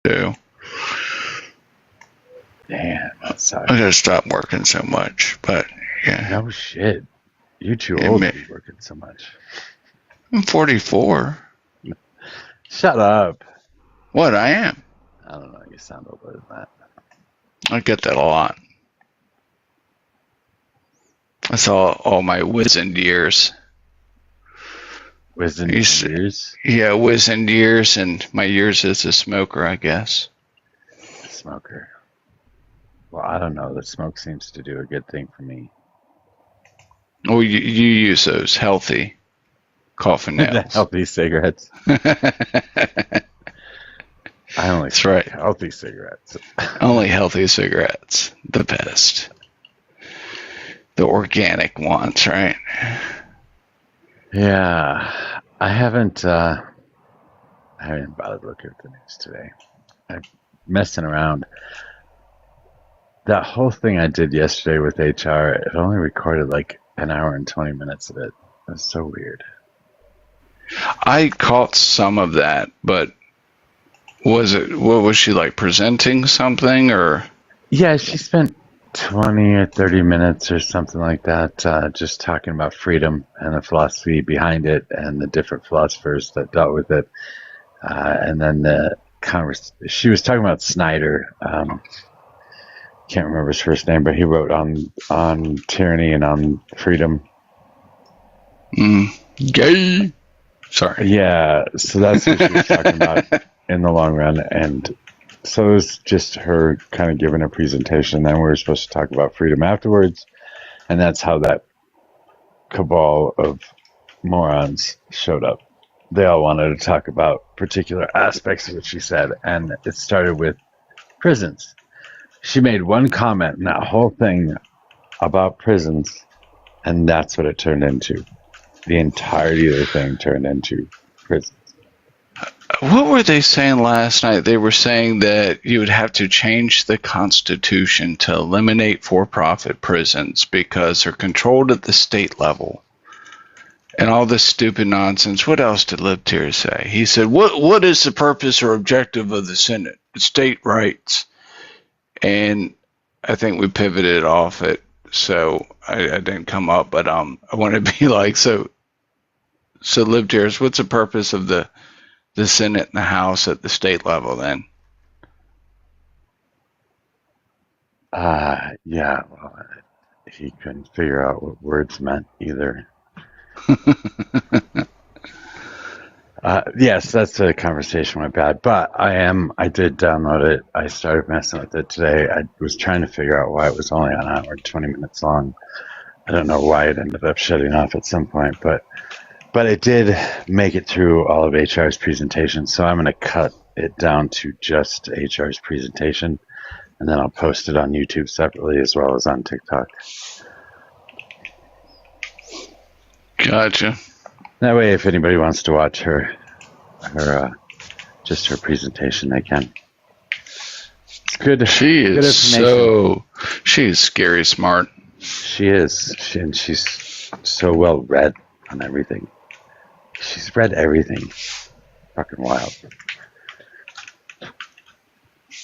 do. Damn, that sucks. I gotta stop working so much, but yeah. No shit. You're too old to be working so much. I'm 44. Shut up. What, I am? I don't know. You sound older than that. I get that a lot. That's all my wizened years. Wizened years? Yeah, wizened years, and my years as a smoker, I guess. Smoker. Well, I don't know. The smoke seems to do a good thing for me. Oh, you use those healthy coffin nails. The healthy cigarettes. I only smoke healthy cigarettes. Only healthy cigarettes. The best. The organic ones, right? Yeah. I haven't bothered looking at the news today. I'm messing around. That whole thing I did yesterday with HR, it only recorded like an hour and 20 minutes of it. It was so weird. I caught some of that, but what was she like, presenting something or? Yeah, she spent 20 or 30 minutes or something like that just talking about freedom and the philosophy behind it and the different philosophers that dealt with it. And then she was talking about Snyder. Can't remember his first name, but he wrote on tyranny and on freedom. Gay. Sorry. Yeah, so that's what she was talking about in the long run. And so it was just her kind of giving a presentation. Then we were supposed to talk about freedom afterwards. And that's how that cabal of morons showed up. They all wanted to talk about particular aspects of what she said. And it started with prisons. She made one comment in that whole thing about prisons, and that's what it turned into. The entirety of the thing turned into prisons. What were they saying last night? They were saying that you would have to change the Constitution to eliminate for-profit prisons because they're controlled at the state level. And all this stupid nonsense. What else did Libtier say? He said, what is the purpose or objective of the Senate? State rights. And I think we pivoted off it, so I didn't come up. But I want to be like, so Libtiers, what's the purpose of the Senate and the House at the state level then? Yeah, well, he couldn't figure out what words meant either. Yes, that's a conversation went bad, but I did download it. I started messing with it today. I was trying to figure out why it was only an hour and 20 minutes long. I don't know why it ended up shutting off at some point, but it did make it through all of HR's presentation. So I'm going to cut it down to just HR's presentation, and then I'll post it on YouTube separately as well as on TikTok. Gotcha. That way, if anybody wants to watch her presentation, they can. It's good. She is scary smart. She is, and she's so well read on everything. She's read everything. Fucking wild.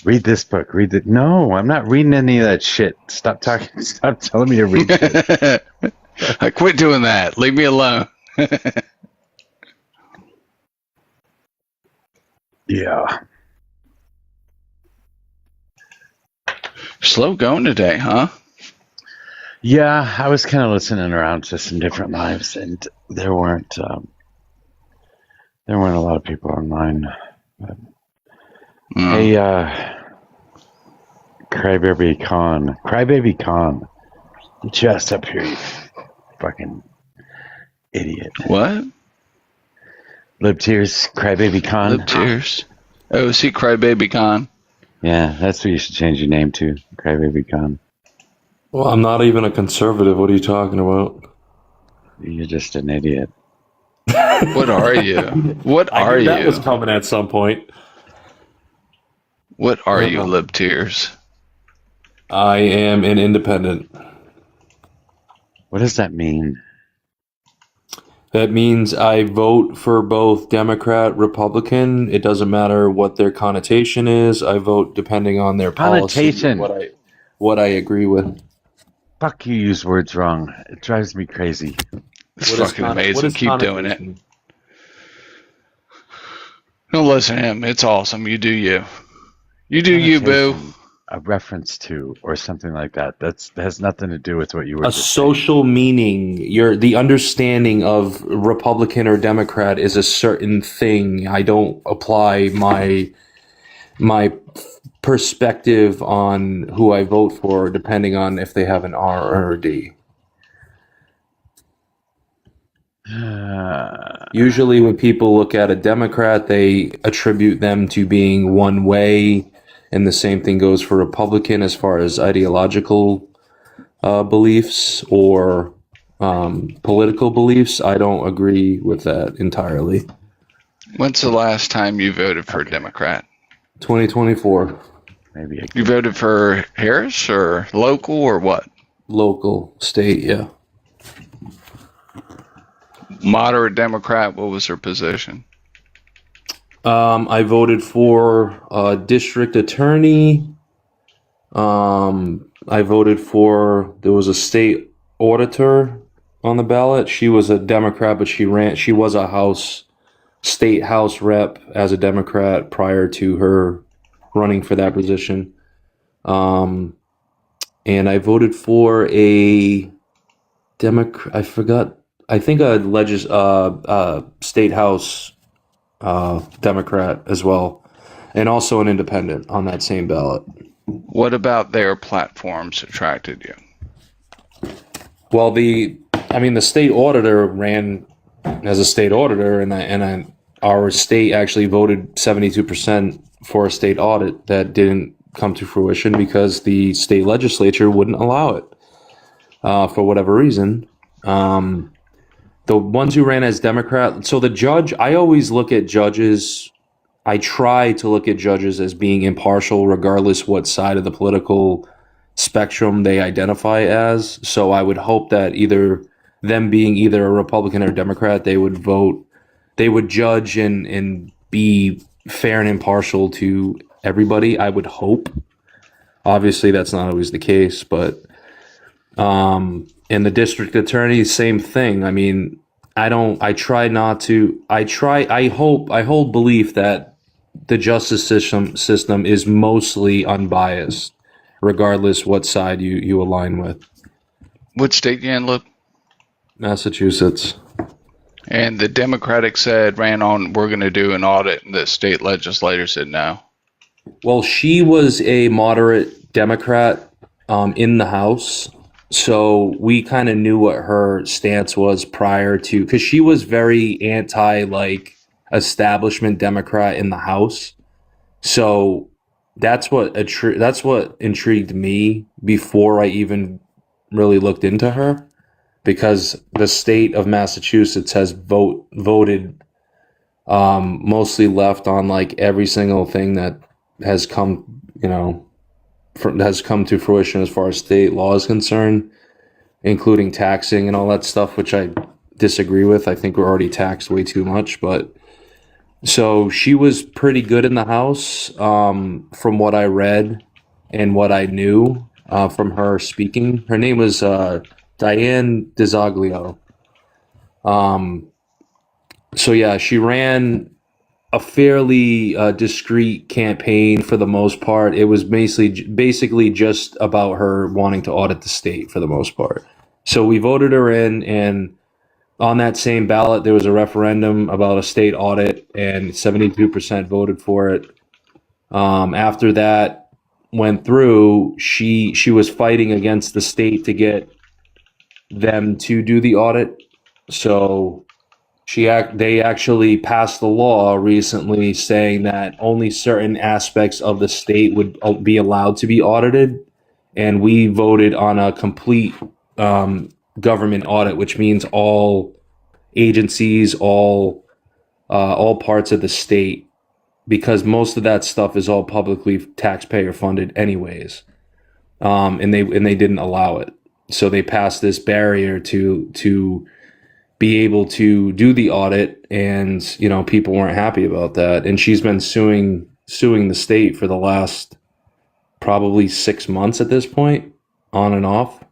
Read this book. No, I'm not reading any of that shit. Stop talking. Stop telling me to read shit. I quit doing that. Leave me alone. Yeah. Slow going today, huh? Yeah, I was kind of listening around to some different lives, and there weren't a lot of people online. Hey, Crybaby Khan, get your ass up here, you fucking idiot. What? Libtiers, Crybaby Khan. Libtiers. Oh, see Crybaby Khan. Yeah, that's what you should change your name to, Crybaby Khan. Well, I'm not even a conservative. What are you talking about? You're just an idiot. What are you? What are you? That was coming at some point. What are you, Libtiers? I am an independent. What does that mean? That means I vote for both Democrat, Republican. It doesn't matter what their connotation is. I vote depending on their policy, Connotation. what I agree with. Fuck, you use words wrong. It drives me crazy. It's What is fucking what amazing. is Keep doing it. connotation? Don't listen to him. It's awesome. You do you. You do you, boo. Connotation, a reference to, or something like that. That has nothing to do with what you were A just saying. social meaning, the understanding of Republican or Democrat is a certain thing. I don't apply my perspective on who I vote for depending on if they have an R or a D. Usually when people look at a Democrat, they attribute them to being one way, and the same thing goes for Republican as far as ideological beliefs or political beliefs. I don't agree with that entirely. When's the last time you voted for a Democrat? 2024, Maybe You voted for Harris or local or what? local, state, yeah. Moderate Democrat. What was her position? I voted for district attorney. I voted for, there was a state auditor on the ballot. She was a Democrat, but she was a state house rep as a Democrat prior to her running for that position. And I voted for a Democrat, I think a state house Democrat as well, and also an independent on that same ballot. What about their platforms attracted you? Well, the state auditor ran as a state auditor, and our state actually voted 72% for a state audit that didn't come to fruition because the state legislature wouldn't allow it for whatever reason. The ones who ran as Democrat, so the judge, I always look at judges, I try to look at judges as being impartial regardless what side of the political spectrum they identify as. So I would hope that them being either a Republican or Democrat, they would judge and be fair and impartial to everybody, I would hope. Obviously, that's not always the case, but and the district attorney, same thing. I mean, I hold belief that the justice system is mostly unbiased, regardless what side you align with. What state you in, Luke? Massachusetts. And the Democratic side ran on, we're going to do an audit, and the state legislator said no. Well, she was a moderate Democrat in the House. So we kind of knew what her stance was prior to, because she was very establishment Democrat in the House. So that's what intrigued me before I even really looked into her, because the state of Massachusetts has voted mostly left on every single thing that has come to fruition as far as state law is concerned, including taxing and all that stuff, which I disagree with. I think we're already taxed way too much. But so she was pretty good in the House, from what I read and what I knew from her speaking. Her name was Diane DiZoglio. So yeah, she ran a fairly discreet campaign for the most part. It was basically just about her wanting to audit the state for the most part. So we voted her in, and on that same ballot, there was a referendum about a state audit, and 72% voted for it. After that went through, she was fighting against the state to get them to do the audit. So they actually passed the law recently saying that only certain aspects of the state would be allowed to be audited, and we voted on a complete government audit, which means all agencies, all parts of the state, because most of that stuff is all publicly taxpayer funded anyways, and they didn't allow it. So they passed this barrier to be able to do the audit, and people weren't happy about that, and she's been suing the state for the last probably 6 months at this point, on and off.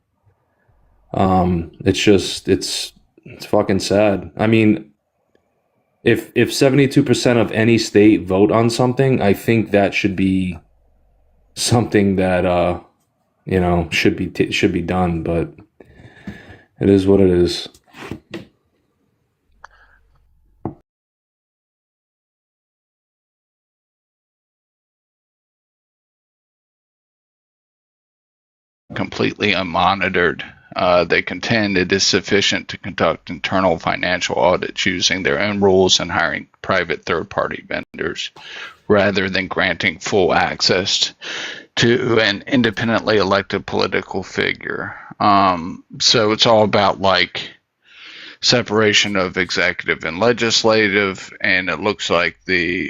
It's fucking sad. I mean, if 72% of any state vote on something, I think that should be something that should be done, but it is what it is. Completely unmonitored. They contend it is sufficient to conduct internal financial audits using their own rules and hiring private third-party vendors, rather than granting full access to an independently elected political figure. So it's all about like separation of executive and legislative, and it looks like there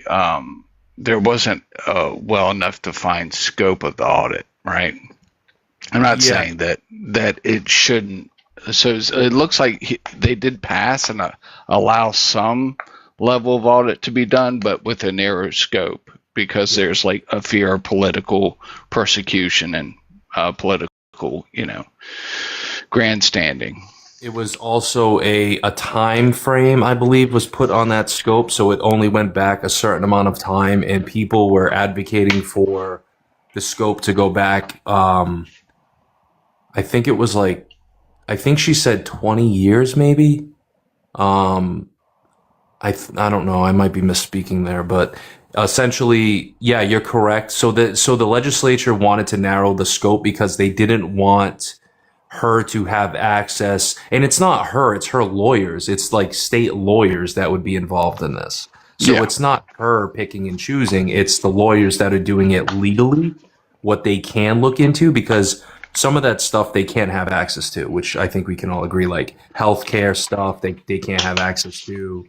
wasn't a well enough defined scope of the audit, right? I'm not saying that it shouldn't. So it looks like they did pass and allow some level of audit to be done, but with a narrow scope, because there's like a fear of political persecution and political, grandstanding. It was also a time frame, I believe, was put on that scope, so it only went back a certain amount of time, and people were advocating for the scope to go back. I think she said 20 years, maybe. I don't know. I might be misspeaking there, but essentially, yeah, you're correct. So the legislature wanted to narrow the scope because they didn't want her to have access. And it's not her, it's her lawyers. It's like state lawyers that would be involved in this. So It's not her picking and choosing. It's the lawyers that are doing it legally, what they can look into, because some of that stuff they can't have access to, which I think we can all agree, like healthcare stuff, they can't have access to.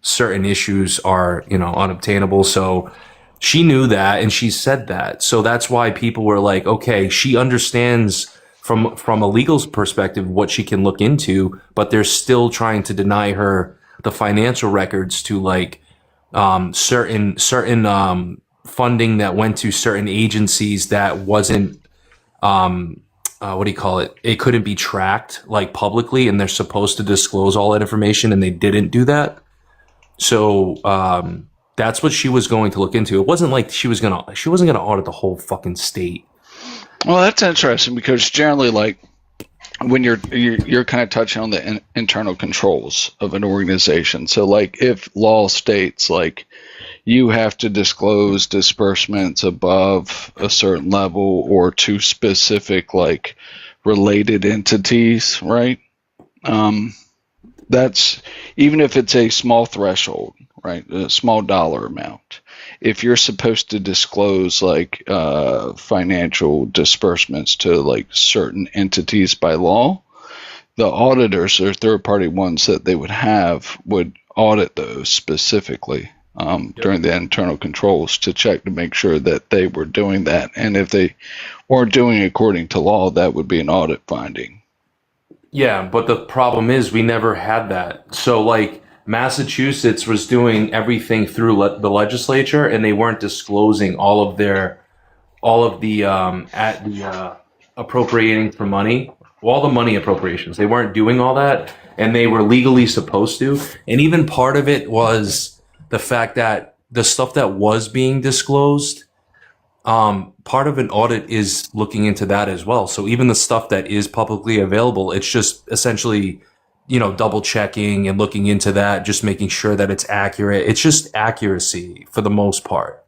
Certain issues are, unobtainable. So she knew that, and she said that. So that's why people were like, okay, she understands from a legal perspective what she can look into, but they're still trying to deny her the financial records to like certain funding that went to certain agencies that wasn't what do you call it? It couldn't be tracked like publicly, and they're supposed to disclose all that information, and they didn't do that. So that's what she was going to look into. It wasn't like she wasn't gonna audit the whole fucking state. Well, that's interesting, because generally, like, when you're kind of touching on the internal controls of an organization. So, like, if law states like you have to disclose disbursements above a certain level or to specific like related entities, right? That's, even if it's a small threshold, right? A small dollar amount. If you're supposed to disclose like financial disbursements to like certain entities by law, the auditors or third-party ones that they would have would audit those specifically during the internal controls to check to make sure that they were doing that. And if they weren't doing it according to law, that would be an audit finding. Yeah, but the problem is we never had that. So like Massachusetts was doing everything through the legislature, and they weren't disclosing all of the appropriating for money, all the money appropriations. They weren't doing all that, and they were legally supposed to. And even part of it was the fact that the stuff that was being disclosed, part of an audit is looking into that as well. So even the stuff that is publicly available, it's just essentially, double checking and looking into that, just making sure that it's accurate. It's just accuracy for the most part.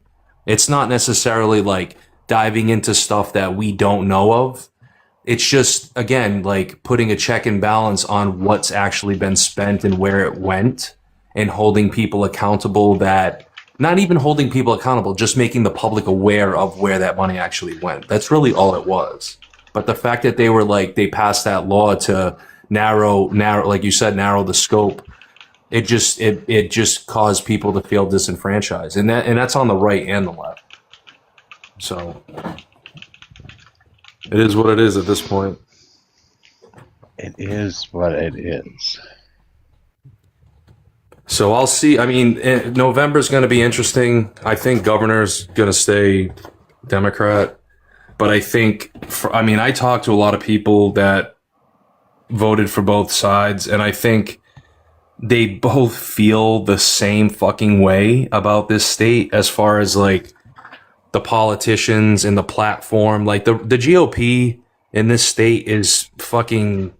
It's not necessarily like diving into stuff that we don't know of. It's just, again, like putting a check and balance on what's actually been spent and where it went, and holding people accountable, that not even holding people accountable, just making the public aware of where that money actually went. That's really all it was. But the fact that they passed that law to narrow, like you said, narrow the scope, it just caused people to feel disenfranchised. And that's on the right and the left. So it is what it is at this point. it is what it is. So I'll see. I mean, November's going to be interesting. I think governor's going to stay Democrat. But I think, I talked to a lot of people that voted for both sides, and I think they both feel the same fucking way about this state as far as like the politicians and the platform. Like the GOP in this state is fucking,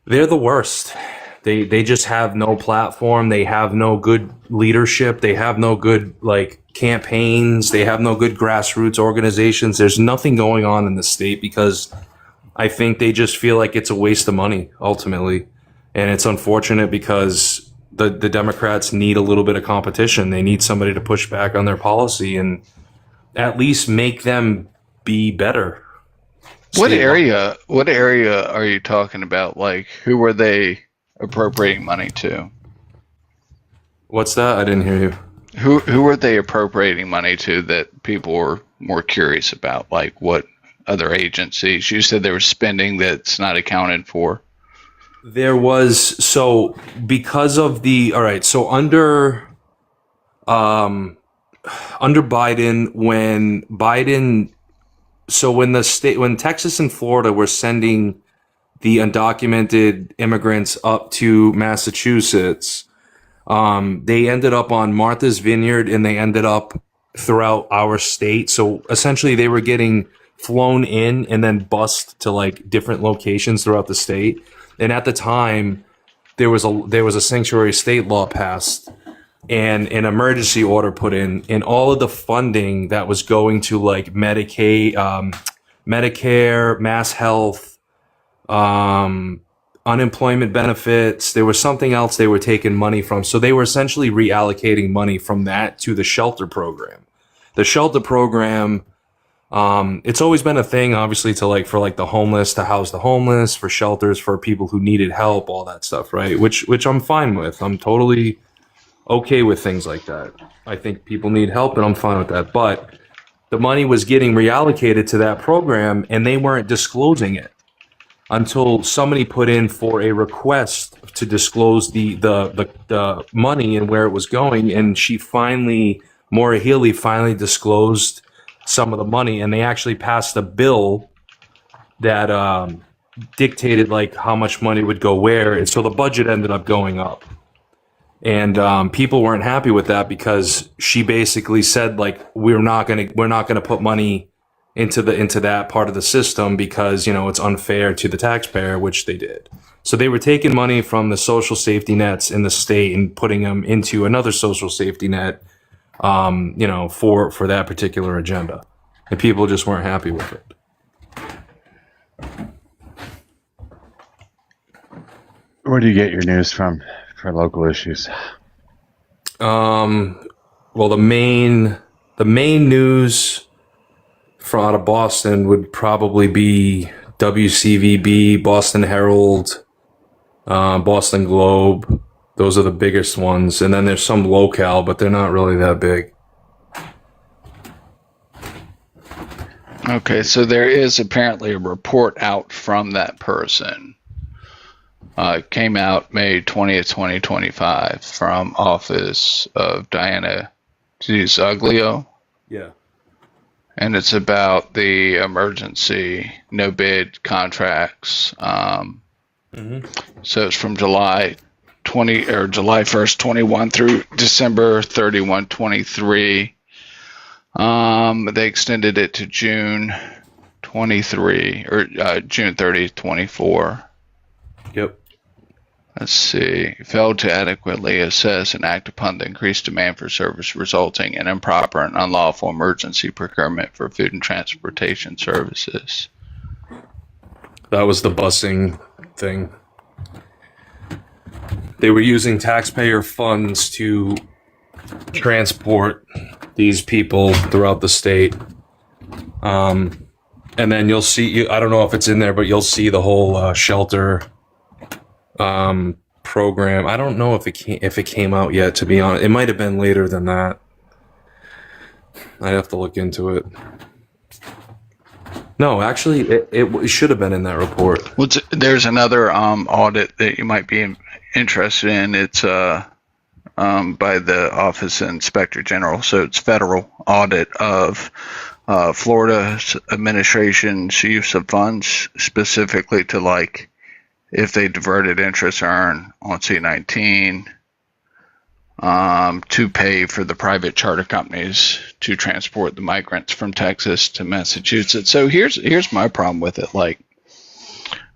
they're the worst. They just have no platform. They have no good leadership. They have no good like campaigns. They have no good grassroots organizations. There's nothing going on in the state because I think they just feel like it's a waste of money ultimately. And it's unfortunate because the Democrats need a little bit of competition. They need somebody to push back on their policy and at least make them be better. What area are you talking about? Like, who were they appropriating money to? What's that? I didn't hear you. Who were they appropriating money to that people were more curious about? Like, what other agencies? You said there was spending that's not accounted for. There was, so because of the, all right, so under Biden, when Texas and Florida were sending the undocumented immigrants up to Massachusetts, they ended up on Martha's Vineyard and they ended up throughout our state. So essentially they were getting flown in and then bused to like different locations throughout the state. And at the time there was a sanctuary state law passed and an emergency order put in, and all of the funding that was going to like Medicaid, Medicare, Mass Health, unemployment benefits, there was something else they were taking money from. So they were essentially reallocating money from that to the shelter program. The shelter program, it's always been a thing, obviously, to like, for like the homeless, to house the homeless, for shelters, for people who needed help, all that stuff, right? Which I'm fine with. I'm totally okay with things like that. I think people need help and I'm fine with that. But the money was getting reallocated to that program and they weren't disclosing it until somebody put in for a request to disclose the money and where it was going. And Maura Healey finally disclosed some of the money, and they actually passed a bill that dictated like how much money would go where. And so the budget ended up going up. And people weren't happy with that because she basically said like, we're not gonna put money into that part of the system because, you know, it's unfair to the taxpayer, which they did. So they were taking money from the social safety nets in the state and putting them into another social safety net, you know, for that particular agenda. And people just weren't happy with it. Where do you get your news from for local issues? Well, the main news from out of Boston would probably be WCVB, Boston Herald, Boston Globe. Those are the biggest ones. And then there's some local, but they're not really that big. Okay, so there is apparently a report out from that person. It came out May 20th, 2025 from office of Diana Zuglio. Yeah. And it's about the emergency no bid contracts. So it's from July 1st, 21 through December 31, 23. They extended it to June 23 or June 30th, 24. Yep. Let's see. Failed to adequately assess and act upon the increased demand for service resulting in improper and unlawful emergency procurement for food and transportation services. That was the busing thing. They were using taxpayer funds to transport these people throughout the state. And then you'll see, I don't know if it's in there, but you'll see the whole shelter program. I don't know if it came out yet, to be honest. It might have been later than that. I'd have to look into it. No, actually, it should have been in that report. Well, there's another audit that you might be interested in. It's by the Office of Inspector General, so it's federal audit of Florida's administration's use of funds, specifically to like if they diverted interest earned on C-19 to pay for the private charter companies to transport the migrants from Texas to Massachusetts. So here's my problem with it. Like,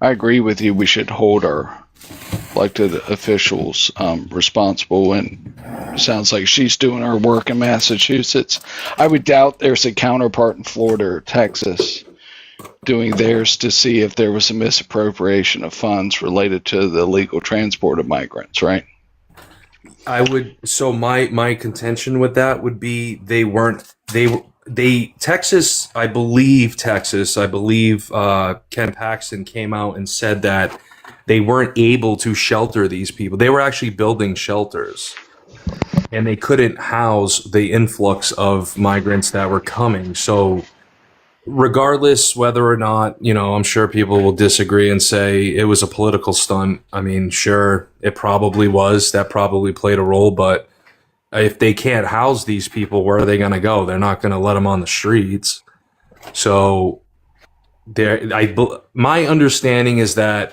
I agree with you. We should hold our elected officials responsible, and it sounds like she's doing her work in Massachusetts. I would doubt there's a counterpart in Florida or Texas doing theirs to see if there was a misappropriation of funds related to the illegal transport of migrants, right? I would. So my contention with that would be Texas. I believe Ken Paxton came out and said that they weren't able to shelter these people. They were actually building shelters, and they couldn't house the influx of migrants that were coming. So regardless whether or not, I'm sure people will disagree and say it was a political stunt. I mean, sure, it probably was. That probably played a role. But if they can't house these people, where are they going to go? They're not going to let them on the streets. So my understanding is that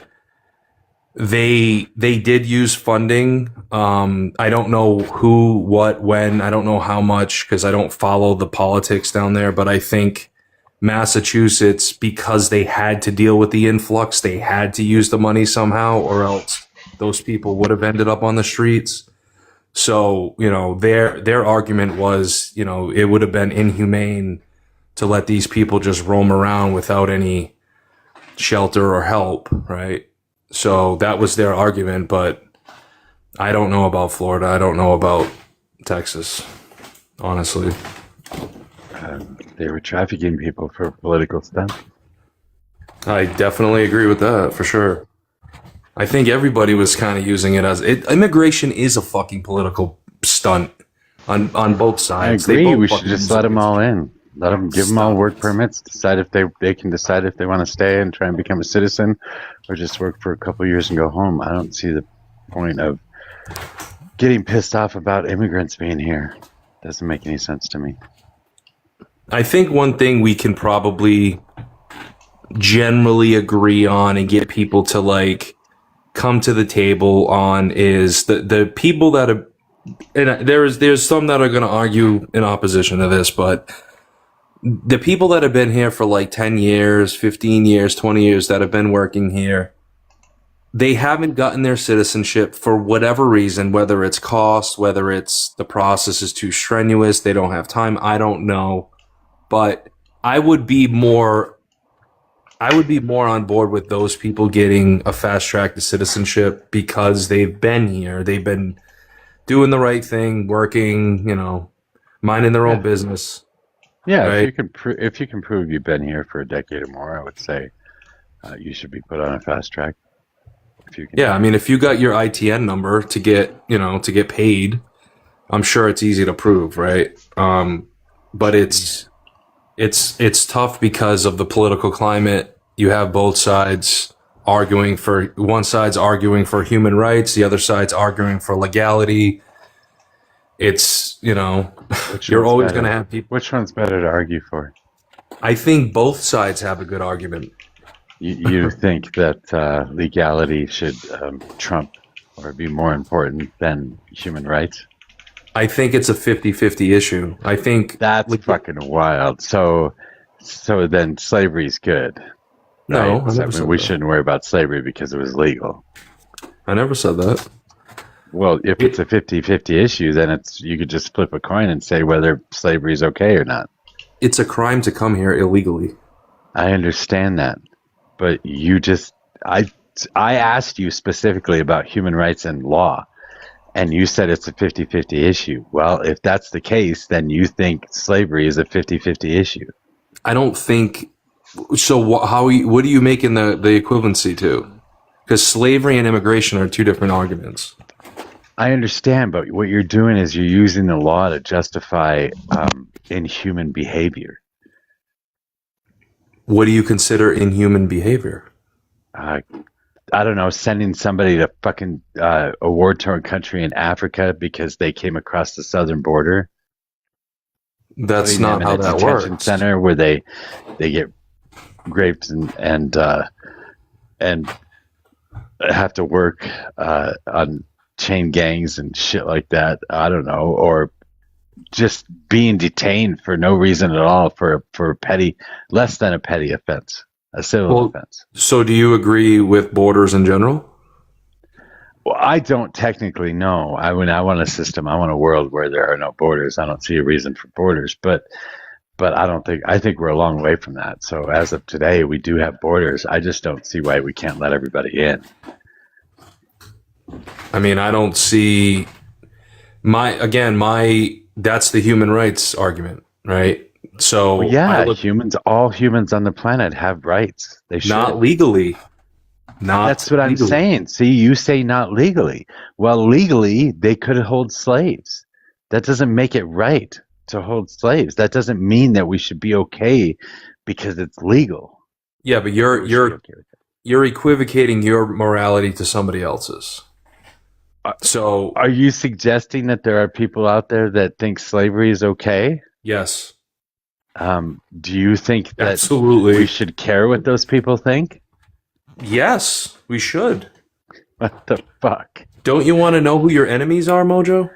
they did use funding. I don't know who, what, when. I don't know how much because I don't follow the politics down there. But I think Massachusetts, because they had to deal with the influx, they had to use the money somehow, or else those people would have ended up on the streets. So, their argument was, it would have been inhumane to let these people just roam around without any shelter or help, right? So that was their argument, but I don't know about Florida. I don't know about Texas, honestly. They were trafficking people for political stuff. I definitely agree with that, for sure. I think everybody was kind of using it as immigration is a fucking political stunt on both sides. I agree. We should just let them all in. Let them give them all work permits. Decide if they can decide if they want to stay and try and become a citizen, or just work for a couple of years and go home. I don't see the point of getting pissed off about immigrants being here. Doesn't make any sense to me. I think one thing we can probably generally agree on and get people to like come to the table on is the people that are, and there's some that are going to argue in opposition to this, but the people that have been here for like 10 years, 15 years, 20 years that have been working here, they haven't gotten their citizenship for whatever reason, whether it's cost, whether it's the process is too strenuous, they don't have time, I don't know. But I would be more on board with those people getting a fast track to citizenship because they've been here. They've been doing the right thing, working, minding their own business. Yeah, right? if you can prove you've been here for a decade or more, I would say you should be put on a fast track. If you can. Yeah, I mean, if you got your ITN number to get paid, I'm sure it's easy to prove, right? But it's tough because of the political climate. You have both sides arguing for, one side's arguing for human rights, the other side's arguing for legality. It's, you're always going to have people. Which one's better to argue for? I think both sides have a good argument. You think that legality should trump or be more important than human rights? I think it's a 50-50 issue. I think that's fucking wild. So then slavery's good. No, right? We shouldn't worry about slavery because it was legal. I never said that. Well, if it's a 50-50 issue, then you could just flip a coin and say whether slavery is okay or not. It's a crime to come here illegally. I understand that. But I asked you specifically about human rights and law, and you said it's a 50-50 issue. Well, if that's the case, then you think slavery is a 50-50 issue. I don't think so. What are you making the equivalency to? Because slavery and immigration are two different arguments. I understand, but what you're doing is you're using the law to justify inhuman behavior. What do you consider inhuman behavior? I don't know, sending somebody to fucking a war-torn country in Africa because they came across the southern border. That's Putting not them in how a that detention works. center where they get raped and have to work on chain gangs and shit like that. I don't know, or just being detained for no reason at all for petty, less than a petty offense, a civil offense. So do you agree with borders in general? Well, I don't technically know. I want a system. I want a world where there are no borders. I don't see a reason for borders, but I think we're a long way from that. So as of today, we do have borders. I just don't see why we can't let everybody in. I mean, I don't see that's the human rights argument, right? So Well, yeah, I look, all humans on the planet have rights. They should. not legally. That's what I'm legally. saying. See, you say not legally. Well, legally, they could hold slaves. That doesn't make it right to hold slaves. That doesn't mean that we should be okay because it's legal. Yeah, but We should be okay with it. you're equivocating your morality to somebody else's. So Are you suggesting that there are people out there that think slavery is okay? yes, Do you think that absolutely. we should care what those people think? Yes, we should. What the fuck? Don't you want to know who your enemies are, Mojo?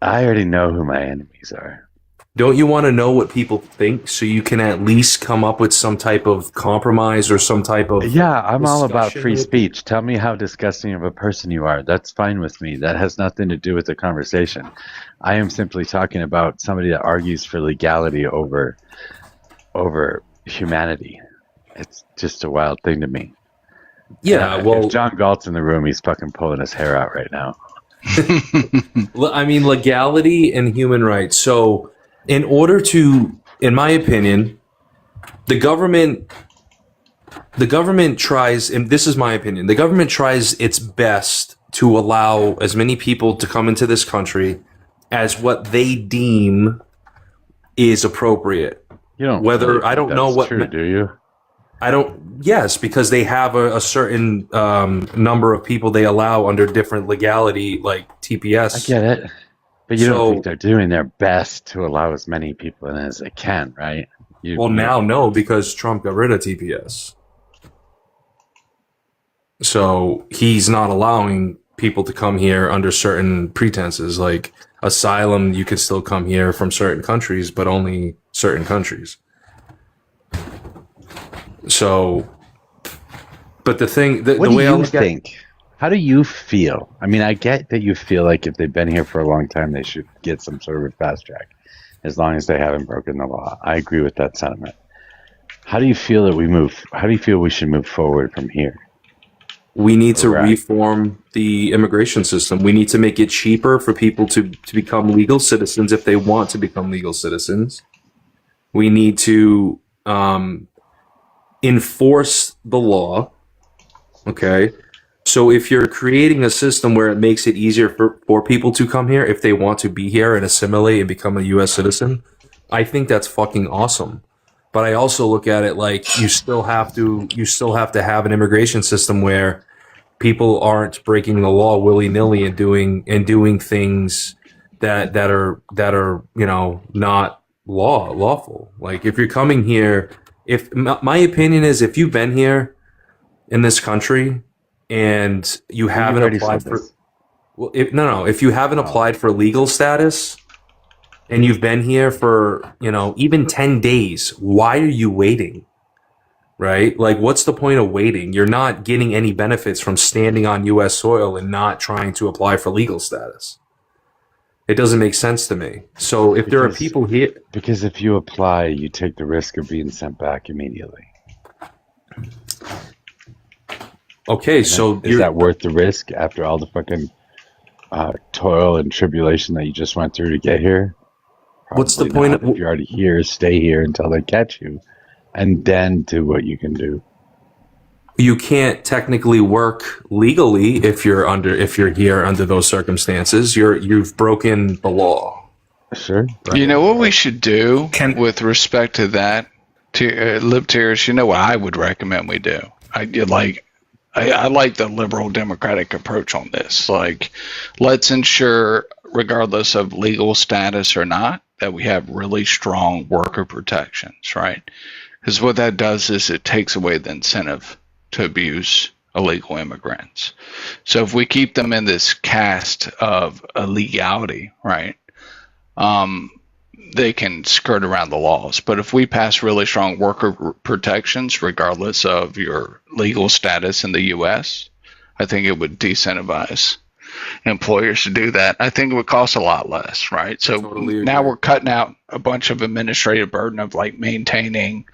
I already know who my enemies are. Don't you want to know what people think so you can at least come up with some type of compromise or some type of Yeah, I'm all about discussion free with- speech. Tell me how disgusting of a person you are. That's fine with me. That has nothing to do with the conversation. I am simply talking about somebody that argues for legality over humanity. It's just a wild thing to me. Yeah, And well, if John Galt's in the room, he's fucking pulling his hair out right now. I mean, legality and human rights. So, in order to, in my opinion, the government tries, and this is my opinion, the government tries its best to allow as many people to come into this country as what they deem is appropriate. You don't. Whether- really think I don't know that's what True, me- do you? Yes, because they have a certain number of people they allow under different legality, like TPS. I get it, but you So- don't think they're doing their best to allow as many people in as they can, right? Well, now no, because Trump got rid of TPS. So he's not allowing people to come here under certain pretenses, like asylum. You can still come here from certain countries, but only certain countries. So, but the thing, What the do way I you look at, think? How do you feel? I mean, I get that you feel like if they've been here for a long time, they should get some sort of a fast track, as long as they haven't broken the law. I agree with that sentiment. How do you feel that we move? How do you feel we should move forward from here? we need to Right. reform the immigration system. We need to make it cheaper for people to become legal citizens if they want to become legal citizens. We need to enforce the law. Okay. So if you're creating a system where it makes it easier for people to come here if they want to be here and assimilate and become a US citizen, I think that's fucking awesome. But I also look at it like you still have to have an immigration system where people aren't breaking the law willy-nilly and doing things that are not lawful. Like if you're coming here, if my opinion is if you've been here in this country and you haven't already applied said for this. if you haven't applied for legal status and you've been here for, even 10 days, why are you waiting? Right? Like, what's the point of waiting? You're not getting any benefits from standing on U.S. soil and not trying to apply for legal status. It doesn't make sense to me. So if there are Because- people here, Because if you apply, you take the risk of being sent back immediately. okay, so Is that worth the risk after all the fucking toil and tribulation that you just went through to get here? What's the Probably point not. If you're already here, stay here until they catch you, and then do what you can do. you can't technically work legally if you're here under those circumstances. You've broken the law. Sure. You know what we should do Can- with respect to that? Libertarians, you know what I would recommend we do? I like the liberal democratic approach on this. Like, let's ensure, regardless of legal status or not, that we have really strong worker protections, right? Because what that does is it takes away the incentive to abuse illegal immigrants. So if we keep them in this caste of illegality, right, they can skirt around the laws. But if we pass really strong worker protections, regardless of your legal status in the U.S., I think it would decentivize employers to do that. I think it would cost a lot less, right? So Totally now agree. we're cutting out a bunch of administrative burden of like maintaining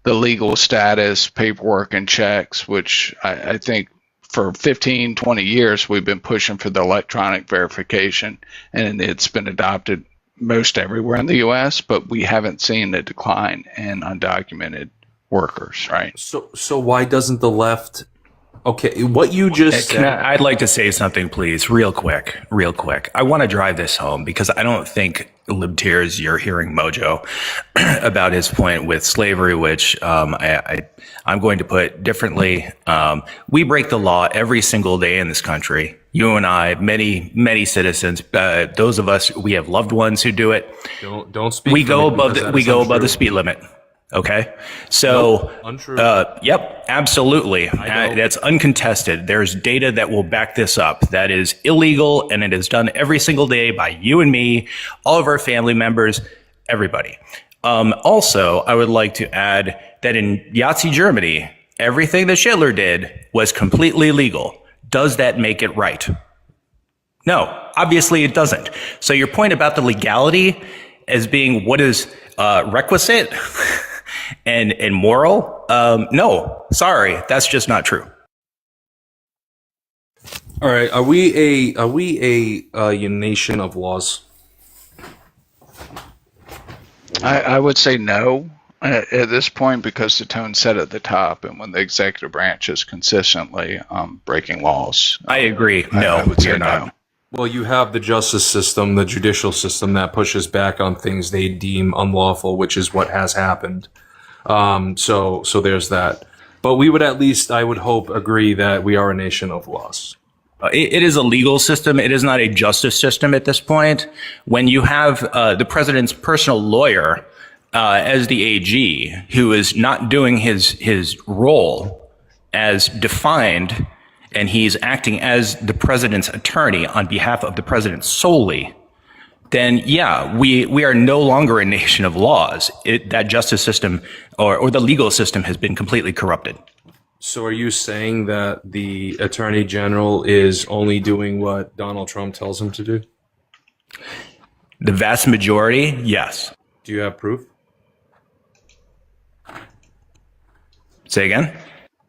the legal status, paperwork, and checks, which I think for 15, 20 years we've been pushing for the electronic verification, and it's been adopted most everywhere in the U.S., but we haven't seen a decline in undocumented workers, right? So why doesn't the left? Okay, what you just said. I'd like to say something, please, real quick. I want to drive this home because I don't think libertarians, you're hearing Mojo about his point with slavery, which I'm going to put differently. We break the law every single day in this country. You and I, many citizens, those of us, we have loved ones who do it. Don't speak. We for go me above because that we is go above untrue. the speed limit. Okay. So, Untrue. yep, absolutely. That's uncontested. There's data that will back this up. That is illegal, and it is done every single day by you and me, all of our family members, everybody. Also, I would like to add that in Nazi Germany, everything that Hitler did was completely legal. Does that make it right? No, obviously it doesn't. So your point about the legality as being what is requisite and moral, no, sorry, that's just not true. All right, are we a nation of laws? I would say no at this point because the tone set at the top, and when the executive branch is consistently breaking laws, I agree. No, I would say you're not. no. Well, you have the justice system, the judicial system that pushes back on things they deem unlawful, which is what has happened. So there's that. But we would at least, I would hope, agree that we are a nation of laws. It is a legal system. It is not a justice system at this point. When you have the president's personal lawyer as the AG, who is not doing his role as defined, and he's acting as the president's attorney on behalf of the president solely, then yeah, we are no longer a nation of laws. That justice system or the legal system has been completely corrupted. So are you saying that the attorney general is only doing what Donald Trump tells him to do? The vast majority, yes. Do you have proof? Say again?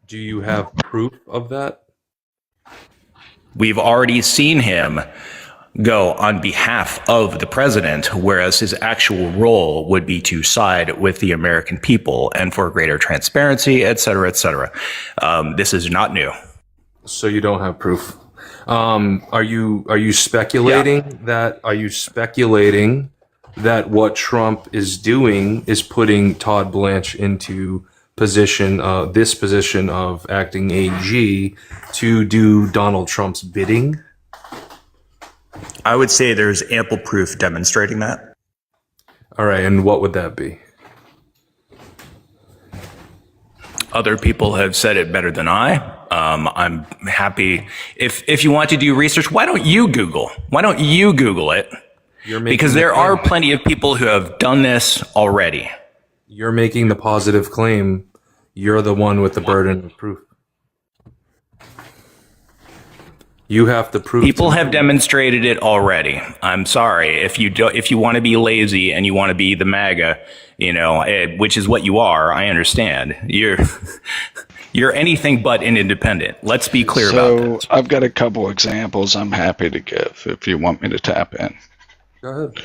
Do you have proof of that? We've already seen him go on behalf of the president, whereas his actual role would be to side with the American people and for greater transparency, et cetera, et cetera. This is not new. So you don't have proof. Are you speculating that? Are you speculating that what Trump is doing is putting Todd Blanche into this position of acting AG to do Donald Trump's bidding? I would say there's ample proof demonstrating that. All right, and what would that be? Other people have said it better than I. I'm happy. If you want to do research, why don't you Google? Why don't you Google it? Because there are plenty of people who have done this already. You're making the positive claim. You're the one with the burden of proof. You have to prove. People have demonstrated it already. I'm sorry if you want to be lazy and you want to be the MAGA, which is what you are. I understand. You're anything but an independent. Let's be clear about that. So I've got a couple examples I'm happy to give if you want me to tap in. Go ahead.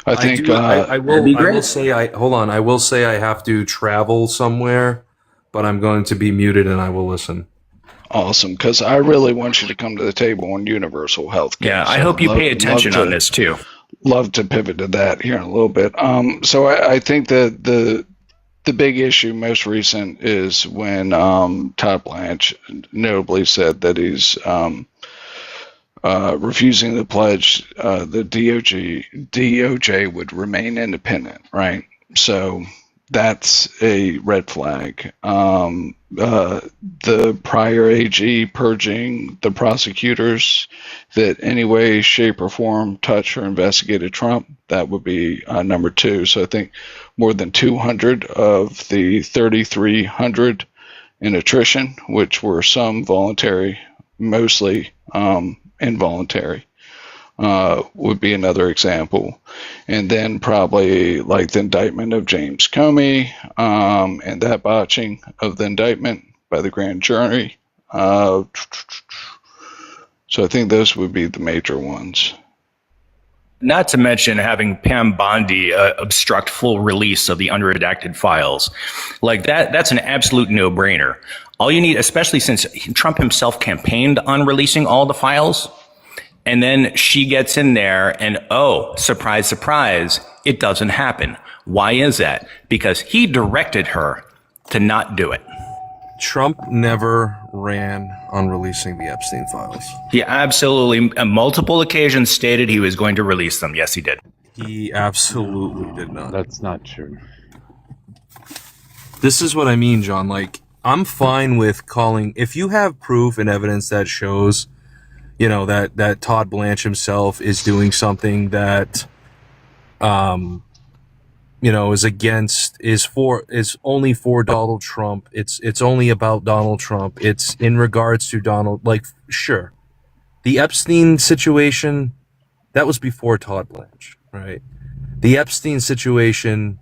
I think I that'd be great. will say hold on. I will say I have to travel somewhere, but I'm going to be muted and I will listen. Awesome, because I really want you to come to the table on universal health care. Yeah, I So hope you pay love attention to- on this too. Love to pivot to that here in a little bit. So I think that the big issue, most recent, is when Todd Blanche notably said that he's refusing to pledge the DOJ would remain independent, right? So that's a red flag. The prior AG purging the prosecutors that any way, shape, or form touch or investigated Trump, that would be number two. So I think more than 200 of the 3,300 in attrition, which were some voluntary, mostly involuntary, would be another example. And then probably like the indictment of James Comey and that botching of the indictment by the grand jury. So I think those would be the major ones. Not to mention having Pam Bondi obstruct full release of the unredacted files. Like that's an absolute no-brainer. All you need, especially since Trump himself campaigned on releasing all the files, and then she gets in there and, oh, surprise, surprise, it doesn't happen. Why is that? Because he directed her to not do it. Trump never ran on releasing the Epstein files. He absolutely, on multiple occasions, stated he was going to release them. Yes, he did. He absolutely did not. That's not true. This is what I mean, John. Like, I'm fine with calling, if you have proof and evidence that shows, you know, that Todd Blanche himself is doing something that, you know, is only for Donald Trump. It's only about Donald Trump. It's in regards to Donald. Like, sure, the Epstein situation, that was before Todd Blanche, right? The Epstein situation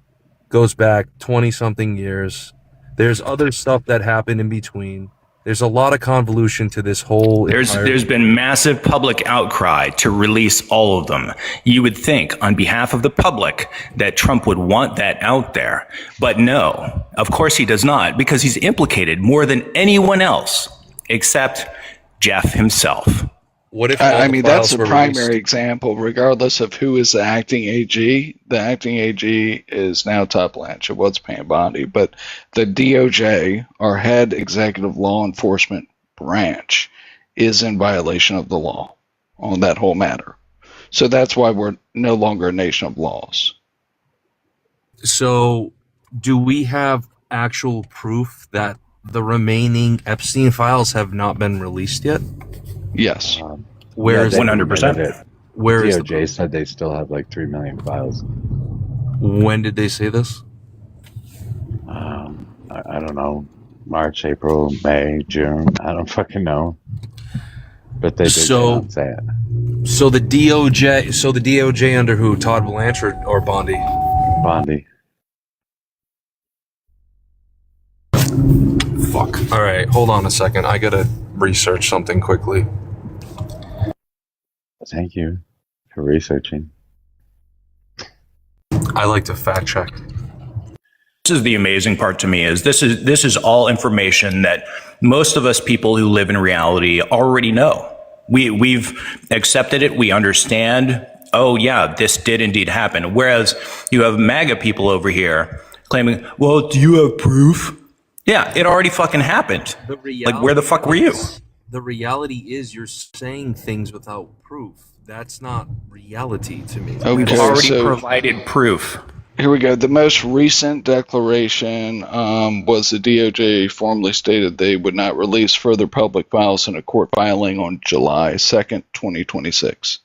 goes back 20-something years. There's other stuff that happened in between. There's a lot of convolution to this whole. There's been massive public outcry to release all of them. You would think, on behalf of the public, that Trump would want that out there. But no, of course he does not, because he's implicated more than anyone else, except Jeff himself. What if I mean, that's the primary example, regardless of who is the acting AG. The acting AG is now Todd Blanche. It was Pam Bondi. But the DOJ, our head executive law enforcement branch, is in violation of the law on that whole matter. So that's why we're no longer a nation of laws. So do we have actual proof that the remaining Epstein files have not been released yet? Yes. Where is 100%? Where is DOJ said they still have like 3 million files. When did they say this? I don't know. March, April, May, June. I don't fucking know. But they did say it. So the DOJ under who? Todd Blanche or Bondi? Bondi. Fuck. All right, hold on a second. I gotta research something quickly. Thank you for researching. I like to fact check. This is the amazing part to me, is this is all information that most of us people who live in reality already know. We've accepted it. We understand. Oh yeah, this did indeed happen. Whereas you have MAGA people over here claiming, well, do you have proof? Yeah, it already fucking happened. Like, where the fuck were you? The reality is you're saying things without proof. That's not reality to me. Okay, We've already so provided proof. here we go. The most recent declaration was the DOJ formally stated they would not release further public files in a court filing on July 2nd, 2026.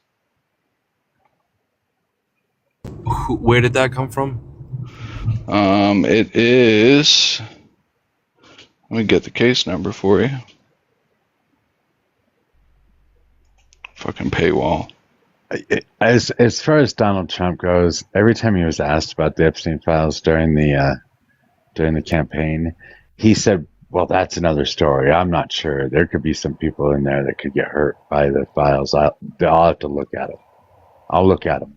Where did that come from? It is... Let me get the case number for you. Fucking paywall. As far as Donald Trump goes, every time he was asked about the Epstein files during the campaign, he said, "Well, that's another story. I'm not sure. There could be some people in there that could get hurt by the files. I'll have to look at them. I'll look at them."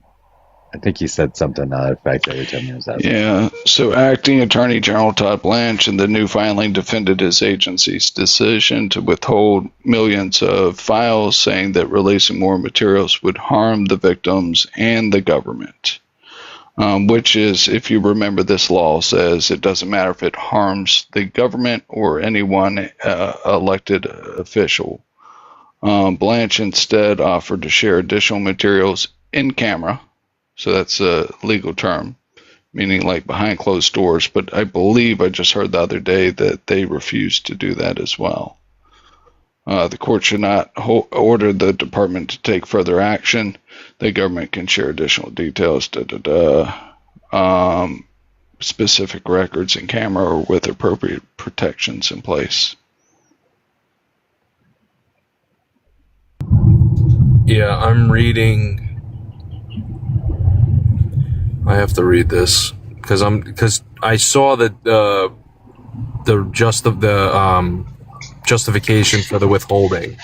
I think he said something to that effect every time he was asked. Yeah, so Acting Attorney General Todd Blanche in the new filing defended his agency's decision to withhold millions of files, saying that releasing more materials would harm the victims and the government. which is, if you remember, this law says it doesn't matter if it harms the government or anyone elected official. Blanche instead offered to share additional materials in camera, so that's a legal term, meaning like behind closed doors, but I believe I just heard the other day that they refused to do that as well. The court should not order the department to take further action. The government can share additional details, specific records in camera or with appropriate protections in place. Yeah, I'm reading. I have to read this because I saw that the justification for the withholding.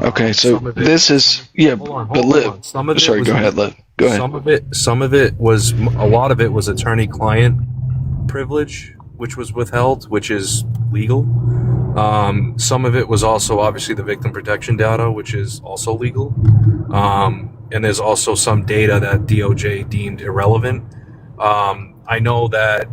Okay, so this is Hold on. Some of it sorry, was go ahead. Go ahead. Some of it was a lot of it was attorney-client privilege, which was withheld, which is legal. Some of it was also obviously the victim protection data, which is also legal. And there's also some data that DOJ deemed irrelevant. I know that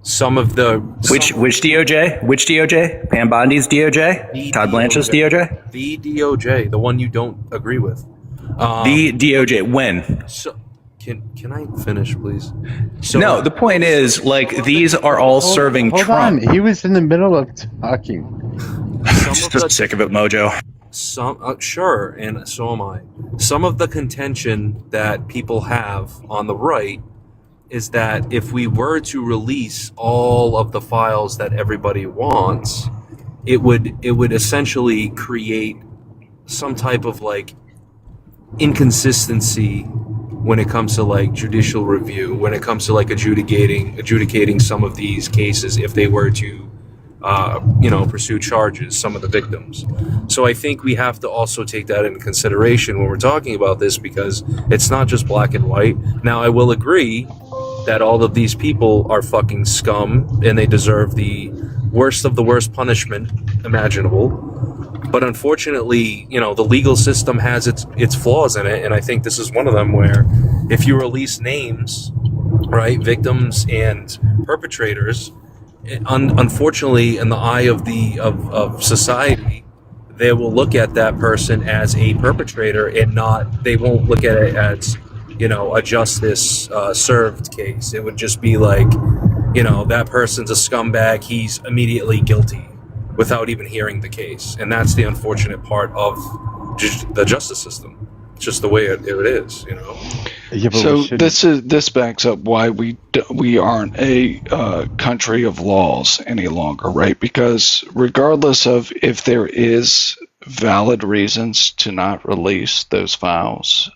some of the Which DOJ? Which DOJ? Pam Bondi's DOJ? Todd Blanche's DOJ? the DOJ, the one you don't agree with. The DOJ. When? So, can I finish, please? So, No, the point is, like, these are all serving Hold Trump. on, he was in the middle of talking. Just sick of it, Mojo. Sure, and so am I. Some of the contention that people have on the right is that if we were to release all of the files that everybody wants, it would essentially create some type of like inconsistency when it comes to like judicial review, when it comes to like adjudicating some of these cases if they were to pursue charges, some of the victims. So I think we have to also take that into consideration when we're talking about this, because it's not just black and white. Now, I will agree that all of these people are fucking scum and they deserve the worst of the worst punishment imaginable. But unfortunately, the legal system has its flaws in it, and I think this is one of them, where if you release names, right, victims and perpetrators, unfortunately, in the eye of society, they will look at that person as a perpetrator and they won't look at it as a justice served case. It would just be like, that person's a scumbag, he's immediately guilty without even hearing the case. And that's the unfortunate part of the justice system. It's just the way it is, Yeah, but So this backs up why we aren't a country of laws any longer, right? Because regardless of if there is valid reasons to not release those files,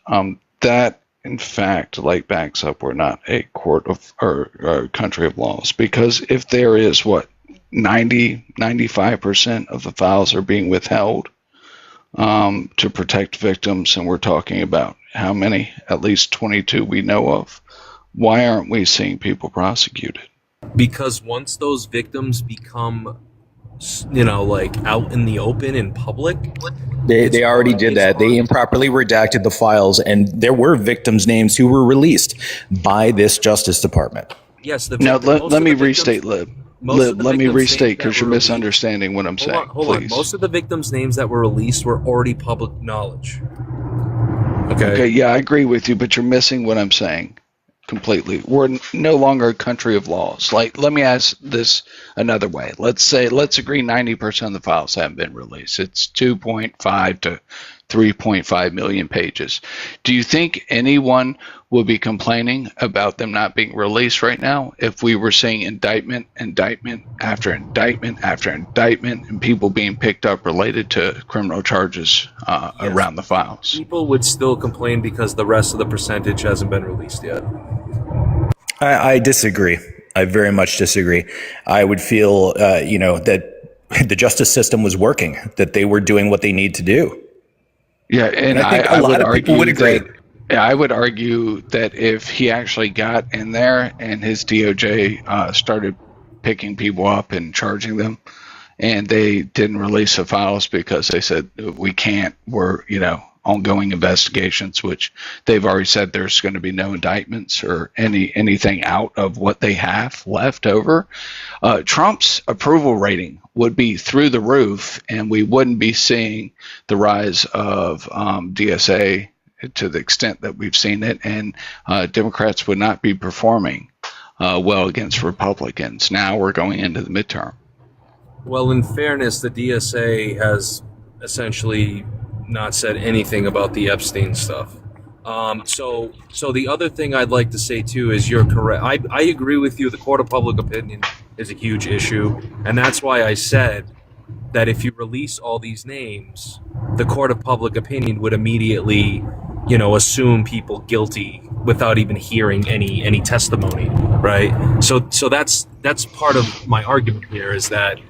that in fact backs up we're not a court of or a country of laws. Because if there is 95% of the files are being withheld to protect victims, and we're talking about how many? At least 22 we know of. Why aren't we seeing people prosecuted? Because once those victims become, out in the open in public, They already did that. They improperly redacted the files, and there were victims' names who were released by this Justice Department. yes. Now let me restate, Lib. Let me restate, because you're misunderstanding what I'm saying. Hold on. Please. Most of the victims' names that were released were already public knowledge. Okay, yeah, I agree with you, but you're missing what I'm saying completely. We're no longer a country of laws. Let me ask this another way. Let's agree 90% of the files haven't been released. It's 2.5 to 3.5 million pages. Do you think anyone would be complaining about them not being released right now if we were seeing indictment after indictment after indictment and people being picked up related to criminal charges around the files? People would still complain because the rest of the percentage hasn't been released yet. I disagree. I very much disagree. I would feel, that the justice system was working, that they were doing what they need to do. Yeah, and I think a lot of people would agree. I would argue that if he actually got in there and his DOJ started picking people up and charging them, and they didn't release the files because they said we can't, we're ongoing investigations, which they've already said there's going to be no indictments or anything out of what they have left over, Trump's approval rating would be through the roof, and we wouldn't be seeing the rise of DSA to the extent that we've seen it, and Democrats would not be performing well against Republicans. Now we're going into the midterm. Well, in fairness, the DSA has essentially not said anything about the Epstein stuff. So the other thing I'd like to say too is you're correct. I agree with you. The court of public opinion is a huge issue, and that's why I said that if you release all these names, the court of public opinion would immediately, assume people guilty without even hearing any testimony, right? So that's part of my argument here, is that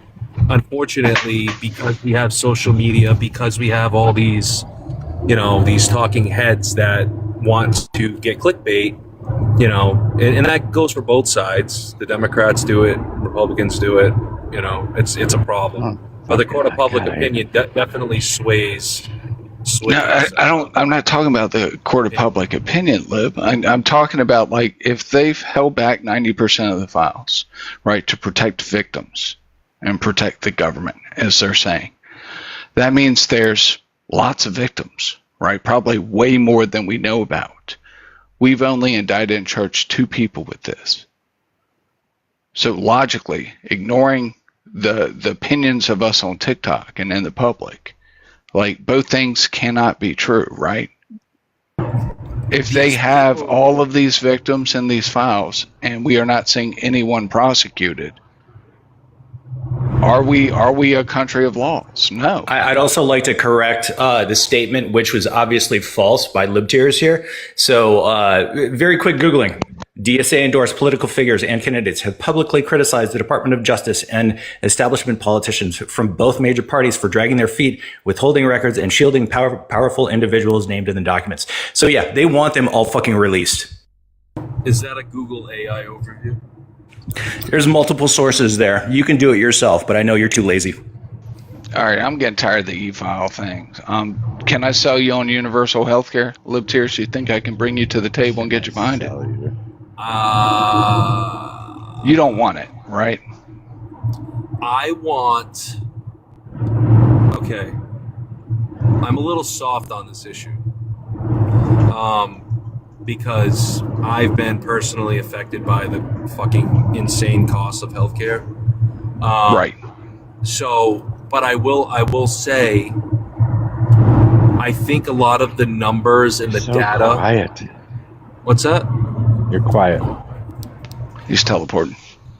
unfortunately, because we have social media, because we have all these, these talking heads that want to get clickbait, and that goes for both sides. The Democrats do it, Republicans do it. It's a problem. But the court of public opinion definitely sways. No, I'm not talking about the court of public opinion, Lib. I'm talking about, like, if they've held back 90% of the files, right, to protect victims and protect the government, as they're saying, that means there's lots of victims, right? Probably way more than we know about. We've only indicted and charged 2 people with this. So logically, ignoring the opinions of us on TikTok and in the public, like, both things cannot be true, right? If they have all of these victims in these files and we are not seeing anyone prosecuted, are we a country of laws? No. I'd also like to correct the statement, which was obviously false by libtarders here. So very quick Googling. DSA endorsed political figures and candidates have publicly criticized the Department of Justice and establishment politicians from both major parties for dragging their feet, withholding records, and shielding powerful individuals named in the documents. So yeah, they want them all fucking released. Is that a Google AI overview? There's multiple sources there. You can do it yourself, but I know you're too lazy. All right, I'm getting tired of the e-file thing. Can I sell you on universal healthcare? Libtarders, you think I can bring you to the table and get you behind it? You don't want it, right? I want... Okay. I'm a little soft on this issue. Because I've been personally affected by the fucking insane cost of healthcare. Right. So, but I will say, I think a lot of the numbers and the data... Quiet. What's that? You're quiet. He's teleporting.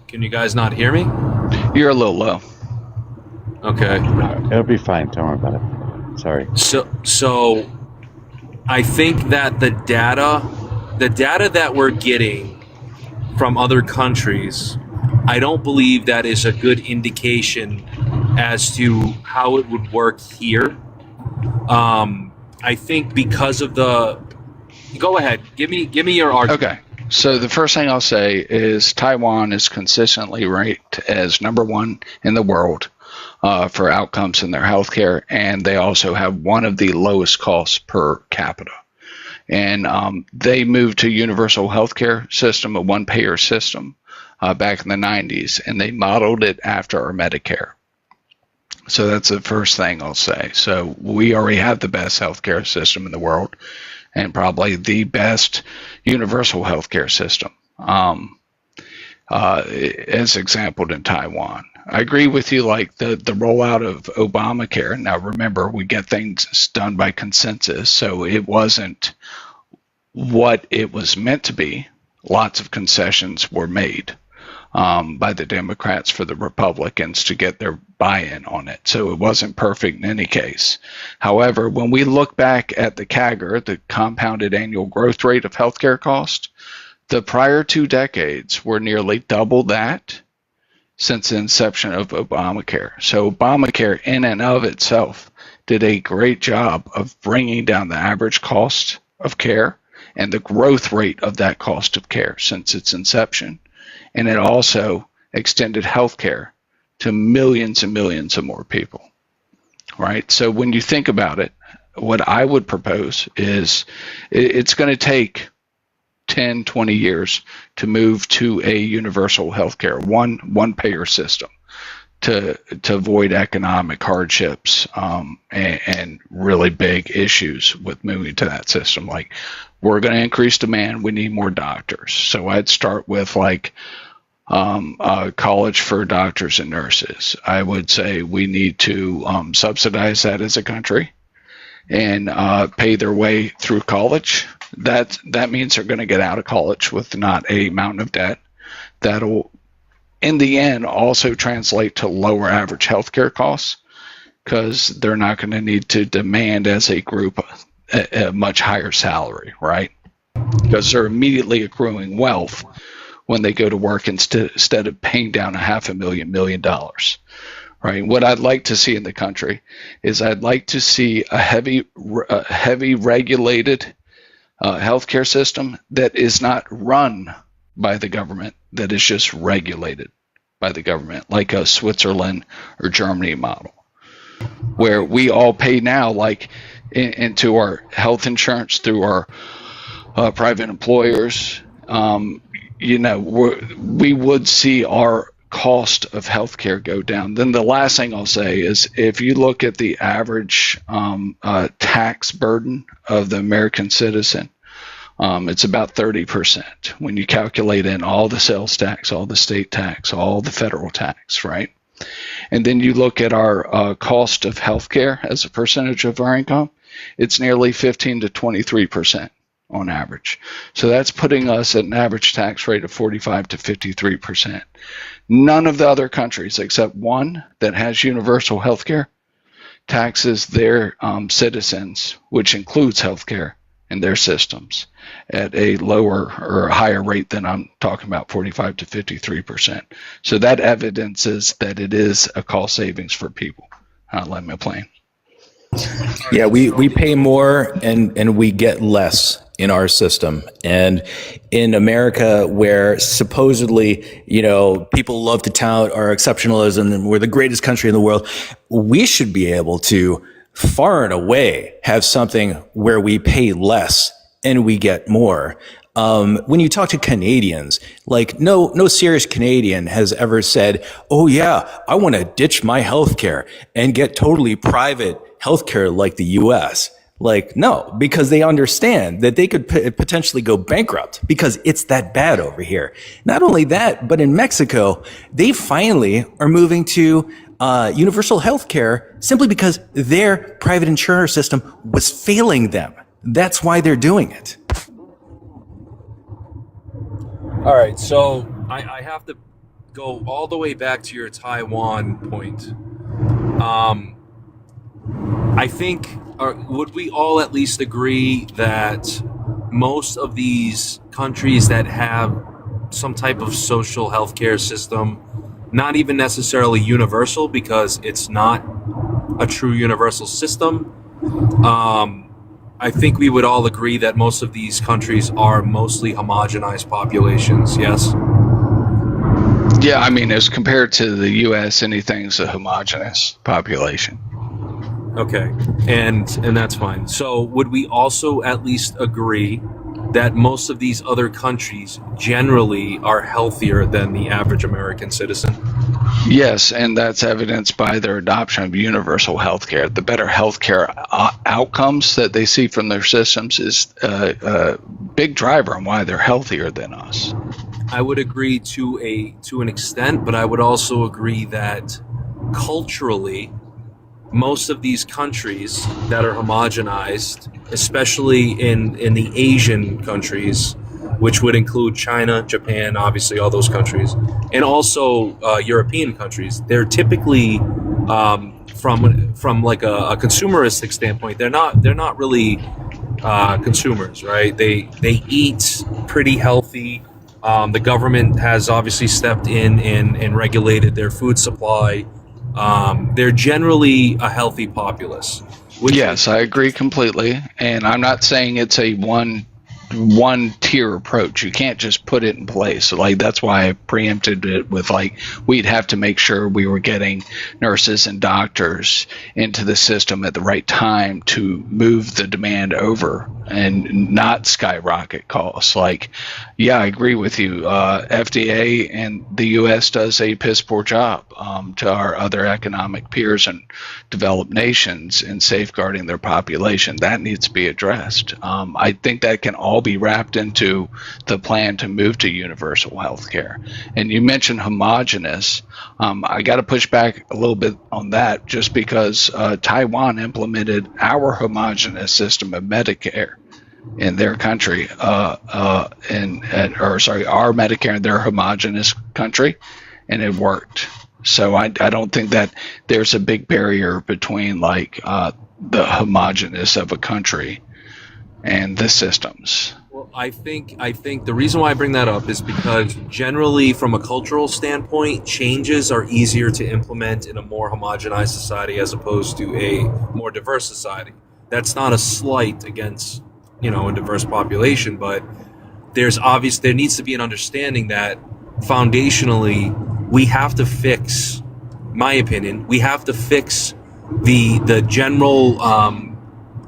Can you guys not hear me? You're a little low. Okay. It'll be fine. Don't worry about it. Sorry. So I think that the data that we're getting from other countries, I don't believe that is a good indication as to how it would work here. I think because of the... Go ahead. Give me your argument. Okay. So the first thing I'll say is Taiwan is consistently ranked as #1 in the world for outcomes in their healthcare, and they also have one of the lowest costs per capita. And they moved to universal healthcare system, a one-payer system, back in the 90s, and they modeled it after our Medicare. So that's the first thing I'll say. So we already have the best healthcare system in the world, and probably the best universal healthcare system, as exampled in Taiwan. I agree with you, like the rollout of Obamacare. Now, remember, we get things done by consensus, so it wasn't what it was meant to be. Lots of concessions were made by the Democrats for the Republicans to get their buy-in on it. So it wasn't perfect in any case. However, when we look back at the CAGR, the compounded annual growth rate of healthcare cost, the prior 2 decades were nearly double that since the inception of Obamacare. So Obamacare in and of itself did a great job of bringing down the average cost of care and the growth rate of that cost of care since its inception. And it also extended healthcare to millions and millions of more people, right? So when you think about it, what I would propose is it's going to take 10, 20 years to move to a universal healthcare, one payer system to avoid economic hardships and really big issues with moving to that system. Like, we're going to increase demand. We need more doctors. So I'd start with like college for doctors and nurses. I would say we need to subsidize that as a country and pay their way through college. That means they're going to get out of college with not a mountain of debt. That'll, in the end, also translate to lower average healthcare costs because they're not going to need to demand as a group a much higher salary, right? Because they're immediately accruing wealth when they go to work instead of paying down $500,000 million, right? What I'd like to see in the country is I'd like to see a heavy regulated healthcare system that is not run by the government, that is just regulated by the government, like a Switzerland or Germany model, where we all pay now like into our health insurance through our private employers. We would see our cost of healthcare go down. Then the last thing I'll say is if you look at the average tax burden of the American citizen, it's about 30% when you calculate in all the sales tax, all the state tax, all the federal tax, right? And then you look at our cost of healthcare as a percentage of our income, it's nearly 15 to 23% on average. So that's putting us at an average tax rate of 45 to 53%. None of the other countries, except one that has universal healthcare, taxes their citizens, which includes healthcare in their systems, at a lower or higher rate than I'm talking about, 45 to 53%. So that evidences that it is a cost savings for people. Let me play. Yeah, we pay more and we get less in our system. And in America, where supposedly, people love to tout our exceptionalism and we're the greatest country in the world, we should be able to far and away have something where we pay less and we get more. When you talk to Canadians, like no serious Canadian has ever said, oh yeah, I want to ditch my healthcare and get totally private healthcare like the US. Like, no, because they understand that they could potentially go bankrupt because it's that bad over here. Not only that, but in Mexico, they finally are moving to universal healthcare simply because their private insurance system was failing them. That's why they're doing it. All right, so I have to go all the way back to your Taiwan point. I think, would we all at least agree that most of these countries that have some type of social healthcare system, not even necessarily universal because it's not a true universal system, I think we would all agree that most of these countries are mostly homogenized populations, yes? Yeah, I mean, as compared to the U.S., anything's a homogenous population. Okay, and that's fine. So would we also at least agree that most of these other countries generally are healthier than the average American citizen? Yes, and that's evidenced by their adoption of universal healthcare. The better healthcare outcomes that they see from their systems is a big driver on why they're healthier than us. I would agree to an extent, but I would also agree that culturally, most of these countries that are homogenized, especially in the Asian countries, which would include China, Japan, obviously all those countries, and also European countries, they're typically from like a consumeristic standpoint, they're not really consumers, right? They eat pretty healthy. The government has obviously stepped in and regulated their food supply. They're generally a healthy populace. Yes, I agree completely. And I'm not saying it's a one one tier approach. You can't just put it in place. So like that's why I preempted it with like we'd have to make sure we were getting nurses and doctors into the system at the right time to move the demand over and not skyrocket costs. Like, yeah, I agree with you. FDA and the U.S. does a piss poor job to our other economic peers and developed nations in safeguarding their population. That needs to be addressed. I think that can all be wrapped into the plan to move to universal health care. And you mentioned homogenous. I got to push back a little bit on that just because Taiwan implemented our homogenous system of Medicare in their country, our Medicare in their homogenous country, and it worked. So I don't think that there's a big barrier between like the homogeneous of a country and the systems. Well, I think the reason why I bring that up is because generally, from a cultural standpoint, changes are easier to implement in a more homogenized society as opposed to a more diverse society. That's not a slight against a diverse population, but there needs to be an understanding that foundationally we have to fix, my opinion, we have to fix the general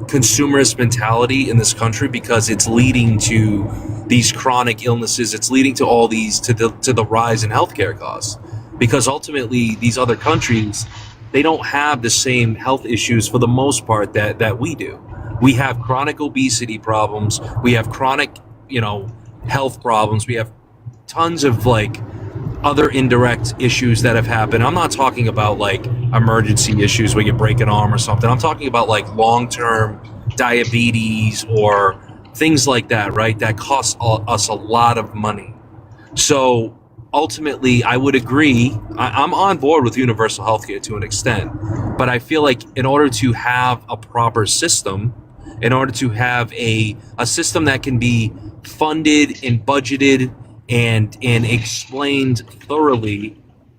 consumerist mentality in this country, because it's leading to these chronic illnesses. It's leading to all these to the rise in healthcare costs, because ultimately these other countries, they don't have the same health issues for the most part that we do. We have chronic obesity problems. We have chronic, health problems. We have tons of like other indirect issues that have happened. I'm not talking about like emergency issues where you break an arm or something. I'm talking about like long-term diabetes or things like that, right? That costs us a lot of money. So ultimately, I would agree. I'm on board with universal healthcare to an extent, but I feel like in order to have a proper system, in order to have a system that can be funded and budgeted and explained thoroughly,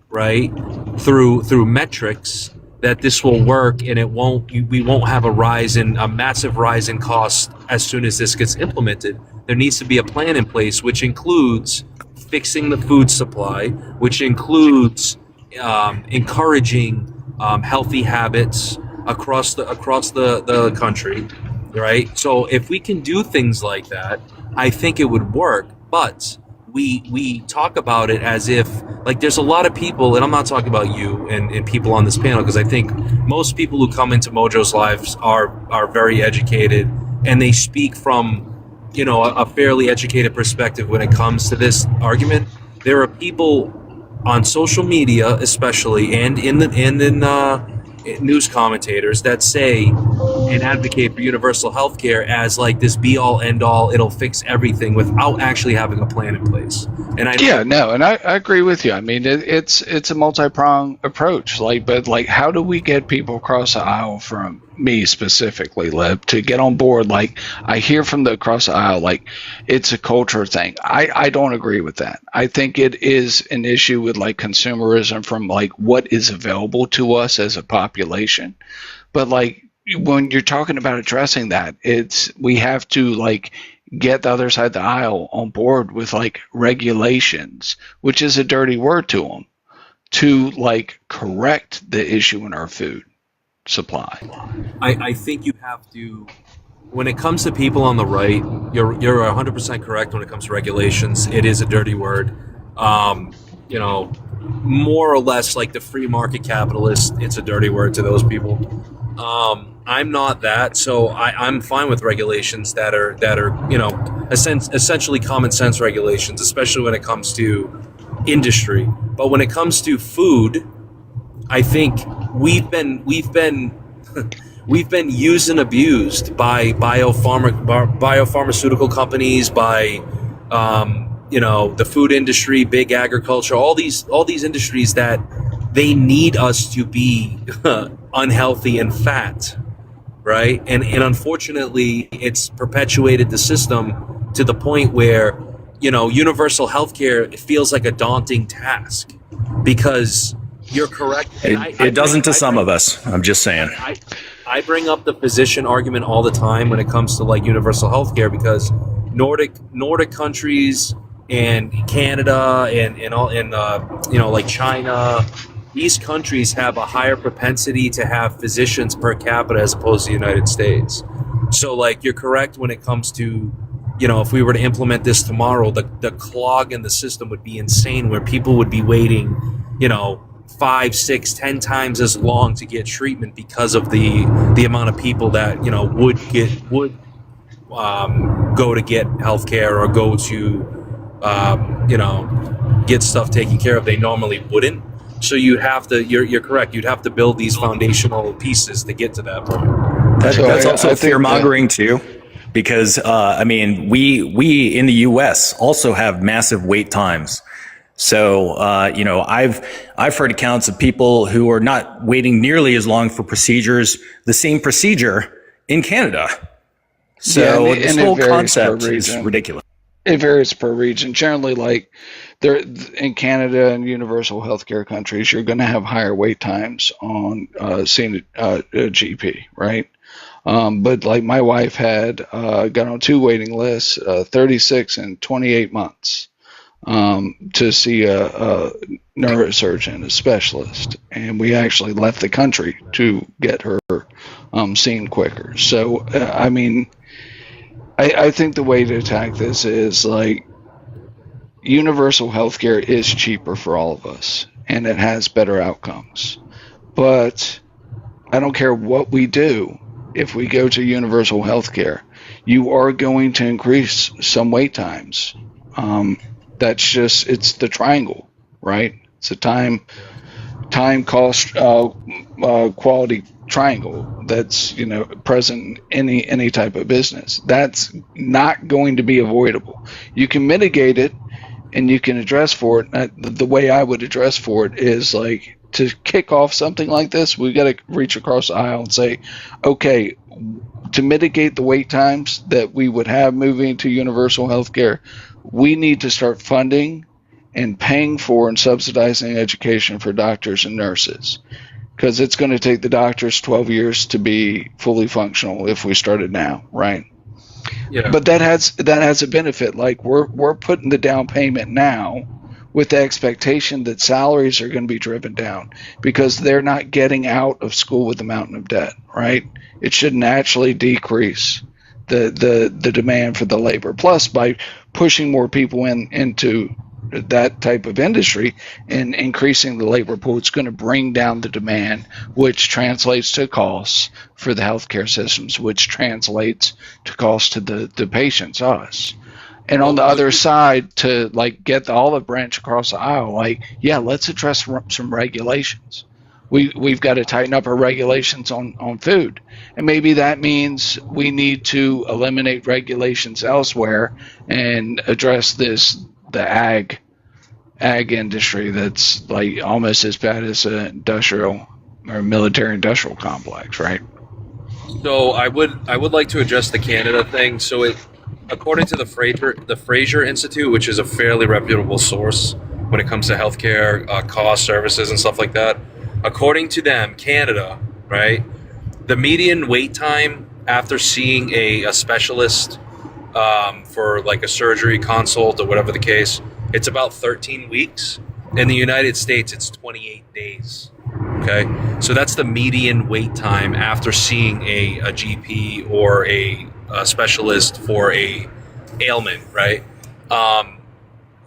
right, through metrics, that this will work and we won't have a massive rise in cost as soon as this gets implemented. There needs to be a plan in place, which includes fixing the food supply, which includes encouraging healthy habits across the country, right? So if we can do things like that, I think it would work. But we talk about it as if like there's a lot of people, and I'm not talking about you and people on this panel, because I think most people who come into Mojo's lives are very educated, and they speak from a fairly educated perspective when it comes to this argument. There are people on social media, especially, and in news commentators that say and advocate for universal healthcare as like this be-all, end-all, it'll fix everything, without actually having a plan in place. And I agree with you. I mean, it's a multi-pronged approach. But how do we get people across the aisle, from me specifically, Lib, to get on board? Like, I hear from across the aisle, like it's a culture thing. I don't agree with that. I think it is an issue with like consumerism from like what is available to us as a population. But like when you're talking about addressing that, we have to like get the other side of the aisle on board with like regulations, which is a dirty word to them, to like correct the issue in our food supply. I think you have to, when it comes to people on the right, you're 100% correct when it comes to regulations. It is a dirty word. More or less like the free market capitalist, it's a dirty word to those people. I'm not that, so I'm fine with regulations that are essentially common sense regulations, especially when it comes to industry. But when it comes to food, I think we've been used and abused by biopharmaceutical companies, by the food industry, big agriculture, all these industries that they need us to be unhealthy and fat, right? And unfortunately, it's perpetuated the system to the point where universal healthcare feels like a daunting task, because you're correct. It doesn't to some of us. I'm just saying. I bring up the physician argument all the time when it comes to like universal healthcare, because Nordic countries and Canada and all and like China, these countries have a higher propensity to have physicians per capita as opposed to the United States. So like you're correct when it comes to, if we were to implement this tomorrow, the clog in the system would be insane, where people would be waiting, 5, 6, 10 times as long to get treatment because of the amount of people that would go to get healthcare or go to get stuff taken care of they normally wouldn't. So you're correct. You'd have to build these foundational pieces to get to that point. That's also fear mongering too, because we in the U.S. also have massive wait times. So I've heard accounts of people who are not waiting nearly as long for procedures, the same procedure in Canada. So this whole concept is ridiculous. It varies per region. Generally, like there in Canada and universal healthcare countries, you're going to have higher wait times on seeing a GP, right? But like my wife had got on 2 waiting lists, 36 and 28 months to see a neurosurgeon, a specialist, and we actually left the country to get her seen quicker. So I think the way to attack this is like universal healthcare is cheaper for all of us, and it has better outcomes. But I don't care what we do. If we go to universal healthcare, you are going to increase some wait times. It's the triangle, right? It's a time, cost, quality triangle that's present in any type of business. That's not going to be avoidable. You can mitigate it and you can address for it. The way I would address for it is like to kick off something like this, we got to reach across the aisle and say, okay, to mitigate the wait times that we would have moving to universal healthcare, we need to start funding and paying for and subsidizing education for doctors and nurses, because it's going to take the doctors 12 years to be fully functional if we started now, right? Yeah. But that has a benefit. Like we're putting the down payment now with the expectation that salaries are going to be driven down because they're not getting out of school with a mountain of debt, right? It should naturally decrease the demand for the labor. Plus, by pushing more people into that type of industry and increasing the labor pool, it's going to bring down the demand, which translates to costs for the healthcare systems, which translates to costs to the patients, us. And on the other side, to like get the olive branch across the aisle, like, yeah, let's address some regulations. We've got to tighten up our regulations on food. And maybe that means we need to eliminate regulations elsewhere and address the ag industry that's like almost as bad as an industrial or military industrial complex, right? So I would like to address the Canada thing. So according to the Fraser Institute, which is a fairly reputable source when it comes to healthcare cost, services, and stuff like that, according to them, Canada, right, the median wait time after seeing a specialist for like a surgery consult or whatever the case, it's about 13 weeks. In the United States, it's 28 days. Okay, so that's the median wait time after seeing a GP or a specialist for a ailment, right?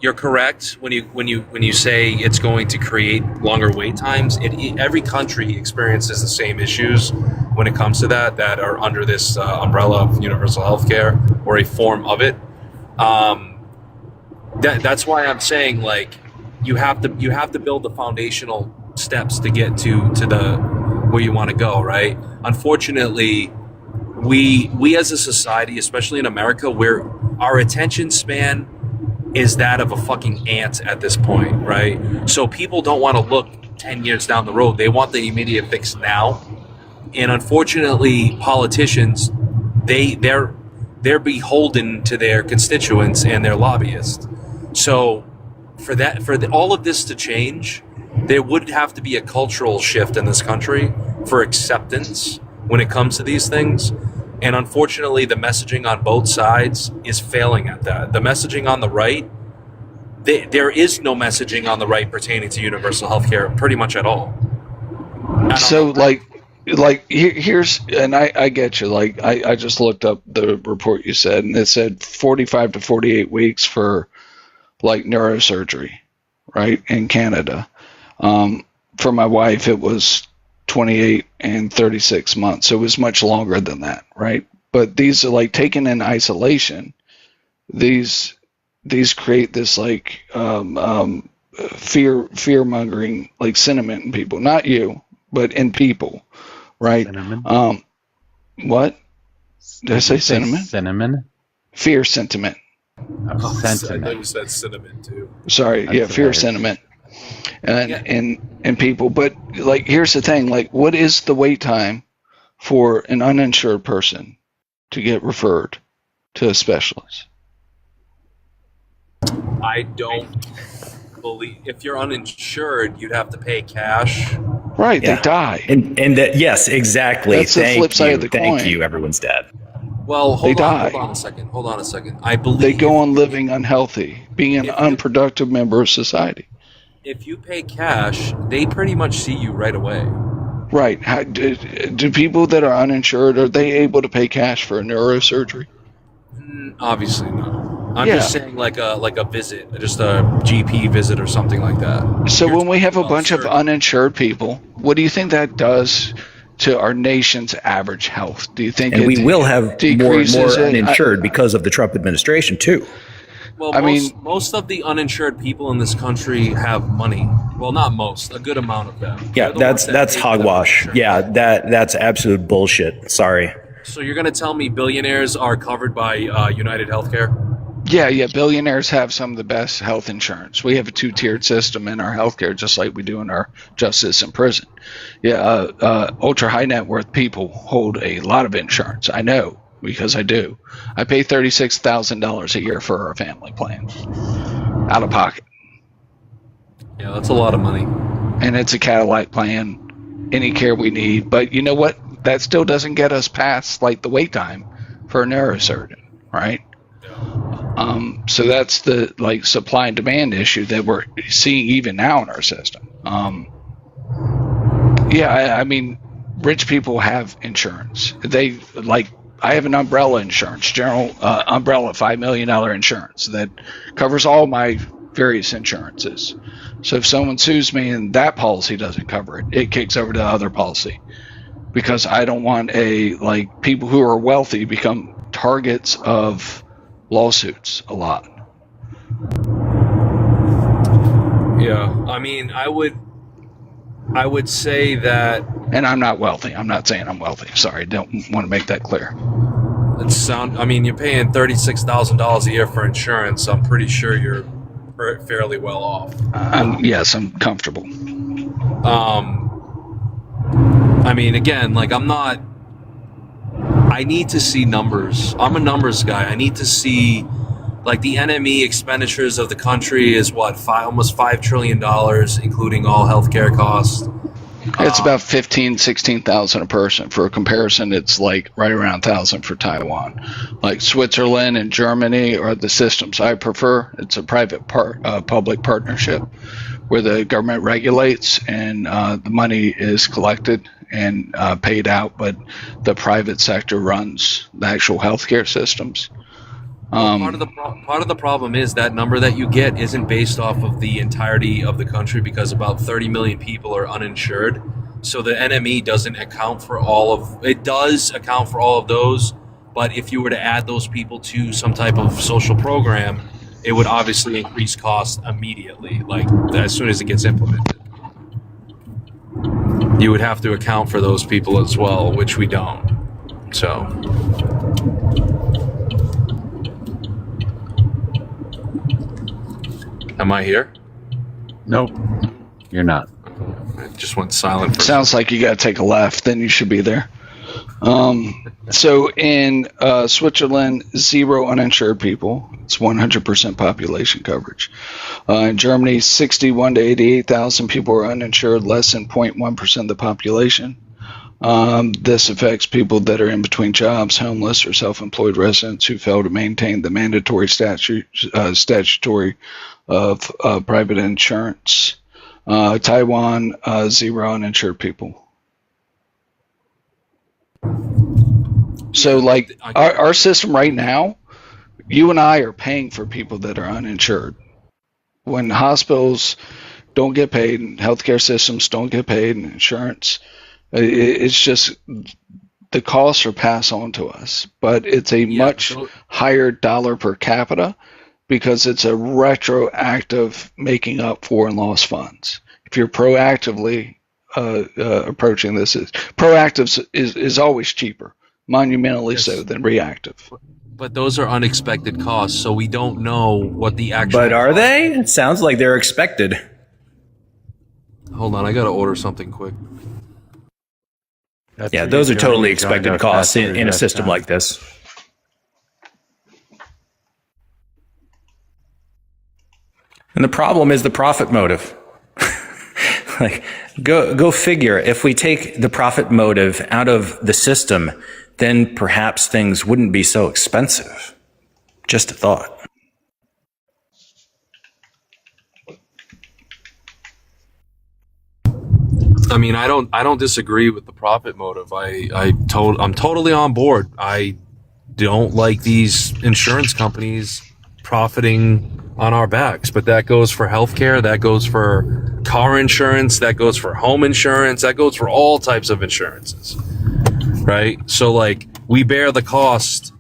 You're correct when you say it's going to create longer wait times. Every country experiences the same issues when it comes to that are under this umbrella of universal healthcare or a form of it. That's why I'm saying like you have to build the foundational steps to get to the where you want to go, right? Unfortunately, we as a society, especially in America, where our attention span is that of a fucking ant at this point, right? So people don't want to look 10 years down the road. They want the immediate fix now. And unfortunately, politicians, they're beholden to their constituents and their lobbyists. So for all of this to change, there would have to be a cultural shift in this country for acceptance when it comes to these things. And unfortunately, the messaging on both sides is failing at that. The messaging on the right, there is no messaging on the right pertaining to universal health care pretty much at all. So here's, and I get you. Like I just looked up the report you said, and it said 45 to 48 weeks for like neurosurgery, right, in Canada. For my wife, it was 28 and 36 months. So it was much longer than that, right? But these are like taken in isolation. These create this like fear mongering, like sentiment in people. Not you, but in people, right? Cinnamon. What did I say? Sentiment? Cinnamon. Fear sentiment. Oh, I sentiment. thought you said cinnamon too. Sorry, That's yeah, fear hilarious. sentiment, and people. But like, here's the thing: like, what is the wait time for an uninsured person to get referred to a specialist? I don't believe if you're uninsured, you'd have to pay cash. Right, Yeah. they die. And yes, exactly. That's the flip side of the Thank coin. you. Everyone's dead. Well, They die. hold on a second. I believe They go on living unhealthy, being an If you- unproductive member of society. if you pay cash, they pretty much see you right away. Right. Do people that are uninsured, are they able to pay cash for a neurosurgery? Obviously not. I'm Yeah. just saying like a visit, just a GP visit or something like that. So You're when we have a talking bunch of about uninsured people, what do you think that does to our nation's average health? Do you think And it we will have more and decreases more it? uninsured because of the Trump administration too. Well, I most of the uninsured people in this country have money. Well, not most, a good amount of them. Yeah, They're the ones that's that pay for the hogwash. insurance. Yeah, that's absolute bullshit. Sorry. So you're gonna tell me billionaires are covered by United Healthcare? Yeah. Billionaires have some of the best health insurance. We have a two-tiered system in our healthcare, just like we do in our justice and prison. Yeah, ultra high net worth people hold a lot of insurance. I know because I do. I pay $36,000 a year for our family plan, out of pocket, Yeah, that's a lot of money. and it's a Cadillac plan. Any care we need, but you know what? That still doesn't get us past like the wait time for a neurosurgeon, right? So that's the like supply and demand issue that we're seeing even now in our system. I mean, rich people have insurance. They like, I have an umbrella insurance, general umbrella $5 million insurance that covers all my various insurances. So if someone sues me and that policy doesn't cover it, it kicks over to the other policy, because I don't want people who are wealthy become targets of lawsuits a lot. Yeah, I mean, I would say that And I'm not wealthy. I'm not saying I'm wealthy. Sorry, don't want to make that clear. I mean, you're paying $36,000 a year for insurance. I'm pretty sure you're fairly well off. Yes, I'm comfortable. I mean, again, like I need to see numbers. I'm a numbers guy. I need to see, like, the NME expenditures of the country is what, almost $5 trillion, including all healthcare costs. It's about 16,000 a person. For a comparison, it's like right around 1,000 for Taiwan. Like Switzerland and Germany are the systems I prefer. It's a private public partnership where the government regulates and the money is collected and paid out, but the private sector runs the actual healthcare systems. Part of the problem is that number that you get isn't based off of the entirety of the country, because about 30 million people are uninsured. So the NME doesn't account for all of it. Does account for all of those, but if you were to add those people to some type of social program, it would obviously increase costs immediately, like as soon as it gets implemented. You would have to account for those people as well, which we don't. So. Am I here? Nope, you're not. It just went silent. Sounds like you got to take a left, then you should be there. So in Switzerland, 0 uninsured people. It's 100% population coverage. In Germany, 61 to 88,000 people are uninsured, less than 0.1% of the population. This affects people that are in between jobs, homeless, or self-employed residents who fail to maintain the mandatory statutory of private insurance. Taiwan, zero uninsured people. So, like, our system right now, you and I are paying for people that are uninsured. When hospitals don't get paid and healthcare systems don't get paid and insurance, it's just the costs are passed on to us. But it's a much higher dollar per capita because it's a retroactive making up for and lost funds. If you're proactively approaching this, proactive is always cheaper, monumentally so than reactive. But those are unexpected costs, so we don't know what the actual. But are they? It sounds like they're expected. Hold on, I gotta order something quick. Yeah, those are totally expected costs in a system like this. And the problem is the profit motive. Like, go figure. If we take the profit motive out of the system, then perhaps things wouldn't be so expensive. Just a thought. I mean, I don't disagree with the profit motive. I'm totally on board. I don't like these insurance companies profiting on our backs, but that goes for healthcare, that goes for car insurance, that goes for home insurance, that goes for all types of insurances, right? So, like, we bear the cost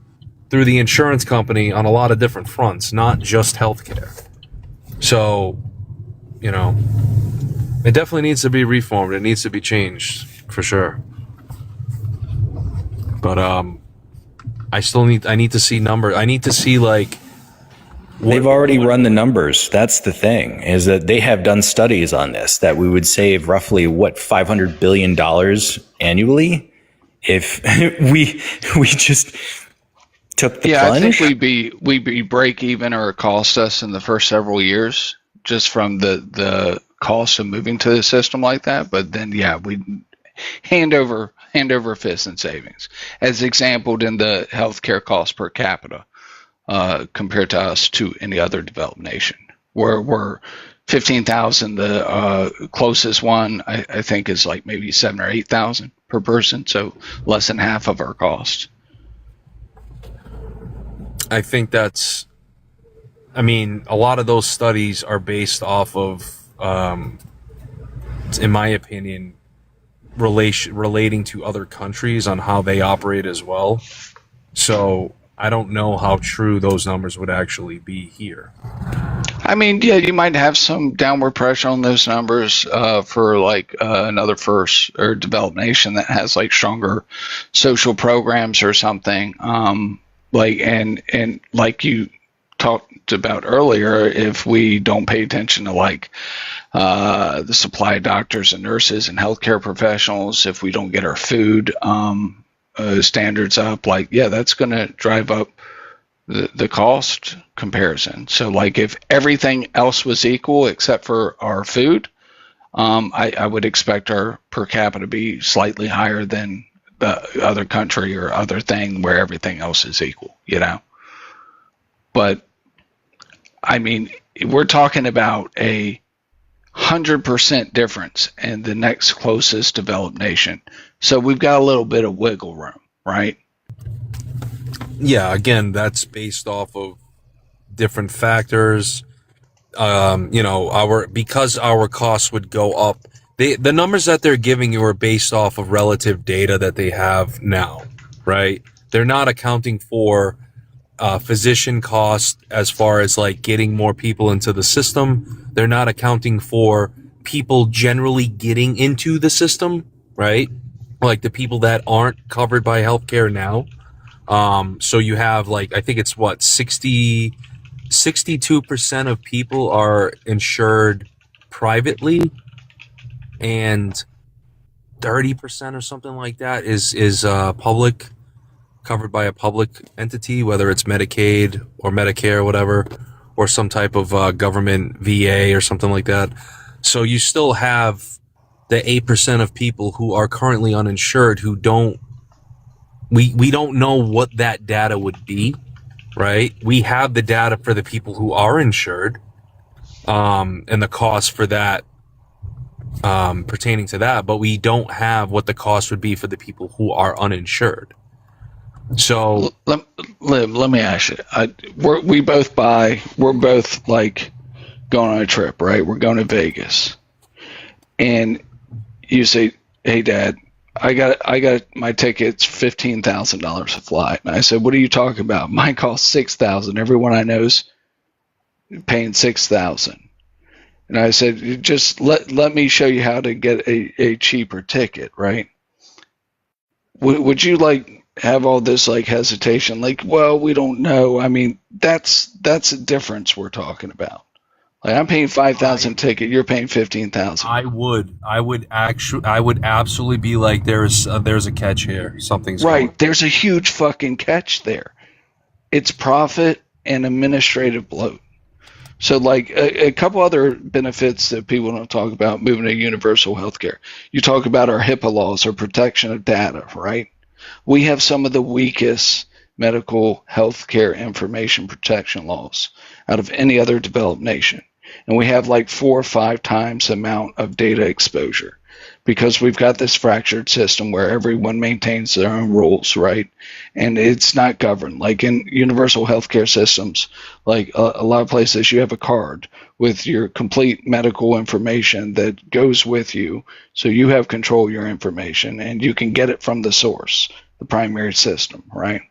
through the insurance company on a lot of different fronts, not just healthcare. So, you know, it definitely needs to be reformed. It needs to be changed for sure. But I need to see numbers. I need to see, like, They've already run the numbers. That's the thing, is that they have done studies on this, that we would save roughly, $500 billion annually if we just took the plunge. I think we'd be break even or cost us in the first several years just from the cost of moving to the system like that. But then, yeah, we'd hand over fist in savings, as exampled in the healthcare cost per capita. Compared to us to any other developed nation, where we're 15,000. The closest one I think is like maybe 7,000 or 8,000 per person, so less than half of our cost. I think that's. I mean, a lot of those studies are based off of, in my opinion, relating to other countries on how they operate as well. So I don't know how true those numbers would actually be here. I mean, yeah, you might have some downward pressure on those numbers for like another first or developed nation that has like stronger social programs or something. Like and like you talked about earlier, if we don't pay attention to like the supply of doctors and nurses and healthcare professionals, if we don't get our food standards up, like, yeah, that's going to drive up the cost comparison. So like if everything else was equal except for our food, I would expect our per capita to be slightly higher than the other country or other thing where everything else is equal, you know. But I mean, we're talking about a 100% difference in the next closest developed nation. So we've got a little bit of wiggle room, right? Yeah, again, that's based off of different factors. You know, because our costs would go up. The numbers that they're giving you are based off of relative data that they have now, right? They're not accounting for physician costs as far as like getting more people into the system. They're not accounting for people generally getting into the system, right? Like the people that aren't covered by healthcare now. So you have like, I think it's 62% of people are insured privately, and 30% or something like that is public, covered by a public entity, whether it's Medicaid or Medicare or whatever, or some type of government VA or something like that. So you still have the 8% of people who are currently uninsured who don't, we don't know what that data would be, right? We have the data for the people who are insured, and the cost for that, pertaining to that, but we don't have what the cost would be for the people who are uninsured. So let me ask you. We're both like going on a trip, right? We're going to Vegas, and you say, "Hey, Dad, I got my ticket's $15,000 a flight." And I said, "What are you talking about? Mine costs $6,000. Everyone I know's paying $6,000." And I said, "Just let me show you how to get a cheaper ticket, right?" Would you like have all this like hesitation, like, well, we don't know? I mean, that's a difference we're talking about. Like, I'm paying $5,000 ticket, you're paying $15,000. I would absolutely be like, there's a catch here. Something's right. going. There's a huge fucking catch there. It's profit and administrative bloat. So, like, a couple other benefits that people don't talk about moving to universal healthcare. You talk about our HIPAA laws or protection of data, right? We have some of the weakest medical healthcare information protection laws out of any other developed nation. And we have like 4 or 5 times the amount of data exposure because we've got this fractured system where everyone maintains their own rules, right? And it's not governed. Like in universal healthcare systems, like a lot of places, you have a card with your complete medical information that goes with you. So you have control of your information and you can get it from the source, the primary system, right?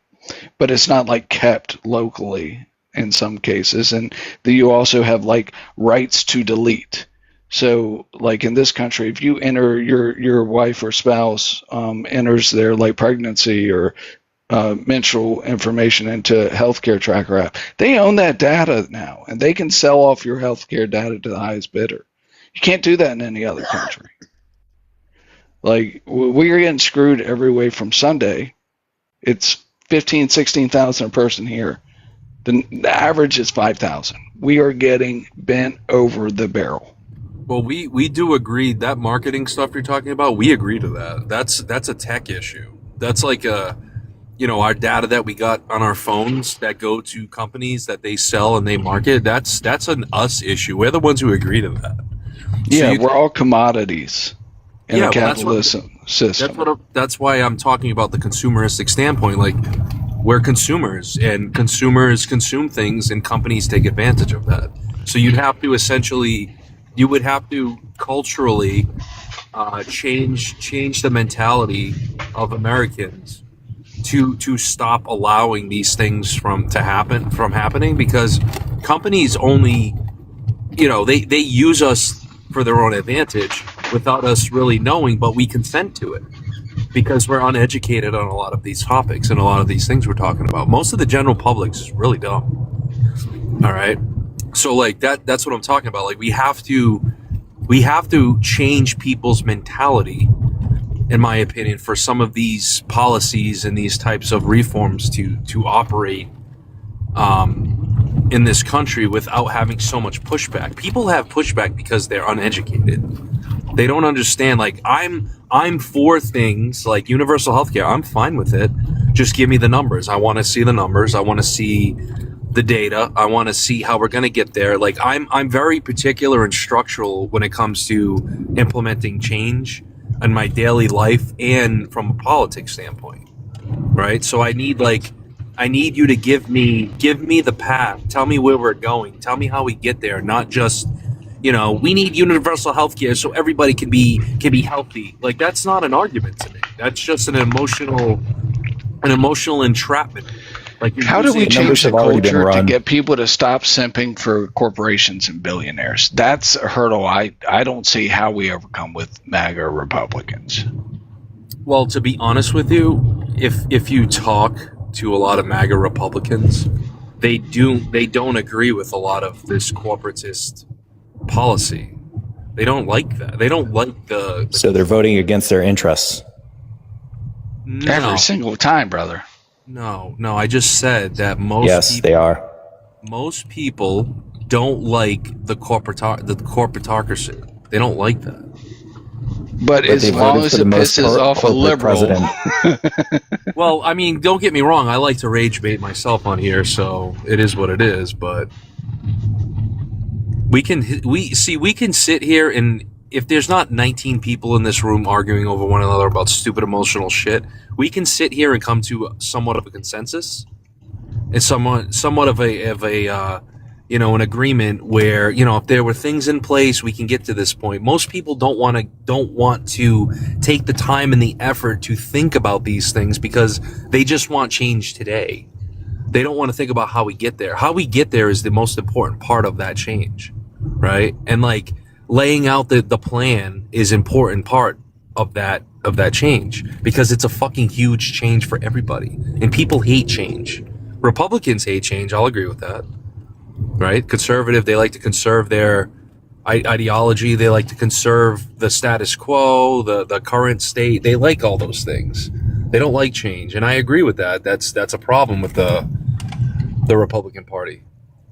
But it's not like kept locally in some cases. And you also have like rights to delete. So like in this country, if you enter your wife or spouse enters their like pregnancy or menstrual information into healthcare tracker app, they own that data now and they can sell off your healthcare data to the highest bidder. You can't do that in any other country. Like we're getting screwed every way from Sunday. It's 15, 16,000 a person here. The average is 5,000. We are getting bent over the barrel. Well, we do agree that marketing stuff you're talking about. We agree to that. That's a tech issue. That's like our data that we got on our phones that go to companies that they sell and they market. That's an us issue. We're the ones who agree to that. Yeah, we're all commodities in a capitalism system. That's why I'm talking about the consumeristic standpoint. Like, we're consumers, and consumers consume things, and companies take advantage of that. So you would have to culturally change the mentality of Americans to stop allowing these things from happening, because companies only, they use us for their own advantage without us really knowing, but we consent to it because we're uneducated on a lot of these topics and a lot of these things we're talking about. Most of the general public is really dumb. All right. So like that's what I'm talking about. Like we have to change people's mentality, in my opinion, for some of these policies and these types of reforms to operate in this country without having so much pushback. People have pushback because they're uneducated. They don't understand. Like I'm for things like universal healthcare. I'm fine with it. Just give me the numbers. I want to see the numbers. I want to see the data. I want to see how we're going to get there. Like I'm very particular and structural when it comes to implementing change in my daily life and from a politics standpoint, right? So I need you to give me the path. Tell me where we're going. Tell me how we get there. Not just, we need universal health care so everybody can be healthy. Like, that's not an argument to me. That's just an emotional entrapment. Like, how do we change the culture to get people to stop simping for corporations and billionaires? That's a hurdle I don't see how we overcome with MAGA Republicans. Well, to be honest with you, if you talk to a lot of MAGA Republicans, they don't agree with a lot of this corporatist policy. They don't like that. They don't like the so they're voting against their interests. No. Every single time, brother. No, I just said that most yes, people, they are. Most people don't like the corporatocracy. They don't like that. But as they long voted as for it the most pisses off a corporate liberal. president. Well, I mean, don't get me wrong. I like to rage bait myself on here, so it is what it is. But we can sit here, and if there's not 19 people in this room arguing over one another about stupid emotional shit, we can sit here and come to somewhat of a consensus. It's somewhat of a an agreement where, if there were things in place, we can get to this point. Most people don't want to take the time and the effort to think about these things because they just want change today. They don't want to think about how we get there. How we get there is the most important part of that change, right? And like laying out the plan is important part of that change because it's a fucking huge change for everybody. And people hate change. Republicans hate change. I'll agree with that. Right? Conservative, they like to conserve their ideology. They like to conserve the status quo, the current state. They like all those things. They don't like change. And I agree with that. That's a problem with the Republican Party.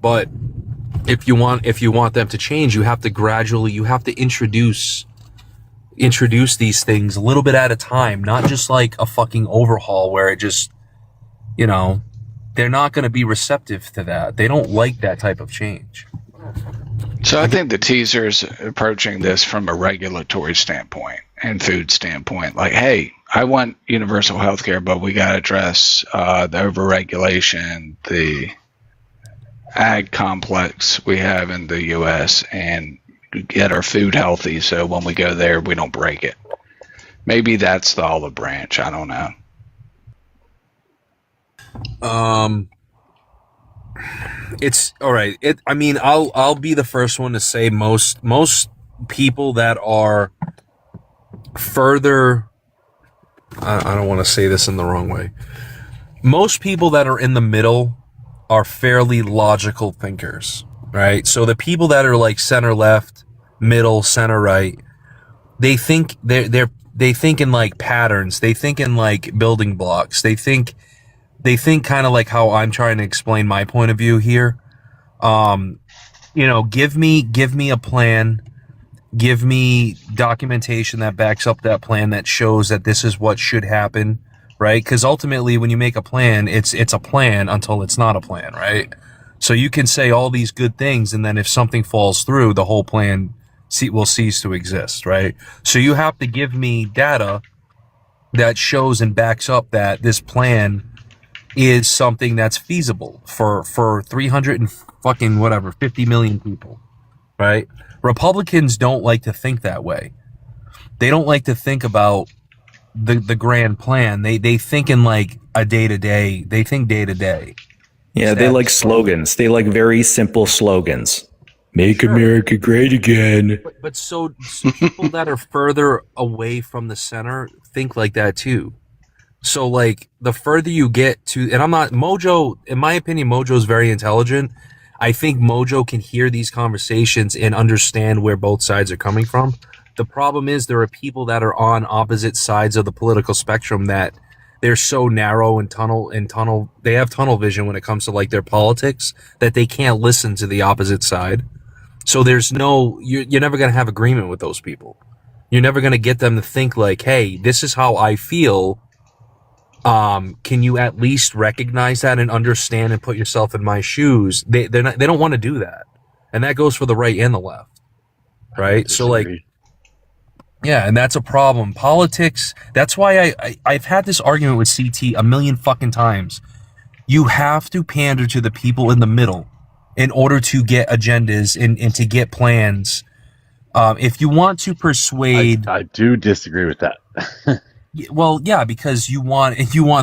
But if you want them to change, you have to introduce these things a little bit at a time, not just like a fucking overhaul where it just, they're not going to be receptive to that. They don't like that type of change. So I think the teaser's approaching this from a regulatory standpoint and food standpoint. Like, hey, I want universal health care, but we got to address the overregulation, the ag complex we have in the U.S. and get our food healthy so when we go there, we don't break it. Maybe that's the olive branch. I don't know. It's all right. I'll be the first one to say most people that are further, I don't want to say this in the wrong way. Most people that are in the middle are fairly logical thinkers, right? So the people that are like center left, middle, center right, they think they think in like patterns. They think in like building blocks. They think kind of like how I'm trying to explain my point of view here. Give me a plan, give me documentation that backs up that plan that shows that this is what should happen, right? Because ultimately, when you make a plan, it's a plan until it's not a plan, right? So you can say all these good things, and then if something falls through, the whole plan will cease to exist, right? So you have to give me data that shows and backs up that this plan is something that's feasible for 300 and fucking whatever 50 million people, right? Republicans don't like to think that way. They don't like to think about the grand plan. They think in like a day to day. They think day to day. Yeah, they like slogans. They like very simple slogans. Make America great again. But so people that are further away from the center think like that too. So like the further you get to, and Mojo, in my opinion, Mojo is very intelligent. I think Mojo can hear these conversations and understand where both sides are coming from. The problem is there are people that are on opposite sides of the political spectrum that they're so narrow and they have tunnel vision when it comes to like their politics that they can't listen to the opposite side. So you're never going to have agreement with those people. You're never going to get them to think like, hey, this is how I feel. Can you at least recognize that and understand and put yourself in my shoes? They don't want to do that. And that goes for the right and the left. Right? So like, yeah, and that's a problem. Politics, that's why I've had this argument with CT a million fucking times. You have to pander to the people in the middle in order to get agendas and to get plans. If you want to persuade... I do disagree with that. Well, yeah, because you want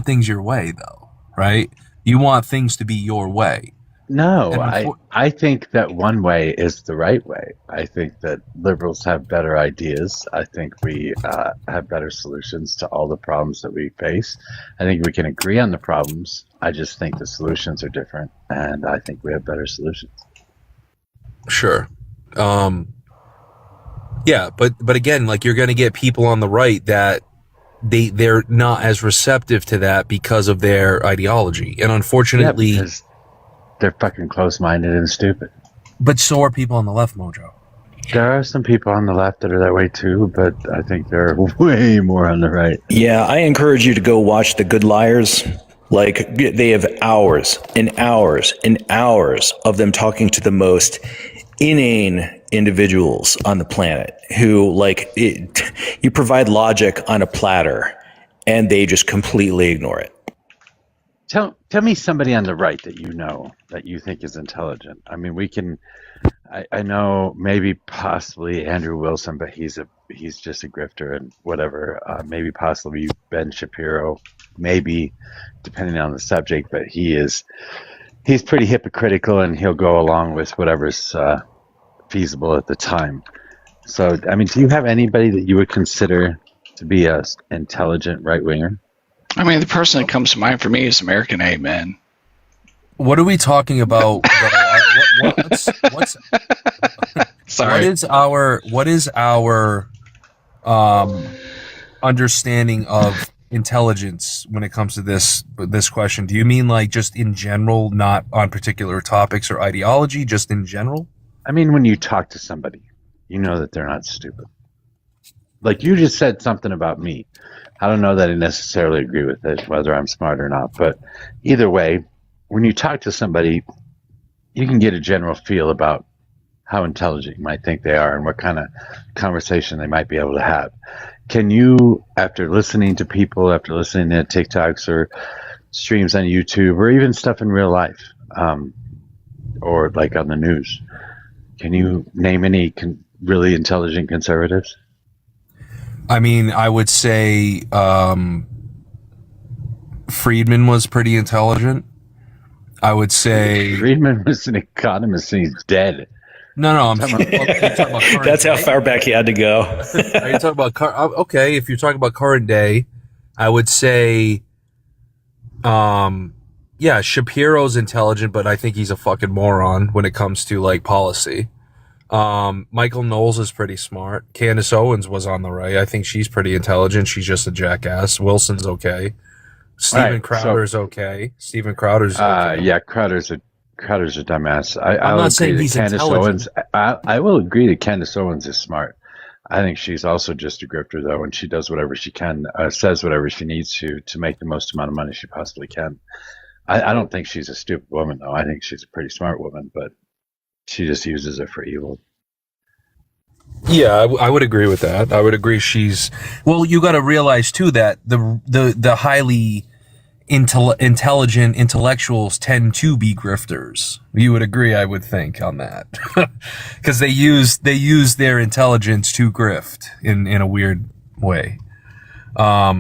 things your way, though, right? You want things to be your way. No, I think that one way is the right way. I think that liberals have better ideas. I think we have better solutions to all the problems that we face. I think we can agree on the problems. I just think the solutions are different, and I think we have better solutions. Sure. Yeah, but again, like you're going to get people on the right that they're not as receptive to that because of their ideology, and unfortunately, because they're fucking close-minded and stupid. But so are people on the left, Mojo. There are some people on the left that are that way too, but I think there are way more on the right. Yeah, I encourage you to go watch The Good Liars. Like, they have hours and hours and hours of them talking to the most inane individuals on the planet who, you provide logic on a platter and they just completely ignore it. Tell me somebody on the right that you think is intelligent. I mean, I know maybe possibly Andrew Wilson, but he's just a grifter and whatever. Maybe possibly Ben Shapiro, maybe depending on the subject, but he's pretty hypocritical and he'll go along with whatever's feasible at the time. So, I mean, do you have anybody that you would consider to be a intelligent right winger? I mean, the person that comes to mind for me is American Amen. What are we talking about? What's Sorry. What is our understanding of intelligence when it comes to this question? Do you mean like just in general, not on particular topics or ideology, just in general? I mean, when you talk to somebody, you know that they're not stupid. Like you just said something about me. I don't know that I necessarily agree with it, whether I'm smart or not. But either way, when you talk to somebody, you can get a general feel about how intelligent you might think they are and what kind of conversation they might be able to have. Can you, after listening to people, after listening to TikToks or streams on YouTube or even stuff in real life, or like on the news, can you name any really intelligent conservatives? I mean, I would say Friedman was pretty intelligent. I would say Friedman was an economist and he's dead. No, I'm talking about current That's how day. far back he had to go. Are you talking about okay? If you're talking about current day, I would say, Shapiro's intelligent, but I think he's a fucking moron when it comes to like policy. Michael Knowles is pretty smart. Candace Owens was on the right. I think she's pretty intelligent. She's just a jackass. Wilson's okay. Steven Crowder's okay. Steven Crowder's okay. Yeah, Crowder's a dumbass. I'm not saying he's intelligent. I will agree that Candace Owens is smart. I think she's also just a grifter, though, and she does whatever she can, says whatever she needs to make the most amount of money she possibly can. I don't think she's a stupid woman, though. I think she's a pretty smart woman, but she just uses it for evil. Yeah, I would agree with that. I would agree well, you got to realize too that the highly intelligent intellectuals tend to be grifters. You would agree, I would think, on that. Cuz they use their intelligence to grift in a weird way. I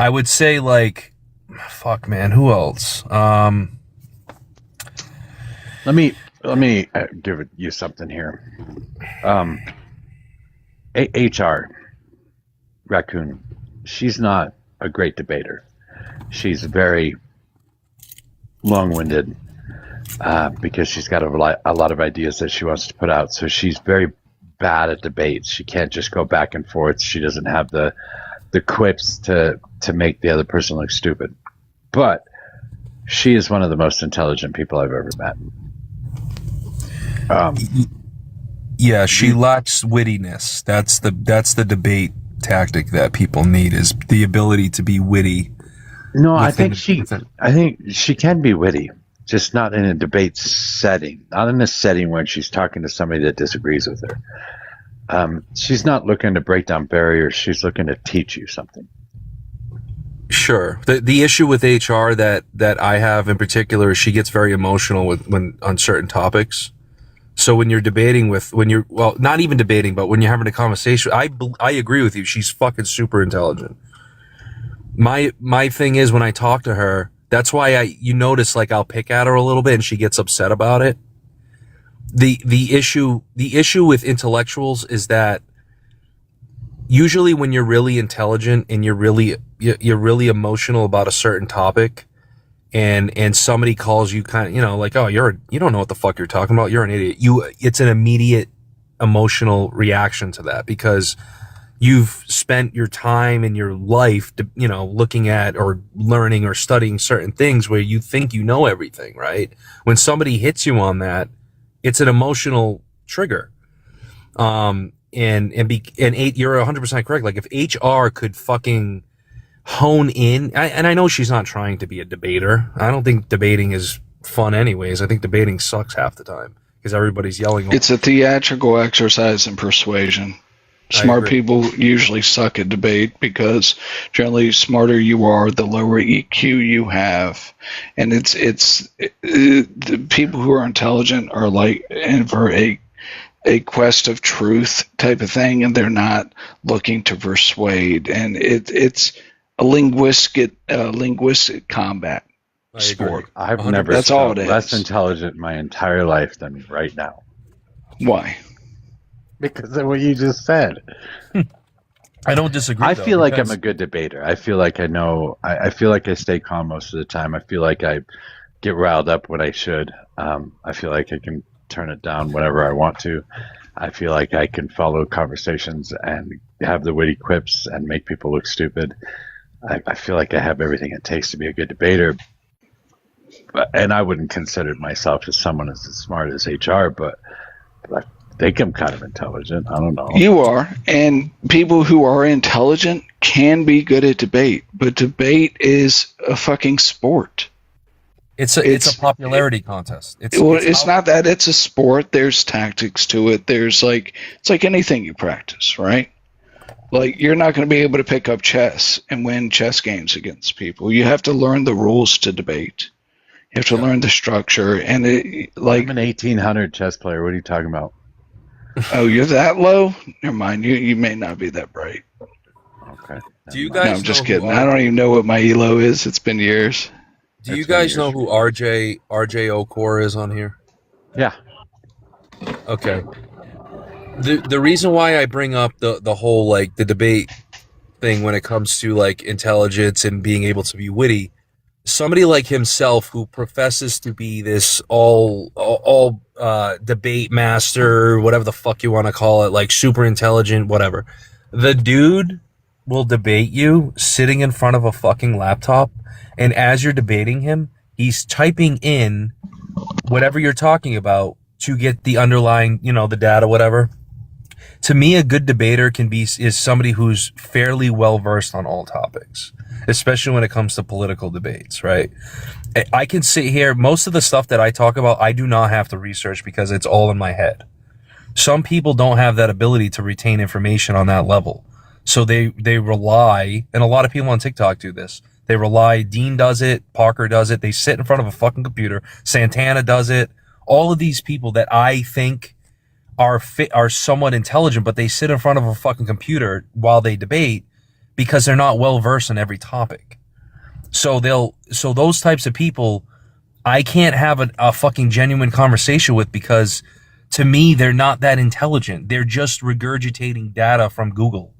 would say like fuck man, who else? Let me give you something here. HR Raccoon, she's not a great debater. She's very long-winded because she's got a lot of ideas that she wants to put out. So she's very bad at debates. She can't just go back and forth. She doesn't have the quips to make the other person look stupid. But she is one of the most intelligent people I've ever met. Yeah, she lacks wittiness. That's the debate tactic that people need, is the ability to be witty. No, I think she can be witty, just not in a debate setting, not in a setting when she's talking to somebody that disagrees with her. She's not looking to break down barriers. She's looking to teach you something. Sure. The issue with HR that I have in particular is she gets very emotional when on certain topics. So when you're debating not even debating, but when you're having a conversation, I agree with you. She's fucking super intelligent. My thing is when I talk to her, that's why you notice like I'll pick at her a little bit and she gets upset about it. The issue with intellectuals is that usually when you're really intelligent and you're really emotional about a certain topic, and somebody calls you kind of, like, oh, you don't know what the fuck you're talking about, you're an idiot. It's an immediate emotional reaction to that because you've spent your time in your life, looking at or learning or studying certain things where you think you know everything, right? When somebody hits you on that, it's an emotional trigger. You're 100% correct. Like if HR could fucking hone in, and I know she's not trying to be a debater. I don't think debating is fun anyways. I think debating sucks half the time because everybody's yelling. It's a theatrical exercise in persuasion. Smart people usually suck at debate because generally smarter you are, the lower EQ you have. And the people who are intelligent are like in for a quest of truth type of thing, and they're not looking to persuade. And it's a linguistic combat sport. I've never That's all it is. less intelligent in my entire life than right now. Why? Because of what you just said. I don't disagree. I feel like I'm a good debater. I feel like I know. I feel like I stay calm most of the time. I feel like I get riled up when I should. I feel like I can turn it down whenever I want to. I feel like I can follow conversations and have the witty quips and make people look stupid. I feel like I have everything it takes to be a good debater. And I wouldn't consider myself as someone as smart as HR, but I think I'm kind of intelligent. I don't know. You are, and people who are intelligent can be good at debate, but debate is a fucking sport. It's a popularity contest. It's not that. It's a sport. There's tactics to it. It's like anything you practice, right? Like you're not going to be able to pick up chess and win chess games against people. You have to learn the rules to debate. You have to learn the structure, and I'm an 1800 chess player. What are you talking about? Oh, you're that low? Never mind. You may not be that bright. Okay. Do you guys? No, I'm just kidding. I don't even know what my elo is. It's been years. Do you guys know who RJ Okor is on here? Yeah. Okay. The reason why I bring up the whole like the debate thing when it comes to like intelligence and being able to be witty, somebody like himself who professes to be this all debate master, whatever the fuck you want to call it, like super intelligent, whatever. The dude will debate you sitting in front of a fucking laptop, and as you're debating him, he's typing in whatever you're talking about to get the underlying, the data, whatever. To me, a good debater is somebody who's fairly well versed on all topics, especially when it comes to political debates, right? I can sit here, most of the stuff that I talk about, I do not have to research because it's all in my head. Some people don't have that ability to retain information on that level. So they rely, and a lot of people on TikTok do this. They rely, Dean does it, Parker does it. They sit in front of a fucking computer. Santana does it. All of these people that I think are somewhat intelligent, but they sit in front of a fucking computer while they debate because they're not well versed in every topic. So those types of people, I can't have a fucking genuine conversation with because to me, they're not that intelligent. They're just regurgitating data from Google,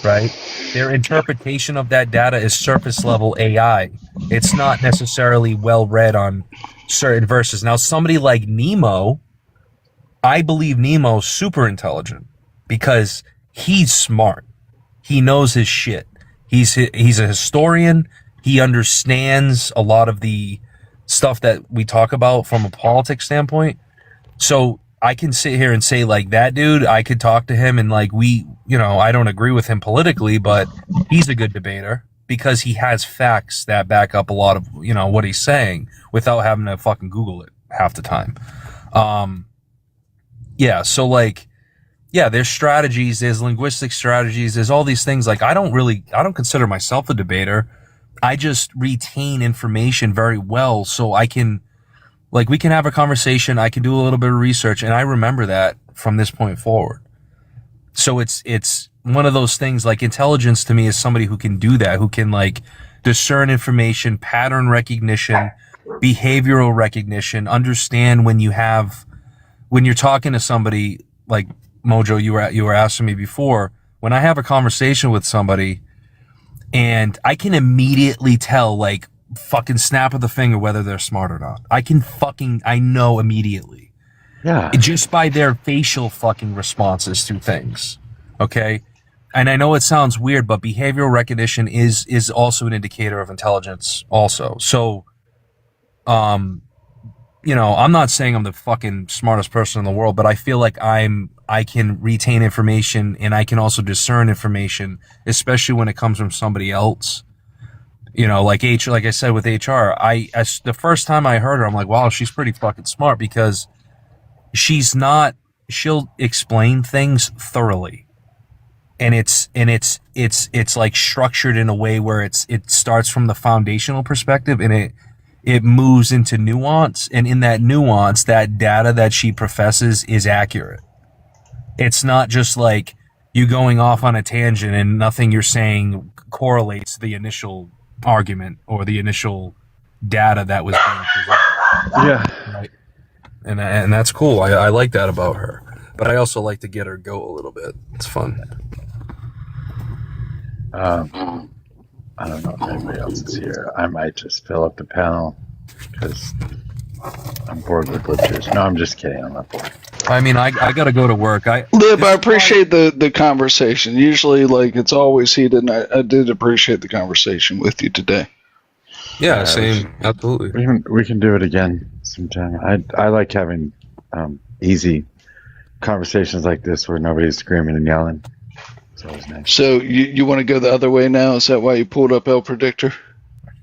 right? Their interpretation of that data is surface level AI. It's not necessarily well read on certain verses. Now, somebody like Nemo, I believe Nemo's super intelligent because he's smart. He knows his shit. He's a historian. He understands a lot of the stuff that we talk about from a politics standpoint. So I can sit here and say like that dude, I could talk to him and like I don't agree with him politically, but he's a good debater because he has facts that back up a lot of, what he's saying without having to fucking Google it half the time. There's strategies, there's linguistic strategies, there's all these things. Like I don't consider myself a debater. I just retain information very well so I can, like, we can have a conversation, I can do a little bit of research, and I remember that from this point forward. So it's one of those things, like intelligence to me is somebody who can do that, who can like discern information, pattern recognition, behavioral recognition, understand when you're talking to somebody like Mojo, you were asking me before, when I have a conversation with somebody and I can immediately tell, like, fucking snap of the finger whether they're smart or not. I know immediately. Yeah. Just by their facial fucking responses to things. Okay? And I know it sounds weird, but behavioral recognition is also an indicator of intelligence also. So, I'm not saying I'm the fucking smartest person in the world, but I feel like I can retain information and I can also discern information, especially when it comes from somebody else. Like like I said with HR, the first time I heard her, I'm like, wow, she's pretty fucking smart, because she'll explain things thoroughly. And it's like structured in a way where it starts from the foundational perspective, and it moves into nuance, and in that nuance, that data that she professes is accurate. It's not just like you going off on a tangent and nothing you're saying correlates to the initial argument or the initial data that was being presented. Yeah. Right? And that's cool. I like that about her. But I also like to get her go a little bit. It's fun. I don't know if anybody else is here. I might just fill up the panel because I'm bored with glitches. No, I'm just kidding. I'm not bored. I mean, I got to go to work. Lib, I appreciate the conversation. Usually, like, it's always heated, and I did appreciate the conversation with you today. Yeah, same. Absolutely. We can do it again sometime. I like having easy conversations like this where nobody's screaming and yelling. It's always nice. So you want to go the other way now? Is that why you pulled up El Predictor?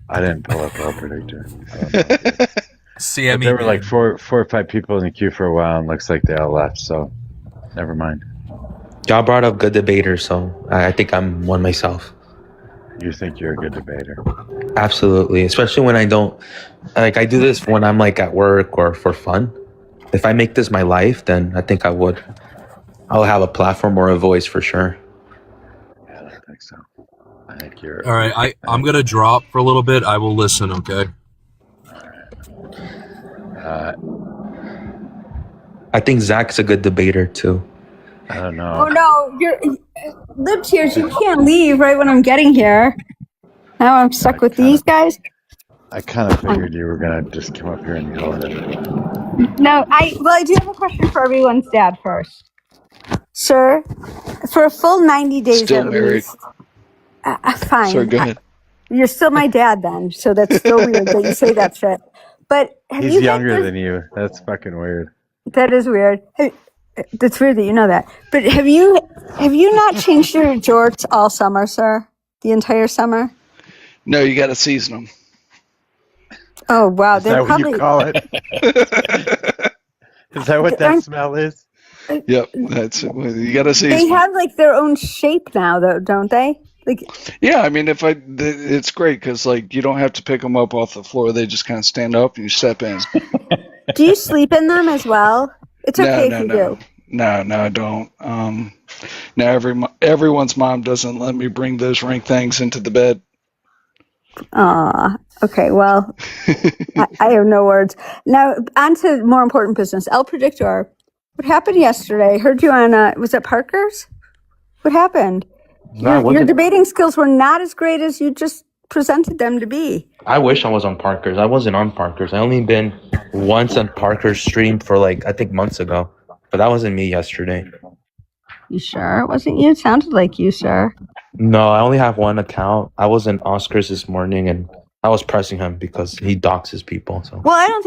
I didn't pull up El Predictor. See, I mean, there were like four or five people in the queue for a while, and looks like they all left. So, never mind. Y'all brought up good debaters, so I think I'm one myself. You think you're a good debater? Absolutely, especially when I don't I do this when I'm like at work or for fun. If I make this my life, then I think I'll have a platform or a voice for sure. Yeah, I don't think so. I think you're. All right, I'm gonna drop for a little bit. I will listen. Okay. I think Zach's a good debater too. I don't know. Oh no, you're Lib Tears, you can't leave right when I'm getting here. Now I'm stuck with these guys. I kind of figured you were gonna just come up here and yell at it. No, I do have a question for everyone's dad first. Sir, for a full 90 days Still at married. least. Fine. Sorry, go ahead. You're still my dad then, so that's still weird that you say that shit. But have He's you younger than you. That's fucking weird. That is weird. That's weird that you know that. But have you not changed your jorts all summer, sir? The entire summer? No, you got to season them. Oh wow, Is that what you call it? Is that what that smell is? Yep, that's it. You got to season. They have like their own shape now, though, don't they? Like, yeah, I mean, it's great because like you don't have to pick them up off the floor; they just kind of stand up and you step in. do you sleep in them as well? It's okay if you do. No, I don't. Now everyone's mom doesn't let me bring those ring things into the bed. Okay, well, I have no words. Now, on to more important business. El Predictor, what happened yesterday? I heard you on, was it Parker's? What happened? Your debating skills were not as great as you just presented them to be. I wish I was on Parker's. I wasn't on Parker's. I only been once on Parker's stream for I think months ago. But that wasn't me yesterday. You sure it wasn't you? It sounded like you, sir. No, I only have one account. I was in Oscars this morning and I was pressing him because he doxes people. So. Well, I don't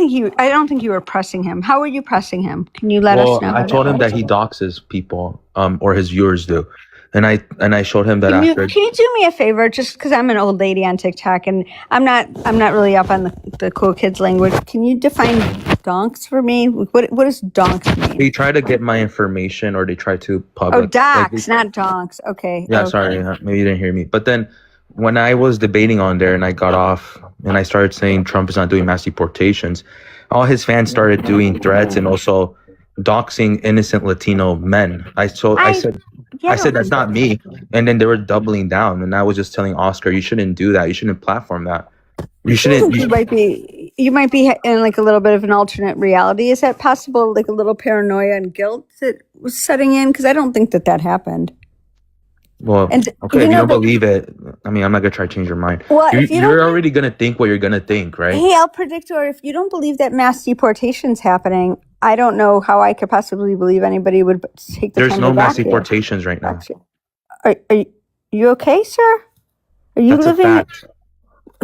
think you were pressing him. How were you pressing him? Can you let us know? I told him that he doxes people, or his viewers do. And I showed him that can after. Can you do me a favor, just because I'm an old lady on TikTok and I'm not really up on the cool kids language. Can you define donks for me? What does donks mean? They try to get my information, or they try to public. Oh, docs, not donks. Okay. Yeah, okay. sorry, maybe you didn't hear me. But then when I was debating on there and I got off and I started saying Trump is not doing mass deportations, all his fans started doing threats and also doxing innocent Latino men. I said that's not me, and then they were doubling down, and I was just telling Oscar, you shouldn't do that. You shouldn't platform that. You shouldn't. You might be in like a little bit of an alternate reality. Is that possible? Like a little paranoia and guilt that was setting in? Because I don't think that happened. Well, okay, if you don't believe it, I mean, I'm not gonna try to change your mind. Well, you're already gonna think what you're gonna think, right? Hey, El Predictor, if you don't believe that mass deportation's happening, I don't know how I could possibly believe anybody would take the time to There's no mass back you. deportations right now. Are you okay, sir? Are you That's living? a fact.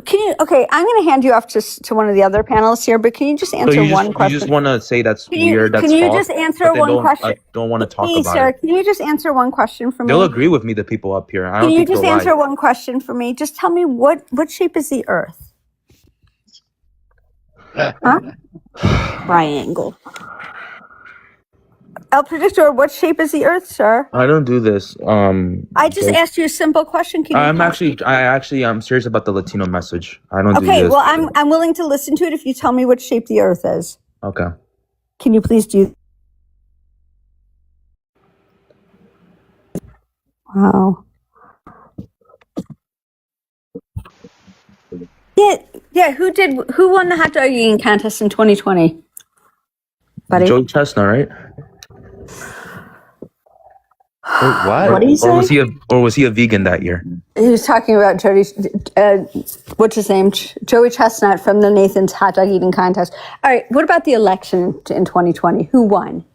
Can you? Okay, I'm going to hand you off to one of the other panelists here, but can you just So answer you one question? just want to say that's Can you weird, that's can you false, just answer but then one question? I don't want to talk Please, about sir, it. can you just answer one question for me? They'll agree with me, the people up here. I Can don't you think just they'll answer lie. one question for me? Just tell me what shape is the Earth? Huh? Triangle. El Predictor, what shape is the Earth, sir? I don't do this. I just asked you a simple question. Can you I'm serious about the Latino message. I don't do Okay, this. well, I'm willing to listen to it if you tell me what shape the Earth is. Okay. Can you please do? Wow. Yeah. Who won the hot dog eating contest in 2020? Buddy. Joey Chestnut, right? What? What do you say? Or was he a vegan that year? He was talking about Jody. What's his name? Joey Chestnut from the Nathan's hot dog eating contest. All right. What about the election in 2020? Who won?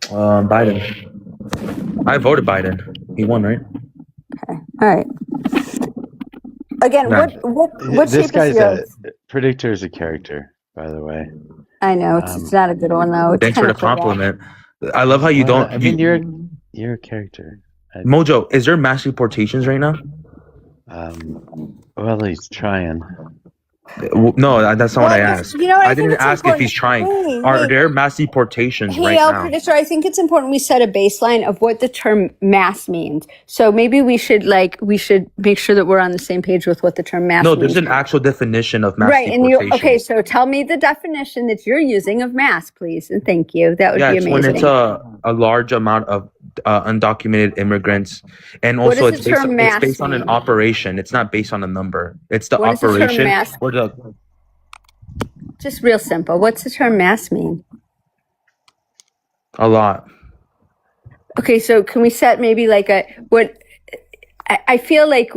Biden. I voted Biden. He won, right? Okay. All right. Again, No. what This shape guy's is the Earth? Predictor is a character, by the way. I know it's not a good one though. It's Thanks for kinda the cool. compliment. I love how you Well, don't. I mean, you're a character. Mojo, is there mass deportations right now? Well, he's trying. No, that's not what I asked. You know what, I didn't think it's ask if important- he's trying. Wait, Are wait. there mass deportations Hey, right El now? Predictor, I think it's important we set a baseline of what the term mass means. So maybe we should make sure that we're on the same page with what the term mass No, means. there's an actual definition of mass Right, and deportation. okay, so tell me the definition that you're using of mass, please, and thank you. That would Yeah, be it's amazing. when it's a large amount of undocumented immigrants, and What also does it's the based, term it's mass based on an mean? operation. It's not based on a number. It's the What does the term operation mass- or the Just real simple. What's the term mass mean? a lot. Okay, so can we set maybe like I feel like,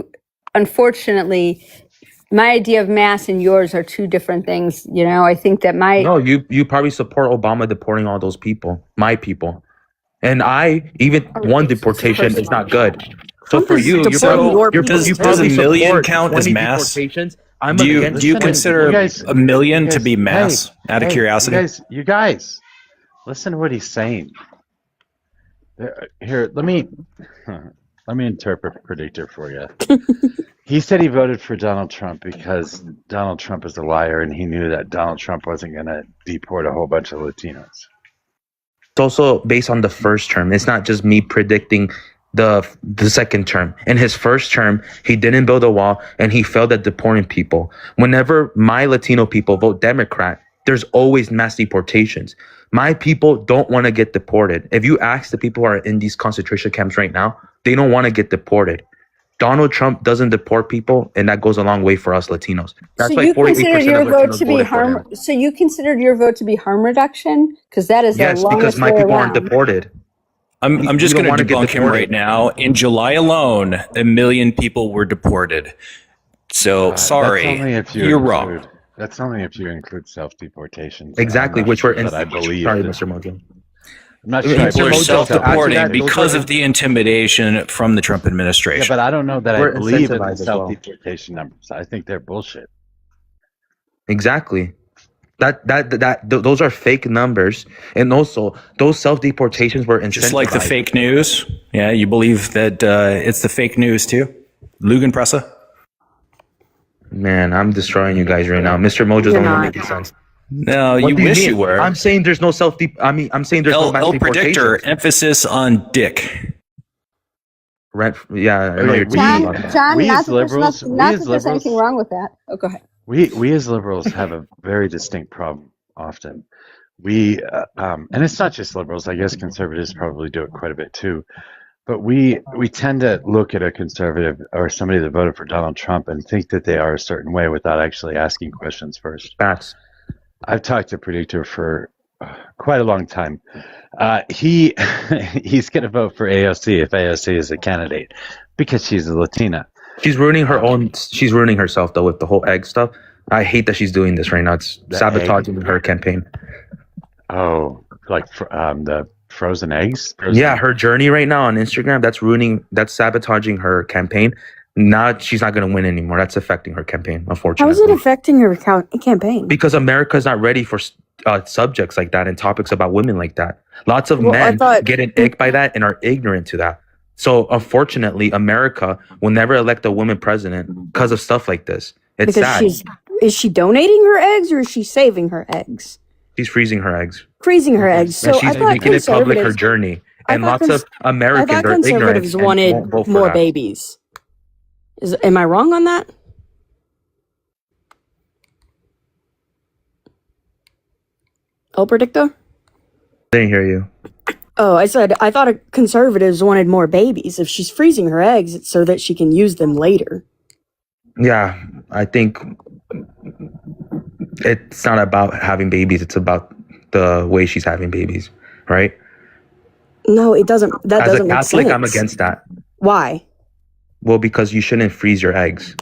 unfortunately, my idea of mass and yours are two different things. You know, I think that No, you probably support Obama deporting all those people, my people, and one deportation is not good. So for you, Does a probably million support count as 20 mass? deportations. Do you consider a million to be mass? Out of curiosity, You guys, listen to what he's saying. Here, let me interpret Predictor for you. He said he voted for Donald Trump because Donald Trump is a liar, and he knew that Donald Trump wasn't going to deport a whole bunch of Latinos. It's also based on the first term. It's not just me predicting the second term. In his first term, he didn't build a wall and he failed at deporting people. Whenever my Latino people vote Democrat, there's always mass deportations. My people don't want to get deported. If you ask the people who are in these concentration camps right now, they don't want to get deported. Donald Trump doesn't deport people, and that goes a long way for us Latinos. That's so why you 48% considered your of vote Latinos to be voted for him. harm. So you considered your vote to be harm reduction because that is Yes, the longest because my way people around. aren't deported. I'm just You going don't to wanna get debunk him deported. right now. In July alone, 1 million people were deported. So sorry, That's only if you you're include, wrong. That's only if you include self-deportations. Exactly, I'm not which sure were that I believe. Sorry, that- Mr. Mojo. I'm not People sure. I People are believe Mojo, to add to self-deporting that, because those of the intimidation from the Trump Yeah, administration. but I don't know that I We're believe in the incentivized as well. self-deportation numbers. I think they're bullshit. Exactly. Those are fake numbers, and also those self deportations were incentivized. Just like the fake news. Yeah, you believe that it's the fake news too? Lugenpresse? Man, I'm destroying you guys right now. Mr. Mojo's You're only not. making sense. No, What you do wish mean? you were. I'm saying there's no I'm saying there's no mass El Predictor, deportations. emphasis on dick. Yeah, I know Okay, you're we- talking about that. John, we not as that there's liberals- nothing- we not as that there's liberals- anything wrong with that. Oh, go ahead. We as liberals have a very distinct problem often. We and it's not just liberals. I guess conservatives probably do it quite a bit too. But we tend to look at a conservative or somebody that voted for Donald Trump and think that they are a certain way without actually asking questions first. Facts. I've talked to Predictor for quite a long time. He's going to vote for AOC if AOC is a candidate because she's a Latina. She's ruining her own. She's ruining herself though with the whole egg stuff. I hate that she's doing this right now. It's The sabotaging her campaign. Oh, like the frozen eggs? Yeah, her journey right now on Instagram, that's sabotaging her campaign Now she's not going to win anymore. That's affecting her campaign, How unfortunately. is it affecting her campaign? Because America's not ready for subjects like that and topics about women like that. Lots of Well, I men thought- get an ick by that and are ignorant to that. So unfortunately, America will never elect a woman president because of stuff like this. It's Because sad. is she donating her eggs or is she saving her eggs? She's freezing her eggs. Freezing her eggs. So And I she's thought making it public her conservatives. journey. I And thought lots of I Americans thought are ignorant conservatives and wanted won't vote for more that. babies. Am I wrong on that? El Predictor? Didn't hear you. Oh, I said I thought conservatives wanted more babies. If she's freezing her eggs, it's so that she can use them later. Yeah, I think it's not about having babies. It's about the way she's having babies, right? No, it doesn't. That As a doesn't make Catholic, sense. I'm against that. Why? Well, because you shouldn't freeze your eggs.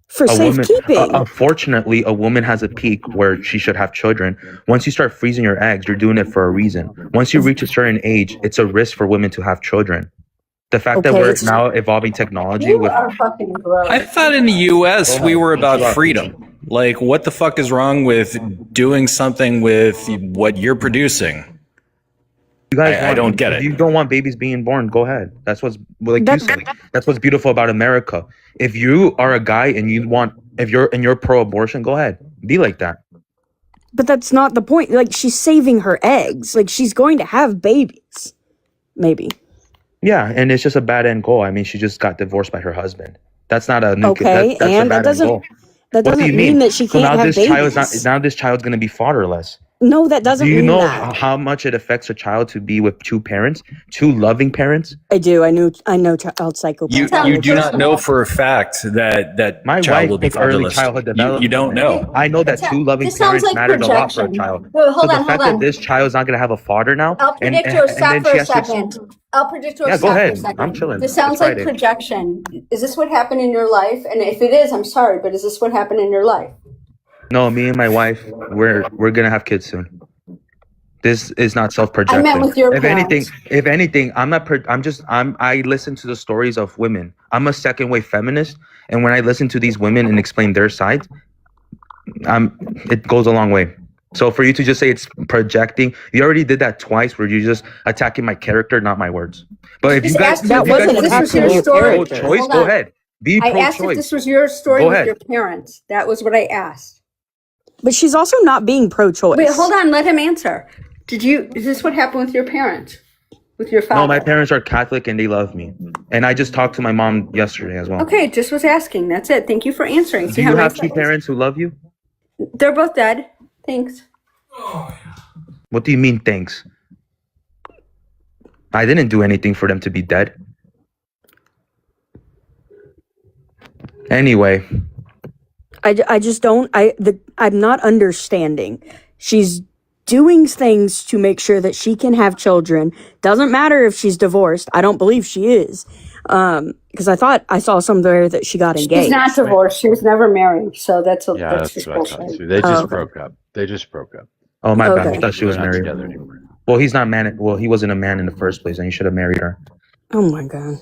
For safekeeping. Unfortunately, a woman has a peak where she should have children. Once you start freezing your eggs, you're doing it for a reason. Once you reach a certain age, it's a risk for women to have children. The fact that Okay, we're it's- now evolving technology with fucking gross. I thought in the U.S. we were about freedom. Like, what the fuck is wrong with doing something with what you're producing? you guys, I don't get if it. you don't want babies being born, go ahead. That's what's like you That- said. That's what's beautiful about America. If you are a guy and if you're pro-abortion, go ahead, be like that. But that's not the point. Like, she's saving her eggs. Like, she's going to have babies. Maybe. Yeah, and it's just a bad end goal. I mean, she just got divorced by her husband. That's not a new. Okay, that's a and bad that end doesn't goal. that What do doesn't you mean mean? that she So can't now have this child's babies. now this child's gonna be fatherless. No, that doesn't Do you mean know that. how much it affects a child to be with two parents, two loving parents? I do. I know child psychopaths. You do not know for a fact that My child wife will be took early fatherless. childhood You development. don't know. I know that two loving This sounds parents like mattered a lot for a projection. child. Wait, So hold the on, fact hold that on. this child's not gonna have a father now, El and Predictor, then stop she for a has to second. El Predictor, Yeah, go stop ahead. for a second. I'm chilling. This sounds It's like Friday. projection. Is this what happened in your life? And if it is, I'm sorry, but is this what happened in your life? No, me and my wife, we're gonna have kids soon. This is not self-projecting. I meant with your if parents. anything, I listen to the stories of women. I'm a second wave feminist, and when I listen to these women and explain their sides, it goes a long way. So for you to just say it's projecting, you already did that twice, where you're just attacking my character, not my words. But if you Just guys, ask that if you wasn't guys this want was to your be story. pro-choice, Hold go on. ahead. Be I asked if pro-choice. this was your story Go with ahead. your parents. That was what I asked. But she's also not being pro-choice. Wait, hold on. Let him answer. Is this what happened with your parents? With your father? No, my parents are Catholic and they love me. And I just talked to my mom yesterday as well. Okay, just was asking. That's it. Thank you for answering. Do See you how have nice two that is? parents who love you? They're both dead. Thanks. What do you mean, thanks? I didn't do anything for them to be dead. Anyway, I just don't. I'm not understanding. She's doing things to make sure that she can have children. Doesn't matter if she's divorced. I don't believe she is. Because I thought I saw somewhere that she got engaged. She's not divorced. She was never married. So that's Yeah, that's just what I thought bullshit. too. They just okay. broke up. They just broke up. oh my bad. I Okay. thought she was They're not married. together anymore. Well, he's not man. Well, he wasn't a man in the first place, and he should have married her. Oh my god.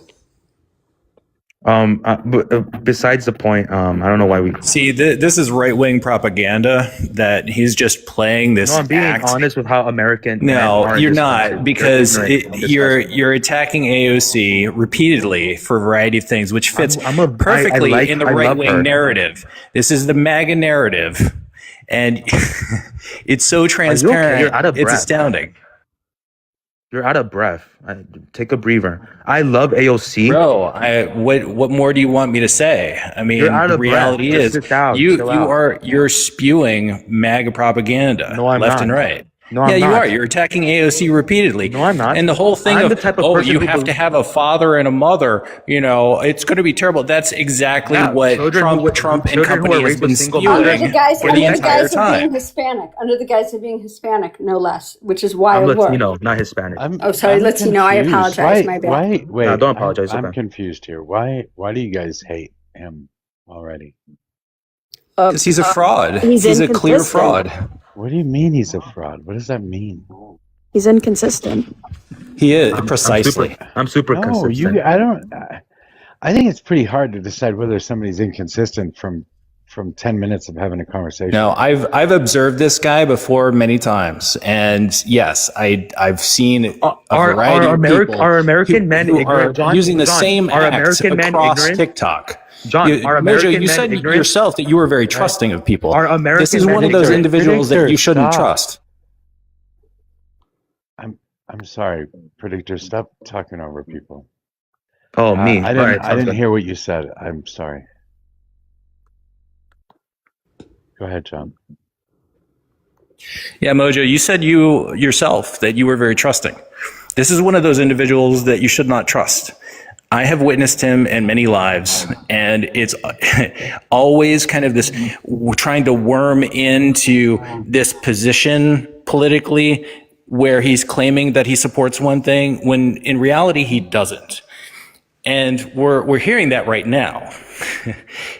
Besides the point, I don't know why we. See, this is right wing propaganda that he's just playing this No, I'm being act. honest with how American. men No, are in you're this not, country. because They're ignorant. you're attacking AOC repeatedly for a variety of things, which fits I'm a- perfectly I in the love right her. wing narrative. This is the MAGA narrative, and it's so transparent. You're out of It's breath. astounding, You're out of breath. Take a breather. I love AOC. bro. What more do you want me to say? I mean, You're out the of breath. reality Just is sit down. you Chill out. you're spewing MAGA propaganda No, I'm left not. and right. No, I'm yeah, you not. are. You're attacking AOC repeatedly. No, I'm not. And the whole thing I'm of, the type of oh, person you who have to have a father and a mother, it's going to be terrible. That's exactly Yeah, what children Trump who- and children who company are has raised with been single spewing mothers. Under the guise, for the under the entire guise of being time. Hispanic. Under the guise of being Hispanic, no less, which is why I'm it worked. Latino, not Hispanic. Oh, sorry, Latino, I confused. apologize, my bad. Wait, No, don't apologize, I'm okay. confused here. Why do you guys hate him already? Because he's a fraud. he's He's a clear inconsistent. fraud. What do you mean he's a fraud? What does that mean? He's inconsistent. He is, precisely. I'm super No, consistent. I think it's pretty hard to decide whether somebody's inconsistent from 10 minutes of having a conversation. No, I've observed this guy before many times, and yes, I've seen a variety of people are American men who ignorant, are John? using the John, same are acts American men across ignorant? TikTok. John, are American Mojo, you men said ignorant? yourself that you were very trusting of people. Are American This is men one of those ignorant? individuals that Predictor, you shouldn't stop. trust. I'm sorry, Predictor, stop talking over people. Oh, me. I All didn't, right, I sounds didn't good. hear what you said. I'm sorry. Go ahead, John. Yeah, Mojo, you said you yourself that you were very trusting. This is one of those individuals that you should not trust. I have witnessed him in many lives, and it's always kind of this trying to worm into this position politically where he's claiming that he supports one thing when in reality he doesn't. And we're hearing that right now.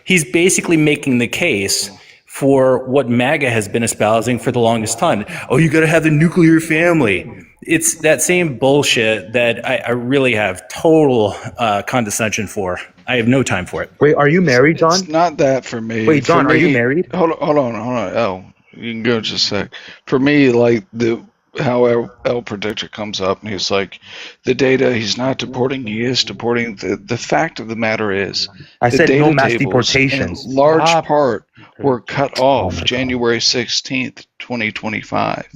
He's basically making the case for what MAGA has been espousing for the longest time. Oh, you got to have the nuclear family. It's that same bullshit that I really have total condescension for. I have no time for it. Wait, are you married, John? It's not that for me. Wait, John, For are you me- married? Hold on. Oh, you can go just a sec. For me, like how El Predictor comes up and he's like, the data he's not deporting, he is deporting. The fact of the matter is, I the said no data mass tables deportations. in large Stop. part were cut Oh off my God. January 16th, 2025.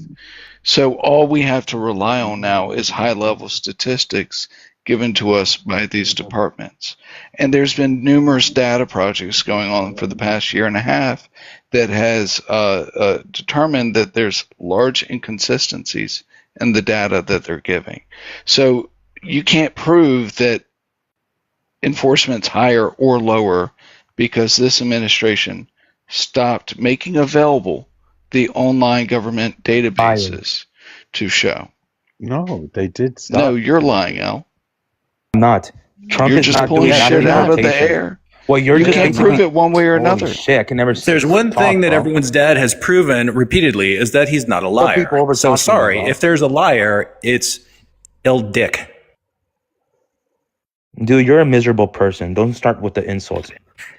So all we have to rely on now is high-level statistics given to us by these departments. And there's been numerous data projects going on for the past year and a half that has determined that there's large inconsistencies in the data that they're giving. So you can't prove that enforcement's higher or lower because this administration stopped making available the online government databases to show. No, they did stop. No, you're lying, Al. I'm not. Trump You're is just not pulling doing shit out of the deportation. air. Well, you're You just can't prove it one way or another. Holy shit, I can never. There's one thing that bro. everyone's dad has proven repeatedly is that he's not a What liar. people over So talking sorry, about? if there's a liar, it's Il Dick. Dude, you're a miserable person. Don't start with the insults.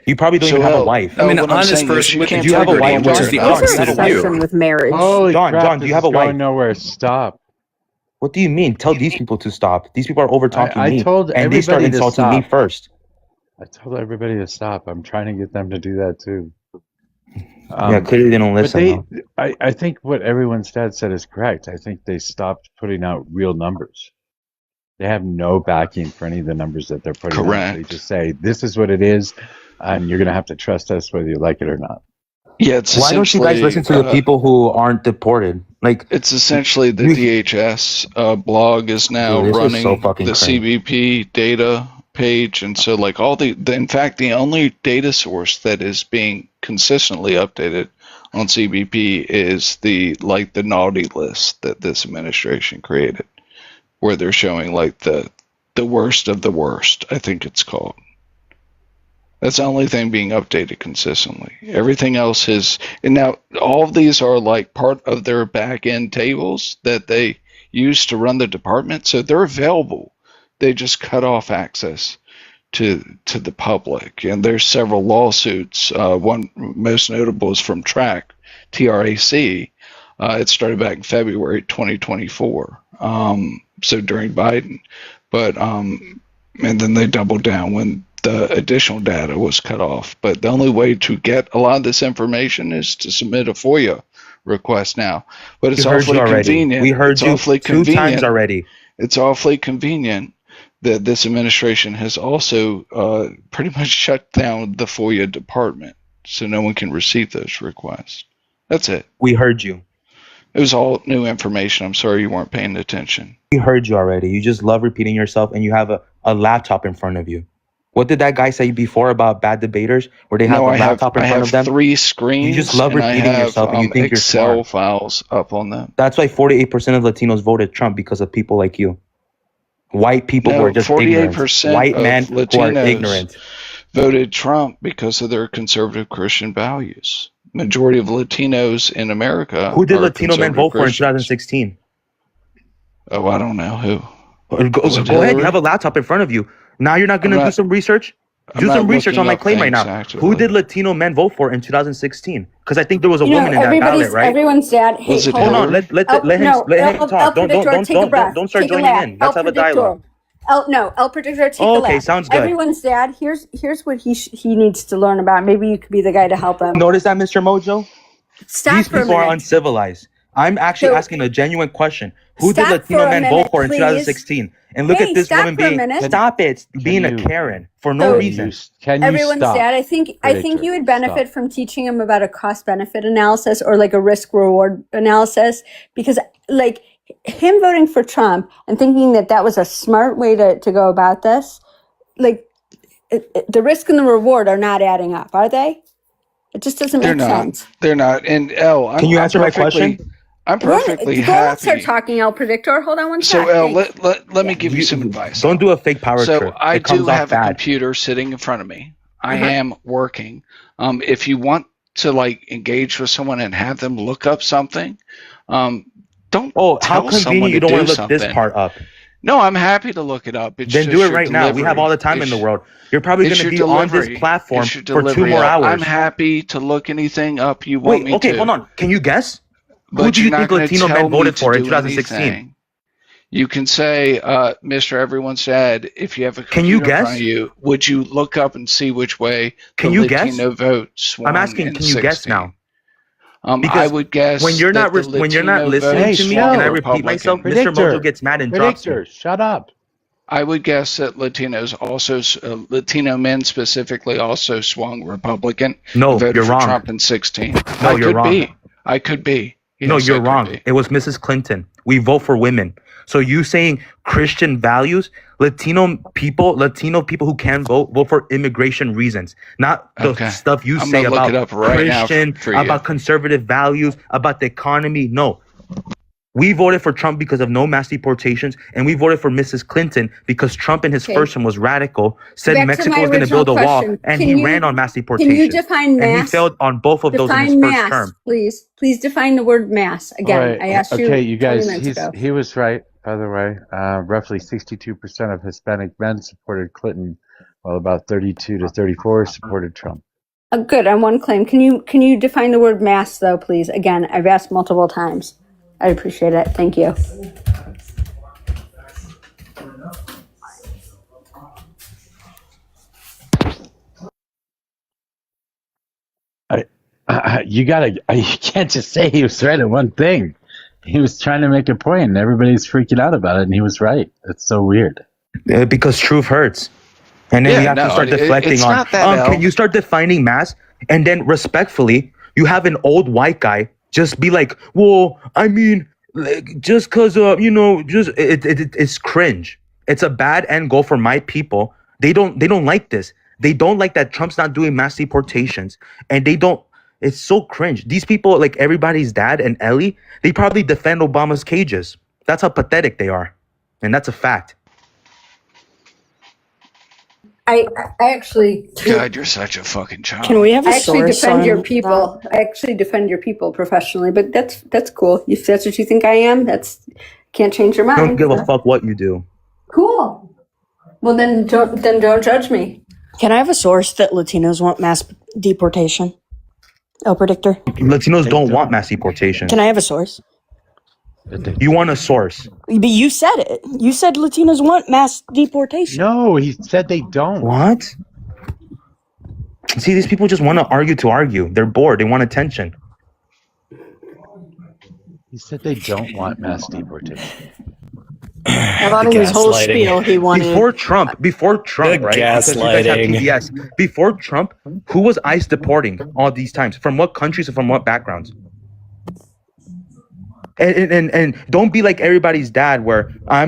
You probably don't So, even have a Al, wife. I mean, what I'm honest saying is person you with can't you have a prove it wife, one which way is or the another. opposite of you. obsession with marriage. Holy John, crap, John, do this you have is a wife? going nowhere. Stop. What do you mean? Tell these people to stop. These people are over talking I me, told and they start everybody to insulting me stop. first. I told everybody to stop. I'm trying to get them to do that too. Yeah, clearly they don't But listen. I think what everyone's dad said is correct. I think they stopped putting out real numbers. They have no backing for any of the numbers that they're putting out. They Correct. just say, this is what it is, and you're going to have to trust us whether you like it or not. Yeah, it's Why don't you guys essentially, listen to the people who aren't deported? Like, It's essentially the DHS blog is now Dude, this is running so fucking the crazy. CBP data page, and so like all in fact, the only data source that is being consistently updated on CBP is the naughty list that this administration created, where they're showing like the worst of the worst, I think it's called. That's the only thing being updated consistently. Everything else is, and now all of these are like part of their back end tables that they use to run the department, so they're available. They just cut off access to the public, and there's several lawsuits. One most notable is from TRAC. It started back in February 2024, so during Biden, but and then they doubled down when the additional data was cut off. But the only way to get a lot of this information is to submit a FOIA request now. But it's we heard awfully you already. convenient. We heard It's you awfully 2 times convenient. already. It's awfully convenient that this administration has also pretty much shut down the FOIA department, so no one can receive those requests. That's it. We heard you. It was all new information. I'm sorry you weren't paying attention. We heard you already. You just love repeating yourself, and you have a laptop in front of you. What did that guy say before about bad debaters, where they have No, a I have laptop in front of them? 3 screens. You just love and I repeating have, yourself, and you think you're Excel smart. files up on them. That's why 48% of Latinos voted Trump, because of people like you. White people who No, are just ignorant. 48% White of men who are Latinos ignorant. voted Trump because of their conservative Christian values. Majority of Latinos in America. Who did are Latino men conservative vote for in Christians. 2016? Oh, I don't know who. Go Was it ahead. You Hillary? have a laptop in front of you. Now you're not going I'm to do not- some research? I'm Do not some research looking on my up claim right things, now. actually. Who did Latino men vote for in 2016? Because I think there was a You know, woman in that ballot, right? everyone's dad. Hey, Was it hold Hold on. on, Hillary? let him talk. Don't Take a breath. don't start Take a joining laugh. in. Let's have a dialogue. El Predictor, take a Oh, okay, laugh. sounds good. Everyone's dad. Here's what he needs to learn about. Maybe you could be the guy to help him. Notice that, Mr. Mojo? Stop These for a people are minute. uncivilized. I'm actually So- asking a genuine question. Who did Stop Latino for a men minute, vote for in please. 2016? And look Hey, at this stop woman for a being minute. stop it, being a you- Karen for no So- reason. Can you Everyone's stop? dad. I think Predictor, you would benefit stop. from teaching him about a cost benefit analysis or like a risk reward analysis, because like him voting for Trump and thinking that was a smart way to go about this, like the risk and the reward are not adding up, are they? It just doesn't They're make not. sense. They're not. And I'm, Can you I'm answer my perfectly- question? I'm perfectly Go on, start happy. talking, El Predictor. Hold on one So, sec. El, Thanks. let me give you some advice. Don't do a fake power So trip. I It comes do off have a bad. computer sitting in front of me. I Uh-huh. am working. If you want to like engage with someone and have them look up something, don't Oh, how tell someone convenient you to don't want do to look this something. part up. No, I'm happy to look it up. It's Then just do it your right now. We have all the time delivery. in the world. You're probably It's going to your be on delivery. this platform It's your for 2 delivery. more hours. I'm happy to look anything up you want Wait, me okay, to. hold on. Can you guess? But Who do you're you not think gonna Latino tell men me voted to for in do 2016? anything. You can say, Mr. Everyone Said, if you have a Can you computer in front guess? of you, would you look up and see which way Can the you guess? Latino vote swung I'm asking, in can you guess 16? now? I Because would guess when you're that not the when you're not Latino listening vote to me swung and I repeat myself, Republican. Mr. Predictor. Mojo gets mad and drops me. Predictor, shut up. I would guess that Latinos also, Latino men specifically, also swung Republican. No, and voted you're for wrong. Trump in 16. No, I you're could wrong. be. I could be. No, Yes, I you're could wrong. be. It was Mrs. Clinton. We vote for women. So you saying Christian values, Latino people who can vote for immigration reasons, not the Okay. stuff you I'm say gonna look about it up right now Christian, for you. about conservative values, about the economy. No. We voted for Trump because of no mass deportations, and we voted for Mrs. Clinton because Trump in his Okay. first term was radical, said Back to Mexico my was going to original build a wall, question. and Can he you- ran on mass Can deportations. you define And he mass? failed on both of those in his Define first mass, term. please. Please define the word mass again. All right. I asked you. Okay, you 20 guys, minutes ago. he was right, by the way. Roughly 62% of Hispanic men supported Clinton, while about 32 to 34 supported Trump. Good on one claim. Can you define the word mass though, please? Again, I've asked multiple times. I appreciate it. Thank you. You can't just say he was right at one thing. He was trying to make a point, and everybody's freaking out about it, and he was right. It's so weird. Because truth hurts. And then Yeah, you have no, to start deflecting it's on, not that, Al. can you start defining mass? And then respectfully, you have an old white guy just be like, well, I mean, like, just because, it's cringe. It's a bad end goal for my people. They don't like this. They don't like that Trump's not doing mass deportations. And it's so cringe. These people, like everybody's dad and Ellie, they probably defend Obama's cages. That's how pathetic they are. And that's a fact. I actually God, you're such a fucking child. Can we have a I actually source defend on your people. I actually defend your people professionally, but that's cool. If that's what you think I am, can't change your I mind. don't give a fuck what you do. Cool. Well, then don't judge me. Can I have a source that Latinos want mass deportation? El Predictor. Latinos don't want mass deportation. Can I have a source? You want a source. But you said it. You said Latinos want mass deportation. No, he said they don't. What? See, these people just want to argue. They're bored. They want attention. He said they don't want mass deportation. I thought in his whole Gaslighting. spiel he wanted. Before Trump, The right? Because you guys have gaslighting. PBS. Before Trump, who was ICE deporting all these times? From what countries and from what backgrounds? And don't be like everybody's dad, where I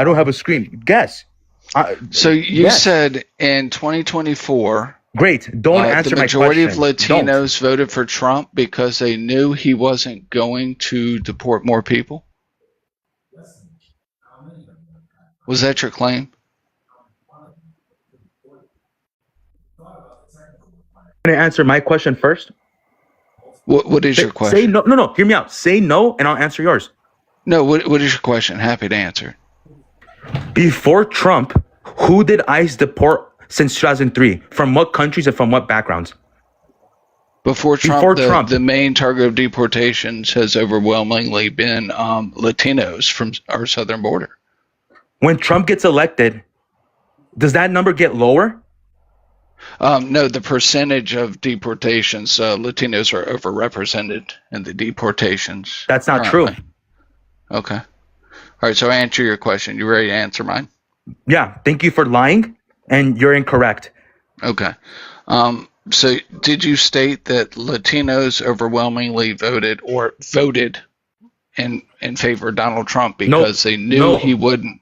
don't have a screen. Guess. So you Yes. said in 2024, Great. Don't answer the my majority question. of Latinos voted for Trump because they knew he wasn't going to deport more people? Was that your claim? Can I answer my question first? What is your Say question? no. No. Hear me out. Say no, and I'll answer yours. No, what is your question? Happy to answer. Before Trump, Who did ICE deport since 2003? From what countries and from what backgrounds? Before Trump, Before Trump. the main target of deportations has overwhelmingly been Latinos from our southern border. When Trump gets elected, does that number get lower? No, the percentage of deportations, Latinos are overrepresented in the deportations. That's not currently. true. Okay. All right, so I answer your question. You ready to answer mine? Yeah, thank you for lying, and you're incorrect. Okay. So did you state that Latinos overwhelmingly voted in favor of Donald Trump because they knew he wouldn't?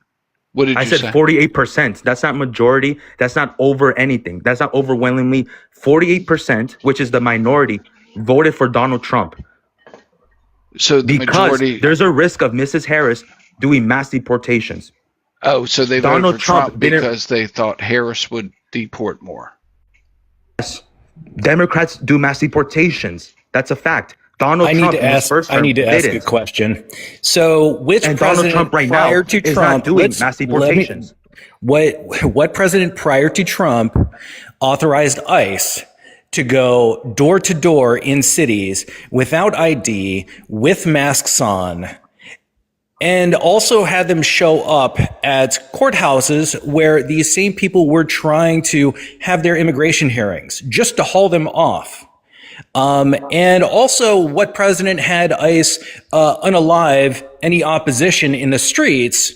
What did I you said say? 48%. That's not majority. That's not over anything. That's not overwhelmingly. 48%, which is the minority, voted for Donald Trump. So the Because majority. there's a risk of Mrs. Harris doing mass deportations. Oh, so they voted Donald for Trump Trump didn't- because they thought Harris would deport more. Democrats do mass deportations. That's a fact. Donald I need Trump to in his ask. first I term need to ask a didn't. question. So, which And Donald president Trump right now prior to is Trump not doing let's- mass let me- deportations. What president prior to Trump authorized ICE to go door to door in cities without ID, with masks on, and also had them show up at courthouses where these same people were trying to have their immigration hearings just to haul them off? And also, what president had ICE unalive any opposition in the streets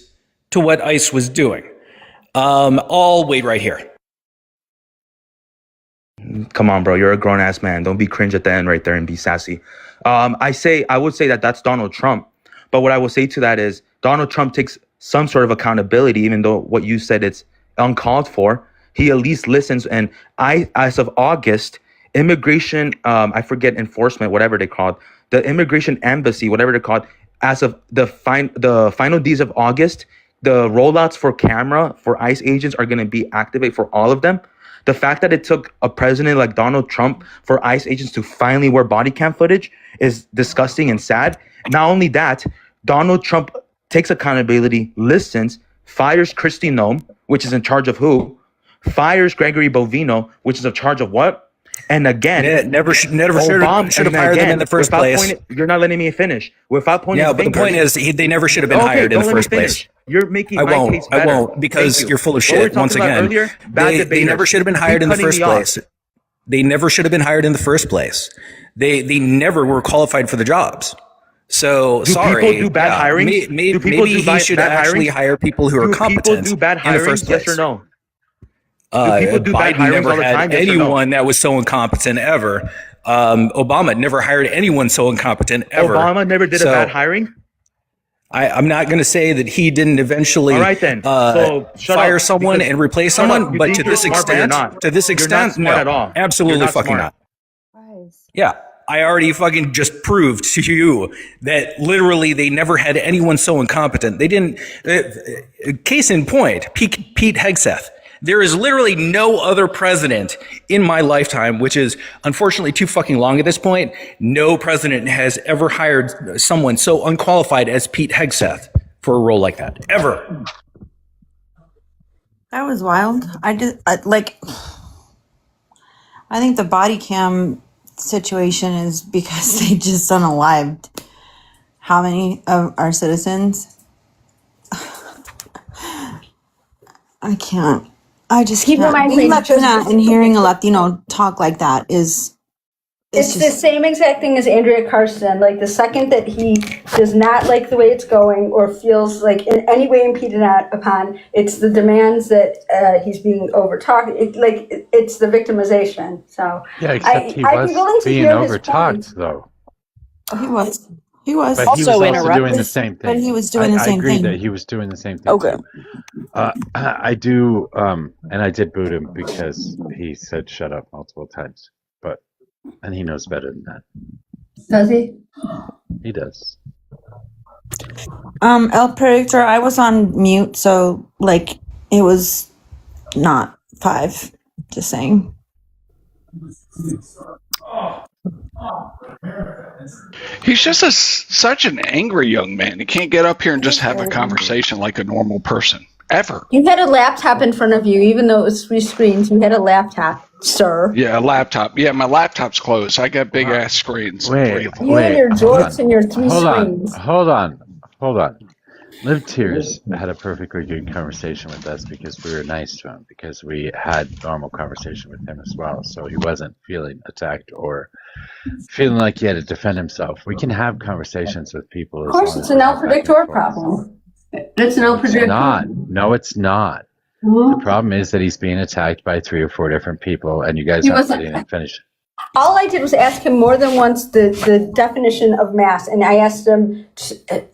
to what ICE was doing? I'll wait right here. Come on, bro. You're a grown ass man. Don't be cringe at the end right there and be sassy. I would say that that's Donald Trump. But what I will say to that is Donald Trump takes some sort of accountability, even though what you said it's uncalled for. He at least listens. And as of August, immigration, I forget enforcement, whatever they call it, the immigration embassy, whatever they're called, as of the final days of August, the rollouts for camera for ICE agents are going to be activated for all of them. The fact that it took a president like Donald Trump for ICE agents to finally wear body cam footage is disgusting and sad. Not only that, Donald Trump takes accountability, listens, fires Kristi Noem, which is in charge of who? Fires Gregory Bovino, which is in charge of what? And again, Never should have hired them in the first place. You're not letting me finish. Without pointing Yeah, but the fingers, point is, they never should have been hired in the first place. You're making I my won't. case better. I won't because Thank you. you're full of What we were shit. Once talking about again, earlier, bad they debaters. never should have been hired in the Keep first cutting me off. place. They never should have been hired in the first place. They never were qualified for the jobs. So Do sorry. people do bad hiring? Maybe Do people do he should bad actually hiring? hire people who are Do competent people do bad in the hiring? first place. Yes or no? Do people do bad Biden hirings never all the had time? Yes or no? anyone that was so incompetent ever. Obama never hired anyone so incompetent ever. Obama never did a So, bad hiring? I'm not going to say that he didn't eventually All right then. So shut fire up, someone because- and replace shut up. someone, You but think to you're this smart, but you're extent, not. to this You're extent, not smart no, at all. absolutely You're not fucking smart. not. Yeah, I already fucking just proved to you that literally they never had anyone so incompetent. They didn't. Case in point, Pete Hegseth. There is literally no other president in my lifetime, which is unfortunately too fucking long at this point. No president has ever hired someone so unqualified as Pete Hegseth for a role like that, ever. That was wild. I think the body cam situation is because they just unalived how many of our citizens? I can't. I just Keep in can't. mind, Being please, Latina and hearing a Latino talk like that is It's the just same exact thing as Andrea Carson. Like the second that he does not like the way it's going or feels like in any way impeded upon, it's the demands that he's being overtalked. It's the victimization. So Yeah, except he I'd be willing was to being hear his overtalked, point. though. he was. He was. But he was Also also doing the interrupted. same thing. But he was doing the I same agree thing. that he was doing the same thing. Okay. I do, and I did boot him because he said "shut up" multiple times. And he knows better than that. Does he? He does. El Predictor, I was on mute, so like it was not 5. Just saying. He's just such an angry young man. He can't get up here and just have a conversation like a normal person. ever. You had a laptop in front of you, even though it was 3 screens. You had a laptop, sir. Yeah, a laptop. Yeah, my laptop's closed. I got big ass screens. Wait, You had your jorts and your 3 hold screens. hold on. Liv Tears had a perfectly good conversation with us because we were nice to him, because we had normal conversation with him as well. So he wasn't feeling attacked or feeling like he had to defend himself. We can have conversations with people. Of course, it's an El Predictor problem. It's an El Predictor. It's not. No, it's not. The problem is that he's being attacked by 3 or 4 different people, and you guys aren't letting him finish. All I did was ask him more than once the definition of mass, and I asked him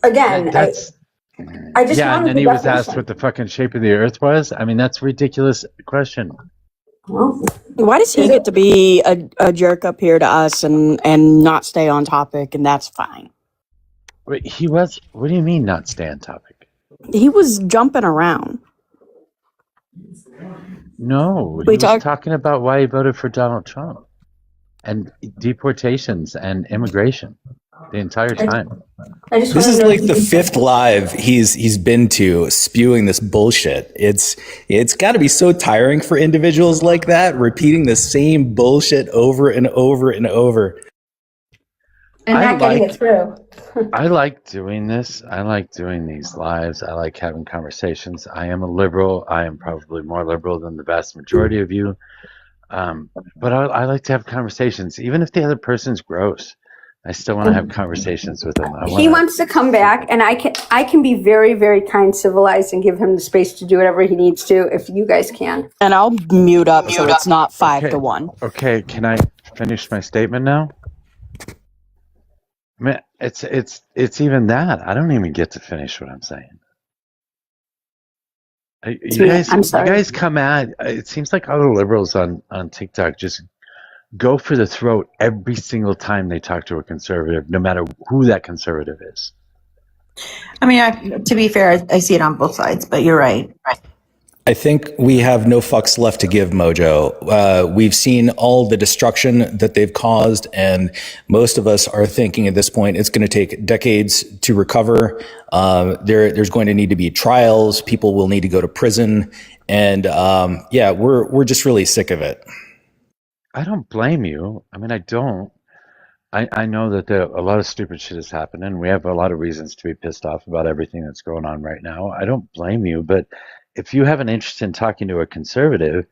again. I just yeah, and wanted then the he was definition. asked what the fucking shape of the Earth was. I mean, that's a ridiculous question. Why does he get to be a jerk up here to us and not stay on topic, and that's fine? Wait, he was. What do you mean not stay on topic? He was jumping around. No, he was talking about why he voted for Donald Trump and deportations and immigration the entire time. This is like the 5th live he's been to spewing this bullshit. It's got to be so tiring for individuals like that, repeating the same bullshit over and over and over. And not getting it through. I like doing this. I like doing these lives. I like having conversations. I am a liberal. I am probably more liberal than the vast majority of you. But I like to have conversations, even if the other person's gross. I still want to have conversations with him. He wants to come back, and I can be very, very kind, civilized, and give him the space to do whatever he needs to, if you guys can. And I'll mute up so it's not 5 to 1. Okay, can I finish my statement now? I mean, it's even that. I don't even get to finish what I'm saying. You guys come at. It seems like all the liberals on TikTok just go for the throat every single time they talk to a conservative, no matter who that conservative is. I mean, to be fair, I see it on both sides, but you're right. I think we have no fucks left to give, Mojo. We've seen all the destruction that they've caused, and most of us are thinking at this point it's going to take decades to recover. There's going to need to be trials. People will need to go to prison, and we're just really sick of it. I don't blame you. I mean, I don't. I know that a lot of stupid shit has happened, and we have a lot of reasons to be pissed off about everything that's going on right now. I don't blame you, but if you have an interest in talking to a conservative,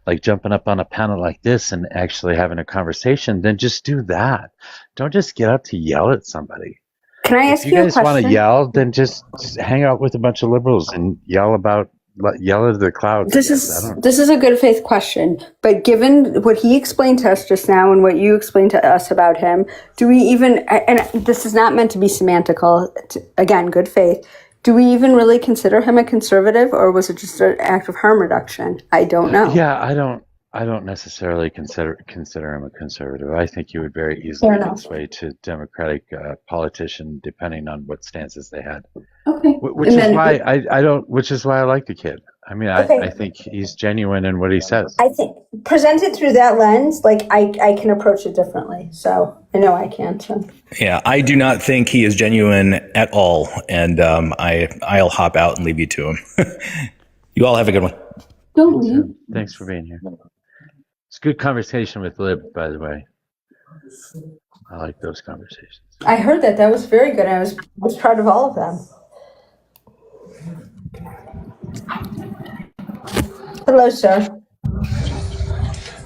like jumping up on a panel like this and actually having a conversation, then just do that. Don't just get up to yell at somebody. Can I ask you a question? If you guys want to yell, then just hang out with a bunch of liberals and yell at the clouds. This is a good faith question, but given what he explained to us just now and what you explained to us about him, do we even, and this is not meant to be semantical, again, good faith, do we even really consider him a conservative, or was it just an act of harm reduction? I don't know. Yeah, I don't necessarily consider him a conservative. I think he would very easily get swayed to Democratic politician, depending on what stances they had. Okay. Which is why I like the kid. I mean, I think he's genuine in what he says. I think presented through that lens, like I can approach it differently. So I know I can. So. Yeah, I do not think he is genuine at all, and I'll hop out and leave you to him. You all have a good one. Don't leave. Thanks for being here. It's a good conversation with Lib, by the way. I like those conversations. I heard that. That was very good. I was proud of all of them. Hello, sir.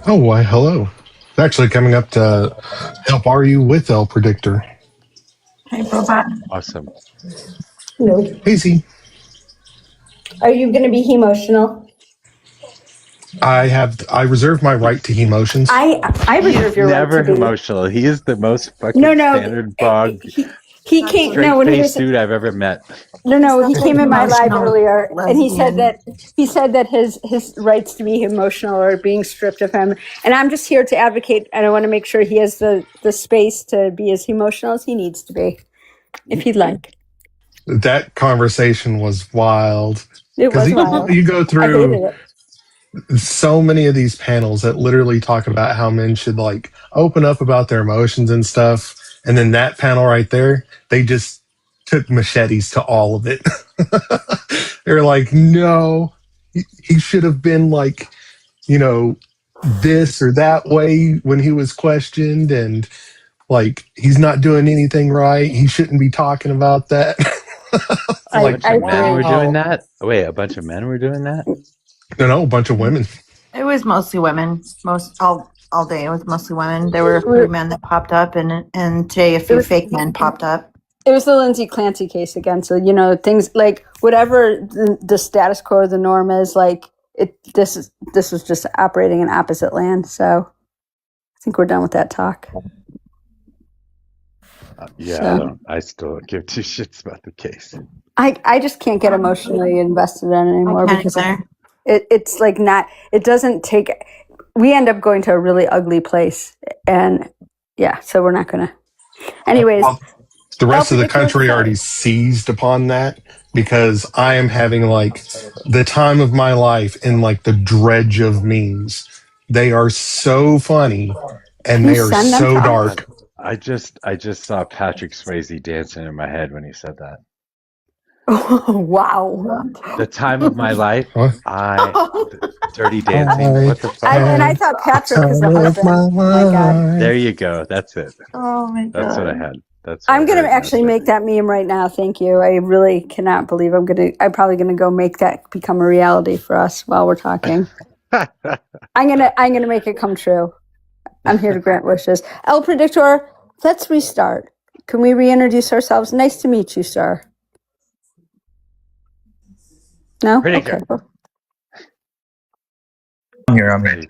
Oh, why, hello. Actually coming up to help argue with El Predictor. Hey, Robot. Awesome. Hello. Easy. Are you going to be emotional? I reserve my right to emotions. I reserve your right to be. Never emotional. He is the most fucking standard bog, he came. straight face dude I've ever met. No, he came in my live earlier, and he said that his rights to be emotional are being stripped of him. And I'm just here to advocate, and I want to make sure he has the space to be as emotional as he needs to be, if he'd like. That conversation was wild. It was wild. You go I through hated it. so many of these panels that literally talk about how men should like open up about their emotions and stuff, and then that panel right there, they just took machetes to all of it. They're like, no, he should have been like, this or that way when he was questioned, and like he's not doing anything right. He shouldn't be talking about that. A bunch of men were doing wow. that? Wait, a bunch of men were doing that? No, a bunch of women. It was mostly women. Most all day it was mostly women. There were a few men that popped up, and today a few fake men popped up. It was the Lindsay Clancy case again. So things like whatever the status quo, the norm is, like this was just operating in opposite land. So I think we're done with that talk. I still don't give two shits about the case. I just can't get emotionally invested in it anymore because it's like it doesn't take. We end up going to a really ugly place, and so we're not gonna. Anyways. The rest of the country already seized upon that, because I am having like the time of my life in like the dredge of memes. They are so funny and they are so dark. I just saw Patrick Swayze dancing in my head when he said that. Oh, wow. The time of my life. Dirty Dancing. What the fuck? And I thought Patrick was the husband. Oh my God. There you go. That's it. Oh my God. That's what I had. I'm going to actually make that meme right now. Thank you. I really cannot believe I'm probably going to go make that become a reality for us while we're talking. I'm going to make it come true. I'm here to grant wishes. El Predictor, let's restart. Can we reintroduce ourselves? Nice to meet you, sir. No? Pretty okay. good. I'm here.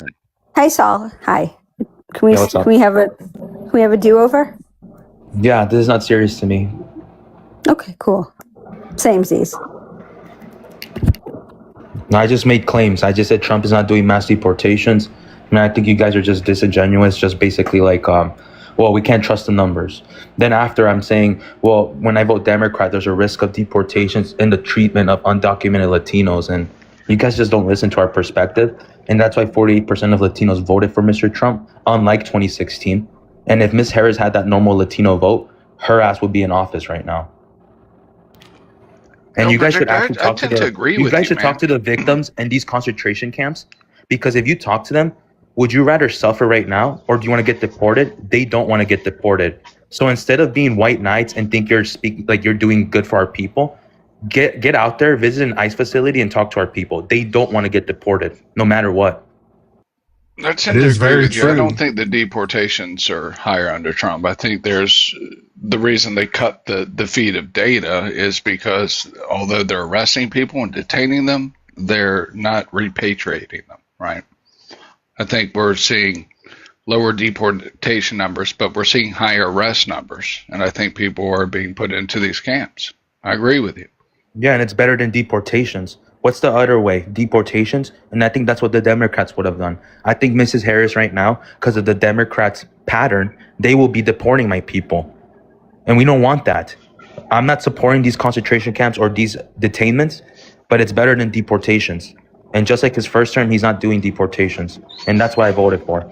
Hi, Saul. Hi. Can Yeah, what's up? we have a do-over? Yeah, this is not serious to me. Okay, cool. Samesies. No, I just made claims. I just said Trump is not doing mass deportations. And I think you guys are just disingenuous, just basically like, well, we can't trust the numbers. Then after I'm saying, well, when I vote Democrat, there's a risk of deportations in the treatment of undocumented Latinos. And you guys just don't listen to our perspective. And that's why 48% of Latinos voted for Mr. Trump, unlike 2016. And if Ms. Harris had that normal Latino vote, her ass would be in office right now. And you guys should actually talk to talk to the victims in these concentration camps, because if you talk to them, would you rather suffer right now, or do you want to get deported? They don't want to get deported. So instead of being white knights and think you're speaking like you're doing good for our people, get out there, visit an ICE facility, and talk to our people. They don't want to get deported, no matter what. It is very true. I don't think the deportations are higher under Trump. I think there's the reason they cut the feed of data is because although they're arresting people and detaining them, they're not repatriating them, right? I think we're seeing lower deportation numbers, but we're seeing higher arrest numbers. And I think people are being put into these camps. I agree with you. Yeah, and it's better than deportations. What's the other way? Deportations? And I think that's what the Democrats would have done. I think Mrs. Harris right now, because of the Democrats' pattern, they will be deporting my people. And we don't want that. I'm not supporting these concentration camps or these detainments, but it's better than deportations. And just like his first term, he's not doing deportations. And that's what I voted for.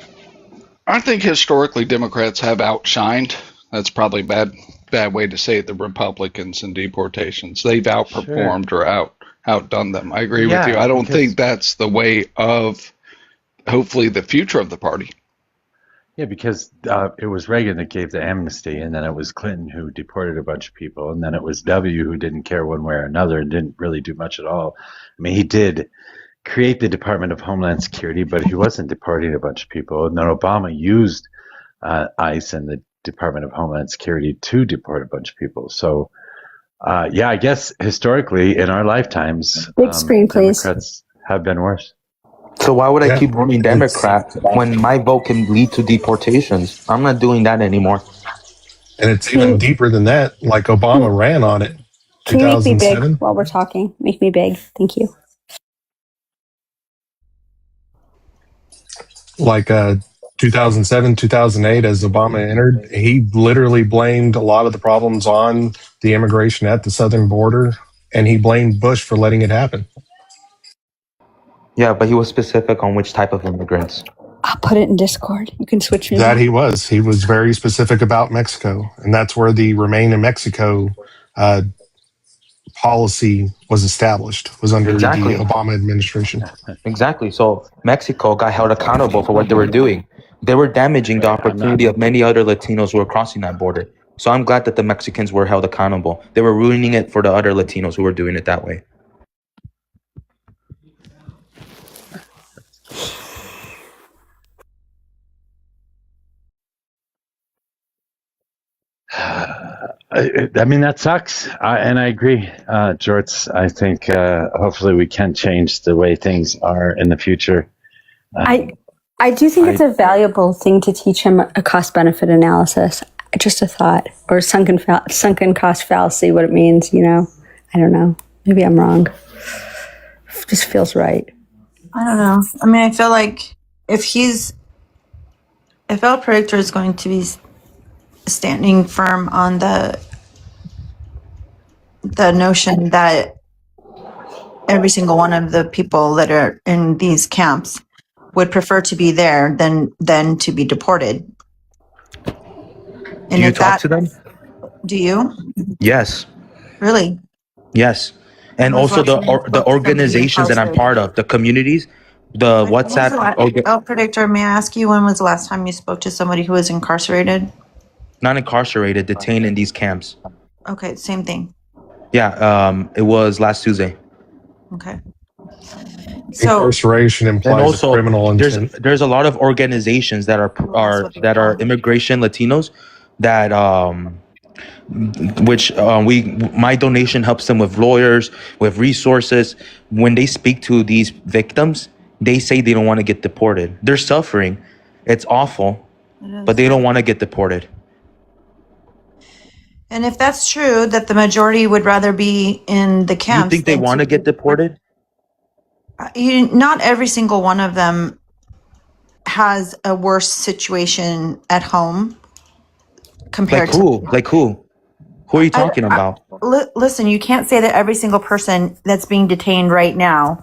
I think historically Democrats have outshined. That's probably a bad way to say it, the Republicans in deportations. They've outperformed or outdone them. I agree with you. I don't think that's the way of hopefully the future of the party. Yeah, because it was Reagan that gave the amnesty, and then it was Clinton who deported a bunch of people, and then it was W who didn't care one way or another and didn't really do much at all. I mean, he did create the Department of Homeland Security, but he wasn't deporting a bunch of people. And then Obama used ICE and the Department of Homeland Security to deport a bunch of people. So, yeah, I guess historically in our lifetimes, big screen, please. Democrats have been worse. So why would I keep voting Democrat when my vote can lead to deportations? I'm not doing that anymore. And it's even deeper than that. Like Obama ran on it. Can you make me big while we're talking? Make me big. Thank you. Like 2007, 2008, as Obama entered, he literally blamed a lot of the problems on the immigration at the southern border, and he blamed Bush for letting it happen. Yeah, but he was specific on which type of immigrants. I'll put it in Discord. You can switch me. That he was very specific about Mexico, and that's where the Remain in Mexico uh, policy was established, was under Exactly. the Obama administration. Exactly. So Mexico got held accountable for what they were doing. They were damaging the opportunity of many other Latinos who were crossing that border. So I'm glad that the Mexicans were held accountable. They were ruining it for the other Latinos who were doing it that way. I mean, that sucks. And I agree, George. I think hopefully we can change the way things are in the future. I do think it's a valuable thing to teach him a cost benefit analysis. Just a thought, or sunken cost fallacy. What it means, I don't know. Maybe I'm wrong. Just feels right. I don't know. I mean, I feel like if El Predictor is going to be standing firm on the notion that every single one of the people that are in these camps would prefer to be there than to be deported. And do you talk to them? Do you? Yes. Really? Yes. And also the organizations that I'm part of, the communities, the WhatsApp. El Predictor, may I ask you, when was the last time you spoke to somebody who was incarcerated? Not incarcerated, detained in these camps. Okay, same thing. Yeah, it was last Tuesday. Okay. So Incarceration implies and also, a criminal intent. there's a lot of organizations that are immigration Latinos that my donation helps them with lawyers, with resources. When they speak to these victims, they say they don't want to get deported. They're suffering. It's awful, but they don't want to get deported. and if that's true, that the majority would rather be in the You camps. think they want to get deported? Not every single one of them has a worse situation at home compared Like who? Like who? Who are you talking about? Listen, you can't say that every single person that's being detained right now,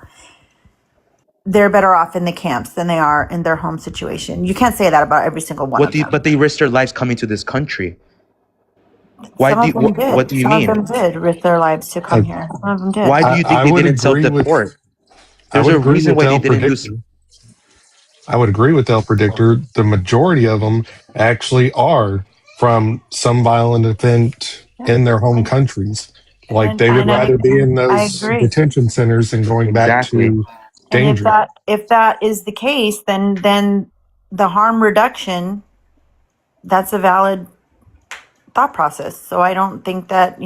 they're better off in the camps than they are in their home situation. You can't say that about every single one of them. But they risked their lives coming to this country. Some of them did. What do you Some mean? of them did risk their lives to come here. Some of them did. Why do you think I they would didn't agree self-deport? I There's would a agree reason with why El they didn't do. Predictor. I would agree with El Predictor. The majority of them actually are from some violent event in their home countries. Like they would rather be in those detention centers than going back to danger. And if that is the case, then the harm reduction, that's a valid thought process. So I don't think that,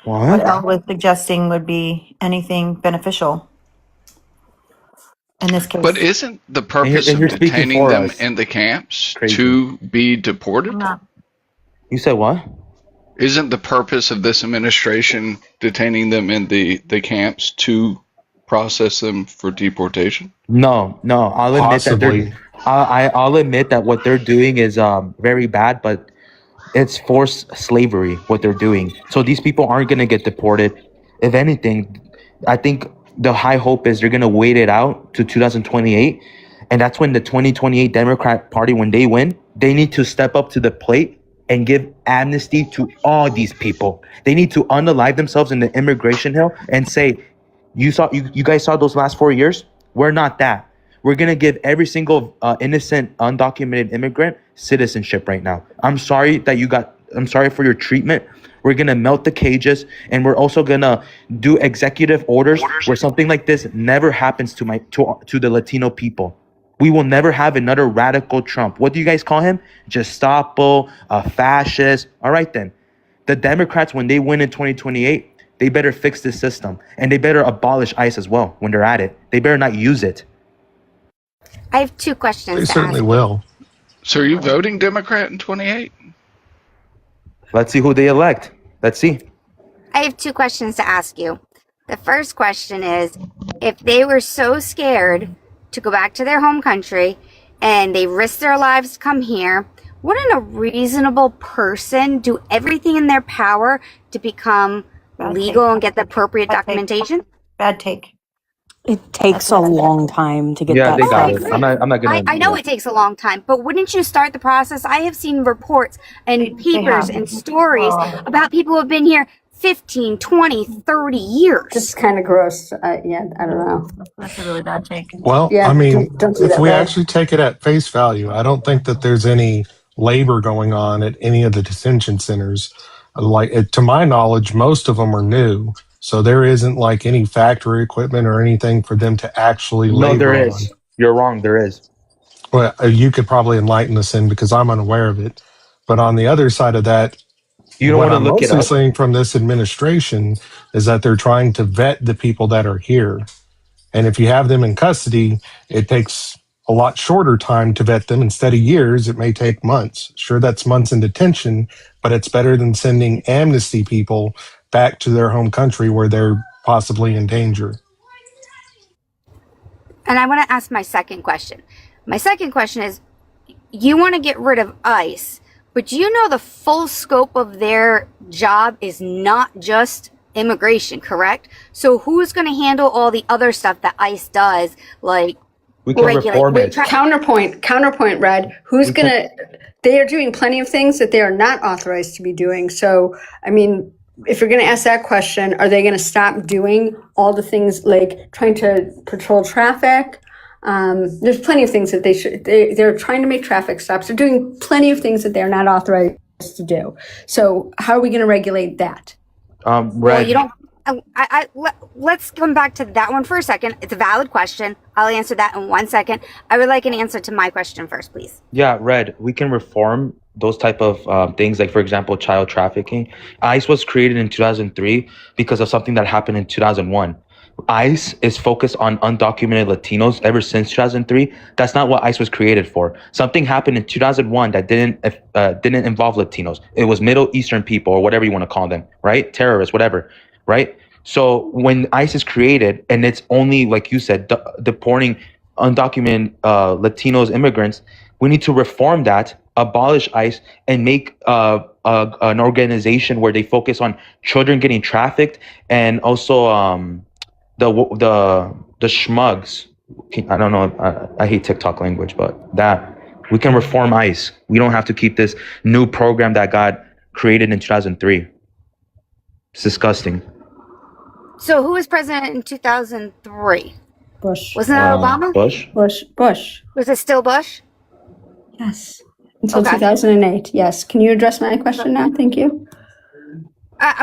what Elle was suggesting would be anything beneficial in this case. But isn't the purpose And of you're speaking detaining for them us. in the camps Crazy. to be deported? You said what? Isn't the purpose of this administration detaining them in the camps to process them for deportation? No. I'll admit that I'll admit that what they're doing is very bad, but it's forced slavery what they're doing. So these people aren't gonna get deported. If anything, I think the high hope is they're gonna wait it out to 2028, and that's when the 2028 Democrat Party, when they win, they need to step up to the plate and give amnesty to all these people. They need to unalive themselves in the immigration hell and say, you guys saw those last 4 years? We're not that. We're gonna give every single innocent, undocumented immigrant citizenship right now. I'm sorry for your treatment. We're gonna melt the cages, and we're also gonna do executive orders where something like this never happens to the Latino people. We will never have another radical Trump. What do you guys call him? Gestapo, a fascist. All right then. The Democrats, when they win in 2028, they better fix this system, and they better abolish ICE as well when they're at it. They better not use it. I have two questions. They certainly will. So are you voting Democrat in 28? Let's see who they elect. Let's see. I have two questions to ask you. The first question is, if they were so scared to go back to their home country and they risked their lives to come here, wouldn't a reasonable person do everything in their power to become legal and get the appropriate documentation? Bad take. It takes a long time to get Yeah, that they got far. it. I'm not gonna. I know it takes a long time, but wouldn't you start the process? I have seen reports and papers and stories about people who have been here 15, 20, 30 years. This is kind of gross. Yeah, I don't know. That's a really bad take. Well, Yeah, I mean, don't do if that, we Red. actually take it at face value, I don't think that there's any labor going on at any of the detention centers. To my knowledge, most of them are new. So there isn't like any factory equipment or anything for them to actually No, labor there on. is. You're wrong. There is. Well, you could probably enlighten us in because I'm unaware of it. But on the other side of that, You don't what want to I'm look it mostly up. seeing from this administration is that they're trying to vet the people that are here. And if you have them in custody, it takes a lot shorter time to vet them. Instead of years, it may take months. Sure, that's months in detention, but it's better than sending amnesty people back to their home country where they're possibly in danger. And I want to ask my second question. My second question is, you want to get rid of ICE, but you know the full scope of their job is not just immigration, correct? So who's going to handle all the other stuff that ICE does, like We can regulate? reform Wait, it. Counterpoint, Red. Who's gonna? They are doing plenty of things that they are not authorized to be doing. So, I mean, if you're gonna ask that question, are they gonna stop doing all the things like trying to patrol traffic? There's plenty of things that they should. They're trying to make traffic stops. They're doing plenty of things that they're not authorized to do. So, how are we gonna regulate that? Well, Red. you don't. Let's come back to that one for a second. It's a valid question. I'll answer that in 1 second. I would like an answer to my question first, please. Yeah, Red. We can reform those type of things, like for example, child trafficking. ICE was created in 2003 because of something that happened in 2001. ICE is focused on undocumented Latinos ever since 2003. That's not what ICE was created for. Something happened in 2001 that didn't involve Latinos. It was Middle Eastern people, or whatever you want to call them, right? Terrorists, whatever, right? So when ICE is created and it's only, like you said, deporting undocumented Latinos, immigrants, we need to reform that, abolish ICE, and make an organization where they focus on children getting trafficked, and also the schmugs. I don't know. I hate TikTok language, but that we can reform ICE. We don't have to keep this new program that got created in 2003. It's disgusting. So who was president in 2003? Bush. Wasn't that Obama? Bush. Bush. Was it still Bush? Yes. Until Okay. 2008. Yes. Can you address my question now? Thank you.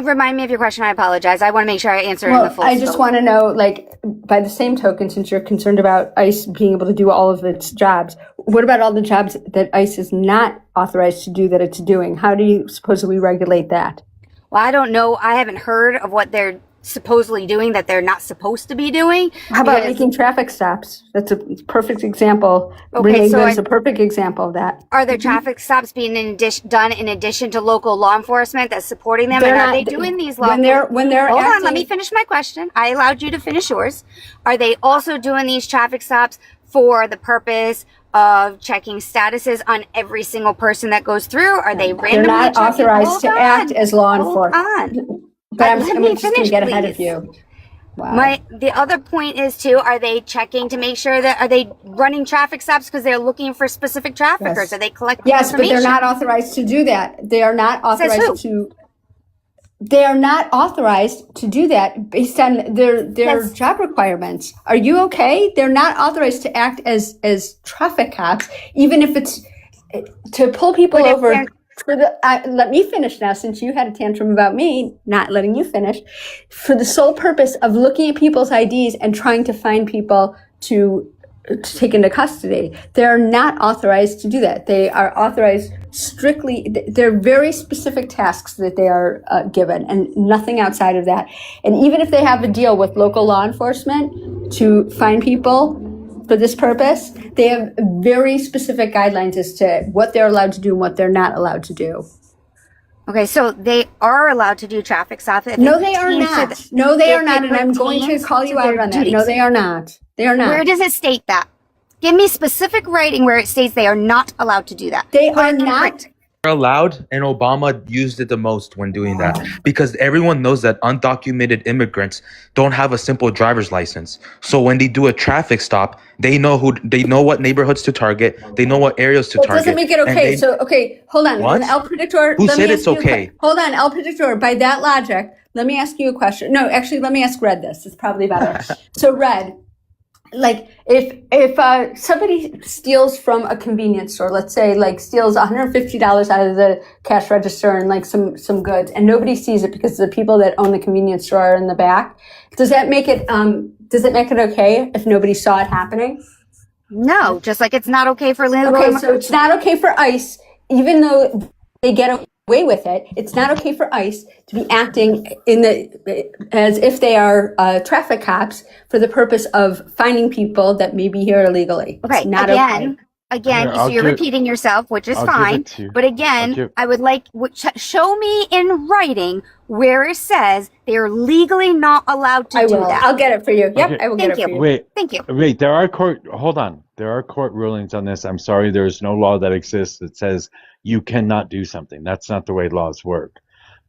Remind me of your question. I apologize. I want to make sure I answer it in the Well, full I just scope. want to know, like, by the same token, since you're concerned about ICE being able to do all of its jobs, what about all the jobs that ICE is not authorized to do that it's doing? How do you supposedly regulate that? Well, I don't know. I haven't heard of what they're supposedly doing that they're not supposed to be doing. How about because- making traffic stops? That's a perfect example. Okay, Renee so Good is a perfect example of that. Are there traffic stops being done in addition to local law enforcement that's supporting them? They're And are not- they doing these law? when they're Hold on, acting- let me finish my question. I allowed you to finish yours. Are they also doing these traffic stops for the purpose of checking statuses on every single person that goes through? Are they randomly They're not checking? authorized Hold to on. act as law Hold enforcement. on. But I'm Let me just going finish, to get ahead of please. you. Wow. The other point is too, are they checking to make sure that, are they running traffic stops because they're looking for specific traffickers? Yes. Are they collecting Yes, but information? they're not authorized to do that. They are not Says authorized to. They are not authorized to do that based on their Yes. job requirements. Are you okay? They're not authorized to act as traffic cops, even if it's to pull people But if over. they're- Let me finish now, since you had a tantrum about me not letting you finish. For the sole purpose of looking at people's IDs and trying to find people to take into custody. They're not authorized to do that. They are authorized strictly, they're very specific tasks that they are given and nothing outside of that. And even if they have a deal with local law enforcement to find people for this purpose, they have very specific guidelines as to what they're allowed to do and what they're not allowed to do. Okay, so they are allowed to do traffic stops. if No, it they are pertains to not. the- No, they if are not. it And I'm going to pertains call you to out their on that. No, duties. they are not. They are not. Where does it state that? Give me specific writing where it states they are not allowed to do that. They Put are it in not. print. They're allowed, and Obama used it the most when doing that, because everyone knows that undocumented immigrants don't have a simple driver's license. So when they do a traffic stop, they know what neighborhoods to target, they know what areas to Well, it target. doesn't make it and okay. they- So, okay, hold on. What? El Predictor. Who let me said ask it's you a okay? Hold on, El Predictor. By that logic, let me ask you a question. No, actually, let me ask Red this. It's probably better. So, Red, like if somebody steals from a convenience store, let's say like steals $150 out of the cash register and like some goods, and nobody sees it because the people that own the convenience store are in the back, does that make it okay if nobody saw it happening? No, just like it's not okay for illegal Okay, so it's not okay for ICE, even though they get away with it. It's not okay for ICE to be acting as if they are traffic cops for the purpose of finding people that may be here illegally. Okay, It's not again, okay. so you're repeating yourself, which is fine. But again, I would like show me in writing where it says they are legally not allowed to do that. I'll get it for you. Yep, Okay. I will get it for you. Wait, Thank you. Wait, hold on. There are court rulings on this. I'm sorry, there is no law that exists that says you cannot do something. That's not the way laws work.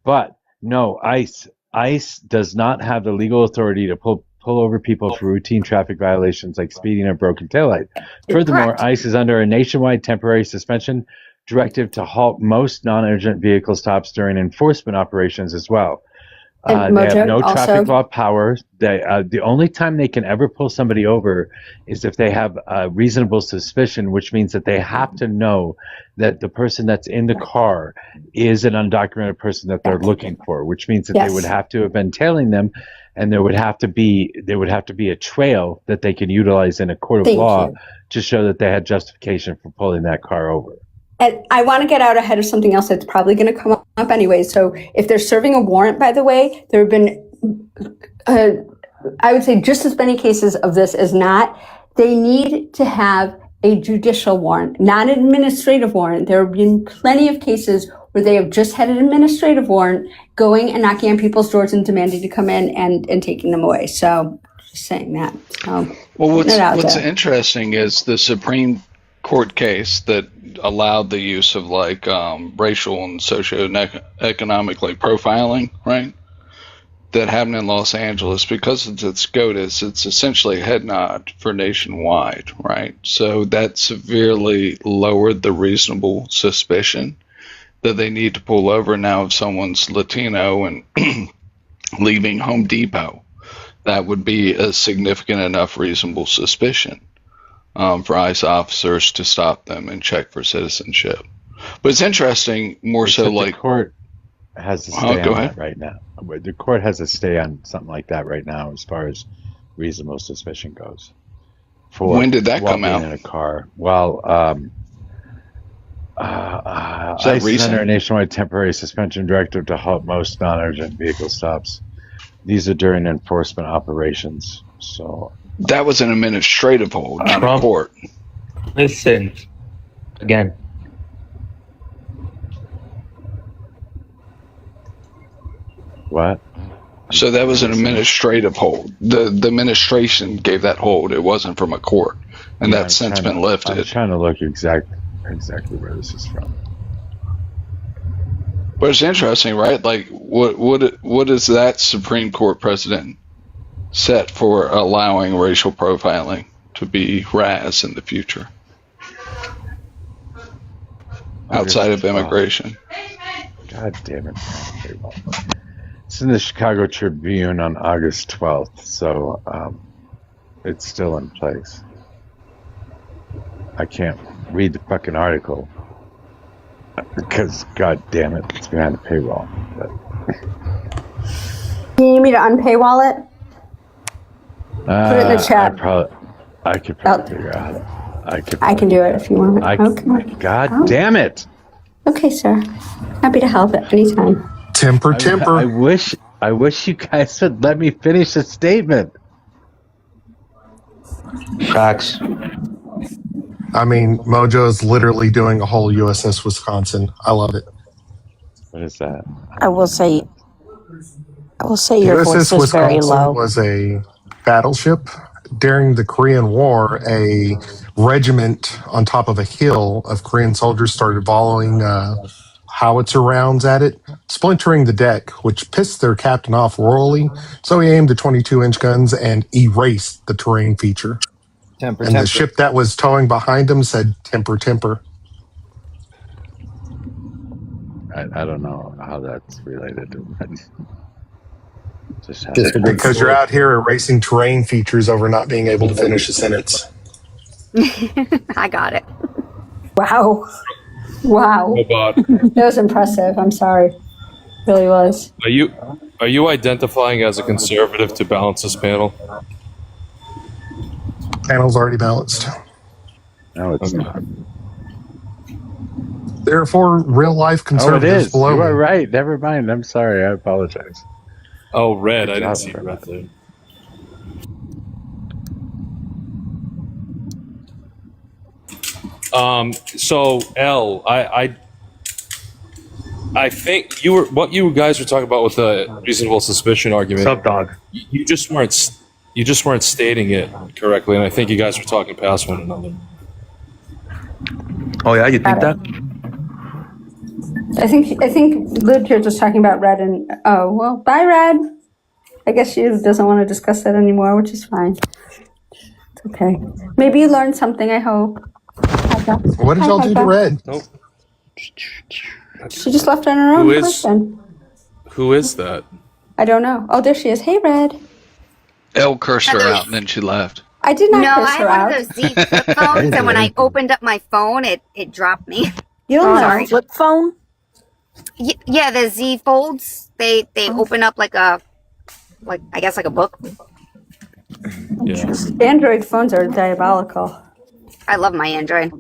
But no, ICE does not have the legal authority to pull over people for routine traffic violations like speeding or broken taillight. Furthermore, Correct. ICE is under a nationwide temporary suspension directive to halt most non-urgent vehicle stops during enforcement operations as well. They have Mojo no also- traffic law power. The only time they can ever pull somebody over is if they have reasonable suspicion, which means that they have to know that the person that's in the car is an undocumented person that they're looking for, which means that they would have to have been tailing them, and there would have to be a trail that they can utilize in a court of Thank law you. to show that they had justification for pulling that car over. And I want to get out ahead of something else that's probably going to come up anyway. So if they're serving a warrant, by the way, there have been, I would say, just as many cases of this as not. They need to have a judicial warrant, not an administrative warrant. There have been plenty of cases where they have just had an administrative warrant going and knocking on people's doors and demanding to come in and taking them away. So just saying that. So, Well, putting it out what's there. interesting is the Supreme Court case that allowed the use of like racial and socioeconomic like profiling, right? That happened in Los Angeles because it's at SCOTUS. It's essentially a head nod for nationwide, right? So that severely lowered the reasonable suspicion that they need to pull over now if someone's Latino and leaving Home Depot. That would be a significant enough reasonable suspicion for ICE officers to stop them and check for citizenship. But it's interesting, more so Except like the court has a stay go on ahead. that right now. The court has a stay on something like that right now, as far as reasonable suspicion goes. For When did that while come being out? in a car? Well, Is that ICE is recent? under a nationwide temporary suspension directive to halt most non-urgent vehicle stops. These are during enforcement operations. So That was an administrative hold, not a Trump. court. Listen, again, what? So that was an administrative hold. The administration gave that hold. It wasn't from a court, and Yeah, that's since been I'm lifted. trying to look exactly where this is from. But it's interesting, right? Like, what is that Supreme Court precedent set for allowing racial profiling to be RAS in the future, outside of immigration? God damn it. It's in the Chicago Tribune on August 12th, so it's still in place. I can't read the fucking article because, god damn it, it's behind the paywall. But, You need me to unpaywall it? Put it in the chat. I could probably figure out how to. I can do it if you want. Okay. God damn it! Okay, sir. Happy to help at any time. Temper. I wish you guys would let me finish the statement. facts. I mean, Mojo is literally doing a whole USS Wisconsin. I love it. What is that? I will say your voice USS is very Wisconsin low. was a battleship. During the Korean War, a regiment on top of a hill of Korean soldiers started following howitzer rounds at it, splintering the deck, which pissed their captain off royally. So he aimed the 22-inch guns and erased the terrain feature. Temper, And the ship that was towing behind him said, "Temper, temper." I don't know how that's related to Just have Just a big Because you're story. out here erasing terrain features over not being able to finish a sentence. I got it. Wow. Wow. Robot. That was impressive. I'm sorry. Really was. Are you identifying as a conservative to balance this panel? Panel's already balanced. No, it's not. There are 4 real life Oh, it conservatives is. below You are me. right. Never mind. I'm sorry. I apologize. Oh, red. I Good didn't job, see Fred. red there. So L, I think what you guys were talking about with the reasonable suspicion argument. What's up, dog? You just weren't stating it correctly, and I think you guys were talking past one another. Oh yeah, you think that? I think Lib here just talking about Red and bye Red. I guess she doesn't want to discuss that anymore, which is fine. It's okay. Maybe you learned something. I hope. What did y'all do to Red? Nope. She just left on her own. Who is- Person. Who is that? I don't know. Oh, there she is. Hey, Red. Elle cursed her out and then she left. I did not No, curse I her had out. one of those Z flip phones, and when I opened up my phone, it dropped me. You don't have Sorry. a flip phone? Yeah, the Z folds, they open up like a book. Yeah. Android phones are diabolical. I love my Android.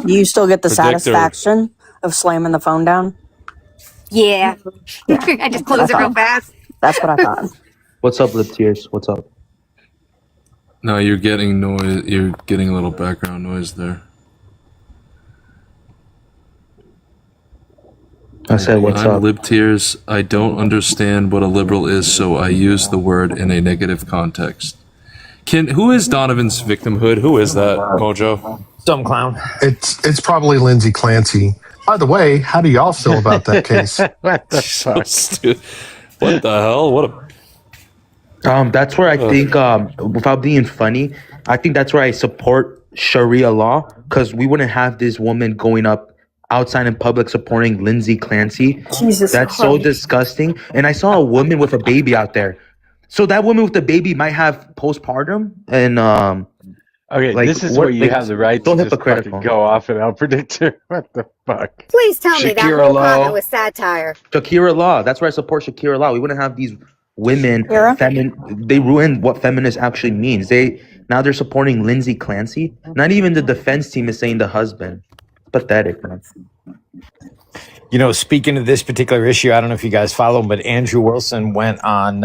You still get the Predictor. satisfaction of slamming the phone down? Yeah. I just close it real fast. That's what I thought. What's up, Lip Tears? What's up? No, you're getting noise. You're getting a little background noise there. I said, what's I'm up? Lib Tears. I don't understand what a liberal is, so I use the word in a negative context. Who is Donovan's victimhood? Who is that, Mojo? Some clown. It's probably Lindsay Clancy. By the way, how do y'all feel about that case? What the So fuck? stupid. What the hell? What a That's where I think, without being funny, I think that's where I support Sharia law, because we wouldn't have this woman going up outside in public supporting Lindsay Clancy. Jesus That's so Christ. disgusting. And I saw a woman with a baby out there. So that woman with the baby might have postpartum, and Okay, like, this is what- where you like, have the right so to just hypocritical. fucking go off an L predictor. What the fuck? Please tell me that Shakira whole Law. comment was satire. Shakira law. That's where I support Shakira law. We wouldn't have these women. Shakira? They ruin what feminist actually means. Now they're supporting Lindsay Clancy. Not even the defense team is saying the husband. Pathetic, man. You know, speaking of this particular issue, I don't know if you guys follow, but Andrew Wilson went on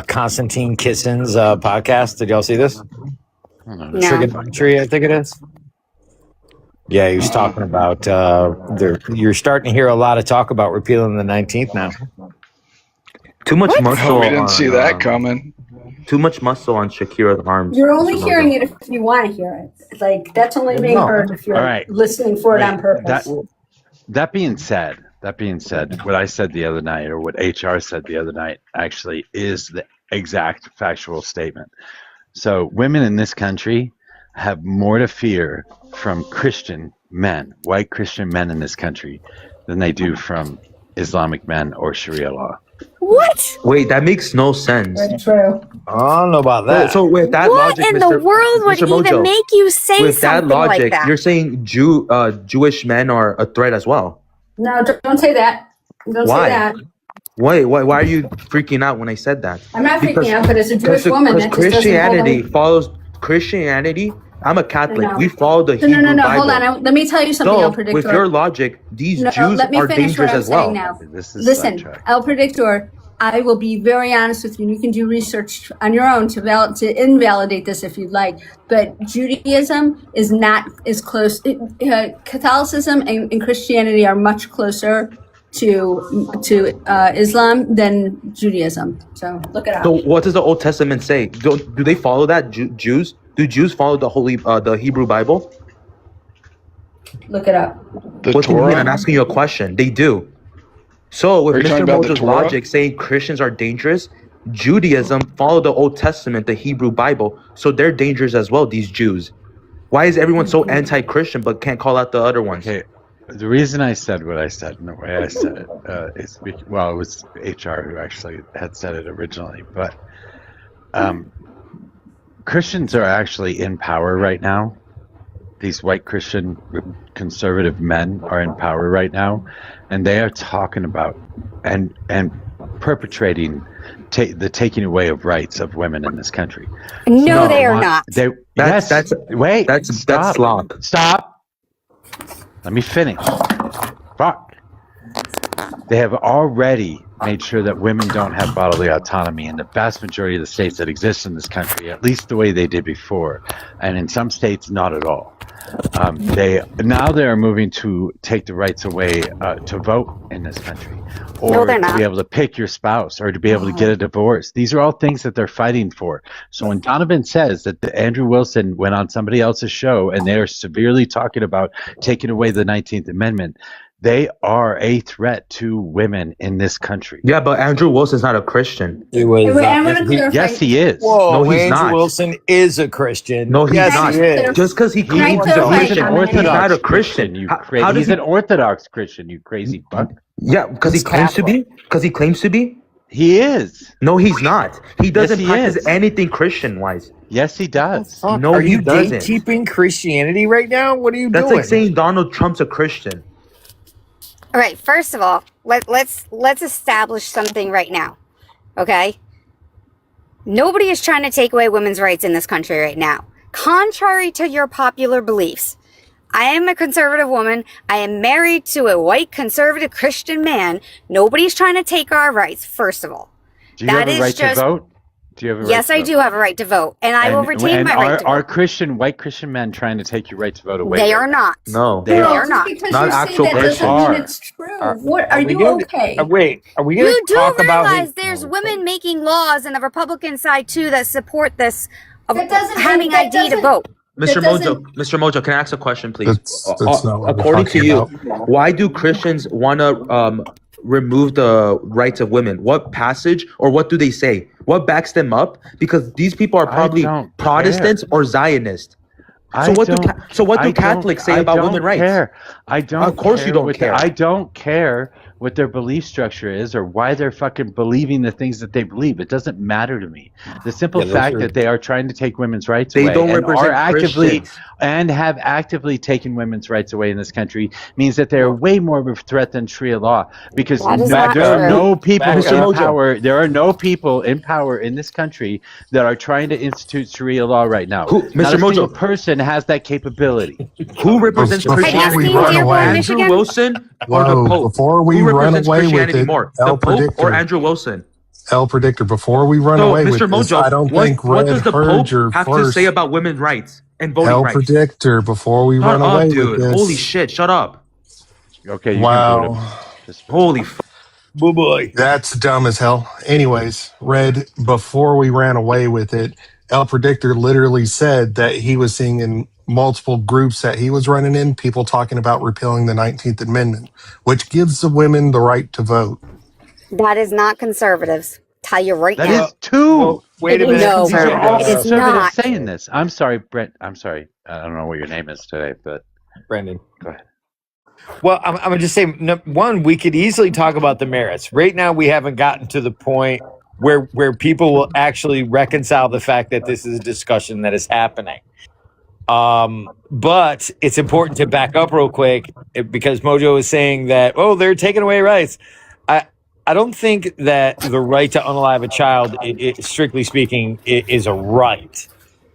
Constantine Kissin's podcast. Did y'all see this? No. Trigonometry, I think it is. Yeah, he was talking about you're starting to hear a lot of talk about repealing the 19th now. Too much muscle. Oh, we didn't on, see that coming. Too much muscle on Shakira's arms. You're only hearing it if you want to hear it. Like, that's only being heard if you're All right. listening for it on purpose. That being said, what I said the other night, or what HR said the other night, actually is the exact factual statement. So women in this country have more to fear from Christian men, white Christian men in this country, than they do from Islamic men or Sharia law. What? Wait, that makes no sense. Very true. I don't know about that. So with that What logic, in Mr. the world would Mr. even Mojo, make you say with that something logic, like that? you're saying Jewish men are a threat as well. No, don't say that. Don't Why? say that. Why are you freaking out when I said that? I'm not freaking out, but as a Jewish woman, that just doesn't Christianity hold on. follows Christianity. I'm a Catholic. No. We follow the No, Hebrew no, Bible. hold on. Let me tell you something, El So, with Predictor. your logic, these No, Jews let me are finish what dangerous I'm as well. saying now. This is Listen, sidetracked. El Predictor, I will be very honest with you, and you can do research on your own to invalidate this if you'd like. But Judaism is not as close. Catholicism and Christianity are much closer to Islam than Judaism. So look it up. So what does the Old Testament say? Do they follow that? Jews? Do Jews follow the Hebrew Bible? Look it up. The What do you mean? Torah? I'm asking you a question. They do. So with Are you talking Mr. about the Mojo's Torah? logic saying Christians are dangerous, Judaism follow the Old Testament, the Hebrew Bible, so they're dangerous as well, these Jews. Why is everyone so anti-Christian but can't call out the other ones? Okay, the reason I said what I said and the way I said it is well, it was HR who actually had said it originally, but Christians are actually in power right now. These white Christian conservative men are in power right now, and they are talking about and perpetrating the taking away of rights of women in this country. No, they are not. That's Stop. slop. Stop. Let me finish. Fuck. They have already made sure that women don't have bodily autonomy in the vast majority of the states that exist in this country, at least the way they did before, and in some states, not at all. They are moving to take the rights away to vote in this country, or No, they're to not. be able to pick your spouse, or to be able to get a divorce. These are all things that they're fighting for. So when Donovan says that Andrew Wilson went on somebody else's show and they are severely talking about taking away the 19th Amendment, they are a threat to women in this country. Yeah, but Andrew Wilson's not a Christian. Wait, I want to clarify. Yes, he is. Whoa, No, he's Andrew not. Wilson is a Christian. No, he's yes, not. He is. Just because he Can I claims to be clarify Christian, how many- he's not a Christian. How does He's he? an Orthodox Christian, you crazy fuck. Yeah, because he He's claims to be. Catholic. Because he claims to be. He is. No, he's not. He doesn't he practice is. anything Christian-wise. Yes, he does. Fuck, No, are he you doesn't. gatekeeping Christianity right now? What are you That's doing? like saying Donald Trump's a Christian. All right, first of all, let's establish something right now. Okay? Nobody is trying to take away women's rights in this country right now. Contrary to your popular beliefs, I am a conservative woman. I am married to a white conservative Christian man. Nobody's trying to take our rights, first of all. Do you have a right to vote? Do you have a right Yes, to I vote? do have a right to vote, and I will retain my right to Are vote. white Christian men trying to take your right to vote away? They are not. No. They They are. are not. Because Not you say actual that Christians. doesn't mean Are. it's true. What are we you gonna- okay? Wait, are we going You to do talk about realize his, there's women making laws in the Republican side too that support this of That doesn't- having that ID to doesn't- vote. Mr. That doesn't- Mr. Mojo, can I ask a question, please? That's not what we're According to talking you, about. why do Christians want to remove the rights of women? What passage or what do they say? What backs them up? Because these people are probably don't Protestants or Zionists. I what do don't- Catholics say I about don't women's rights? care. I don't. Of course you care don't what care. I don't care what their belief structure is or why they're fucking believing the things that they believe. It doesn't matter to me. The simple Yeah, those fact are- that they are trying to take women's rights They away don't and represent are actively Christians. and have actively taken women's rights away in this country means that they are way more of a threat than Sharia law because That is there not are true. no people Mr. in Mojo. power. There are no people in power in this country that are trying to institute Sharia law right now. Who- Not Mr. a single Mojo. person has that capability. Who represents Before Have you Christianity seen we run Dearborn, away, Andrew Michigan? Wilson or the Whoa, Pope? before we Who run represents away with Christianity it, more, El the Pope or Predictor. Andrew Wilson? El Predictor, before we run So, away Mr. with this, Mojo, I don't what think does Red the heard Pope your have to first. say about women's rights and voting El rights? Predictor, before we Shut run up, away dude. with this. Holy shit, shut up. Okay, you can Wow. vote him. Holy f- boo boy. That's dumb as hell. Anyways, Red, before we ran away with it, El Predictor literally said that he was seeing in multiple groups that he was running in, people talking about repealing the 19th Amendment, which gives the women the right to vote. That is not conservatives. Tell you right That now. is two. Well, wait a It- minute. no, These are all it is conservatives not. saying this. I'm sorry, Brent. I'm sorry. I don't know what your name is today, but Brendan. go ahead. Well, I'm going to just say, one, we could easily talk about the merits. Right now, we haven't gotten to the point where people will actually reconcile the fact that this is a discussion that is happening. But it's important to back up real quick because Mojo is saying that, oh, they're taking away rights. I don't think that the right to unalive a child, strictly speaking, is a right.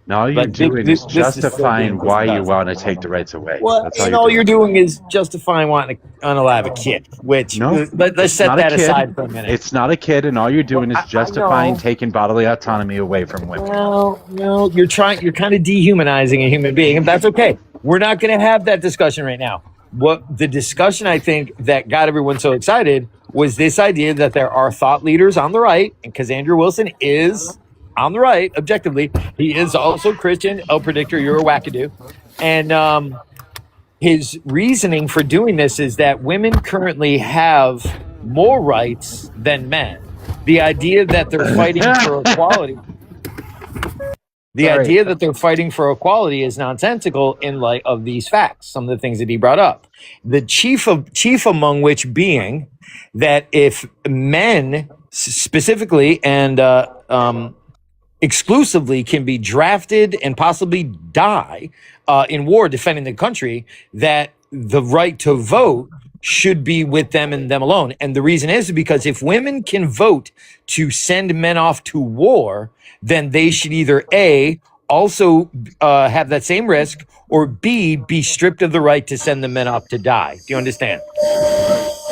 No, all you're But doing this- is this is justifying still why being you discussed. want to take the rights away. Well, That's and all you're doing is justifying wanting to unalive a kid, which No, let's it's set not a that kid. aside for a minute. It's not a kid, and all you're doing Well, is I justifying know. taking bodily autonomy away from women. No, you're kind of dehumanizing a human being, and that's okay. We're not going to have that discussion right now. What the discussion I think that got everyone so excited was this idea that there are thought leaders on the right, and because Andrew Wilson is on the right, objectively, he is also Christian. El Predictor, you're a wackadoo, and his reasoning for doing this is that women currently have more rights than men. The idea that they're fighting for equality. The Sorry. idea that they're fighting for equality is nonsensical in light of these facts, some of the things that he brought up. The chief among which being that if men specifically and exclusively can be drafted and possibly die in war defending the country, that the right to vote should be with them and them alone. And the reason is because if women can vote to send men off to war, then they should either A, also have that same risk, or B, be stripped of the right to send the men off to die. Do you understand?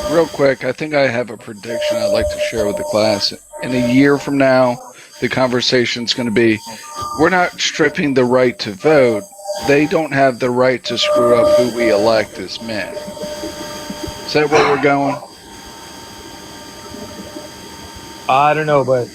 Real quick, I think I have a prediction I'd like to share with the class. In a year from now, the conversation's going to be, we're not stripping the right to vote. They don't have the right to screw up who we elect as men. Is that where we're going? I don't know, but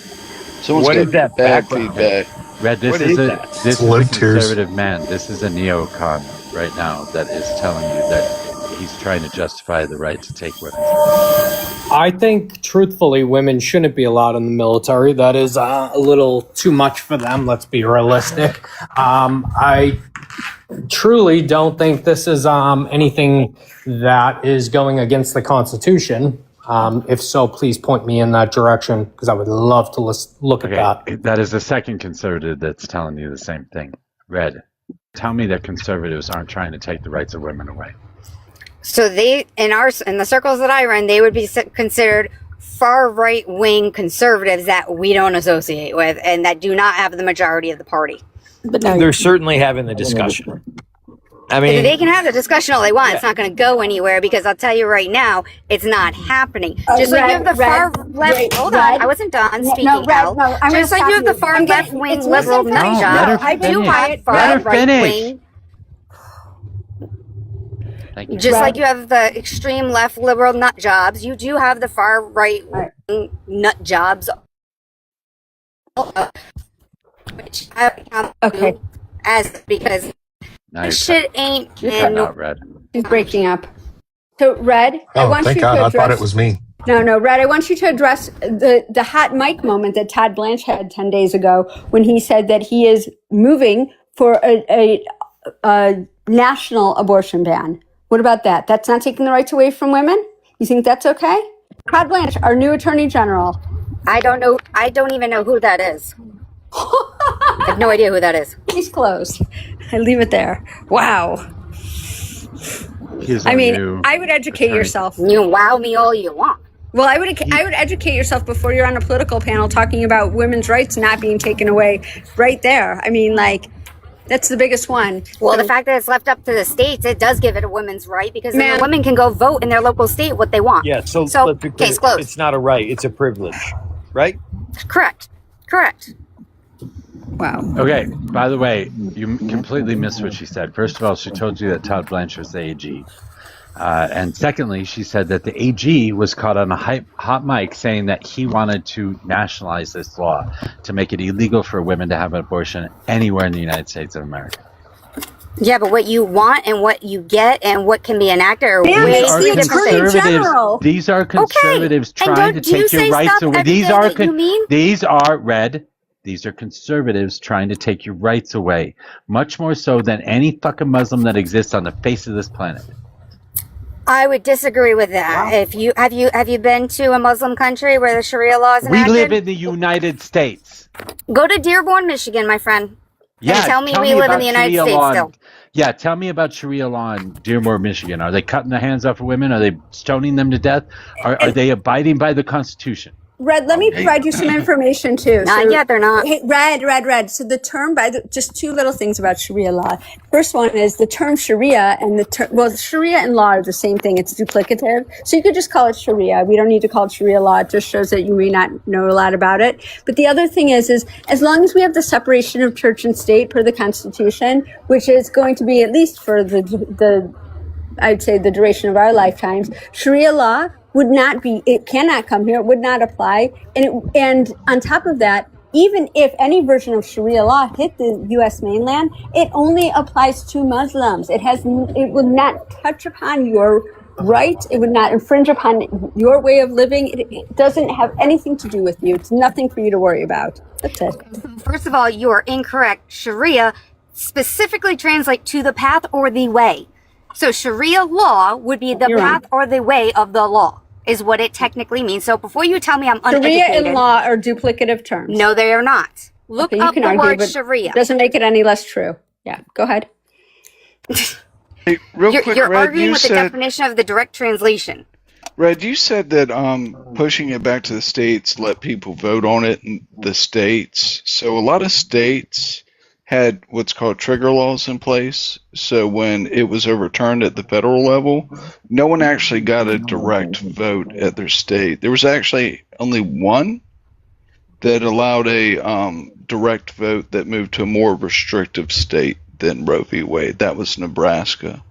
Someone's what got is that bad background? feedback. Red, this What is is a that? this is a Light tears. conservative man. This is a neocon right now that is telling you that he's trying to justify the right to take women's rights. I think, truthfully, women shouldn't be allowed in the military. That is a little too much for them. Let's be realistic. I truly don't think this is anything that is going against the Constitution. If so, please point me in that direction because I would love to look at that. That is the second conservative that's telling you the same thing. Red, tell me that conservatives aren't trying to take the rights of women away. So they, in the circles that I run, they would be considered far right wing conservatives that we don't associate with and that do not have the majority of the party. But no, They're certainly having the discussion. I mean, They can have the discussion all they want. It's not going to go anywhere because I'll tell you right now, it's not happening. Just like you have the far left. Hold on, I wasn't done speaking. No, Al. no, I'm Just gonna like you stop have the you. far I'm left getting- wing it's liberal misinformation. nut No, let her job. I do finish. have Let far her right finish. wing. Thank you. Just like you have the extreme left liberal nut jobs, you do have the far right wing nut jobs. Which I count Okay. as because Now you're this shit ain't You're in cutting out, Red. She's breaking up. So, Red, I Oh, want thank you God. to I address. thought it was me. No, Red, I want you to address the hot mic moment that Todd Blanche had 10 days ago when he said that he is moving for a national abortion ban. What about that? That's not taking the rights away from women? You think that's okay? Todd Blanche, our new Attorney General. I don't know. I don't even know who that is. I have no idea who that is. He's closed. I leave it there. Wow. He's I our mean, new I would educate attorney. yourself. You wow me all you want. Well, I would educate yourself before you're on a political panel talking about women's rights not being taken away right there. I mean, like, that's the biggest one. Well, So- the fact that it's left up to the states, it does give it a women's right because then Ma'am. the women can go vote in their local state what they want. yeah. So So, let's be clear, case closed. it's not a right; it's a privilege, right? Correct. Wow. Okay, by the way, you completely missed what she said. First of all, she told you that Todd Blanche was the AG. And secondly, she said that the AG was caught on a hot mic saying that he wanted to nationalize this law to make it illegal for women to have an abortion anywhere in the United States of America. Yeah, but what you want and what you get and what can be enacted are Ma'am, way it's the different Attorney things. General. These are conservatives And trying to don't you take your say rights stuff away. every These day are that you mean? these are Red. These are conservatives trying to take your rights away, much more so than any fucking Muslim that exists on the face of this planet. I would disagree with that. If you have you been to a Muslim country where the Sharia law is We enacted? live in the United States. Go to Dearborn, Michigan, my friend. Yeah, and tell me we live in about the United Sharia States law still. Yeah, tell me about Sharia law in Dearborn, Michigan. Are they cutting the hands off of women? Are they stoning them to death? Are they abiding by the Constitution? Red, let me provide you some information too. Not yet, they're not. Hey, Red. So the term, just two little things about Sharia law. First one is the term Sharia and the term, well, Sharia and law are the same thing. It's duplicative. So you could just call it Sharia. We don't need to call it Sharia law. It just shows that you may not know a lot about it. But the other thing is as long as we have the separation of church and state per the Constitution, which is going to be at least for I'd say the duration of our lifetimes, Sharia law would not be, it cannot come here, it would not apply. And on top of that, even if any version of Sharia law hit the U.S. mainland, it only applies to Muslims. It will not touch upon your right. It would not infringe upon your way of living. It doesn't have anything to do with you. It's nothing for you to worry about. That's it. First of all, you are incorrect. Sharia specifically translate to the path or the way. So Sharia law would be the You're path wrong. or the way of the law, is what it technically means. So before you tell me I'm uneducated. Sharia and law are duplicative terms. No, they are not. Look Okay, you up can the argue, word but Sharia. it doesn't make it any less true. Yeah, go ahead. Hey, real You're, quick, you're Red, arguing you with the said definition of the direct translation. Red, you said that pushing it back to the states let people vote on it in the states. So a lot of states had what's called trigger laws in place. So when it was overturned at the federal level, no one actually got a direct vote at their state. There was actually only one that allowed a direct vote that moved to a more restrictive state than Roe v. Wade. That was Nebraska.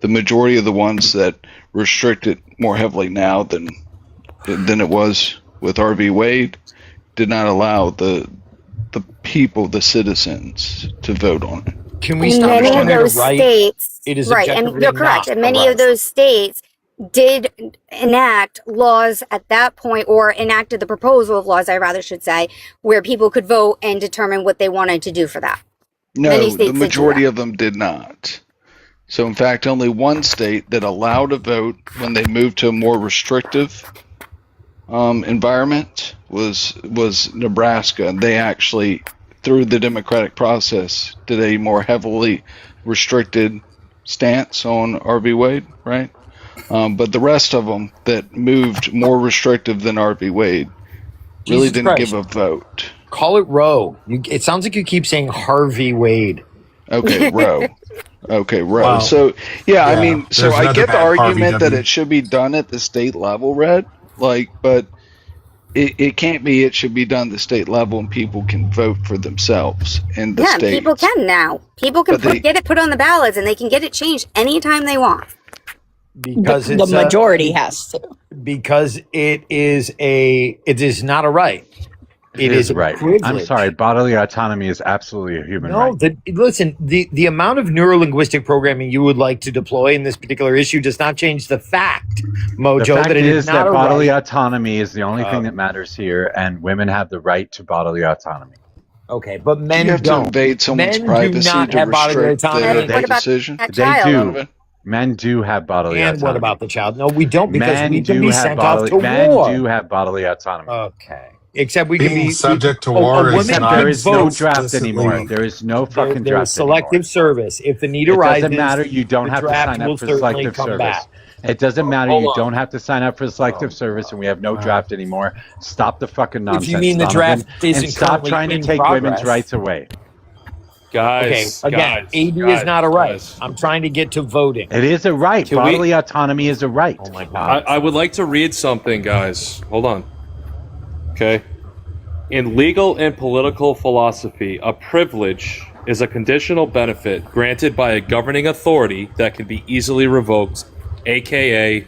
The majority of the ones that restrict it more heavily now than it was with R v. Wade did not allow the people, the citizens, to vote on it. Can we In stop many of calling it a those right? states, It is right, and objectively you're correct. not And a many right. of those states did enact laws at that point, or enacted the proposal of laws, I rather should say, where people could vote and determine what they wanted to do for that. Many No, states the did do majority that. of them did not. So, in fact, only one state that allowed a vote when they moved to a more restrictive environment was Nebraska. And they actually, through the democratic process, did a more heavily restricted stance on R v. Wade, right? But the rest of them that moved more restrictive than R v. Wade really Jesus didn't Christ. give a vote. Call it Roe. It sounds like you keep saying Harvey Wade. Okay, Roe. Okay, Roe. Wow. So, yeah, I mean, so There's I another get the bad Harvey argument that W. it should be done at the state level, Red. Like, but it can't be. It should be done at the state level, and people can vote for themselves in the Yeah, state. people can now. People can But they- get it put on the ballots, and they can get it changed anytime they want. Because The it's majority has to. because it is not a right. It is a right. privilege. I'm sorry. Bodily autonomy is absolutely a human No, right. listen, the amount of neurolinguistic programming you would like to deploy in this particular issue does not change the fact, Mojo, The fact that it is not that a bodily right. autonomy is the only thing that matters here, and women have the right to bodily autonomy. Okay, but men you have don't. to invade someone's Men do privacy not to have bodily restrict autonomy. their What about decision. that They child? do. Men do have bodily And autonomy. what about the child? No, we don't, because men we can do be have sent bodily, off to men war. do have bodily autonomy. Okay. Except we can Being be subject to a war is woman not there could is no vote. draft explicitly- anymore. There is no fucking There draft is selective anymore. service. If the need It arises, doesn't matter. You don't the have to draft sign will up for certainly selective come service. back. It doesn't matter. Hold You on. don't have to sign up for selective service, and we have no draft anymore. Stop the fucking nonsense. If you mean the Donovan, draft isn't and stop currently trying to in take progress. women's rights away. Guys, Okay, again, guys, AB guys, is not a right. guys. I'm trying to get to voting. It is a right. Can we- Bodily autonomy is a right. Oh my God. I would like to read something, guys. Hold on. Okay. In legal and political philosophy, a privilege is a conditional benefit granted by a governing authority that can be easily revoked, aka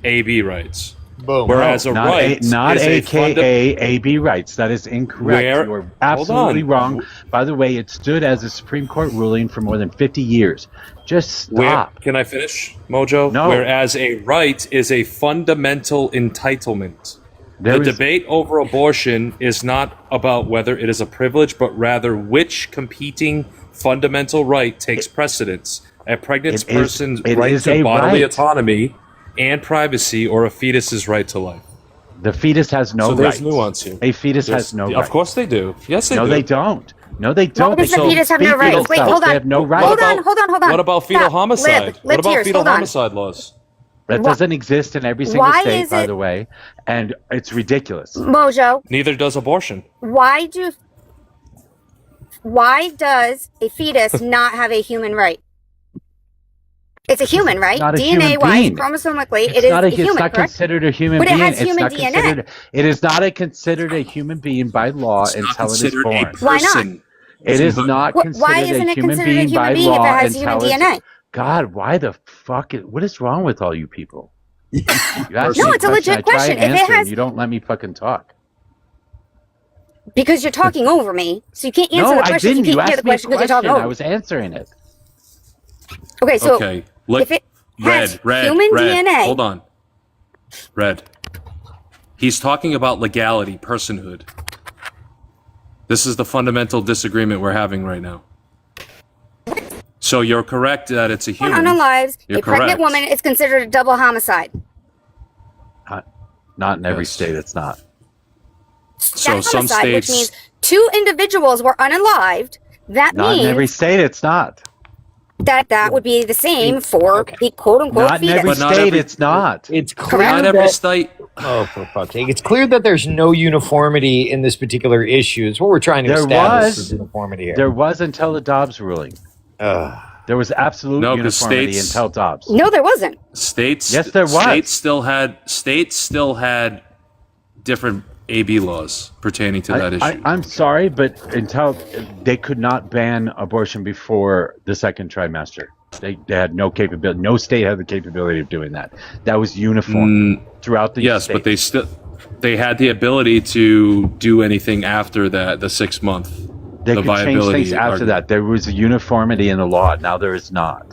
AB rights. Boom. Whereas a not right not is a AKA AB rights. That is incorrect. Where- You're Hold absolutely on. wrong. By the way, it stood as a Supreme Court ruling for more than 50 years. Just stop. Can I finish, Mojo? No. Whereas a right is a fundamental entitlement. There The is- debate over abortion is not about whether it is a privilege, but rather which competing fundamental right takes precedence. A pregnant It is- person's it right is to a bodily right. autonomy and privacy, or a fetus's right to life. The fetus has no So there's rights. nuance here. A fetus There's- has no Of rights. course they do. Yes, they No, do. they don't. No, they don't. Why does They the can fetus have no speak for rights? Wait, themselves. hold on. They have no rights. Hold on. What about fetal Stop. homicide? Lib What about tears, fetal hold on. homicide laws? That Wha- doesn't exist in every single Why state, is by it- the way, and it's ridiculous. Mojo, Neither does abortion. why does a fetus not have a human right? It's a human, right? not a DNA human wise, being. chromosomically, It's it is not, a it's human, not correct? considered a human But it being. has It's human not DNA. considered. It is not considered a human being by law until it is Considered born. a Why not? person. It is not Why considered isn't a it human considered a being human by being if it law has human until it's. DNA? God, why the fuck? What is wrong with all you people? You ask No, me it's a legit I try question. and If it answer, and has- you don't let me fucking talk. Because you're talking over me, so you can't answer No, the I question. didn't. You You can't hear asked the me a question because you're talking question. over. I was answering it. Okay, so Okay. if it has Red, human DNA. Hold on. Red. He's talking about legality, personhood. This is the fundamental disagreement we're having right now. So you're correct that it's a human. Unalive, You're a pregnant correct. woman is considered a double homicide. Not in every state, it's not. So That's some homicide, which states. means 2 individuals were unalived. That Not in means every state, it's not. that would be the same for the quote unquote Not in fetus. every state, it's not. It's clear Not every that, state. oh, for fuck's sake. It's clear that there's no uniformity in this particular issue. It's what we're trying to There establish was. is uniformity here. There was until the Dobbs ruling. There was absolute No, 'cause uniformity states- until Dobbs. No, there wasn't. States. Yes, there was. States still had different AB laws pertaining to that issue. I'm sorry, but until they could not ban abortion before the second trimester. They had no capability. No state had the capability of doing that. That was uniform throughout the Yes, state. but they had the ability to do anything after that, the 6 month. They the could change viability things after argument. that. There was a uniformity in the law. Now there is not.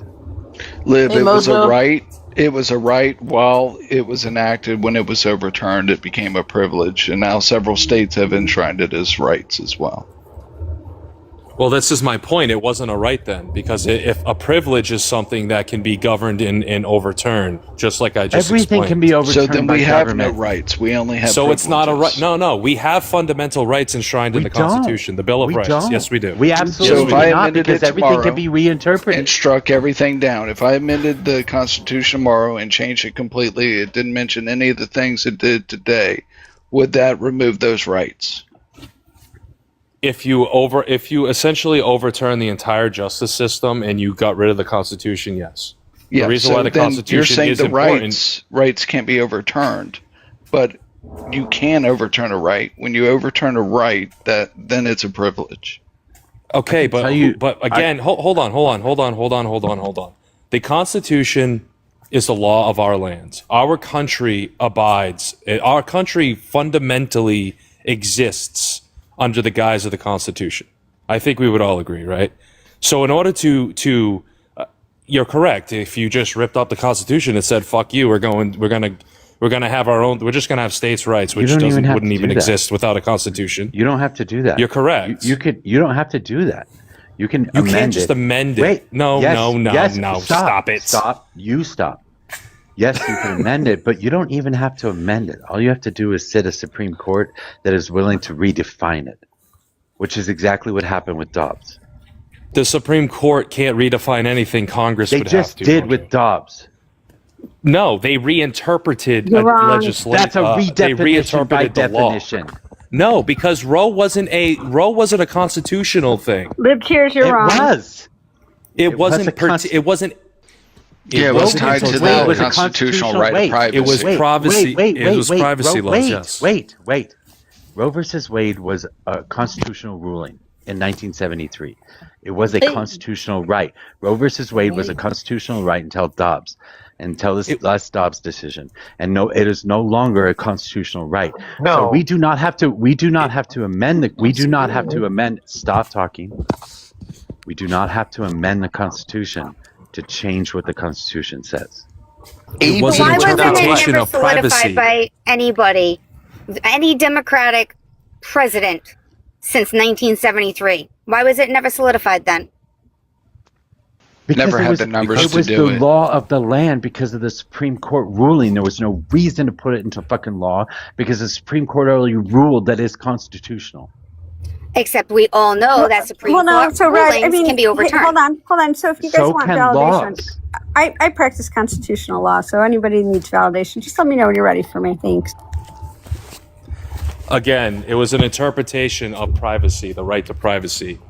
Liv, Hey, it was a Mojo. right. It was a right while it was enacted. When it was overturned, it became a privilege, and now several states have enshrined it as rights as well. Well, this is my point. It wasn't a right then, because if a privilege is something that can be governed and overturned, just like I just Everything explained. can be So overturned then by we have government. no rights. We only have. So it's not a right. privileges. No, we have fundamental rights enshrined in We the Constitution, the Bill of We Rights. don't. Yes, we do. We So absolutely if I do not, amended because it everything tomorrow can be reinterpreted. and struck everything down, if I amended the Constitution tomorrow and changed it completely, it didn't mention any of the things it did today, would that remove those rights? If you essentially overturn the entire justice system and you got rid of the Constitution, yes. Yeah, the reason so why the then Constitution you're saying is the important. rights can't be overturned, but you can overturn a right. When you overturn a right, then it's a privilege. Okay, but tell you- but again, hold on. The Constitution is the law of our lands. Our country abides. Our country fundamentally exists under the guise of the Constitution. I think we would all agree, right? So, in order to you're correct. If you just ripped up the Constitution and said "fuck you," we're gonna have our own. We're just gonna have states' rights, which don't even have wouldn't to even do that. exist without a Constitution. You don't have to do that. You're correct. You don't have to do that. You can You amend can't just it. amend it. Wait. No, yes, no. yes, Stop it. Stop. You stop. Yes, you can amend it, but you don't even have to amend it. All you have to do is sit a Supreme Court that is willing to redefine it, which is exactly what happened with Dobbs. The Supreme Court can't redefine anything. Congress They would just have to. did with Dobbs. No, they reinterpreted You're wrong. legislation. That's a They redefinition by reinterpreted the law. definition. No, because Roe wasn't a constitutional thing. Live cheers, you're It wrong. was. It wasn't. was a const- It wasn't. Yeah, it was wasn't tied to until- the It was a constitutional right of privacy. It was privacy. It was privacy laws. Wait, Yes. wait. Roe versus Wade was a constitutional ruling in 1973. It was a constitutional right. Roe versus Wade was a constitutional right until Dobbs, until this last Dobbs decision. And no, it is no longer a constitutional right. No. So we do not have to amend stop talking. We do not have to amend the Constitution to change what the Constitution says. It was Why an wasn't it interpretation never of privacy. solidified by anybody, any Democratic president since 1973? Why was it never solidified then? Never it had was, the numbers it to was do the it. law of the land because of the Supreme Court ruling. There was no reason to put it into fucking law because the Supreme Court already ruled that it's constitutional. Except we all know that Supreme Well, no, Court so Red, rulings I mean, can be hey, overturned. hold on. So if you guys So want can validation, laws. I practice constitutional law, so anybody who needs validation, just let me know when you're ready for me. Thanks. Again, it was an interpretation of privacy, the right to privacy. Do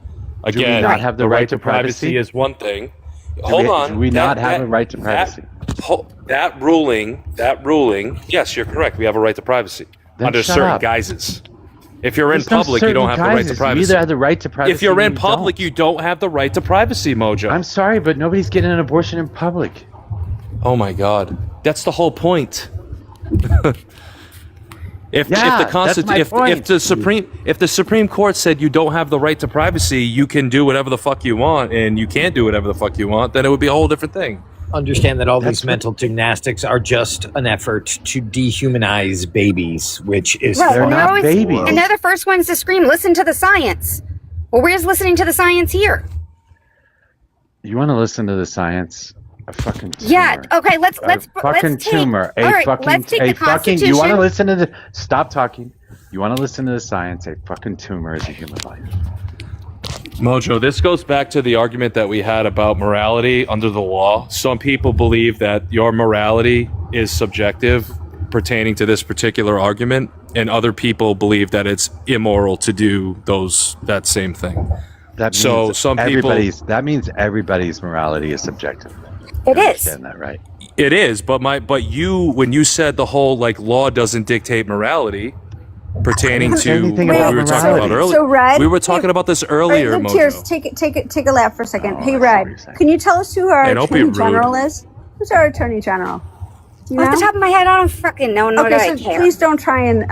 we Again, not have the right to privacy privacy? is one thing. Do Hold we- on. do we not have a right to privacy? That ruling, yes, you're correct. We have a right to privacy Then under shut certain up. guises. If you're in There's no public, you don't have certain the right to guises. privacy. You either have the right to privacy If you're or in you public, don't. you don't have the right to privacy, Mojo. I'm sorry, but nobody's getting an abortion in public. Oh my God, that's the whole point. If Yeah, the that's my if the Supreme Court said you don't have the right to privacy, you can do whatever the fuck you want, and you can't do whatever the fuck you want, then it would be a whole different thing. understand that all these mental gymnastics are just an effort to dehumanize babies, which is Right, and far- and they're the first ones to scream, "Listen to the science." Well, where's listening to the science here? You want to listen to the science? A fucking tumor. Yeah. Okay. Let's fucking take, tumor. All right. Let's take the Constitution. You want to listen to the? Stop talking. You want to listen to the science? A fucking tumor is a human life. Mojo, this goes back to the argument that we had about morality under the law. Some people believe that your morality is subjective pertaining to this particular argument, and other people believe that it's immoral to do that same thing. That means so some people that means everybody's morality is subjective. It You is. understand that, right? it is, but when you said the whole like law doesn't dictate morality pertaining to what we were talking about earlier. So, Red, we were talking about this earlier, Look, Mojo. Tears, take a lap for a second. Hey, Red, can you tell us who our Hey, don't be Attorney rude. General is? Who's our Attorney General? Do you Off the know? top of my head, I don't fucking know. Nor do Okay, I so care. please don't try and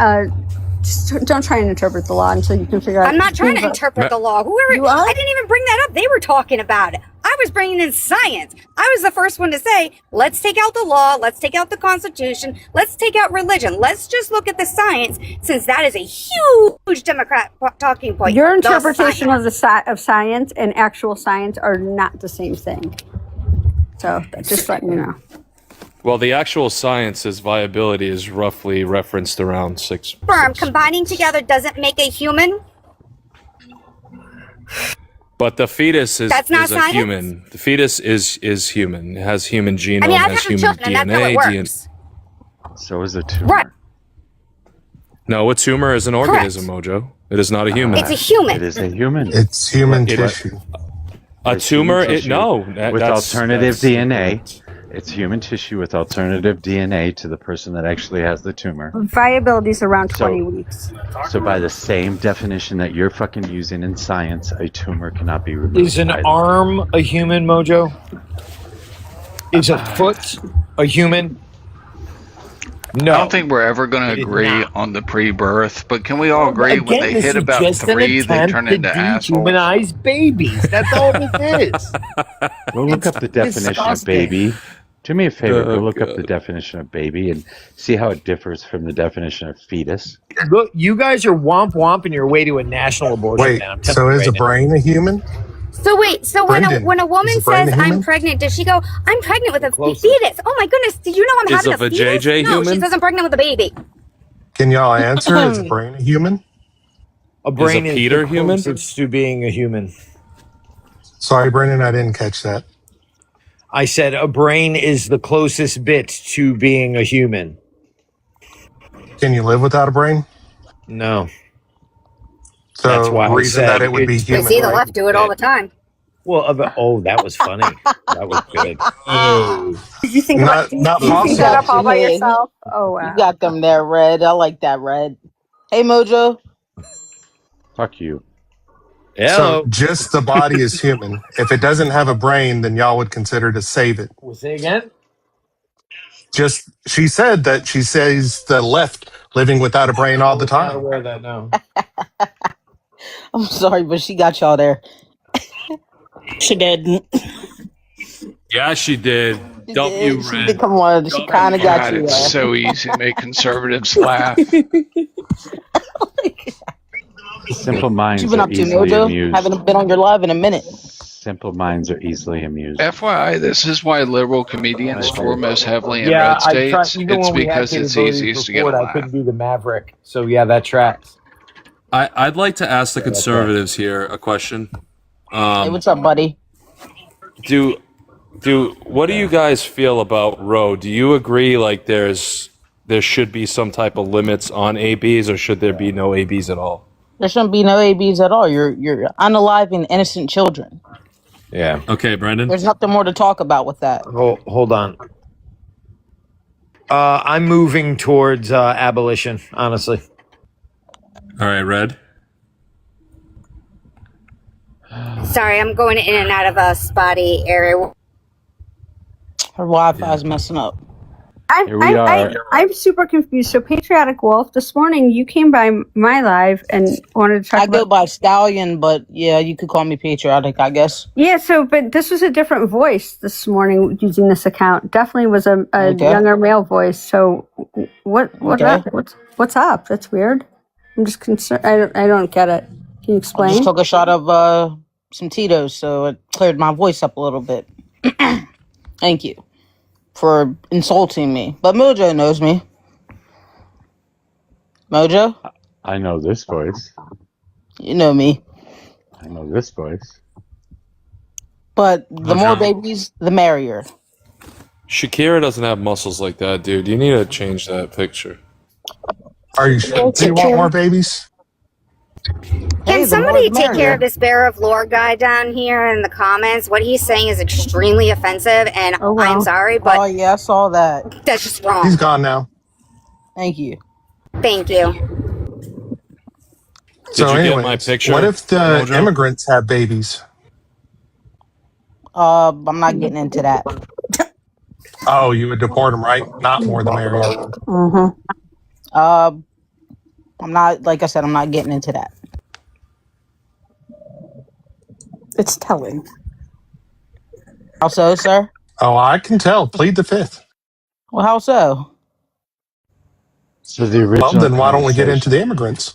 just don't try and interpret the law until you can figure out. I'm not trying to interpret the law. I didn't even bring that up. They were talking about it. I was bringing in science. I was the first one to say, let's take out the law. Let's take out the Constitution. Let's take out religion. Let's just look at the science, since that is a huge Democrat talking point. Your The interpretation science. of science and actual science are not the same thing. So just letting you know. Well, the actual science's viability is roughly referenced around 6. Sperm combining together doesn't make a human. But the fetus is, That's not is a science? human. The fetus is human. It has human genome, I mean, I've has had human children, and that's how it DNA. works. So is a tumor. Right. No, a tumor is an organism, Mojo. It is not a human. It's a human. It is a human. It's human tissue. A tumor, Human tissue with alternative DNA. It's human tissue with alternative DNA to the person that actually has the tumor. Viability is around So- 20 weeks. So by the same definition that you're fucking using in science, a tumor cannot be removed. Is an either. arm a human, Mojo? Is a foot a human? No. I don't think we're ever going to agree on the pre-birth, but can we all agree when they this hit is about just an 3, they attempt turn to into assholes? dehumanize babies. That's all this is. Go look up the definition disgusting. of baby. Do me a favor, go look up the definition of baby and see how it differs from the definition of fetus. Look, you guys are womping your way to a national abortion. Wait, man. I'm telling so you is a right now. brain a human? So wait, so Brendan, when a woman is the brain says a human? I'm pregnant, does she go, I'm pregnant with a fetus? Oh my goodness, did you know I'm Is having a a fetus? vajayjay No, she human? says I'm pregnant with a baby. Can y'all answer? Is a brain a human? A brain Is a is Peter the human? closest to being a human. Sorry, Brendan, I didn't catch that. I said a brain is the closest bit to being a human. Can you live without a brain? No. So That's why I reason said that it would be it's- You human. see the right? left do it all the time. Well, oh, that was funny. That was good. Did you think Not did not you think that up all by Hey, yourself? Oh wow. You got them there, Red. I like that, Red. Hey, Mojo. Fuck you. So just the body is human. If it doesn't have a brain, then y'all would consider to save it. We'll say again. Just she said that she says the left living without a brain all the I'm not time. aware of that now. I'm sorry, but she got y'all there. She didn't. Yeah, she did. Dump you, She Red. did. Come on, she kind of got God, you it's there. so easy to make conservatives laugh. Simple minds What you been are up to, easily Mojo? amused. Haven't been on your live in a minute. Simple minds are easily amused. FYI, this is why liberal comedians tour most heavily in Yeah, red I tried. states. Even It's when we had because it's capabilities easiest to before, get a I laugh. couldn't do the Maverick. So yeah, that tracks. I'd like to ask the conservatives here a question. Hey, what's up, buddy? What do you guys feel about Roe? Do you agree like there should be some type of limits on ABs, or should there be no ABs at all? There shouldn't be no ABs at all. You're unaliving innocent children. Yeah. Okay, Brendan. There's nothing more to talk about with that. Hold on. I'm moving towards abolition, honestly. All right, Red. Sorry, I'm going in and out of a spotty area. Her Wi-Fi's messing up. Here we are. I'm super confused. So, Patriotic Wolf, this morning you came by my live and wanted to talk I go about. by Stallion, but yeah, you could call me patriotic, I guess. Yeah, but this was a different voice this morning using this account. Definitely was a Okay. younger male voice. So, what's Okay. what's up? That's weird. I'm just concerned. I don't get it. Can you I explain? just took a shot of some Tito's, so it cleared my voice up a little bit. Thank you for insulting me. But Mojo knows me. Mojo, I know this voice. you know me. I know this voice. But the more babies, the merrier. Shakira doesn't have muscles like that, dude. You need to change that picture. Are you sure? Do you want more babies? Can somebody take care of this Bear of Lore guy down here in the comments? What he's saying is extremely offensive, and I'm sorry, but Oh yeah, I saw that. that's just wrong. He's gone now. Thank you. Thank you. So you get anyway, my picture, what if the Mojo? immigrants have babies? I'm not getting into that. Oh, you would deport them, right? Not more the merrier. Mm-hmm. I'm not, like I said, I'm not getting into that. It's telling. How so, sir? Oh, I can tell. Plead the fifth. Well, how so? So the original. Well, then why don't we get into the immigrants?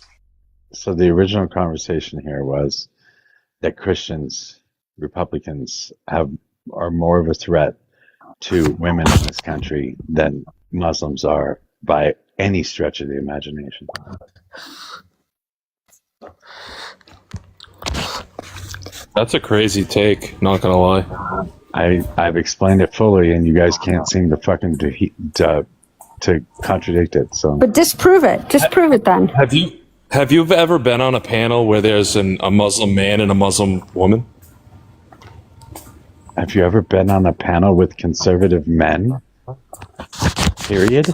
So the original conversation here was that Christians, Republicans are more of a threat to women in this country than Muslims are by any stretch of the imagination. That's a crazy take, not gonna lie. I've explained it fully, and you guys can't seem to fucking to contradict it. So, But disprove it. Disprove it then. Have you ever been on a panel where there's a Muslim man and a Muslim woman? have you ever been on a panel with conservative men? Period.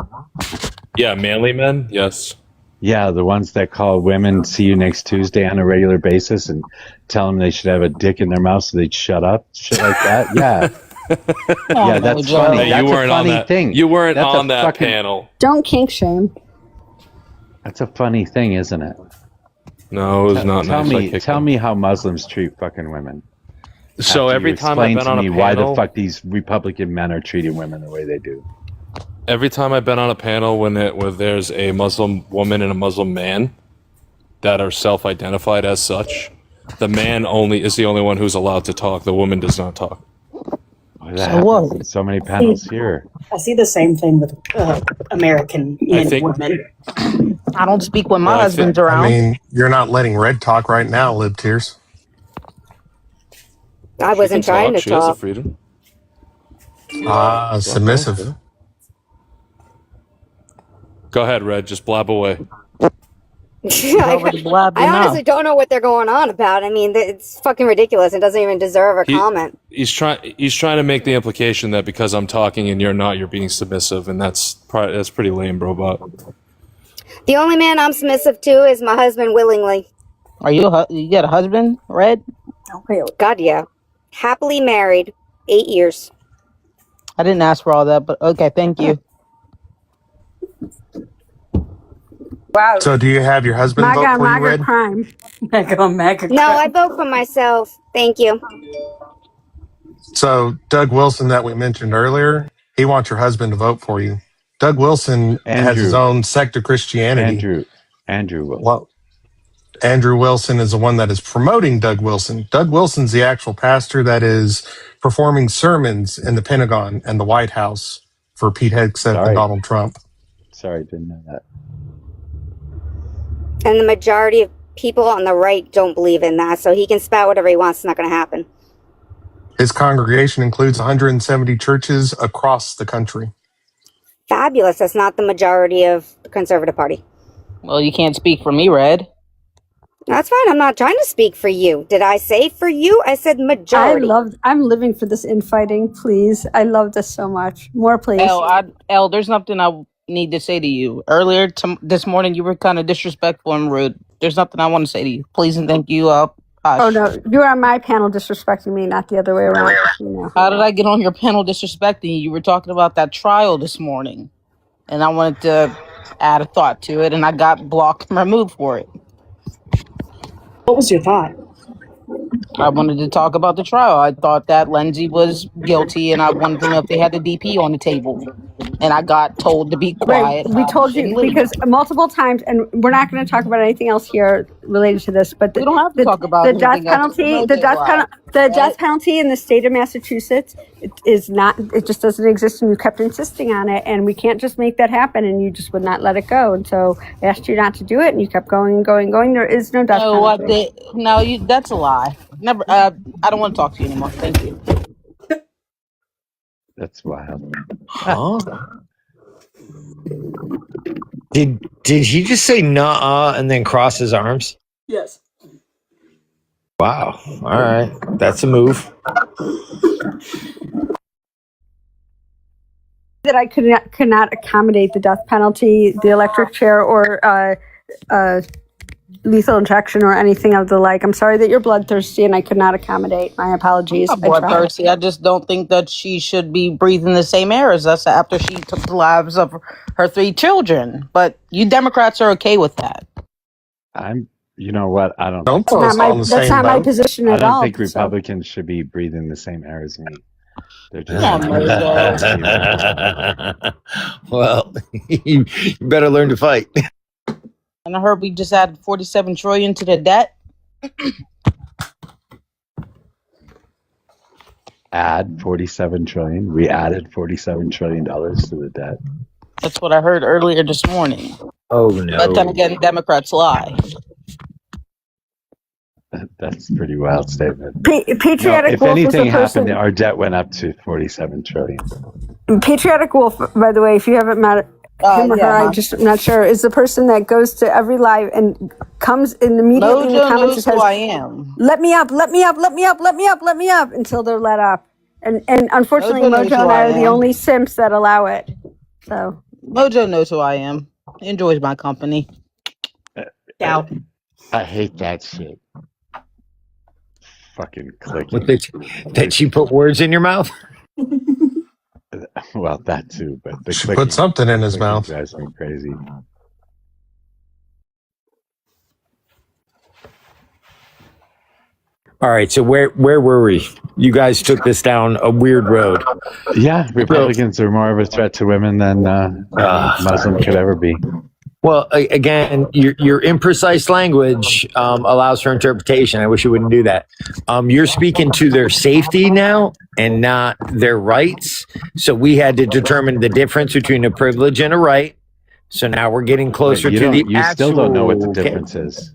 Yeah, manly men. Yes. Yeah, the ones that call women "see you next Tuesday" on a regular basis and tell them they should have a dick in their mouth so they'd shut up, shit like that. Yeah, yeah, that's funny. Hey, That's you weren't a funny on that thing. You weren't That's a on that fucking- panel. Don't kink shame. That's a funny thing, isn't it? No, it was not Tell nice. I me, kicked tell him. me how Muslims treat fucking women. So After every you time I've explain been to on a me why the panel, fuck these Republican men are treating women the way they do. every time I've been on a panel where there's a Muslim woman and a Muslim man that are self-identified as such, the man is the only one who's allowed to talk. The woman does not talk. That happens in so many panels here. I see the same thing with American men and women. I don't speak when my Well, I husband's think- around. I mean, you're not letting Red talk right now, Lib Tears. I wasn't She can trying to She has the talk. freedom. Submissive. Go ahead, Red. Just blab away. I honestly don't know what they're going on about. I mean, it's fucking ridiculous. It doesn't even deserve a comment. He's trying to make the implication that because I'm talking and you're not, you're being submissive, and that's pretty lame, bro. But The only man I'm submissive to is my husband willingly. Are you you got a husband, Red? God, yeah. Happily married, 8 years. I didn't ask for all that, but okay, thank you. Wow. So do you have your husband vote MAGA, for you, MAGA Red? crime. MAGA No, I vote for myself. Thank you. So Doug Wilson that we mentioned earlier, he wants your husband to vote for you. Doug Wilson has his Andrew. own sect of Christianity. Andrew Wilson. Well, Andrew Wilson is the one that is promoting Doug Wilson. Doug Wilson's the actual pastor that is performing sermons in the Pentagon and the White House for Pete Hegseth and Donald Trump. Sorry, didn't know that. And the majority of people on the right don't believe in that, so he can spout whatever he wants. It's not going to happen. His congregation includes 170 churches across the country. Fabulous. That's not the majority of the Conservative Party. Well, you can't speak for me, Red. That's fine. I'm not trying to speak for you. Did I say for you? I said majority. I'm living for this infighting, please. I love this so much. More, please. El, there's nothing I need to say to you. Earlier this morning, you were kind of disrespectful and rude. There's nothing I want to say to you. Please and thank you. Oh Hush. no, you're on my panel disrespecting me, not the other way around. You know. How did I get on your panel disrespecting you? You were talking about that trial this morning, and I wanted to add a thought to it, and I got blocked and removed for it. What was your thought? I wanted to talk about the trial. I thought that Lindsay was guilty, and I wanted to know if they had the DP on the table. And I got told to be Right, quiet. we told you and leave. because multiple times, and we're not going to talk about anything else here related to this. But We don't have to talk about the death anything else. penalty, the death penalty in the state of Massachusetts is not. It just doesn't exist, and you kept insisting on it, and we can't just make that happen. And you just would not let it go, and so I asked you not to do it, and you kept going and going and going. There is no death No, penalty. that's a lie. Never. I don't want to talk to you anymore. Thank you. That's wild. Huh? Did he just say nah and then cross his arms? Yes. Wow. All right. That's a move. That I could not accommodate the death penalty, the electric chair, or lethal injection, or anything of the like. I'm sorry that you're bloodthirsty, and I could not accommodate. My apologies. I'm I not tried. bloodthirsty. I just don't think that she should be breathing the same air as us after she took the lives of her 3 children. But you Democrats are okay with that. You know what? I don't. Don't That's put not us my, all in the that's same not my boat. position I at don't all. think so. Republicans should be breathing the same air as me. They're just Come on, Mojo. Well, you better learn to fight. And I heard we just added 47 trillion to the debt. add 47 trillion. We added $47 trillion to the debt. That's what I heard earlier this morning. Oh no! But then again, Democrats lie. That's a pretty wild statement. Patriotic if Wolf was anything the person. happened, our debt went up to 47 trillion. Patriotic Wolf, by the way, if you haven't met him or her, I'm not sure, is the person that goes to every live and comes in immediately in the Mojo comments knows and who says, I am. let me up, let me up, let me up, let me up, let me up, until they're let up. And unfortunately, Mojo knows Mojo who and I I are the am. only simps that allow it. So Mojo knows who I am. He enjoys my company. Ciao. I hate that shit. Fucking clicking. What did she put words in your mouth? Well, that too, but the She put something in his mouth. Drives me crazy. All right, so where were we? You guys took this down a weird road. Yeah, Republicans are more of a threat to women than Muslim could ever be. Well, again, your imprecise language allows for interpretation. I wish you wouldn't do that. You're speaking to their safety now and not their rights. So we had to determine the difference between a privilege and a right. So now we're getting closer to the You actual. still don't know what the difference is.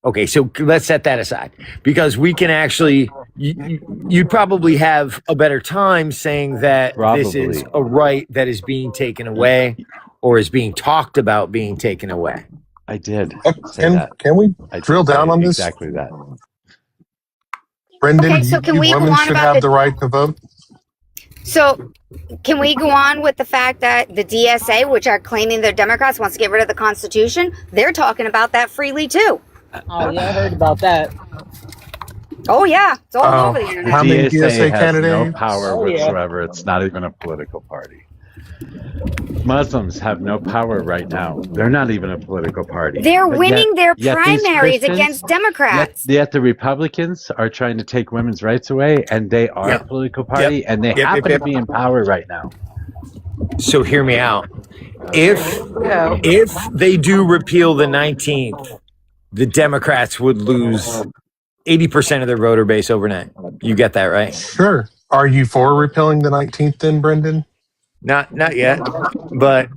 Okay, so let's set that aside because we can actually, you'd probably have a better time saying that this is a right that is being taken away or is being talked about being taken away. I did. Can we drill down on this? Exactly that. Brendan, Okay, so can we go women on should about have the right to vote? So, can we go on with the fact that the DSA, which are claiming they're Democrats, wants to get rid of the Constitution? They're talking about that freely too. Oh yeah, I heard about that. Oh yeah, it's all over the internet. How many DSA has candidates? no power whatsoever. It's not even a political party. Muslims have no power right now. They're not even a political party. They're But winning their yet these primaries Christians- against Democrats. Yet the Republicans are trying to take women's rights away, and they are a political party, and they happen to be in power right now. So hear me out. If they do repeal the 19th, the Democrats would lose 80% of their voter base overnight. You get that, right? Sure. Are you for repealing the 19th then, Brendan? Not yet, but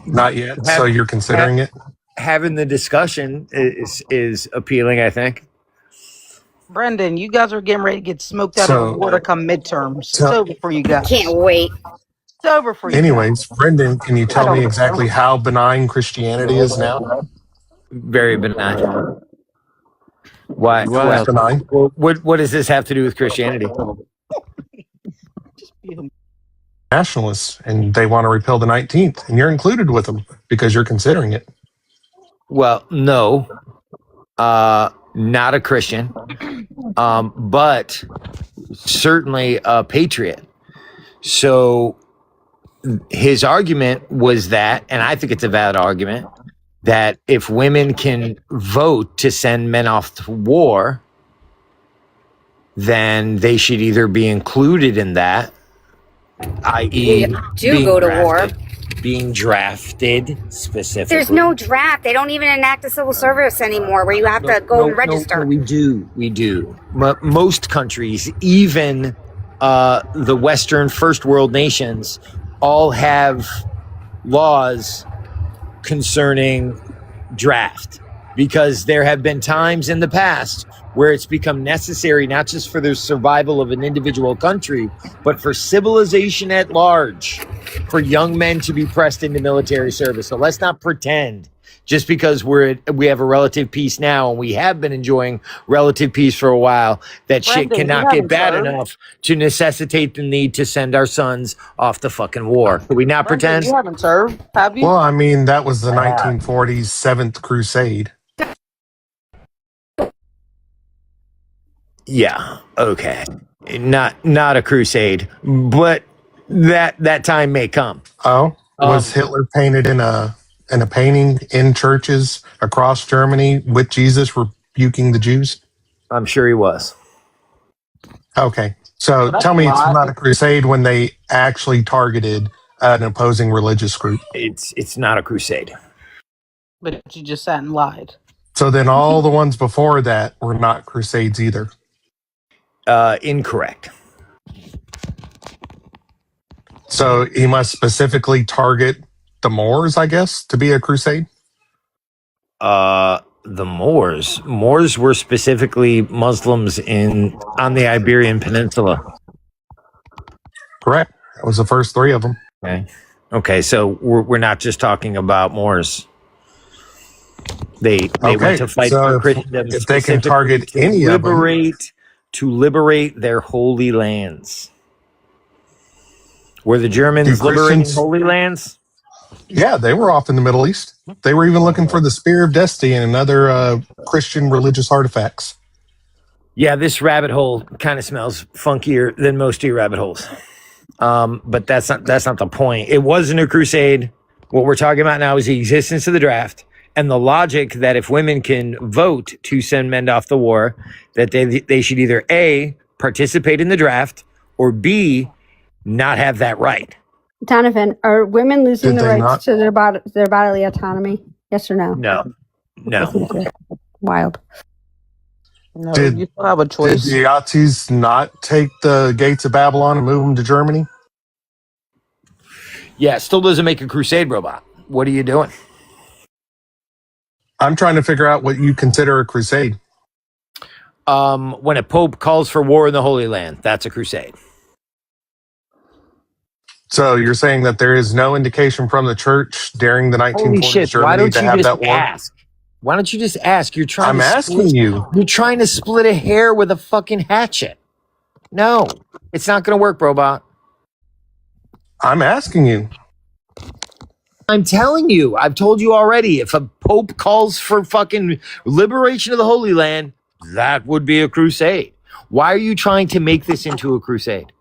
Not yet. So you're considering it? Having the discussion is appealing, I think. Brendan, you guys are getting ready to get smoked out of the water come midterms. It's So- over for you guys. Can't wait. It's over for you. Anyways, Brendan, can you tell me exactly how benign Christianity is now? Very benign. Why? Well, benign. What does this have to do with Christianity? Nationalists, and they want to repeal the 19th, and you're included with them because you're considering it. Well, no. not a Christian, but certainly a patriot. So his argument was that, and I think it's a valid argument, that if women can vote to send men off to war, then they should either be included in that, i.e., do go to war. being drafted specifically. There's no draft. They don't even enact the civil service anymore where you have to go and register. No, we do. Most countries, even the Western first world nations, all have laws concerning draft, because there have been times in the past where it's become necessary not just for the survival of an individual country, but for civilization at large, for young men to be pressed into military service. So let's not pretend just because we have a relative peace now, and we have been enjoying relative peace for a while, that shit Brendan, cannot you get haven't bad served. enough to necessitate the need to send our sons off the fucking war. Do we not Brendan, pretend? you haven't served, have you? Well, I mean, that was the 1940s Seventh Crusade. Yeah. Okay. Not a crusade, but that time may come. Oh, was Hitler painted in a painting in churches across Germany with Jesus rebuking the Jews? I'm sure he was. Okay, so that's tell me it's why- not a crusade when they actually targeted an opposing religious group. It's not a crusade. But you just sat and lied. So then all the ones before that were not crusades either. Incorrect. So he must specifically target the Moors, I guess, to be a crusade? The Moors were specifically Muslims on the Iberian Peninsula. Correct. That was the first three of them. Okay, so we're not just talking about Moors. They went to fight so for Christendom if they can specifically target to any of them, liberate their holy lands. Were the Germans Do liberating Christians- holy lands? yeah, they were off in the Middle East. They were even looking for the Spear of Destiny and other Christian religious artifacts. Yeah, this rabbit hole kind of smells funkier than most of your rabbit holes. But that's not the point. It wasn't a crusade. What we're talking about now is the existence of the draft and the logic that if women can vote to send men off the war, that they should either A, participate in the draft, or B, not have that right. Donovan, are women losing Did the they rights not? to their bodily autonomy? Yes or no? No. Wild. No, Did- you still have a Did choice. the Nazis not take the gates of Babylon and move them to Germany? Yeah, it still doesn't make a crusade, robot. What are you doing? I'm trying to figure out what you consider a crusade. When a pope calls for war in the Holy Land, that's a crusade. So you're saying that there is no indication from the church during the 1940s Holy shit! Germany Why don't to you have just that war? ask? Why don't you just ask? You're trying. I'm to asking split, you. You're trying to split a hair with a fucking hatchet. No, it's not going to work, robot. I'm asking you. I'm telling you. I've told you already. If a pope calls for fucking liberation of the Holy Land, that would be a crusade. Why are you trying to make this into a crusade?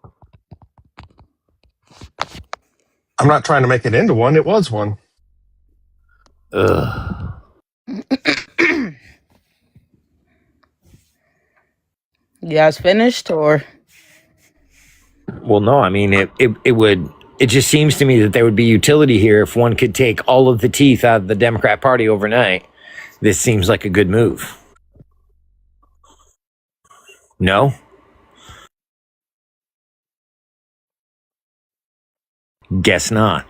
I'm not trying to make it into one. It was one. Ugh. You guys finished, or Well, no, I mean, it would, it just seems to me that there would be utility here if one could take all of the teeth out of the Democrat Party overnight. This seems like a good move. No? Guess not.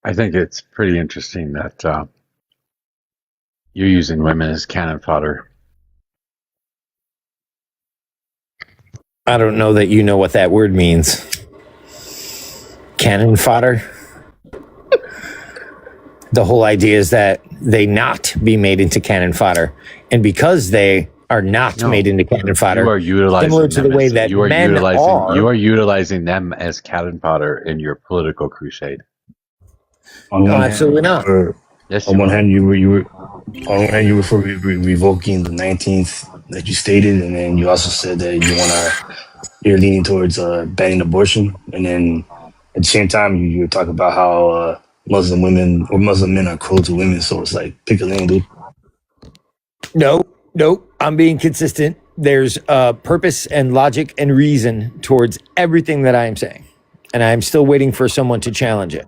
I think it's pretty interesting that you're using women as cannon fodder. I don't know that you know what that word means. Cannon fodder? The whole idea is that they not be made into cannon fodder. And because they are not made into cannon fodder, You are utilizing similar to them the way as- that you are men utilizing are. you are utilizing them as cannon fodder in your political crusade. On No, one absolutely hand, not. on one hand, you were on one hand you were for revoking the 19th that you stated, and then you also said that you're leaning towards banning abortion, and then at the same time you were talking about how Muslim women or Muslim men are cruel to women. So it's like pick a lane, dude. Nope. I'm being consistent. There's purpose and logic and reason towards everything that I am saying, and I'm still waiting for someone to challenge it.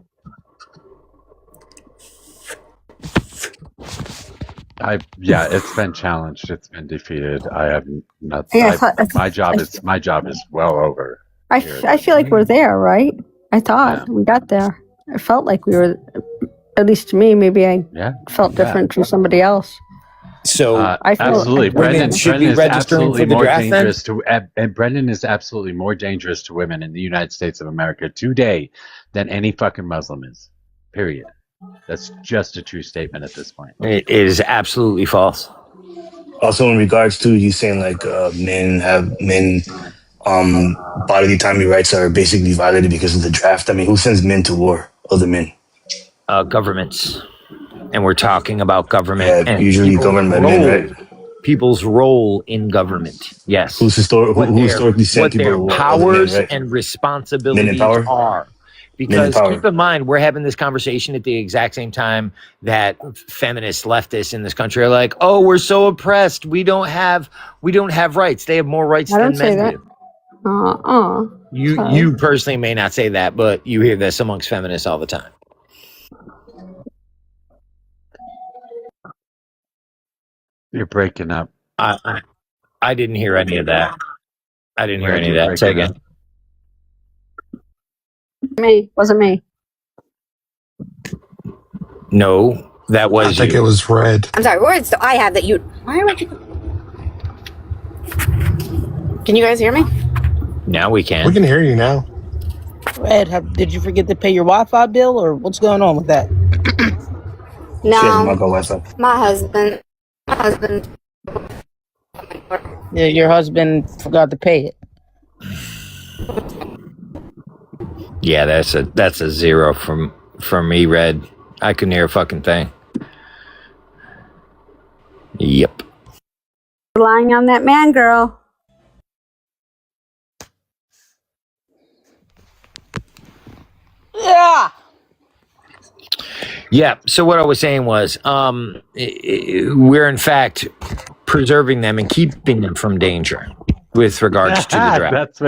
It's been challenged. It's been defeated. I have not. Yeah, My job is well over. I feel like we're there, right? I thought we got there. I felt like we were, at least to me. Maybe I felt different from somebody else. So I feel absolutely, women should be registering for the draft. And Brendan is absolutely more dangerous to women in the United States of America today than any fucking Muslim is. Period. That's just a true statement at this point. It is absolutely false. Also, in regards to you saying like men bodily autonomy rights are basically violated because of the draft. I mean, who sends men to war? Other men. Governments, and we're talking about government. And usually governed by men, right? People's role in government. Yes. Who historically sent what people their to war? powers Other men, right? and responsibilities Men in power? are. Because keep in mind, we're having this conversation at the exact same time that feminist leftists in this country are like, "Oh, we're so oppressed. We don't have rights. They have more rights than men do." You personally may not say that, but you hear this amongst feminists all the time. You're breaking up. I didn't hear any of that. I didn't hear any of that. Say again. Me, wasn't me. No, that was. I think it was Red. I'm sorry. Words do I have that you? Why would you? Can you guys hear me? Now we can. We can hear you now. Red, did you forget to pay your Wi-Fi bill, or what's going on with that? No, my husband. Yeah, your husband forgot to pay it. Yeah, that's a zero from me, Red. I couldn't hear a fucking thing. Yep. Relying on that man, girl. Yeah. Yeah. So what I was saying was, we're in fact preserving them and keeping them from danger with regards to the draft.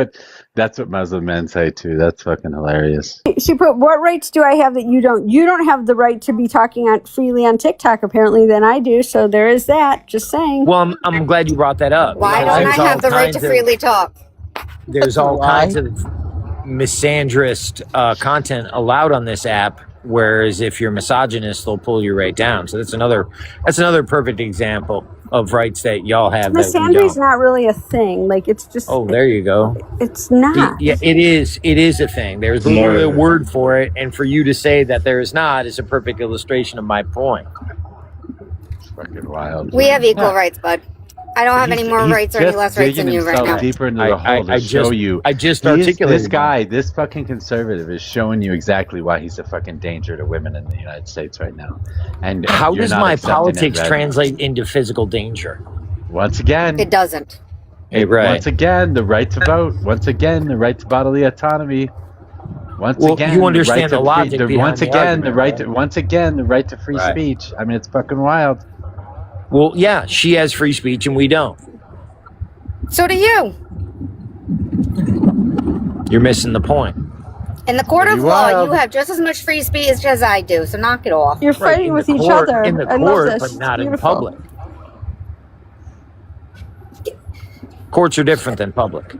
That's what Muslim men say too. That's fucking hilarious. She put, "What rights do I have that you don't? You don't have the right to be talking freely on TikTok, apparently, than I do. So there is that. Just saying." Well, I'm glad you brought that up. Why don't I have the right to freely talk? There's all kinds of misandrist content allowed on this app, whereas if you're misogynist, they'll pull you right down. So that's another perfect example of rights that y'all have. Misandry is not really a thing. Like, it's just. Oh, there you go. It's not. Yeah, it is. It is a thing. There's literally a word for it, and for you to say that there is not is a perfect illustration of my point. It's fucking wild. We have equal rights, bud. I don't have any more rights or any less rights than you right now. Deeper into the hole to show you. I just articulated this guy. This fucking conservative is showing you exactly why he's a fucking danger to women in the United States right now. And how you're does not my accepting politics it, translate into physical danger? Once again, it doesn't. Once again, the right to vote. Once again, the right to bodily autonomy. Once again, you understand the logic behind once the again, argument, once again, the right to free speech. I mean, it's fucking wild. Well, yeah, she has free speech and we don't. So do you. You're missing the point. In the court of law, you have just as much free speech as I do, so knock it off. You're fighting with each other. In the I love court, this. but It's not in beautiful. public. Courts are different than public.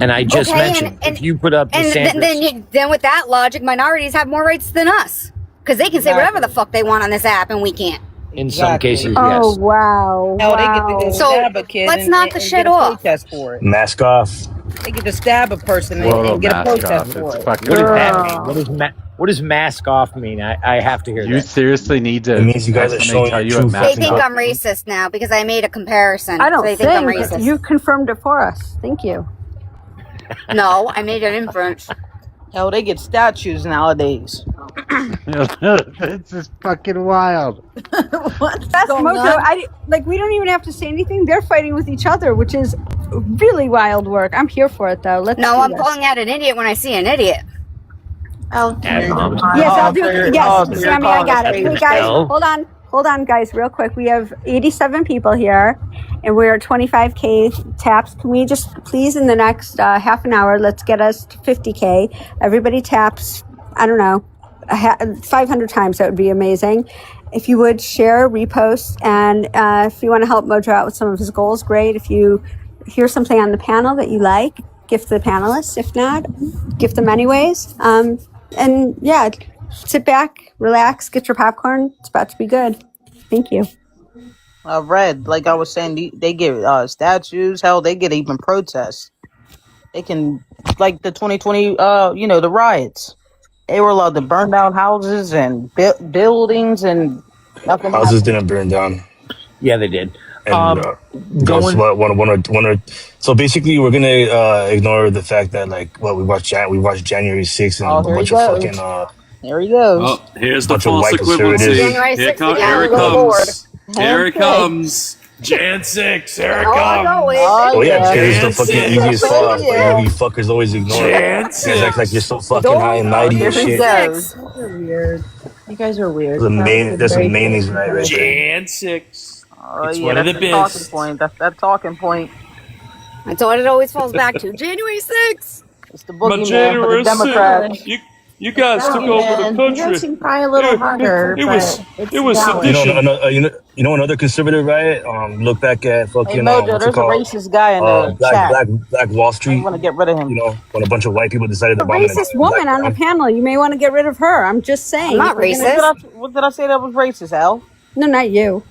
And I just mentioned, if you put up then with that logic, minorities have more rights than us. Because they can say whatever the fuck they want on this app, and we can't. In some cases, Oh, yes. wow. Hell, they get to go So, stab a kid let's and, knock the and shit get a off. protest for it. Mask off. They get to stab a person and get a protest for it. What does that mean? What does mask off mean? I have to hear You that. seriously need to. It means you guys are showing tell your you what true mask They think off I'm racist now because I made a comparison. I don't so they think I'm think racist. you confirmed it for us. Thank you. No, I made an inference. Hell, they get statues nowadays. It's just fucking wild. That's going Mojo. on? We don't even have to say anything. They're fighting with each other, which is really wild work. I'm here for it though. Let's No, do I'm this. calling out an idiot when I see an idiot. Oh, Yes, I'll do it. Yes, Sammy, I got it. Hey guys, hold on, guys, real quick. We have 87 people here, and we're 25K taps. Can we just please, in the next half an hour, let's get us to 50K. Everybody taps. I don't know, 500 times. That would be amazing. If you would share, repost, and if you want to help Mojo out with some of his goals, great. If you hear something on the panel that you like, gift the panelists. If not, gift them anyways. And yeah, sit back, relax, get your popcorn. It's about to be good. Thank you. Red, like I was saying, they get statues. Hell, they get even protests. They can, like the 2020, the riots. They were allowed to burn down houses and buildings and nothing. Houses didn't burn down. Yeah, they did. And so basically, we're gonna ignore the fact that we watched January 6th and a bunch of fucking Here he goes. Oh, here's the bunch of false white equivalency. conservatives. Here it comes. Here it comes. Jan 6. Here it comes. Oh yeah, because it's the fucking Jan easiest 6. thought. But you fuckers always ignore it. Jan You guys act like you're so fucking Don't- high and mighty and shit. Goes. weird. You guys are weird. There's some main things right there. Jan 6. Oh It's yeah, one of that's the the talking best. point. That's that talking point. That's what it always falls back to. January 6th. It's the But boogeyman for the January Democrats. 6th, you guys took over the You country. guys can cry a little harder, It was but it was valid. sedition. You know another conservative riot? Look back at Hey fucking Mojo, what's it there's a called? racist guy in the chat. Black Wall I Street. want to get rid of him. You know, when a bunch of white people decided The to bomb an racist entire woman black on the town. panel. You may want to get rid of her. I'm just saying. I'm not We're gonna- racist. What did I say that was racist, Al? No, not you.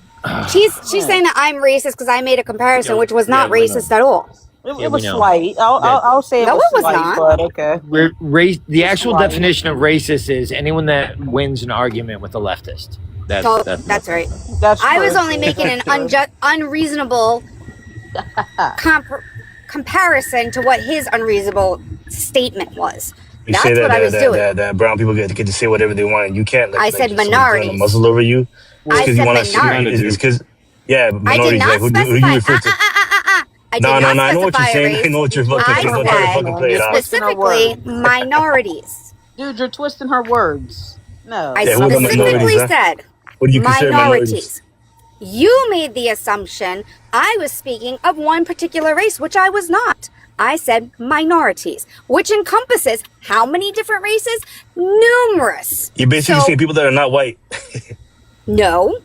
She's saying that I'm racist because I made a comparison, which was not racist at all. It was slight. I'll say it No, was it was slight, not. but okay. The actual Right. definition of racist is anyone that wins an argument with a leftist. That's right. That's I was true. only making an unreasonable comparison to what his unreasonable statement was. You That's say that, what I was doing. that brown people get to say whatever they want, and you can't. I said minorities. A muzzle over you. I said minorities. It's because minorities. not Like, who you specify- refer to? I did No, not I know what you're specify a saying. I race. know what you're fucking I fucking play it said out. specifically minorities. Dude, you're twisting her words. No. I Yeah, who are the specifically minorities, huh? said What do you consider minorities? You made the assumption I was speaking of one particular race, which I was not. I said minorities, which encompasses how many different races? Numerous. You're basically So- saying people that are not white. No,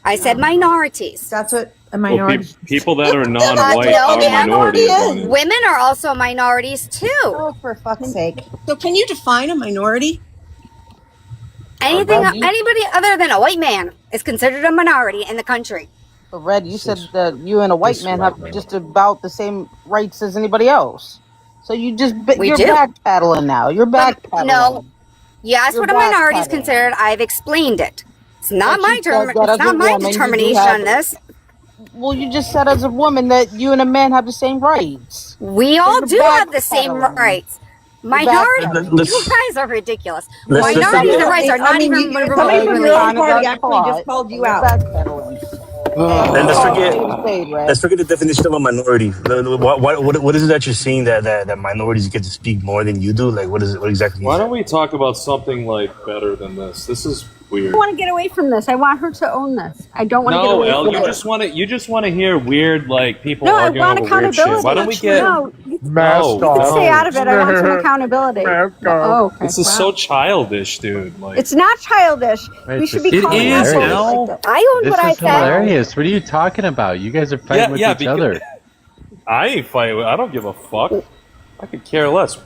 I said minorities. That's what a Well, minority. people that are non-white No, are the minorities. Women are also minorities too. Oh, for fuck's sake! So can you define a minority? Anybody other than a white man is considered a minority in the country. But Red, you said that you and a white man have just about the same rights as anybody else. So you're We do. backpedaling now. You're backpedaling. No, you asked You're what a minority is backpedaling. considered. I've explained it. It's not But my you said term. that It's as a not my woman, you determination have- on this. Well, you just said as a woman that you and a man have the same rights. We all you're do have the same backpedaling. rights. You're Minority, backpedaling. you guys are ridiculous. let's just- Minority rights are not even somebody remotely from your related. own party actually just called you out. And let's forget the definition of a minority. What is it that you're seeing that minorities get to speak more than you do? Like, what is it? What exactly? Why don't we talk about something like better than this? This is weird. I want to get away from this. I want her to own this. I don't want to get No, away El, from you it. just want to hear weird people No, I arguing want over weird shit. accountability. Why don't we get No, you No, can stay no. out of it. I want some accountability. Oh, okay. This is Wow. so childish, dude. Like, It's not childish. We should be It calling is, assholes El. like that. I own This what I is said. hilarious. What are you talking about? You guys are fighting with each because- other. I ain't fighting. I don't give a fuck. I could care less.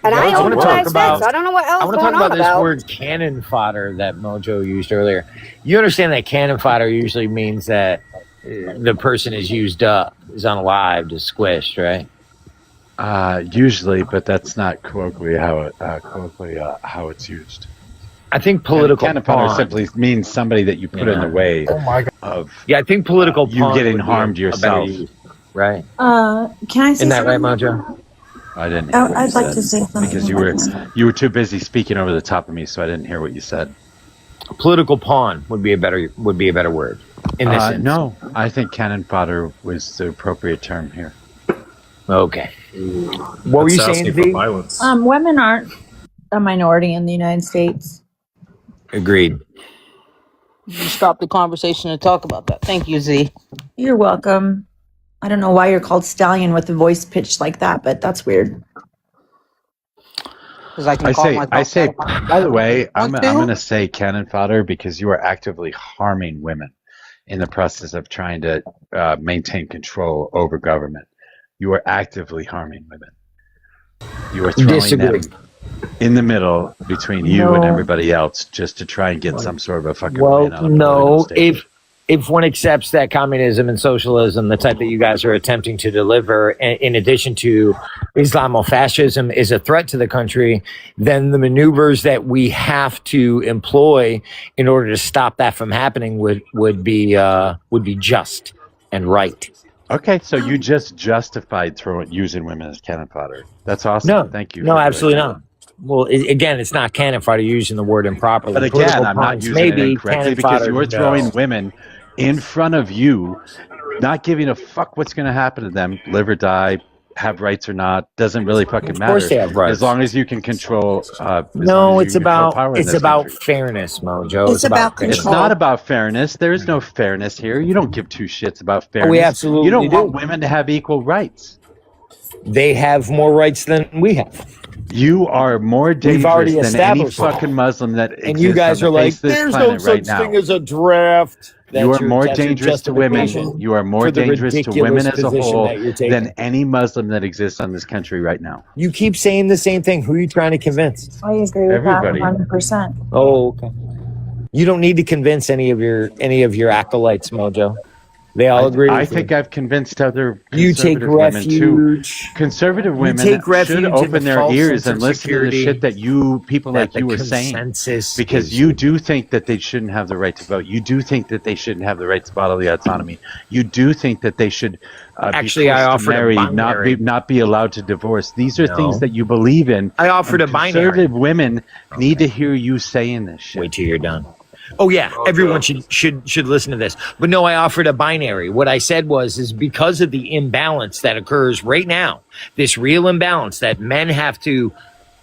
And I I own wanna what I talk said, about- so I don't know what else I is want to going talk on about this about. word cannon fodder that Mojo used earlier. You understand that cannon fodder usually means that the person is used up, is unalive, is squished, right? Usually, but that's not colloquially how it's used. I think political Cannon fodder pawn- simply means somebody that you put in the way of Yeah, I think political you pawn getting would be harmed a better yourself. use, right? Can I say Isn't that right, something? Mojo? I didn't hear what I'd you like said to say something. because you were too busy speaking over the top of me, so I didn't hear what you said. Political pawn would be a better word in this instance. No, I think cannon fodder was the appropriate term here. Okay. What were you saying, V? Women aren't a minority in the United States. Agreed. You stopped the conversation to talk about that. Thank you, Z. You're welcome. I don't know why you're called Stallion with a voice pitched like that, but that's weird. Because I can call myself. I say. By the way, I'm Want to? going to say cannon fodder because you are actively harming women in the process of trying to maintain control over government. You are actively harming women. You are throwing Disagree. them in the middle between you and everybody else just to try and get some sort of a fucking win on a political no. stage. If one accepts that communism and socialism, the type that you guys are attempting to deliver, in addition to Islamofascism, is a threat to the country, then the maneuvers that we have to employ in order to stop that from happening would be just and right. Okay, so you just justified using women as cannon fodder. That's awesome. No, Thank you. no, absolutely not. Well, again, it's not cannon fodder using the word improperly. But again, Political I'm not pawns using may it be, incorrectly cannon because fodder, you're no. throwing women in front of you, not giving a fuck what's going to happen to them, live or die, have rights or not, doesn't really fucking matter. Of course they have rights. As long as you can control. No, it's about fairness. fairness, Mojo. It's about It's control. not about fairness. There is no fairness here. You don't give two shits about fairness. We absolutely You don't do. want women to have equal rights. They have more rights than we have. You are more dangerous already than any established that. fucking Muslim that exists And you guys on are the like, face of this there's no planet such right now. thing as a draft. You That's are more that's your dangerous to women. justification You are more for the dangerous to ridiculous women as a position whole that you're taking. than any Muslim that exists on this country right now. You keep saying the same thing. Who are you trying to convince? I agree with Everybody. that 100%. Oh, okay. You don't need to convince any of your acolytes, Mojo. They all agree with I you. think I've convinced other You take conservative women too. refuge. Conservative women take refuge should in open the their false ears sense and of listen to the security shit that you people that like the you were saying. consensus Because is. you do think that they shouldn't have the right to vote. You do think that they shouldn't have the right to bodily autonomy. You do think that they should Actually, be I forced to offered a marry, binary. not be allowed to divorce. These are No. things that you believe in. I offered and a binary. Conservative women need to hear you saying this shit. Wait till you're done. Oh yeah, everyone should listen to this. But no, I offered a binary. What I said is because of the imbalance that occurs right now, this real imbalance that men have to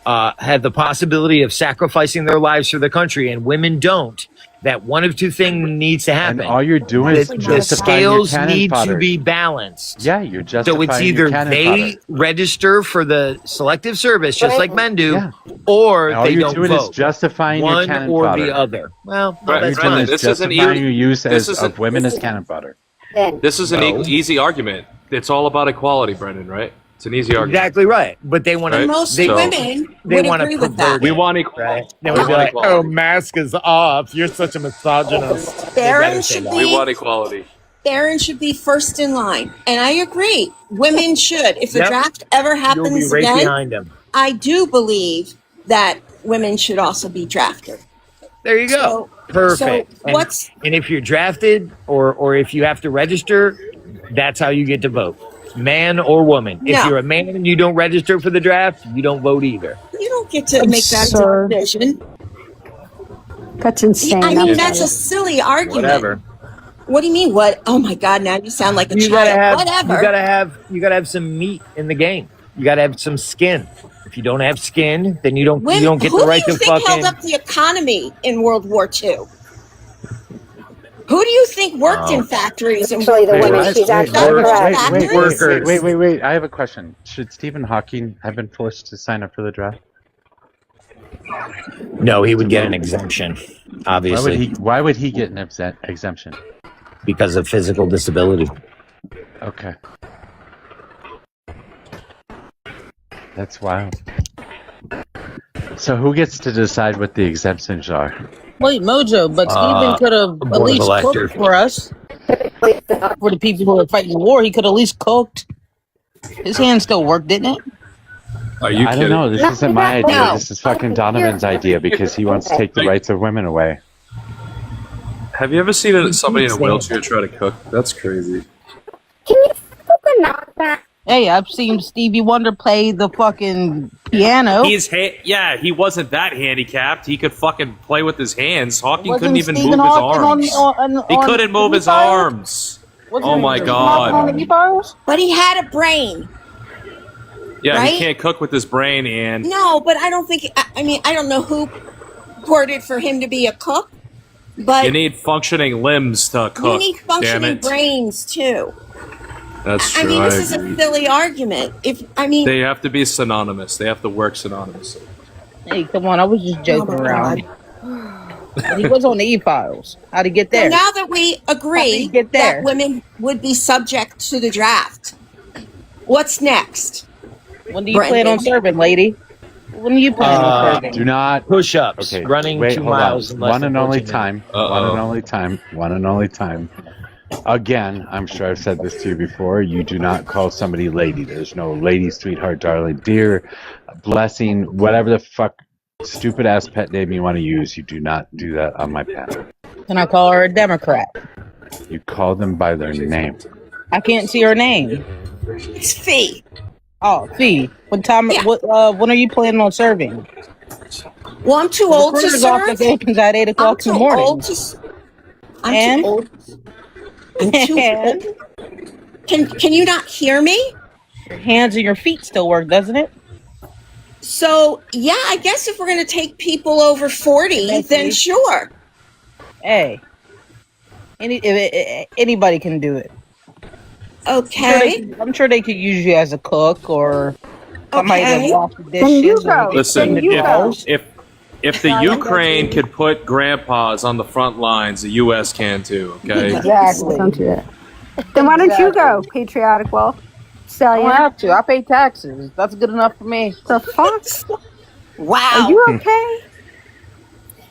have the possibility of sacrificing their lives for the country and women don't, that one of two things needs to happen. And all you're doing is the justifying your scales cannon need fodder. to be balanced. Yeah, you're justifying So it's your either cannon they fodder. register for the selective service, just like men do, or And all they you're don't doing vote. is justifying your one cannon or fodder. the other. Well, no, What that's you're doing fine. is This isn't justifying even- your use this of women as cannon fodder. This is an No. easy argument. It's all about equality, Brendan, right? It's an easy argument. Exactly right. But they want to. Right? Most So- women They would want to agree with pervert that. We it. want equality. Right? They We would be want like, equality. "Oh, mask is off. You're such a misogynist." They better Barron say should that. We be want equality. Barron should be first in line, and I agree. Women should. If the Yep. draft ever You'll be happens right again, behind them. I do believe that women should also be drafted. There you go. Perfect. So And- what's and if you're drafted or if you have to register, that's how you get to vote. Man or woman. If No. you're a man and you don't register for the draft, you don't vote either. you don't get to make that Absurd. decision. That's insane. I mean, I'm that's a sorry. silly argument. Whatever. What do you mean? What? Oh my God! Now you sound like a You gotta child. have Whatever. you gotta have some meat in the game. You gotta have some skin. If you don't have skin, then you don't get who the right do you to think fucking. held up the economy in World War II? Who do you think worked in factories? In Actually, the World women, War II? she's actually correct. Wait. I have a question. Should Stephen Hawking have been forced to sign up for the draft? No, he would get an exemption, obviously, Why would he get an exemption? because of physical disability. Okay. That's wild. So who gets to decide what the exemptions are? Wait, Mojo, but Stephen could have at Board of least Electors. cooked for us. For the people who are fighting the war, he could at least cooked. His hand still worked, didn't it? Are you I kidding? don't know. This isn't my idea. No. This is fucking Donovan's idea because he wants to take the rights of women away. Have you ever seen somebody in a wheelchair try to cook? That's crazy. Can you spoken on that? Hey, I've seen Stevie Wonder play the fucking piano. He wasn't that handicapped. He could fucking play with his hands. Hawking couldn't Wasn't even Stephen move his Hawking arms. He couldn't move his arms. Oh my god. But he had a brain. Yeah, right? he can't cook with his brain, and No, but I don't think. I mean, I don't know who reported for him to be a cook, but you need functioning limbs to cook. you need damn functioning it. brains too. That's I true. mean, I this is a agree. silly argument. They have to be synonymous. They have to work synonymously. Hey, come on, I was just joking Oh my around. And he was on the E-Files. How'd he get So there? now that we agree get there? that women would be subject to the draft, what's next? When do you plan on serving, lady? When do you plan on serving? Do not push-ups. Okay, Running wait, 2 hold miles on. in less One than and only 14 time. minutes. One and only time. One and only time. Again, I'm sure I've said this to you before. You do not call somebody lady. There's no lady, sweetheart, darling, dear, blessing, whatever the fuck stupid ass pet name you want to use. You do not do that on my panel. Can I call her a Democrat? You call them by their name. I can't see her name. It's Fee. Oh, Fee. When are you planning on serving? Well, I'm too old to Recruiter's office serve. opens at 8 o'clock in the morning. I'm too old. I'm too old. Can you not hear me? Your hands and your feet still work, doesn't it? So yeah, I guess if we're gonna take people over 40, then sure. Hey, anybody can do it. Okay. I'm sure they could use you as a cook or somebody Okay. to wash the Then you dishes. go. Listen, Then you go. if the Ukraine could put grandpas on the front lines, the U.S. can too. Okay. Exactly. Don't do that. Then why don't you go, patriotic Wolf? I don't have to. I pay taxes. That's good enough for me. The fuck? Wow. Are you okay?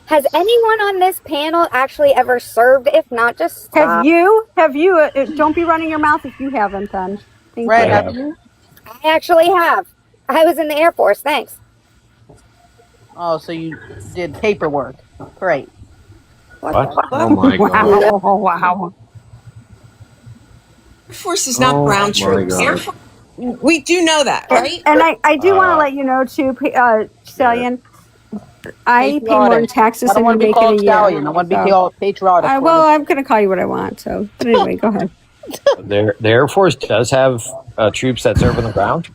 Has anyone on this panel actually ever served? If not, just stop. Have you? Don't be running your mouth if you haven't then. Thank Right, you. have you? I actually have. I was in the Air Force. Thanks. Oh, so you did paperwork. Great. What? Oh my god. Wow. Wow. Air Force is not ground my troops. God. Air Force, we do know that, right? And I do want to let you know too, Stallion. I pay more in taxes I don't than you want to be make in called a year. Stallion. I want to be called patriotic. Well, I'm going to call you what I want. So, but anyway, go ahead. The Air Force does have troops that serve on the ground.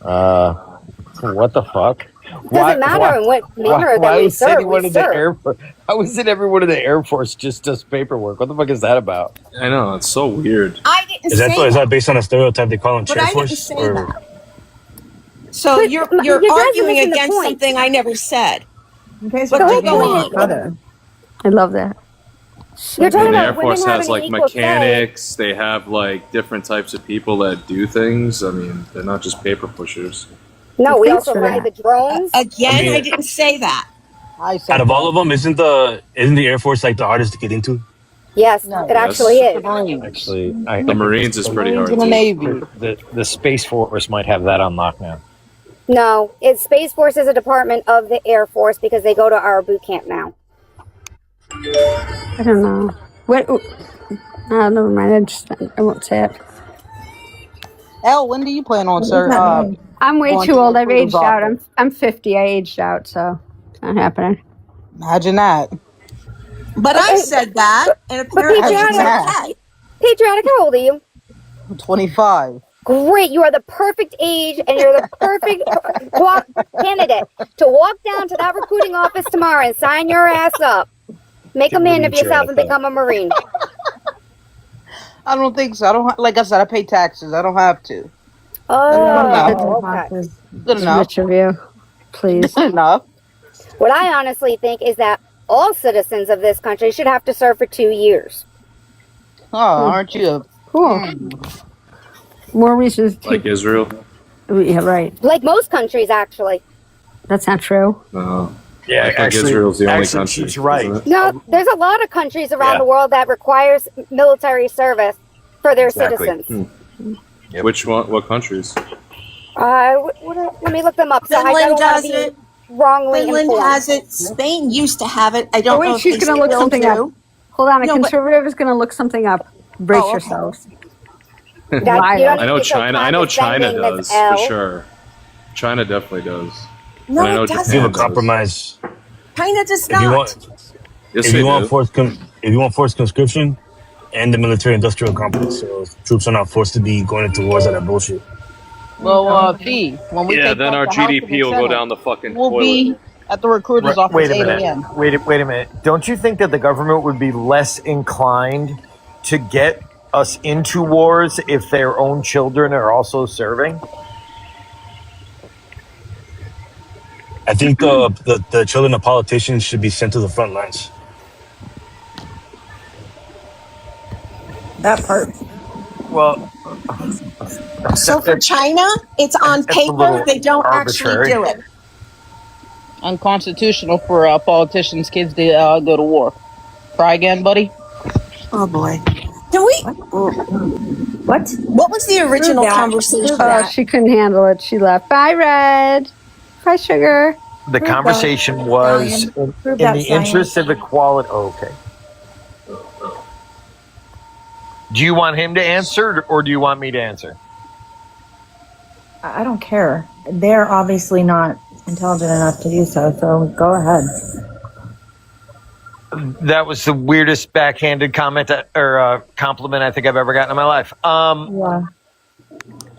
What the fuck? Doesn't matter in what manner that why we is serve. anyone We in the serve. Air Force? How is it everyone in the Air Force just does paperwork? What the fuck is that about? I know, it's so weird. I didn't Is say that, is that based on a stereotype they call them But chair I didn't force? say Or that. So But you're you guys are arguing missing the against point. something I never said. guys But are go arguing on. each other. I love that. You're talking And the about Air Force women has having like an equal say. mechanics. They have like different types of people that do things. I mean, they're not just paper pushers. No, we Thanks also for fly that. the drones. Again, I mean- I didn't say that. out of all of them, isn't the Air Force like the hardest to get into? Yes, No. it actually is. Actually, The Marines is pretty hard. In the too. Navy. the Space Force might have that on lockdown. No, it's Space Force is a department of the Air Force because they go to our boot camp now. I don't know. What? Never mind. I won't say it. Elle, when do you plan on, sir? I'm way Going too to old. the I've aged recruiter's out. office. I'm 50. I aged out, so it's not happening. Imagine that. But I said that, and But apparently it's patriotic, okay. patriotic, how old are you? I'm 25. Great, you are the perfect age, and you're the perfect candidate to walk down to that recruiting office tomorrow and sign your ass up. Make a man of yourself and become a Marine. I don't think so. I don't. Like I said, I pay taxes. I don't have to. Oh, okay. Good It's enough. rich of you. Please. Good enough. What I honestly think is that all citizens of this country should have to serve for 2 years. Oh, aren't you? Cool. More reasons to Like Israel. Yeah, right. Like most countries, actually. That's not true. No. Yeah, I think actually- Israel's the only actually, country. she's right. isn't it? No, there's a lot of countries around Yeah. the world that requires military service for their Exactly. citizens. Yep. Which one? What countries? Let me look them up. So I Finland don't want does to be it. wrongly Finland informed. has it. Spain used to have it. I don't Oh, know wait, if she's they going to look still something do. up. Hold on, a No, but- conservative is going to look something up. Brace Oh, okay. yourselves. That, you don't I know need to feel China. I know China condescending, does Ms. L. for sure. China definitely does. No, And I know it doesn't. If you Japan have a compromise, China does if you not. want, Yes, if they you want do. if you want forced conscription and the military-industrial complex, so troops are not forced to be going into wars that are bullshit. Well, Fee, when we Yeah, take then back our the House and GDP the will go Senate, down the fucking we'll toilet. be at the recruiter's office Wait a 8 minute. a.m. Wait a minute. Don't you think that the government would be less inclined to get us into wars if their own children are also serving? I think the children of politicians should be sent to the front lines. That part. Well, So for China, it's on that's a paper. little They don't actually arbitrary. do it. Unconstitutional for politicians' kids to go to war. Try again, buddy. Oh boy. Can we? What? What was the original that. conversation? Oh, she couldn't handle it. She left. Bye, Red. Bye, Sugar. The Prove conversation that, was Stallion. in Prove the that, Stallion. interest of equality. Okay. Do you want him to answer or do you want me to answer? I don't care. They're obviously not intelligent enough to do so, so go ahead. That was the weirdest backhanded comment or compliment I think I've ever gotten in my life. Yeah.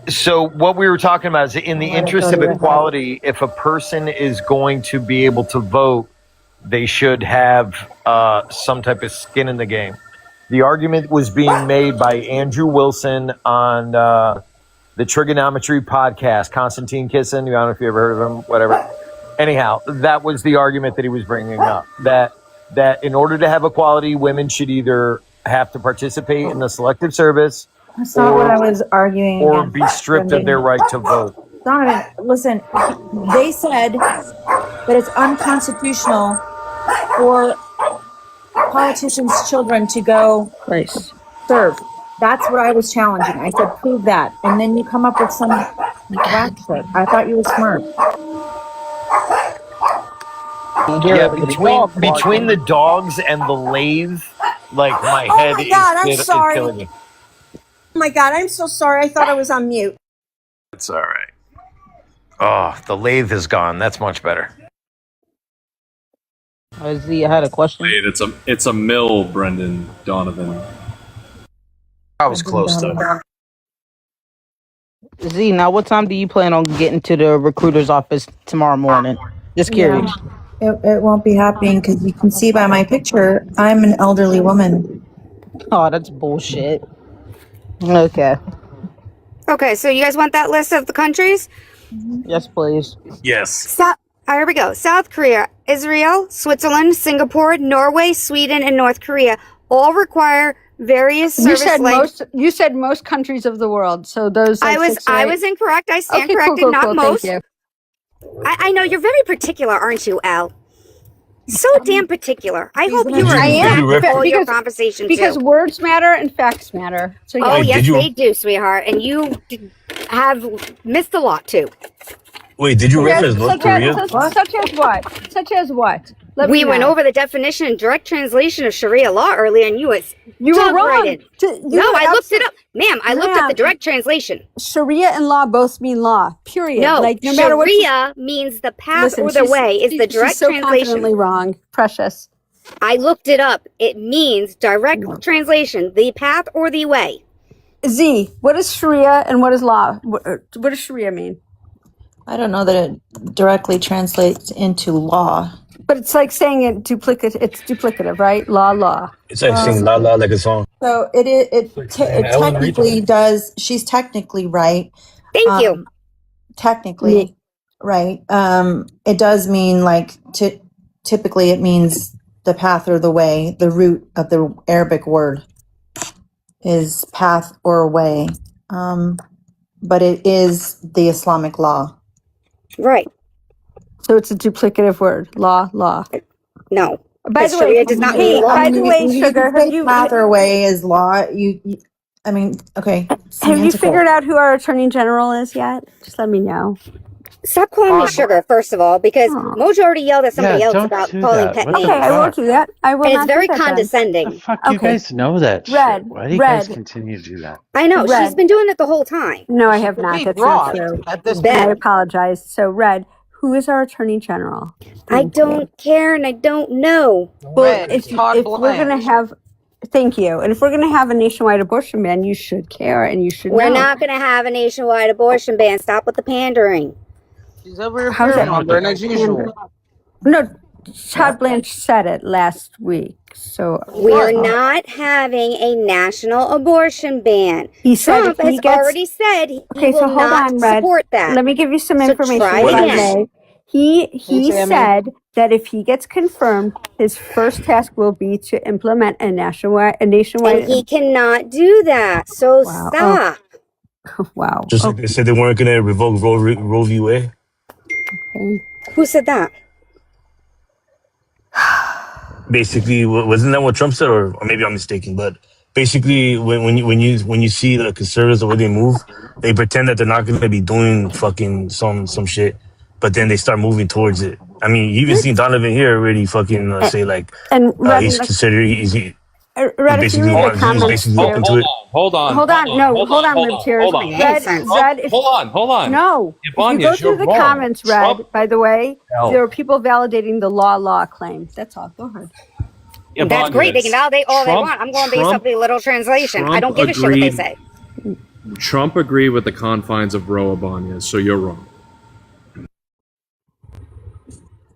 So what we were talking about is in the Let it interest go of to your equality, if a person is going to be able to vote, they should have some type of skin in the game. The argument was being made by Andrew Wilson on the Trigonometry podcast, Konstantin Kisin. I don't know if you ever heard of him, whatever. Anyhow, that was the argument that he was bringing up, that in order to have equality, women should either have to participate in the selective service That's not what I was arguing or against. be stripped of their right to vote. Donovan, listen, they said that it's unconstitutional for politicians' children to go serve. That's what I was challenging. I said, prove that. And then you come up with some whack shit. I thought you were smart. Yeah, between the dogs and the lathe, like my Oh head my God, I'm is sorry. killing me. Oh my God, I'm so sorry. I thought I was on mute. It's all right. Oh, the lathe is gone. That's much better. Z, I had a question. Wait, it's a mill, Brendan Donovan. I was close though. Z, now what time do you plan on getting to the recruiter's office tomorrow morning? Just curious. It won't be happening because you can see by my picture, I'm an elderly woman. Oh, that's bullshit. Okay. Okay, so you guys want that list of the countries? Yes, please. Yes. Here we go. South Korea, Israel, Switzerland, Singapore, Norway, Sweden, and North Korea all require various You service said length. most. You said most countries of the world. So those. I like, was 6 or I 8. was incorrect. I stand Okay, corrected, cool, not cool, most. Thank you. I know you're very particular, aren't you, Al? So damn particular. I hope you I am respect all your because conversation because too. words matter and facts matter. So Oh yeah. yes, they do, sweetheart, and you have missed a lot too. Wait, did you reference North Korea? Such as what? Such as what? Let We me went know. over the definition and direct translation of Sharia law earlier, and you were dug wrong. right in. No, I looked it up, ma'am. I looked at the Ma'am. direct translation. Sharia and law both mean law. Period. No, like no matter what. Sharia means the path Listen, or the she's- way is the she's direct so translation. confidently wrong. Precious. I looked it up. It means direct translation, the path or the way. Z, what is Sharia and what is law? What does Sharia mean? I don't know that it directly translates into law. But it's like saying it duplicate. It's duplicative, right? Law. It's like singing La La like a song. So it technically does. She's technically right. Thank you. Technically, right. It does mean like typically it means the path or the way. The root of the Arabic word is path or way. But it is the Islamic law. Right. So it's a duplicative word. Law. No. By the way, Sharia does not mean law. by the way, Sugar, have you path or way is law. I mean, okay. have you figured out who our Attorney General is yet? Just let me know. Stop calling me sugar, first of all, because Mojo already yelled at somebody else about calling pet names. Okay, I won't do that. I will And not it's very do that then. condescending. Fuck, you guys know that Red, shit. Why do you guys Red. continue to do that? I know. Red. She's been doing it the whole time. No, I have not. be That's not broad true. at this And I point. apologize. So, Red, who is our Attorney General? I don't care and I don't know. Well, Red, if Todd we're going to Blanche. have, thank you. And if we're going to have a nationwide abortion ban, you should care and you should We're know. not going to have a nationwide abortion ban. Stop with the pandering. She's over here How's that fear-mongering as usual. No, Todd Blanche said it last week. So We're not having a national abortion ban. He said Trump if he has gets- already said he Okay, will so hold not on, Red. support that. Let me give you some So information. try if I again. may. He Tammy. said that if he gets confirmed, his first task will be to implement a nationwide. And he cannot do that. So Wow. stop. Wow. Just like they said they weren't gonna revoke Roe v. Wade. Who said that? Basically, wasn't that what Trump said, or maybe I'm mistaken? But basically, when you see the conservatives the way they move, they pretend that they're not gonna be doing fucking some shit, but then they start moving towards it. I mean, you even seen Donovan here already fucking say like And Red, he's considered he's Red, if you basically read the he's comments basically open to it. Hold on. Hold on, Libertarians. Hold on. Red, if, Hold on. No, if you Ibanez, go through you're the wrong. comments, Red, Trump- by the way, No. there are people validating the law claim. That's all. Go ahead. That's great. They can validate all they Trump- want. I'm going based Trump- off the literal translation. I don't Trump give a shit what they agreed- say. Trump agreed with the confines of Roe Ibanez, so you're wrong.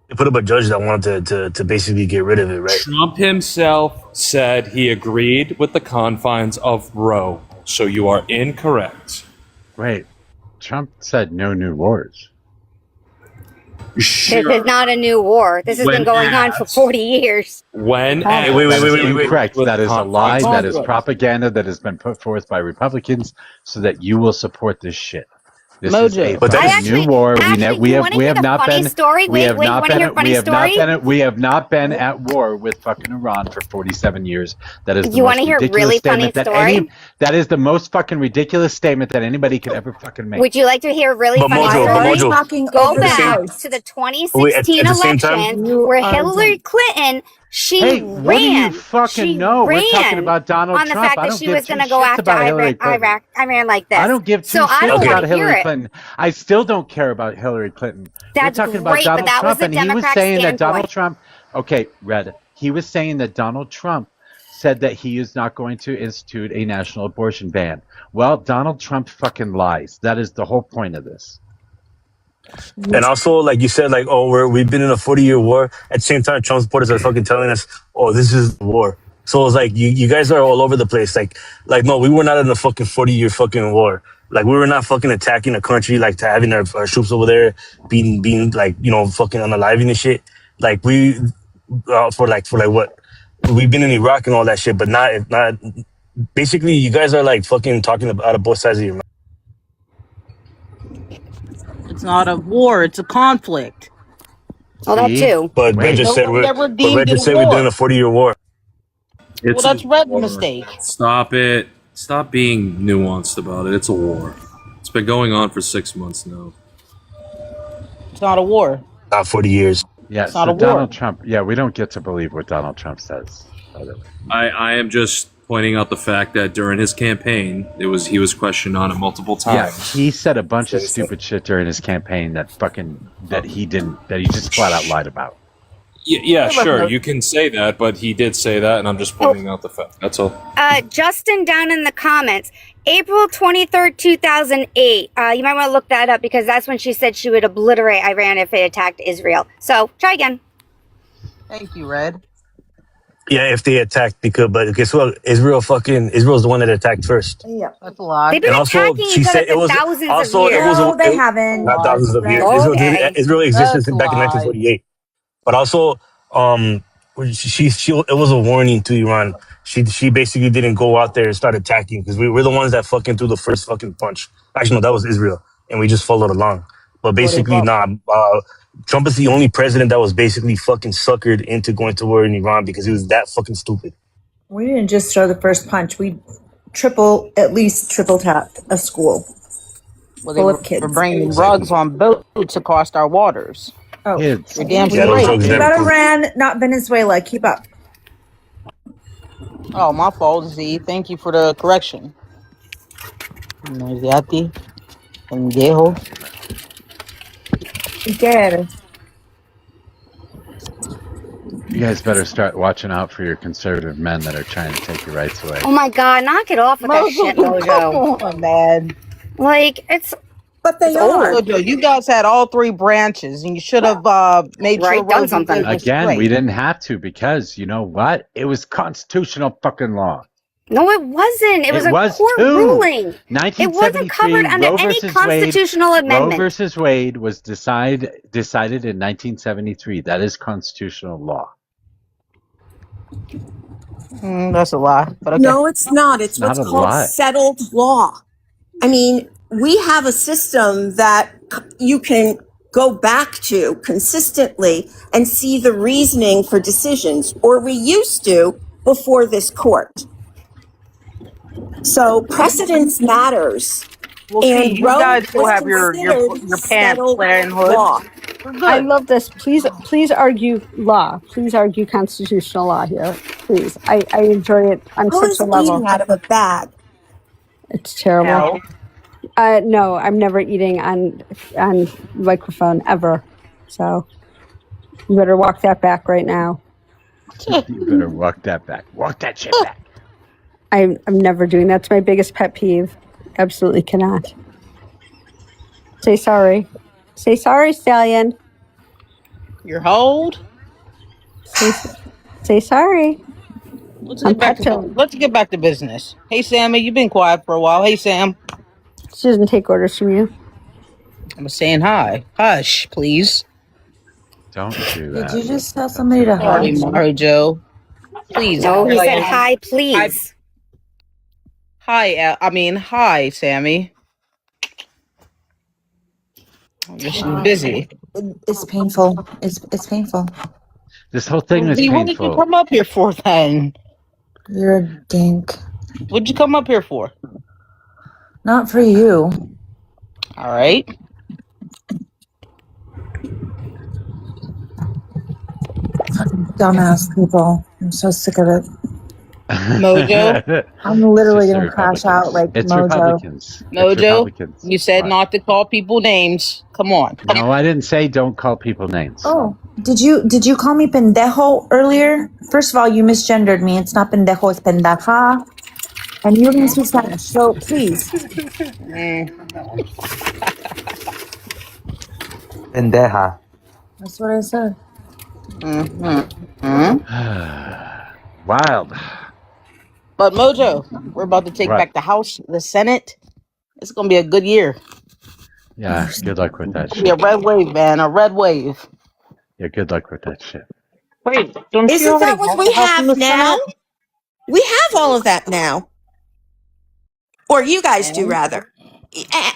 They put up a judge that wanted to basically get rid of it, right? Trump himself said he agreed with the confines of Roe, so you are incorrect. Wait, Trump said no new wars. This is not a new war. This has When been going on for asked- 40 years. When That is incorrect. That is a lie. That is Congress. propaganda that has been put forth by Republicans so that you will support this shit. This Mojo. is a But that fucking is- new war. Actually, We you have wanna hear the not funny been. story? We Wait, have wait, you not wanna been. hear a funny We have not story? been. We have not been at war with fucking Iran for 47 years. That is the You most wanna hear a ridiculous really funny statement that story? that is the most fucking ridiculous statement that anybody could ever fucking make. Would you like to hear a really But funny Mojo, story? but Mojo. Talking Go over the back house. to the 2016 Wait, at the same time? election You where are Hillary Clinton, she Hey, ran. what do you fucking she know? We're ran talking about Donald on the Trump. fact I that don't she give was two going to go shits after about Hillary Clinton. Iran like this. I don't give two so I shits don't Okay. about want to hear Hillary it. Clinton. I still don't care about Hillary Clinton. That's We're talking great, about but Donald that was Trump, the and he was Democrat saying that Donald standpoint. Trump. Okay, Red. He was saying that Donald Trump said that he is not going to institute a national abortion ban. Well, Donald Trump fucking lies. That is the whole point of this. And also, like you said, like, oh, we've been in a 40-year war. At the same time, Trump supporters are fucking telling us, oh, this is war. So it's like, you guys are all over the place. Like, no, we were not in a fucking 40-year fucking war. Like, we were not fucking attacking a country, like, to having our troops over there being like, you know, fucking unaliving and shit. Like, we, for what? We've been in Iraq and all that shit, but not, basically, you guys are like fucking talking out of both sides of your mouth. It's not a war, it's a conflict. Well, that too. But Red just said we're doing a 40-year war. Well, that's Red's mistake. Stop it. Stop being nuanced about it. It's a war. It's been going on for 6 months now. It's not a war. Not 40 years. Yeah, It's not so a war. Donald Trump. Yeah, we don't get to believe what Donald Trump says. By the way. I am just pointing out the fact that during his campaign, he was questioned on it multiple Yeah, times. he said a bunch of stupid shit during his campaign that he just flat out lied about. Yeah, sure, you can say that, but he did say that, and I'm just pointing out the fact. That's all. Justin down in the comments, April 23rd, 2008. You might want to look that up because that's when she said she would obliterate Iran if it attacked Israel. So try again. Thank you, Red. Yeah, if they attacked, but guess what? Israel's the one that attacked first. Yeah. That's a lie. They've been And also, attacking she each said other it for was thousands also of years. it was No, they haven't. not thousands of years. Okay. Israel existed That's a back in lie. 1948. But also, she it was a warning to Iran. She basically didn't go out there and start attacking because we're the ones that fucking threw the first fucking punch. Actually, no, that was Israel, and we just followed along. But basically, Trump is the only president that was basically fucking suckered into going to war in Iran because he was that fucking stupid. We didn't just throw the first punch. We at least triple tapped a school. Well, they full were of kids. bringing rugs on boats across our waters. Oh, Kids. You're damn Yeah, those straight. drugs you never got cool. Iran, not Venezuela. Keep up. Oh, my fault, Z. Thank you for the correction. Noziati, pendejo. Good. You guys better start watching out for your conservative men that are trying to take your rights away. Oh my God, knock it off with that shit, Mojo. Come on, man. Like, it's But they are. Mojo, you guys had all three branches, and you should have made sure Right, done Rosie something. was Again, straight. we didn't have to because you know what? It was constitutional fucking law. no, it wasn't. It was a court too. ruling. It 1973, wasn't covered under Roe any versus constitutional Wade, amendment. Roe versus Wade was decided in 1973. That is constitutional law. That's a lie. But okay. No, it's not. It's Not what's a called lie. settled law. I mean, we have a system that you can go back to consistently and see the reasoning for decisions, or we used to before this court. So precedence matters. Well, see, And you Roe guys still was have your considered pants settled flaring hood. law. We're I good. love this. Please argue law. Please argue constitutional law here. Please. I enjoy it on Who such is a level. eating out of a bag? It's terrible. No, I'm never eating on microphone ever. So you better walk that back right now. You better walk that back. Walk that shit back. I'm never doing that's my biggest pet peeve. Absolutely cannot. Say sorry. Say sorry, Stallion. You're hold. Say sorry. Let's I'm get back to business. Hey, Sammy, you've been quiet for a while. Hey, Sam. She doesn't take orders from you. I'm saying hi. Hush, please. Don't do that. Did you just tell somebody to Sorry, hush? Mojo. Please. No, he Like, said hi, please. Hi, Sammy. She's busy. It's painful. It's painful. This whole thing is Lee, what did you painful. come up here for then? You're a dink. What'd you come up here for? Not for you. All right. Fucking dumbass people. I'm so sick of it. Mojo? I'm literally It's just gonna the crash out like It's Mojo. Republicans. It's Mojo, Republicans. you said What? not to call people names. Come on. No, I didn't say don't call people names. Oh, did you call me pendejo earlier? First of all, you misgendered me. It's not pendejo, it's pendeja. And you didn't speak Spanish, so please. Pendeja. That's what I said. Wild. But Mojo, we're about to take Right. back the House, the Senate. It's gonna be a good year. Yeah, good luck with that It's gonna be shit. a red wave, man. A red wave. Yeah, good luck with that shit. Wait, don't you Isn't already that what have we the House and have the now? Senate? We have all of that now. Or you guys do, rather.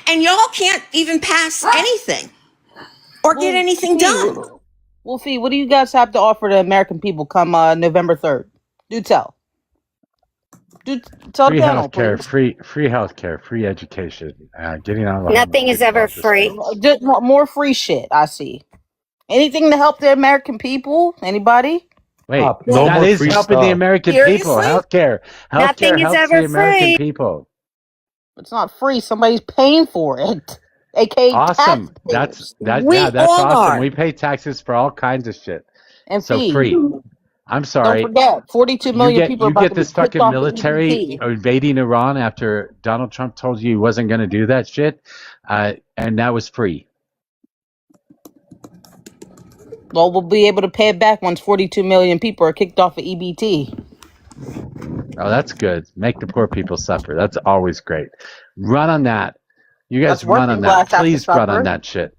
And y'all can't even pass anything or get anything done. Wolfie, what do you guys have to offer the American people come November 3rd? Do tell. Tell Free the panel, healthcare, please. free healthcare, free education, getting out of the Nothing is ever free. Just more free shit, I see. Anything to help the American people? Anybody? Wait, No that more is free helping the stuff. American people. Seriously? Healthcare Nothing is helps ever the American free. people. It's not free. Somebody's paying for it. AKA Awesome. taxpayers. That's We that's all awesome. are. We pay taxes for all kinds of shit. And So fees. free. I'm sorry. Don't forget, 42 million people are You about get to be this kicked fucking off the military EBT. invading Iran after Donald Trump told you he wasn't going to do that shit, and that was free. Well, we'll be able to pay it back once 42 million people are kicked off of EBT. Oh, that's good. Make the poor people suffer. That's always great. Run on that. You guys That's run working on class that. have to Please run on suffer. that shit.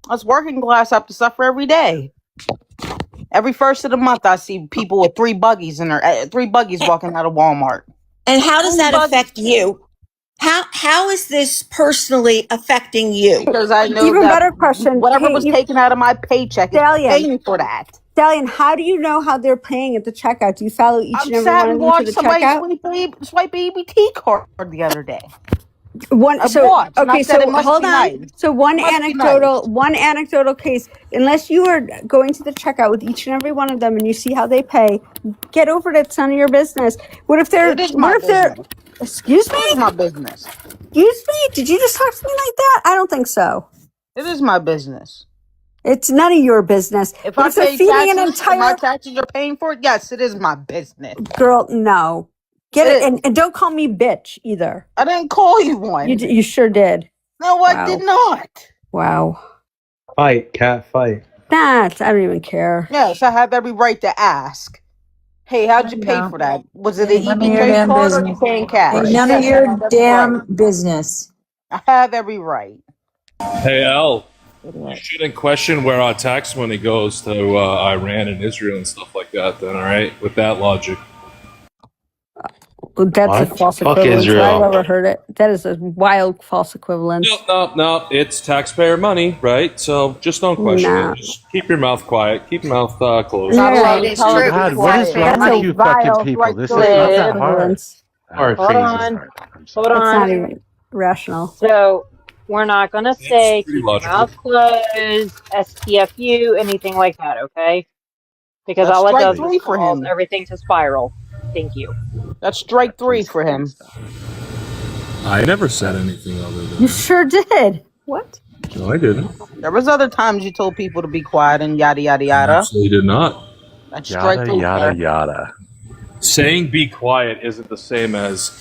Us working class have to suffer every day. Every first of the month, I see people with three buggies walking out of Walmart. And how does that Buggies. affect you? How is this personally affecting you? Because I know Even that better question. whatever Hey, was taken out of my paycheck is Stallion. paying for that. Stallion, how do you know how they're paying at the checkout? Do you follow each I and every sat one and of them to watched the somebody checkout? swipe a EBT card the other day. One Of so what? And I okay, said it so must hold be on. nice. So one Must be anecdotal case. Unless you are going to the checkout with each and every one of them and you see how they pay, get over it. It's none of your business. What if they're? It is my What if they're? business. Excuse It is me. my business. Excuse me. Did you just talk to me like that? I don't think so. It is my business. It's none of your business. If What I if they're pay feeding an taxes and my entire taxes are paying for it, yes, it is my business. girl? No. Get It it, is. and don't call me bitch either. I didn't call you one. You sure did. No, I did not. Wow. Fight, cat, fight. Nah, I don't even care. Yes, I have every right to ask. Hey, how'd you pay for that? Was it an None of your EBK damn card or you business. paying cash? Ain't none of Yes, I your have every damn right. business. I have every right. Hey, Al, you shouldn't question where our tax money goes to Iran and Israel and stuff like that, then, all right? With that logic. That's a What? false Fuck equivalence. Israel. I've ever heard it. That is a wild false equivalence. No, it's taxpayer money, right? So just don't question Nah. it. Just keep your mouth quiet. Keep your mouth closed. Not allowed to It is tell true. us God, to what is quiet. wrong with you fucking people? This is not that hard. Or Hold things on. is hard. It's Hold not on. even rational. So we're not gonna say pretty keep your logical. mouth closed, STFU, anything like that, okay? Because That's all it strike does three is for cause him. everything to spiral. Thank you. That's strike 3 for him. I never said anything other than You sure did. What? No, I didn't. There was other times you told people to be quiet and yada yada yada. Absolutely did not. That's strike 3. sir. Yada. Saying be quiet isn't the same as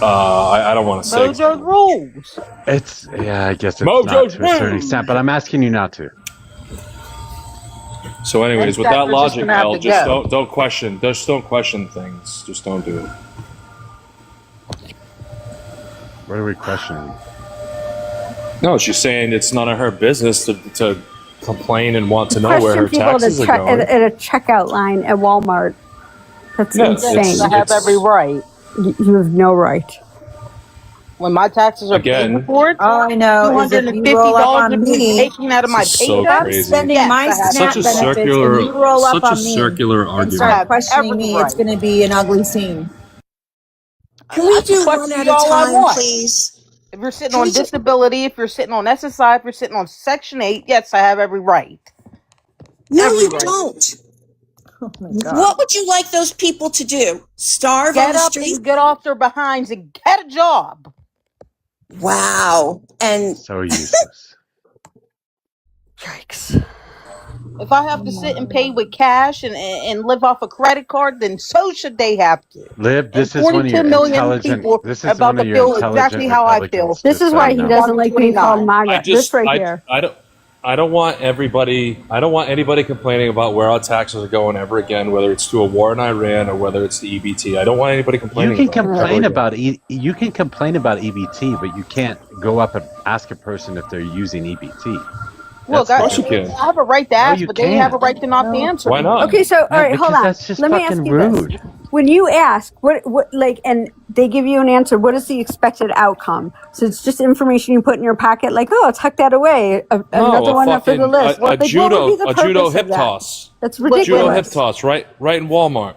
I don't want to say. Mojo's rules. It's I guess it's Mojo's not to a certain extent, but I'm asking you not to. So, anyways, In with fact, that we're just logic, gonna have Al, to just go. don't question. Just don't question things. Just don't do it. What are we questioning? No, she's saying it's none of her business to complain and want to know where Question her people taxes are going. at a checkout line at Walmart. That's Yeah, insane. I have every right. You have no right. When my taxes are Again. paid for it, All I know is if you roll up $250 on of me, taking out of my This is so paycheck. crazy. spending Yes, my I have SNAP Such a benefits, circular, and you roll up such a on me circular and argument. start questioning every me, it's right. going to be an ugly scene. Can we I can do one question at you a all I time, want. please? If you're sitting Can on we do- disability, if you're sitting on SSI, if you're sitting on Section 8, yes, I have every right. No, Every you right. don't. Oh my God. What would you like those people to do? Starve on Get the up street? and get off their behinds and get a job. Wow. And So useless. Yikes. If I have to sit and pay with cash and live off a credit card, then so should they have to. Liv, this And is one of 42 your million intelligent. people This are is about one of to your feel intelligent exactly how I feel. Republicans. This just is why saying he no. doesn't like being called 2029. MAGA. This right here. I don't want anybody complaining about where our taxes are going ever again, whether it's to a war in Iran or whether it's the EBT. I don't want anybody You complaining can about it. complain about you can complain about EBT, but you can't go up and ask a person if they're using EBT. Look, That's I, Of course you can. I have a right to ask, you but they have a can't. right to not answer. Why not? Okay, so all right, hold because on. that's just Let me ask fucking you this: rude. when you ask, what, like, and they give you an answer, what is the expected outcome? So it's just information you put in your pocket, like, oh, tuck that away. Another one up for the list. a What would be judo the purpose judo of hip that? toss. That's Judo hip ridiculous. toss, right in Walmart.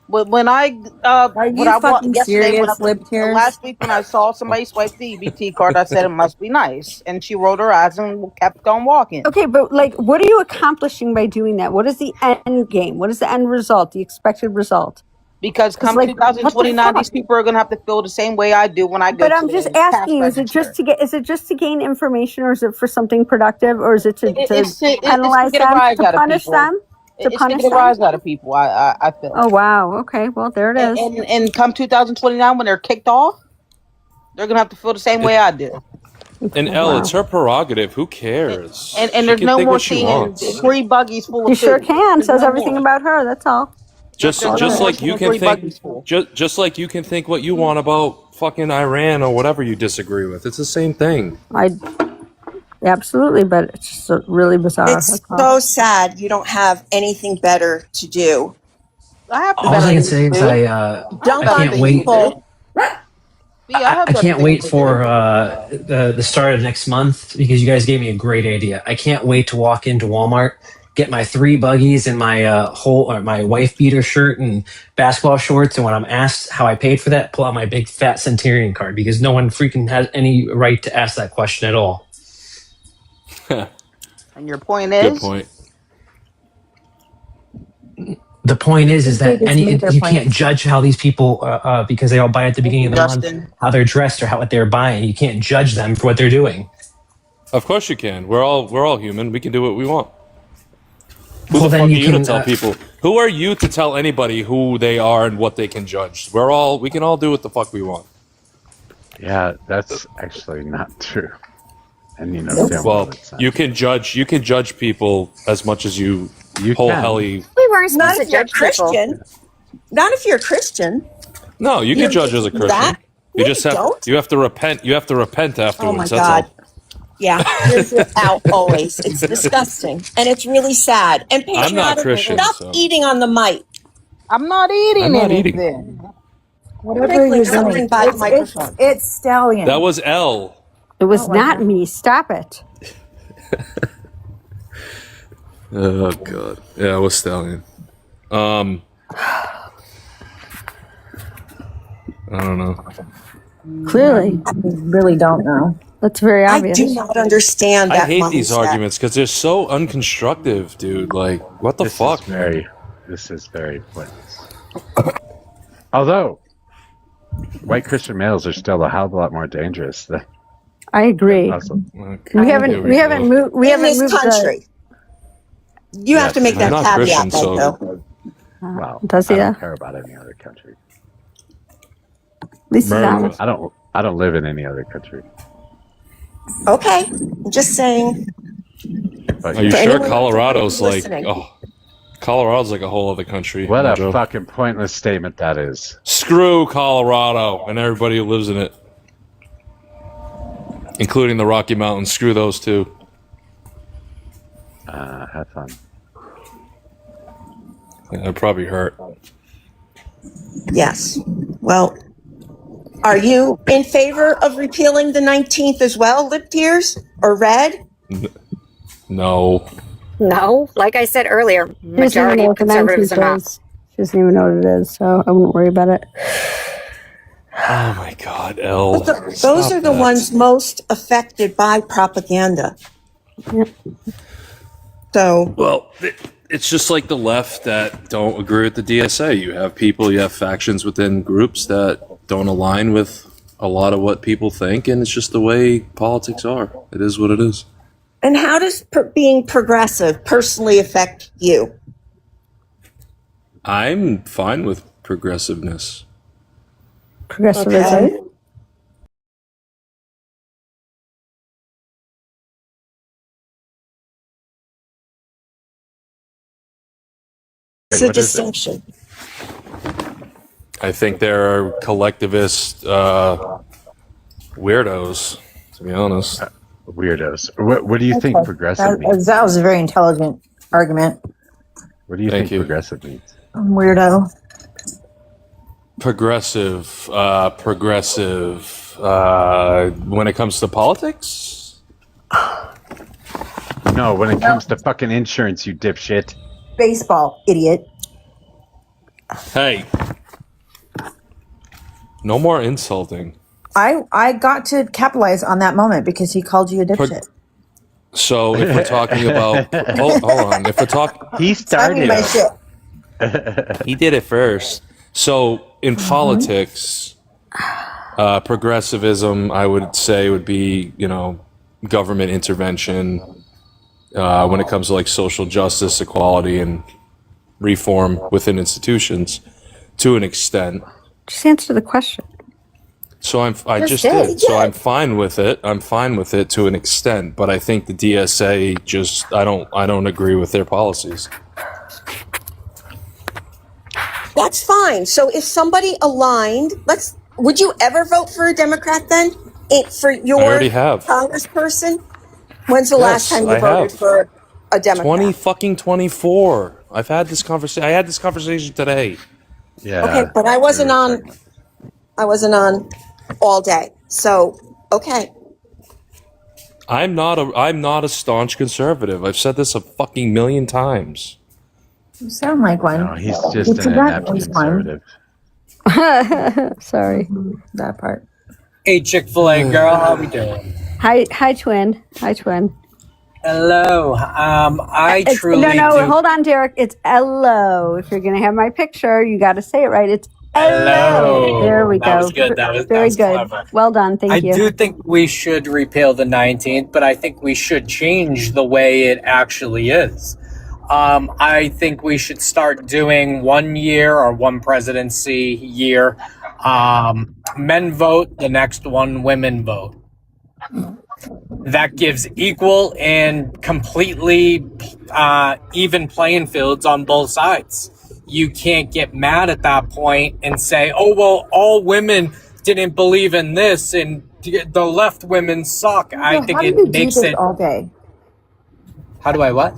When I Are when you I fucking yesterday when serious, lip tears? last week when I saw somebody swipe the EBT card, I said it must be nice, and she rolled her eyes and kept on walking. Okay, but like, what are you accomplishing by doing that? What is the end game? What is the end result? The expected result? Because come like, what the 2029, these fuck? people are gonna have to feel the same way I do when I go. But to I'm just the cash asking you: is it register. just to gain information, or is it for something productive, or is it to It's to penalize get a them, rise to out of punish people. them, to It's to punish get a them? rise out of people. I feel. Oh wow. Okay. Well, there it is. And come 2029, when they're kicked off, they're gonna have to feel the same way I do. And Elle, it's her prerogative. Who cares? And She there's can no think more what she seeing wants. 3 buggies full of She sure food. can. There's Says no everything more. about her. That's all. Just There's no more like you seeing can 3 think, buggies full. just like you can think what you want about fucking Iran or whatever you disagree with. It's the same thing. Absolutely, but it's just really bizarre. it's That's all. so sad you don't have anything better to do. I have All I can say is I Dump on can't wait. people. I can't wait for the start of next month because you guys gave me a great idea. I can't wait to walk into Walmart get my 3 buggies and my my wife beater shirt and basketball shorts. And when I'm asked how I paid for that, pull out my big fat Centurion card because no one freaking has any right to ask that question at all. And your point is? Good point. The point is They that just made their you point. can't judge how these people, because they all buy at the beginning of the Justin. month, how they're dressed or what they're buying. You can't judge them for what they're doing. Of course you can. We're all human. We can do what we want. Who Well, the then fuck are you you to can, tell people? Who are you to tell anybody who they are and what they can judge? We can all do what the fuck we want. Yeah, that's actually not true. And damn well Well, it's not. you can judge people as much as you whole can. helly. We weren't Not supposed if to you're judge people. Christian. Not if you're Christian. No, you can judge as a Christian. That? You No, just you have don't. you have to repent. You have to repent Oh my afterwards. That's God. all. Yeah, you're out always. It's disgusting. And it's really sad. And I'm not patriotic, Christian, stop so. eating on the mic. I'm not eating I'm not eating. anything. Whatever Tickling you're something doing, by the microphone. it's Stallion. That was L. It was not me. Stop it. Oh god. Yeah, it was Stallion. I don't know. Clearly. Really don't know. That's very I obvious. do not understand that. I hate these mindset. arguments because they're so unconstructive, dude. Like, what the fuck? This is very pointless. Although, white Christian males are still a hell of a lot more dangerous than I agree. Muslim. Okay. We haven't moved. We In haven't this moved. country. You have to make that I'm not caveat, Christian, so- though. Well, Does I he? don't care about any other country. At least he's Murder. honest. I don't live in any other country. Okay, I'm just saying. But Are you For sure anyone Colorado's like? listening. Oh, Colorado's like a whole other country. what a Joe. fucking pointless statement that is. Screw Colorado and everybody who lives in it, including the Rocky Mountains. Screw those too. Have fun. Yeah, it probably hurt. Yes. Well, are you in favor of repealing the 19th as well, Lip Tears? Or Red? No. No, like I said earlier, She doesn't even majority know of what the conservatives 19th are not. is. She doesn't even know what it is, so I wouldn't worry about it. Oh my God, L. Those Stop are the that. ones most affected by propaganda. So, Well, it's just like the left that don't agree with the DSA. You have factions within groups that don't align with a lot of what people think, and it's just the way politics are. It is what it is. and how does being progressive personally affect you? I'm fine with progressiveness. Progressivism. Okay. It's a What is it? distinction. I think there are collectivist weirdos, to be honest. Weirdos. What do you think Okay. progressive means? That was a very intelligent argument. What do you Thank think you. progressive means? Weirdo. Progressive. When it comes to politics? No, when it comes to fucking insurance, you dipshit. Baseball, idiot. Hey. No more insulting. I got to capitalize on that moment because he called you a dipshit. So if we're talking about, hold on. If we're talking, he I started mean, my it. shit. he did it first. So in politics, progressivism, I would say, would be government intervention when it comes to like social justice, equality, and reform within institutions, to an extent. Just answer the question. So I Just just did. did. So I'm fine with it. I'm fine with it to an extent, but I think the DSA just I don't agree with their policies. That's fine. So if somebody aligned, would you ever vote for a Democrat then? For your already have. congressperson? When's the last Yes, time you I voted have. for a Democrat? 2024. I've had this conversation. I had this conversation today. Yeah. Okay, but I wasn't on all day. So, okay. I'm not a staunch conservative. I've said this a fucking million times. You sound like one. No, he's just It's an about inept this one. conservative. Sorry. That part. Hey, Chick-fil-A girl, how we doing? Hi, twin. Hi, twin. Hello. I It's- truly no, do. hold on, Derek. It's hello. If you're gonna have my picture, you got to say it right. It's hello. There we That go. was good. That was very good. clever. Well done. Thank I you. do think we should repeal the 19th, but I think we should change the way it actually is. I think we should start doing 1 year or one presidency year. Men vote, the next one women vote. That gives equal and completely even playing fields on both sides. You can't get mad at that point and say, oh, well, all women didn't believe in this and the left women suck. I Mojo, think how do it you do makes this it. all day? How do I what?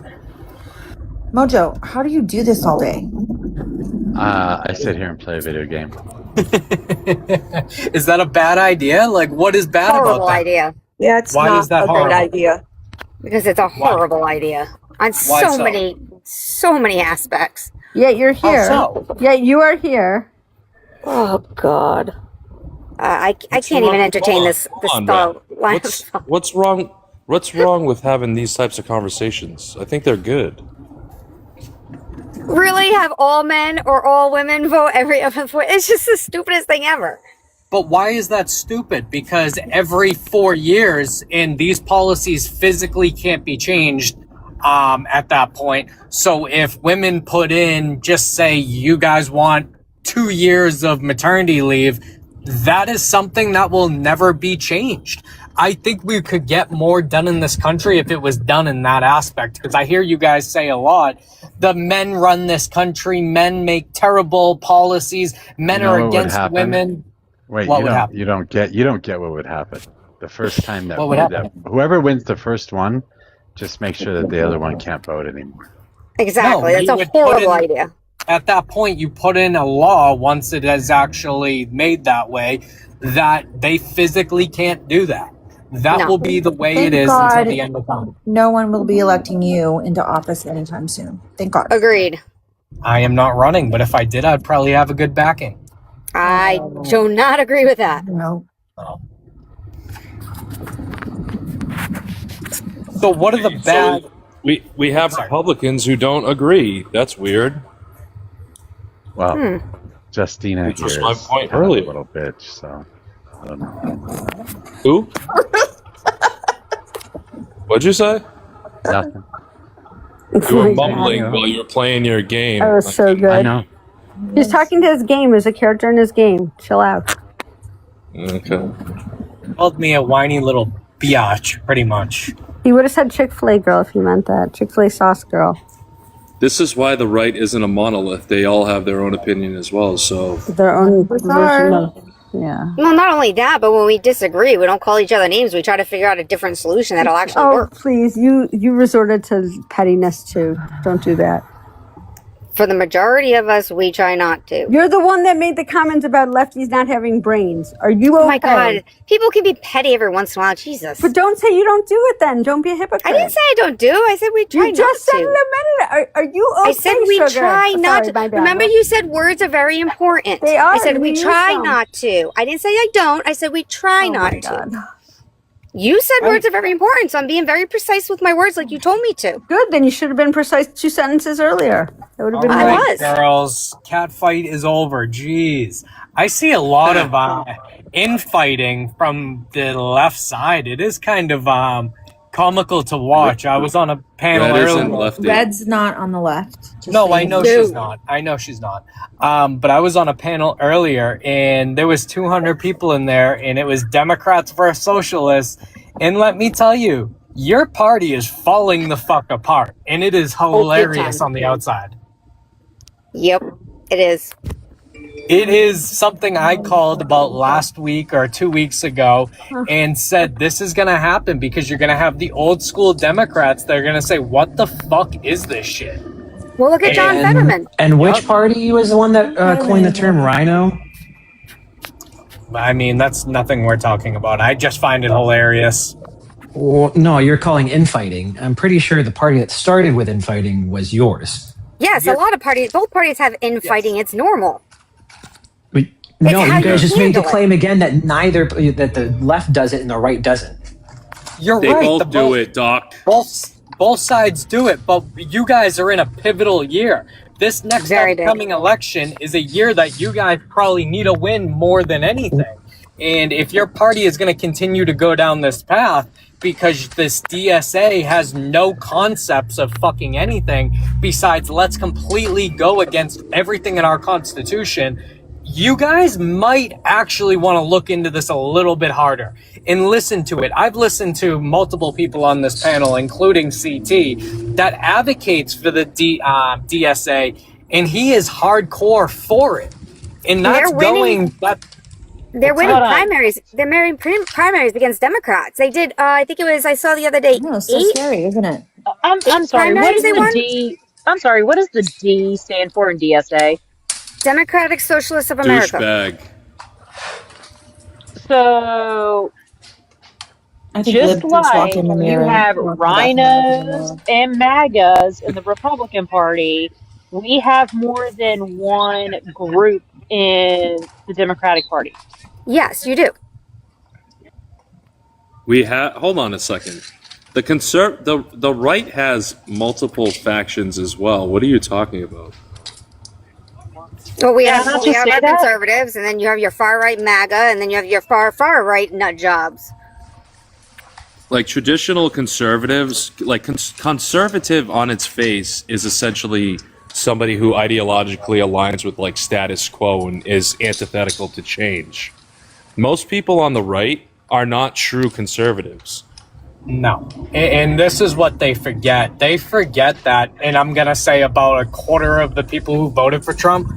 Mojo, how do you do this all day? I sit here and play a video game. Is that a bad idea? Like, what is bad Horrible about that? idea. Yeah, it's Why not is that a horrible? good idea. Because it's a horrible idea on Why so so? many aspects. Yeah, you're here. so? Yeah, you are here. Oh God. I can't wrong- even entertain hold on, this hold on, thought Brett. line of What's thought. what's wrong? What's wrong with having these types of conversations? I think they're good. Really have all men or all women vote every other vote? It's just the stupidest thing ever. But why is that stupid? Because every 4 years, and these policies physically can't be changed at that point. So if women put in, just say you guys want 2 years of maternity leave, that is something that will never be changed. I think we could get more done in this country if it was done in that aspect. Because I hear you guys say a lot, the men run this country, men make terrible policies, men You know are what would against happen? women. Wait, What you would don't, happen? you don't get what would happen. The first time that, What would happen? whoever wins the first one, just make sure that the other one can't vote anymore. Exactly. No, That's you a would put horrible in- idea. At that point, you put in a law once it is actually made that way that they physically can't do that. That No. will be the way Thank it is God. until the end of time. No one will be electing you into office anytime soon. Thank God. Agreed. I am not running, but if I did, I'd probably have a good backing. I do not agree with that. No. So what are the bad? So we have Republicans who don't agree. That's weird. Well, Justina Which was here my is point kind of earlier. a little bitch, so I don't know. Who? What'd you say? Nothing. You were mumbling while you were playing your game. That was so good. I know. He's talking to his game as a character in his game. Chill out. Okay. Called me a whiny little biatch, pretty much. He would have said Chick-fil-A girl if he meant that. Chick-fil-A sauce girl. This is why the right isn't a monolith. They all have their own opinion as well. So Their own version Bizarre. of. Yeah. Well, not only that, but when we disagree, we don't call each other names. We try to figure out a different solution that'll actually Oh, work. please. You resorted to pettiness too. Don't do that. For the majority of us, we try not to. You're the one that made the comment about lefties not having brains. Are you okay? Oh my God. People can be petty every once in a while. Jesus. But don't say you don't do it then. Don't be a hypocrite. I didn't say I don't do. I said we try You not just said it to. a minute. Are you okay, I said we sugar? try Oh, not sorry, to. my bad. Remember, you said words are very important. They are, I said and we we use try them. not to. I didn't say I don't. I said we try Oh not my to. God. You said words are very important, so I'm being very precise with my words, like you told me to. Good. Then you should have been precise 2 sentences earlier. That would have been I great. was. Girls, cat fight is over. Jeez. I see a lot of infighting from the left side. It is kind of comical to watch. I was on a panel Red isn't earlier. lefty. Red's not on the left. Just No, I saying. know she's not. I know she's not. But I was on a panel earlier, and there was 200 people in there, and it was Democrats versus Socialists. And let me tell you, your party is falling the fuck apart, and it is hilarious on the outside. Yep, it is. It is something I called about last week or 2 weeks ago and said this is going to happen because you're going to have the old school Democrats that are going to say, what the fuck is this shit? Well, look at John And- Fetterman. And which party was the one that coined the term rhino? I mean, that's nothing we're talking about. I just find it hilarious. Well, no, you're calling infighting. I'm pretty sure the party that started with infighting was yours. Yes, a lot of parties, both parties have infighting. It's normal. No, how you guys you just made the handle it. claim again that that the left does it and the right doesn't. You're They right. both do it, Doc. Both sides do it, but you guys are in a pivotal year. This next upcoming election is a year that you guys probably need a win more than anything. And if your party is going to continue to go down this path, because this DSA has no concepts of fucking anything besides let's completely go against everything in our Constitution, you guys might actually want to look into this a little bit harder and listen to it. I've listened to multiple people on this panel, including CT, that advocates for the DSA, and he is hardcore for it. And that's They're winning Hold on. primaries. They're winning primaries against Democrats. They did. I think it was. I saw the other day. No, it's so scary, isn't it? I'm sorry. What primaries does they the won? D? I'm sorry. What does the D stand for in DSA? Democratic Socialists of America. Douchebag. So I think just Lib keeps like walking in the you mirror. have rhinos and MAGAs in the Republican Party, we have more than one group in the Democratic Party. Yes, you do. We have. Hold on a second. The right has multiple factions as well. What are you talking about? Well, we have not just say our that? conservatives, and then you have your far right MAGA, and then you have your far right nut jobs. Like traditional conservatives, like conservative on its face is essentially somebody who ideologically aligns with like status quo and is antithetical to change. Most people on the right are not true conservatives. No. And this is what they forget. They forget that, and I'm going to say about a quarter of the people who voted for Trump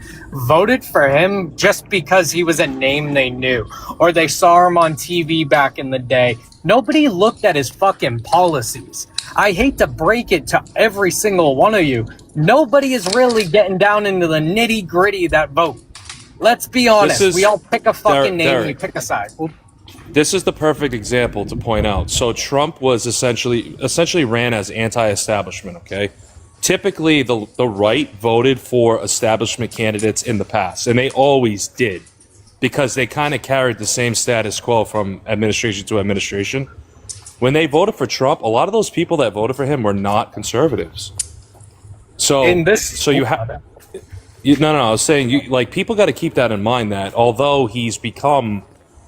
voted for him just because he was a name they knew, or they saw him on TV back in the day. Nobody looked at his fucking policies. I hate to break it to every single one of you. Nobody is really getting down into the nitty gritty that vote. Let's be honest. We all pick a fucking name, we pick a side. This is the perfect example to point out. So Trump was essentially ran as anti-establishment, okay? Typically, the right voted for establishment candidates in the past, and they always did, because they kind of carried the same status quo from administration to administration. When they voted for Trump, a lot of those people that voted for him were not conservatives. So, I was saying, like, people got to keep that in mind, that although he's become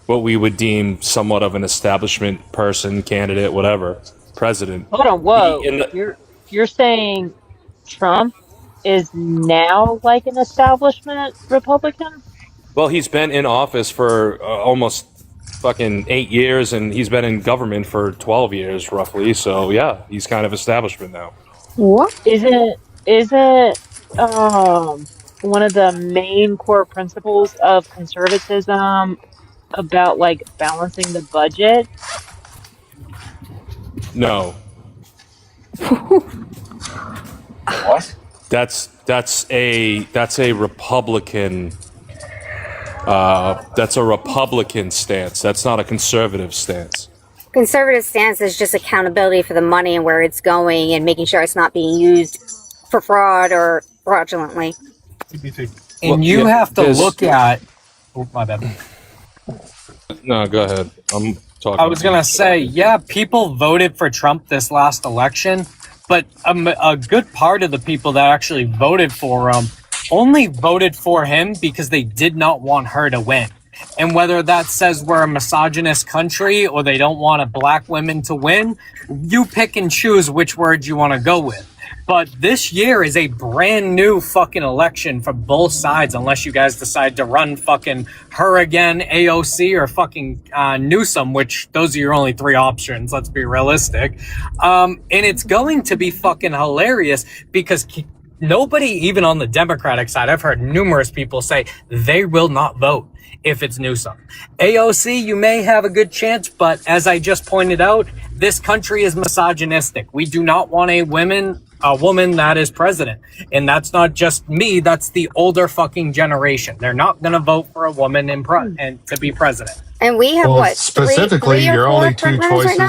what we would deem somewhat of an establishment person, candidate, whatever, president. Hold on, whoa. You're saying Trump is now like an establishment Republican? Well, he's been in office for almost fucking 8 years, and he's been in government for 12 years, roughly. So, yeah, he's kind of establishment now. What? Isn't one of the main core principles of conservatism about like balancing the budget? No. What? That's a Republican. That's a Republican stance. That's not a conservative stance. Conservative stance is just accountability for the money and where it's going, and making sure it's not being used for fraud or fraudulently. And you have to look at. Oh, my bad. No, go ahead. I'm talking. I was going to say, yeah, people voted for Trump this last election, but a good part of the people that actually voted for him only voted for him because they did not want her to win. And whether that says we're a misogynist country or they don't want a black women to win, you pick and choose which words you want to go with. But this year is a brand new fucking election for both sides, unless you guys decide to run fucking her again, AOC, or fucking Newsom, which those are your only three options. Let's be realistic. And it's going to be fucking hilarious because nobody, even on the Democratic side, I've heard numerous people say they will not vote if it's Newsom. AOC, you may have a good chance, but as I just pointed out, this country is misogynistic. We do not want a woman that is president. And that's not just me, that's the older fucking generation. They're not going to vote for a woman and to be president. And we have Well, what? specifically, three or your four only two front runners right now?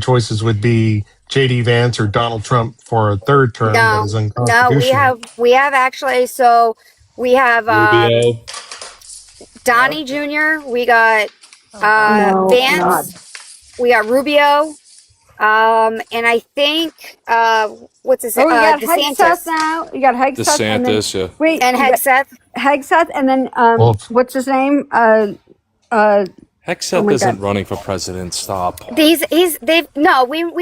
choices would be J.D. Vance or Donald Trump for a third term that No, is no, unconstitutional. we have actually. So we have Rubio. Donnie Jr. We got No, Vance. God. We got Rubio. And I think what's his Oh, we got DeSantis Hegseth now. You got Hegseth. And then, DeSantis, yeah. wait, and you got Hegseth. Hegseth, and then Well, what's his name? Hegseth my isn't God. running for president. Stop. We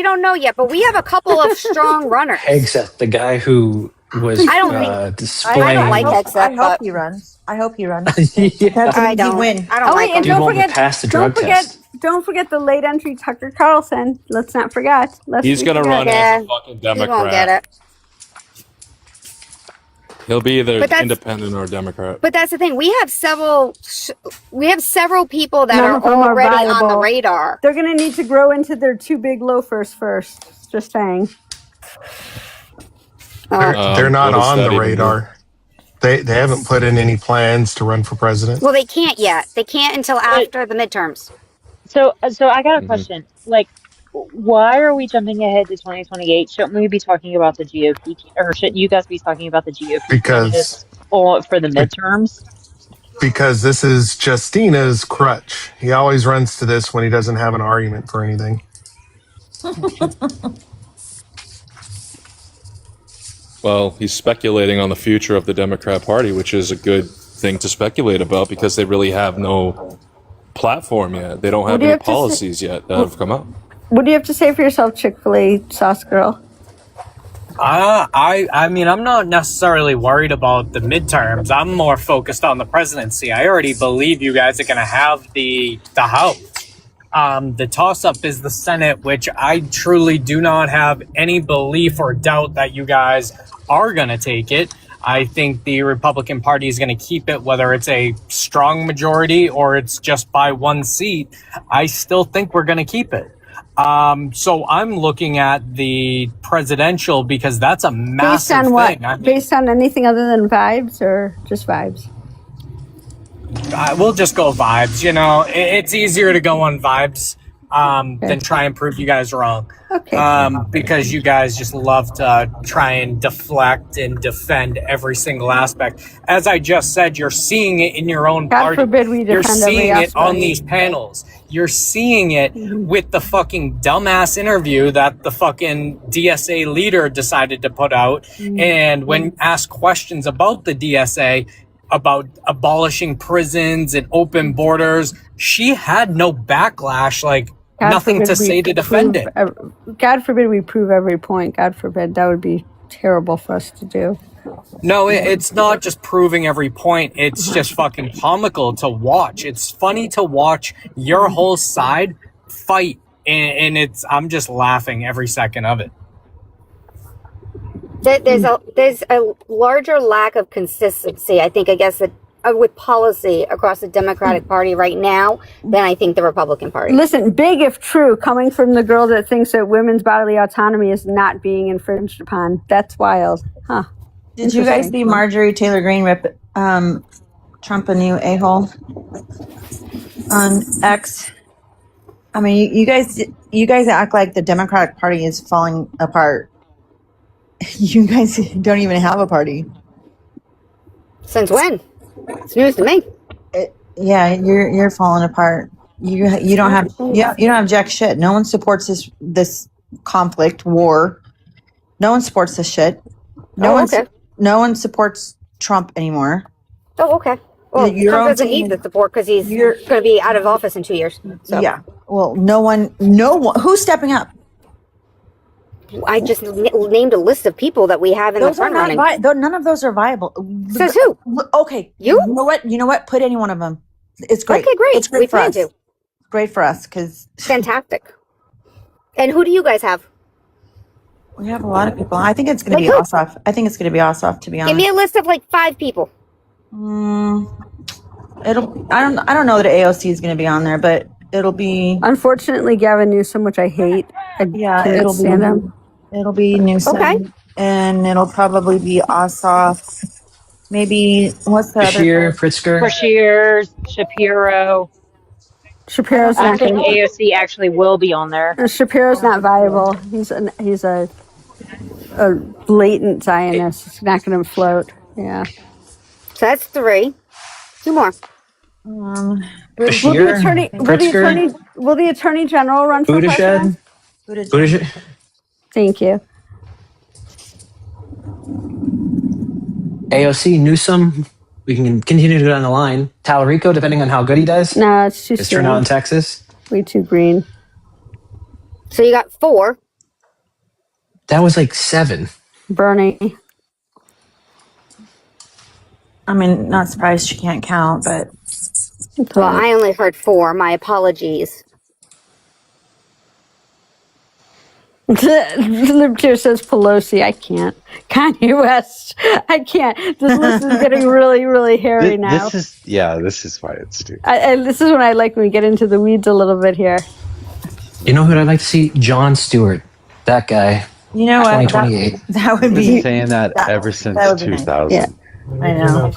don't know yet, but we have a couple of strong runners. Hegseth, the guy who was I don't think uh, I displaying. don't like I Hegseth, hope but he runs. I hope he runs. Yeah. That's an I easy don't. win. I don't Oh like wait, and Dude him. won't get past the drug test. Don't forget the late entry Tucker Carlson. Let's not forget. He's going to run Yeah, as a fucking he won't get Democrat. it. He'll be either But that's- independent or Democrat. But that's the thing. We have several people that None are of them are already on the viable. radar. They're going to need to grow into their two big loafers first. Just saying. they're not what does on that the even radar. They haven't put in any plans to run for president. Well, they can't yet. They can't until after the midterms. So I got Mm-hmm. a question. Like, why are we jumping ahead to 2028? Shouldn't we be talking about the GOP, or shouldn't you guys be talking about the GOP candidates for the midterms? Because this is Justina's crutch. He always runs to this when he doesn't have an argument for anything. Well, he's speculating on the future of the Democrat Party, which is a good thing to speculate about because they really have no platform yet. They don't What have do you any have to say- policies yet that have come out. What do you have to say for yourself, Chick-fil-A sauce girl? I mean, I'm not necessarily worried about the midterms. I'm more focused on the presidency. I already believe you guys are going to have the House. The toss-up is the Senate, which I truly do not have any belief or doubt that you guys are going to take it. I think the Republican Party is going to keep it, whether it's a strong majority or it's just by one seat. I still think we're going to keep it. So I'm looking at the presidential because that's a massive Based on what? thing. I mean, Based on anything other than vibes or just vibes? we'll just go vibes. You know, it's easier to go on vibes than try and prove you guys wrong. Okay. Because you guys just love to try and deflect and defend every single aspect. As I just said, you're seeing it in your own God party. forbid we You're defend every seeing it aspect. on these panels. You're seeing it with the fucking dumbass interview that the fucking DSA leader decided to put out. And when asked questions about the DSA, about abolishing prisons and open borders, she had no backlash, like God nothing to forbid we say to defend prove it. God forbid we prove every point. God forbid. That would be terrible for us to do. No, it's not just proving every point. It's just fucking comical to watch. It's funny to watch your whole side fight, and I'm just laughing every second of it. There's a larger lack of consistency, I guess, that with policy across the Democratic Party right now than I think the Republican Party. Listen, big if true, coming from the girl that thinks that women's bodily autonomy is not being infringed upon. That's wild. Huh. Did you guys see Marjorie Taylor Greene rip Trump a new a-hole on X? I mean, you guys act like the Democratic Party is falling apart. You guys don't even have a party. Since when? It's news to me. Yeah, you're falling apart. You don't have jack shit. No one supports this conflict, war. No one supports this shit. No one supports Trump anymore. Oh, okay. Well, Trump doesn't need the support because he's going to be out of office in 2 years. So. Yeah. Well, no one. Who's stepping up? I just named a list of people that we have in the front running. None of those are viable. Says who? Okay. You know what? Put any one of them. It's great. Okay, great. It's great We for plan us. to. Great for us because fantastic. And who do you guys have? We have a lot of people. I think it's going to be Ossoff. I think it's going to be Ossoff. To be honest. Give me a list of like 5 people. I don't know that AOC is going to be on there, but it'll be. Unfortunately, Gavin Newsom, which I hate. It'll stand him. It'll be Newsom. Okay. And it'll probably be Ossoff, maybe what's the other? Bashir, Pritzker. Brashear, Shapiro. Shapiro's I not think going. AOC actually will be on there. Shapiro's not viable. He's a blatant Zionist. It's not going to float. Yeah. So that's 3. 2 more. Bashir, Pritzker, Will the attorney general run for president? Buttigieg. Thank you. AOC, Newsom. We can continue to go down the line. Talarico, depending on how good he does. No, it's too His soon. turnout in Texas. Way too green. So you got 4. That was like 7. Bernie. I mean, not surprised she can't count, but Well, I only heard 4. My apologies. Libertier says Pelosi. I can't. Kanye West. I can't. This list is getting really, really hairy now. This is why it's stupid. This is when I like when we get into the weeds a little bit here. You know who I'd like to see? John Stewart. That guy. you know what? 2028. That would I've be been saying that ever since that would be nice. 2000. Yeah. I know.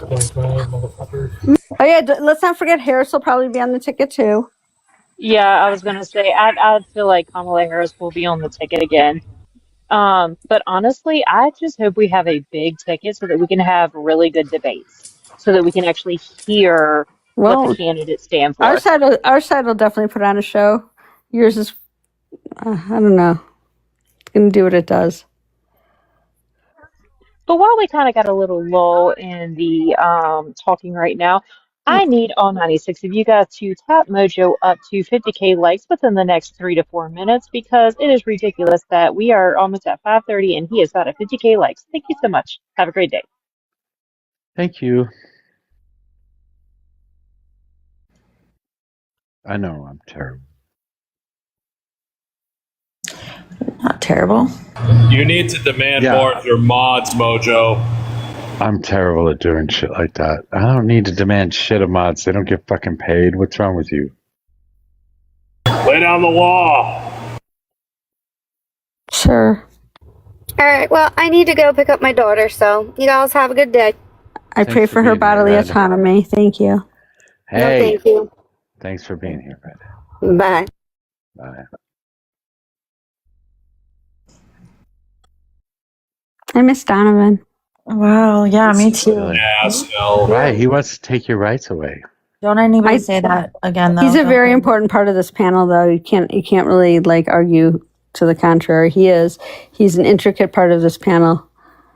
Oh yeah, let's not forget Harris will probably be on the ticket too. Yeah, I was gonna say I feel like Kamala Harris will be on the ticket again. But honestly, I just hope we have a big ticket so that we can have really good debates, so that we can actually hear what the candidates stand for. Our side will definitely put on a show. Yours is, I don't know, it's gonna do what it does. But while we kind of got a little lull in the talking right now, I need all 96 of you guys to tap Mojo up to 50K likes within the next 3 to 4 minutes, because it is ridiculous that we are almost at 5:30 and he is not at 50K likes. Thank you so much. Have a great day. Thank you. I know I'm terrible. Not terrible. You need to demand more of your mods, Mojo. I'm terrible at doing shit like that. I don't need to demand shit of mods. They don't get fucking paid. What's wrong with you? Lay down the law. Sure. All right. Well, I need to go pick up my daughter. So you guys have a good day. I pray for her bodily autonomy. Thank you. Hey. No, thank you. Thanks for being here, Red. Bye. Bye. I miss Donovan. Wow, yeah, me too. Right, he wants to take your rights away. Don't anybody say that again, though. He's a very important part of this panel, though. You can't really like argue to the contrary. He's an intricate part of this panel.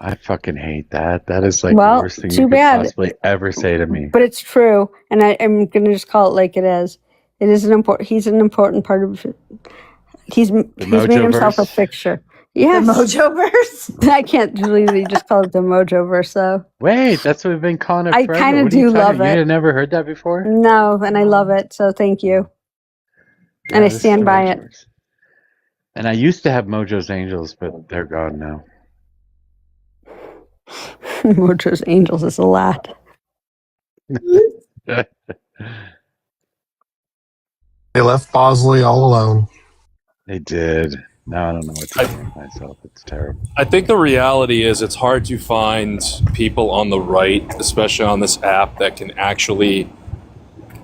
I fucking hate that. That is like Well, the worst thing too you could bad. possibly ever say to me. But it's true, and I'm gonna just call it like it is. It is He's an important part of. He's made himself a Mojoverse? fixture. Yes. The Mojoverse? I can't believe you just call it the Mojoverse, though. Wait, that's what we've been calling it I forever. kind of What are you do talking- love it. You had never heard that before? No, and I love it, so thank you. And I this is stand by it. Mojoverse. And I used to have Mojo's Angels, but they're gone now. Mojo's Angels is a lot. They left Bosley all alone. They did. Now I don't know what to do with myself. It's terrible. I think the reality is it's hard to find people on the right, especially on this app, that can actually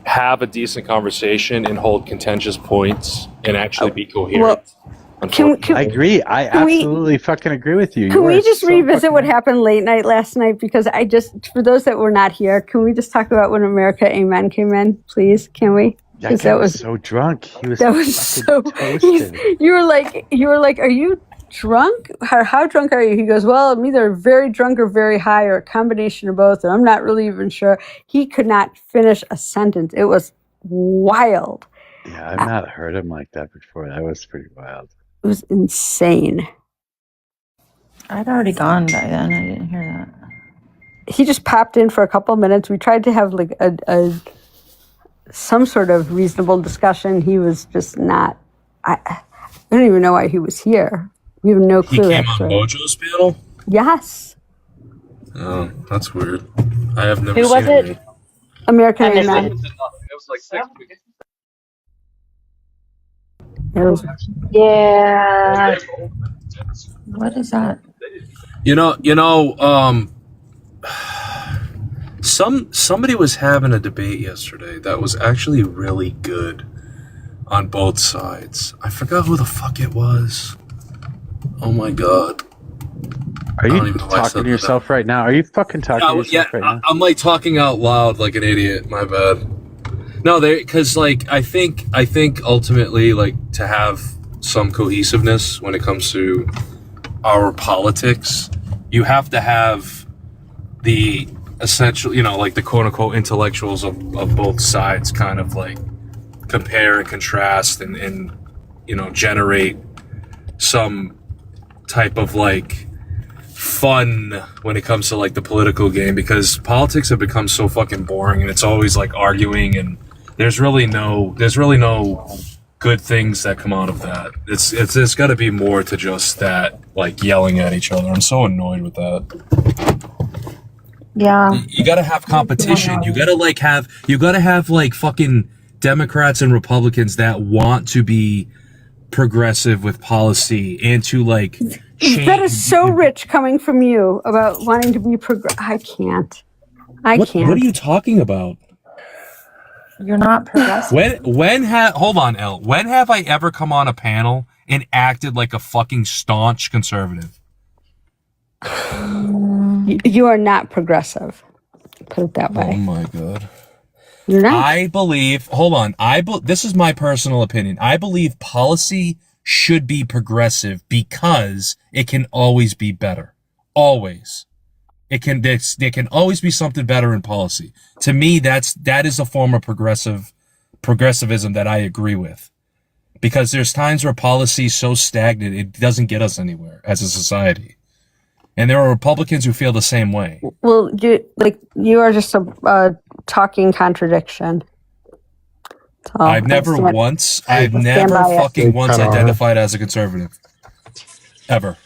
have a decent conversation and hold contentious points and actually be coherent. I agree. I can we- absolutely fucking agree with you. Can You we are just so revisit what happened late night last night? Because for those that were not here, can we just talk about when America Amen came in, please? Can we? That 'Cause guy was so drunk. He was that was so. toasted. You were like, are you drunk? How drunk are you? He goes, well, I'm either very drunk or very high, or a combination of both, and I'm not really even sure. He could not finish a sentence. It was wild. Yeah, I've not heard him like that before. That was pretty wild. It was insane. I'd already gone by then. I didn't hear that. He just popped in for a couple minutes. We tried to have like a some sort of reasonable discussion. He was just not. I don't even know why he was here. We have no He clue. came actually. on Mojo's panel? Yes, Oh, that's weird. I have never Who seen was it? him. American I missed Amen. it. It was like 6 weeks. Yeah. What is that? You know, Somebody was having a debate yesterday that was actually really good on both sides. I forgot who the fuck it was. Oh my god. Are you talking to yourself right now? Are you fucking talking to yourself right now? I'm like talking out loud like an idiot. My bad. No, because like I think ultimately, like, to have some cohesiveness when it comes to our politics, you have to have the essential, like the quote unquote intellectuals of both sides kind of like compare and contrast and generate some type of like fun when it comes to like the political game, because politics have become so fucking boring and it's always like arguing, and there's really no good things that come out of that. There's got to be more to just that, like yelling at each other. I'm so annoyed with that. Yeah. You got to have competition. You got to have like fucking Democrats and Republicans that want to be progressive with policy and to like change. That is so rich coming from you about wanting to be I can't. What are you talking about? You're not progressive. Hold on, Elle. When have I ever come on a panel and acted like a fucking staunch conservative? You are not progressive. Put it that way. Oh my god. You're not. I believe, this is my personal opinion. I believe policy should be progressive because it can always be better. Always. There can always be something better in policy. To me, that is a form of progressivism that I agree with. Because there's times where policy is so stagnant, it doesn't get us anywhere as a society. And there are Republicans who feel the same way. Well, you are just a talking contradiction. So I've never fucking once identified as a conservative. Ever.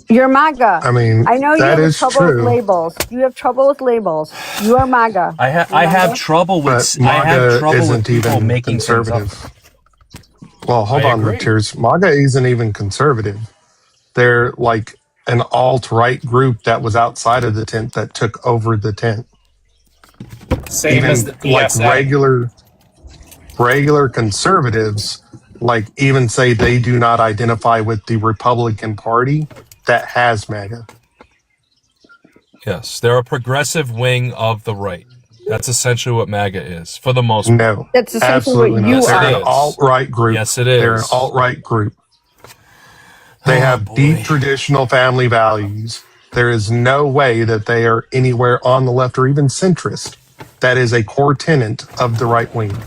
You're MAGA. I mean, I know you that have is trouble true. with labels. You have trouble with labels. You are MAGA. I have trouble with But MAGA people isn't even making conservative. things up. Well, hold I on, agree. Tears. MAGA isn't even conservative. They're like an alt-right group that was outside of the tent that took over the tent. Same Even as the like PSA. regular conservatives, like even say they do not identify with the Republican Party that has MAGA. Yes, they're a progressive wing of the right. That's essentially what MAGA is, for the most part. No, That's essentially absolutely what you not. They're are. an alt-right group. Yes, it is. They're an alt-right group. They have deep traditional family values. There is no way that they are anywhere on the left or even centrist. That is a core tenet of the right wing.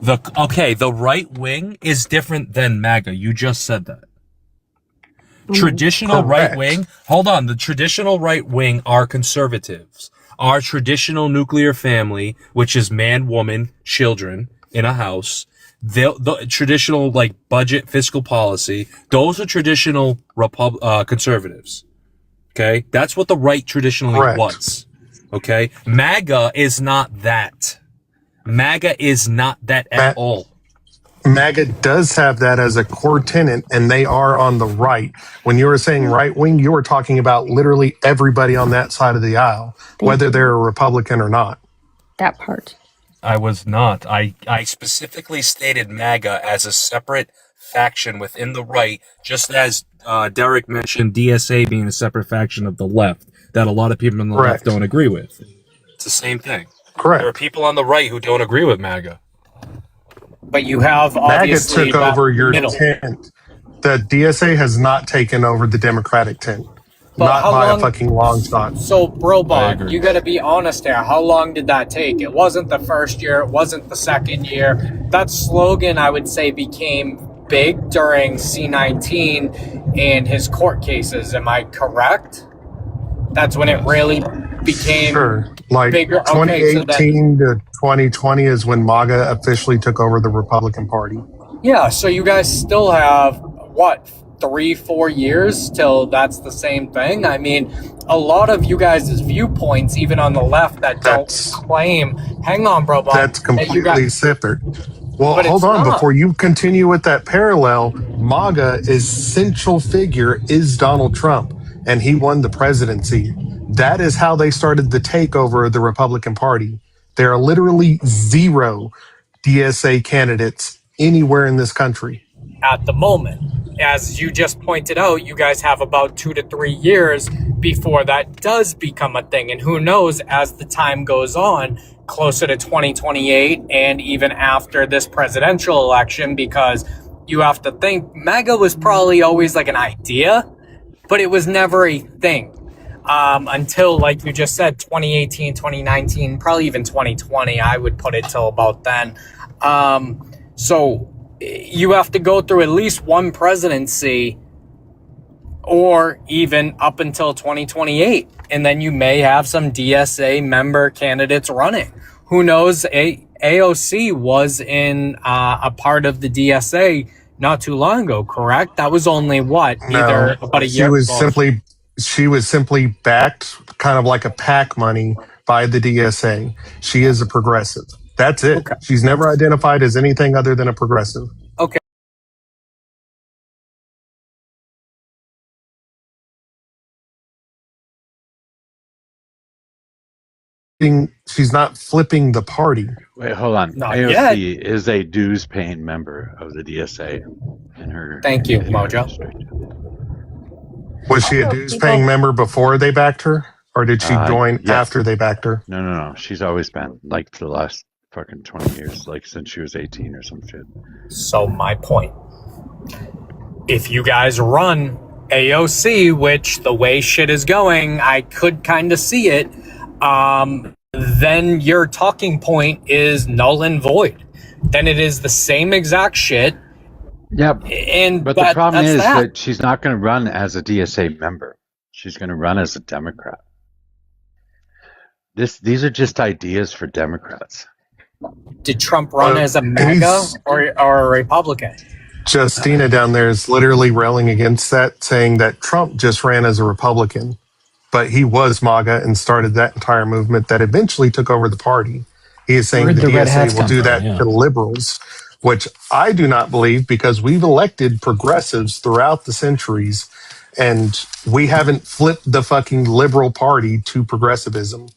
The right wing is different than MAGA. You just said that. Traditional Correct. right wing, hold on, the traditional right wing are conservatives. Our traditional nuclear family, which is man, woman, children in a house, the traditional like budget fiscal policy, those are traditional conservatives. Okay? That's what the right traditionally Correct. was. Okay? MAGA is not that. MAGA is not that at all. MAGA does have that as a core tenet, and they are on the right. When you were saying right wing, you were talking about literally everybody on that side of the aisle, whether they're a Republican or not. That part. I was not. I specifically stated MAGA as a separate faction within the right, just as Derek mentioned DSA being a separate faction of the left that a lot of people on the left don't agree with. It's the same thing. Correct. There are people on the right who don't agree with MAGA. But you have MAGA obviously took that over your middle. tent. The DSA has not taken over the Democratic tent. But Not how by long- a fucking long shot. So, I Brobot, agree. you got to be honest here. How long did that take? It wasn't the first year. It wasn't the second year. That slogan, I would say, became big during C-19 and his court cases. Am I correct? That's when it really became Sure. Like bigger. Okay, so 2018 to 2020 is when MAGA officially took over the Republican Party. yeah, so you guys still have, what, 3-4 years till that's the same thing? I mean, a lot of you guys' viewpoints, even on the left, that don't claim, hang on, bro, Bob, That's that you completely guys, separate. Well, But hold it's on. not. Before you continue with that parallel, MAGA is central figure is Donald Trump, and he won the presidency. That is how they started the takeover of the Republican Party. There are literally 0 DSA candidates anywhere in this country. At the moment, as you just pointed out, you guys have about 2 to 3 years before that does become a thing. And who knows, as the time goes on, closer to 2028 and even after this presidential election, because you have to think MAGA was probably always like an idea, but it was never a thing. Until, like you just said, 2018, 2019, probably even 2020, I would put it till about then. So you have to go through at least one presidency or even up until 2028. And then you may have some DSA member candidates running. Who knows? AOC was in a part of the DSA not too long ago, correct? That was only what? Either about a year ago. She was simply backed kind of like a PAC money by the DSA. She is a progressive. That's it. Okay. She's never identified as anything other than a progressive. Okay. She's not flipping the party. Wait, hold on. Not AOC yet. is a dues-paying member of the DSA. In her, Thank you, Mojo. Was she a dues-paying member before they backed her? Or did she join after they backed her? No. She's always been, like, for the last fucking 20 years, like, since she was 18 or some shit. So my point. If you guys run AOC, which the way shit is going, I could kind of see it, then your talking point is null and void. Then it is the same exact shit. Yeah, but the problem is that. that she's not going to run as a DSA member. She's going to run as a Democrat. These are just ideas for Democrats. Did Trump run as a MAGA or a Republican? Justina down there is literally railing against that, saying that Trump just ran as a Republican, but he was MAGA and started that entire movement that eventually took over the party. He is saying the DSA will do that to liberals, which I do not believe, because we've elected progressives throughout the centuries and we haven't flipped the fucking liberal party to progressivism.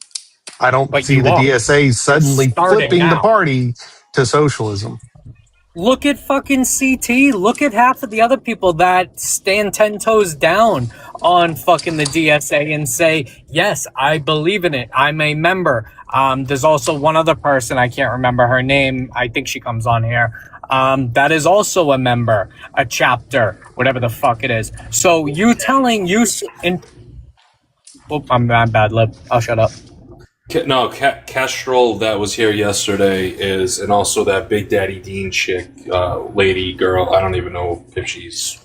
I don't see the DSA suddenly flipping the party to socialism. Look at fucking CT. Look at half of the other people that stand 10 toes down on fucking the DSA and say, yes, I believe in it. I'm a member. There's also one other person, I can't remember her name. I think she comes on here. That is also a member, a chapter, whatever the fuck it is. So you telling you I'm bad lip. I'll shut up. No, Castrol that was here yesterday is, and also that Big Daddy Dean chick, lady, girl. I don't even know if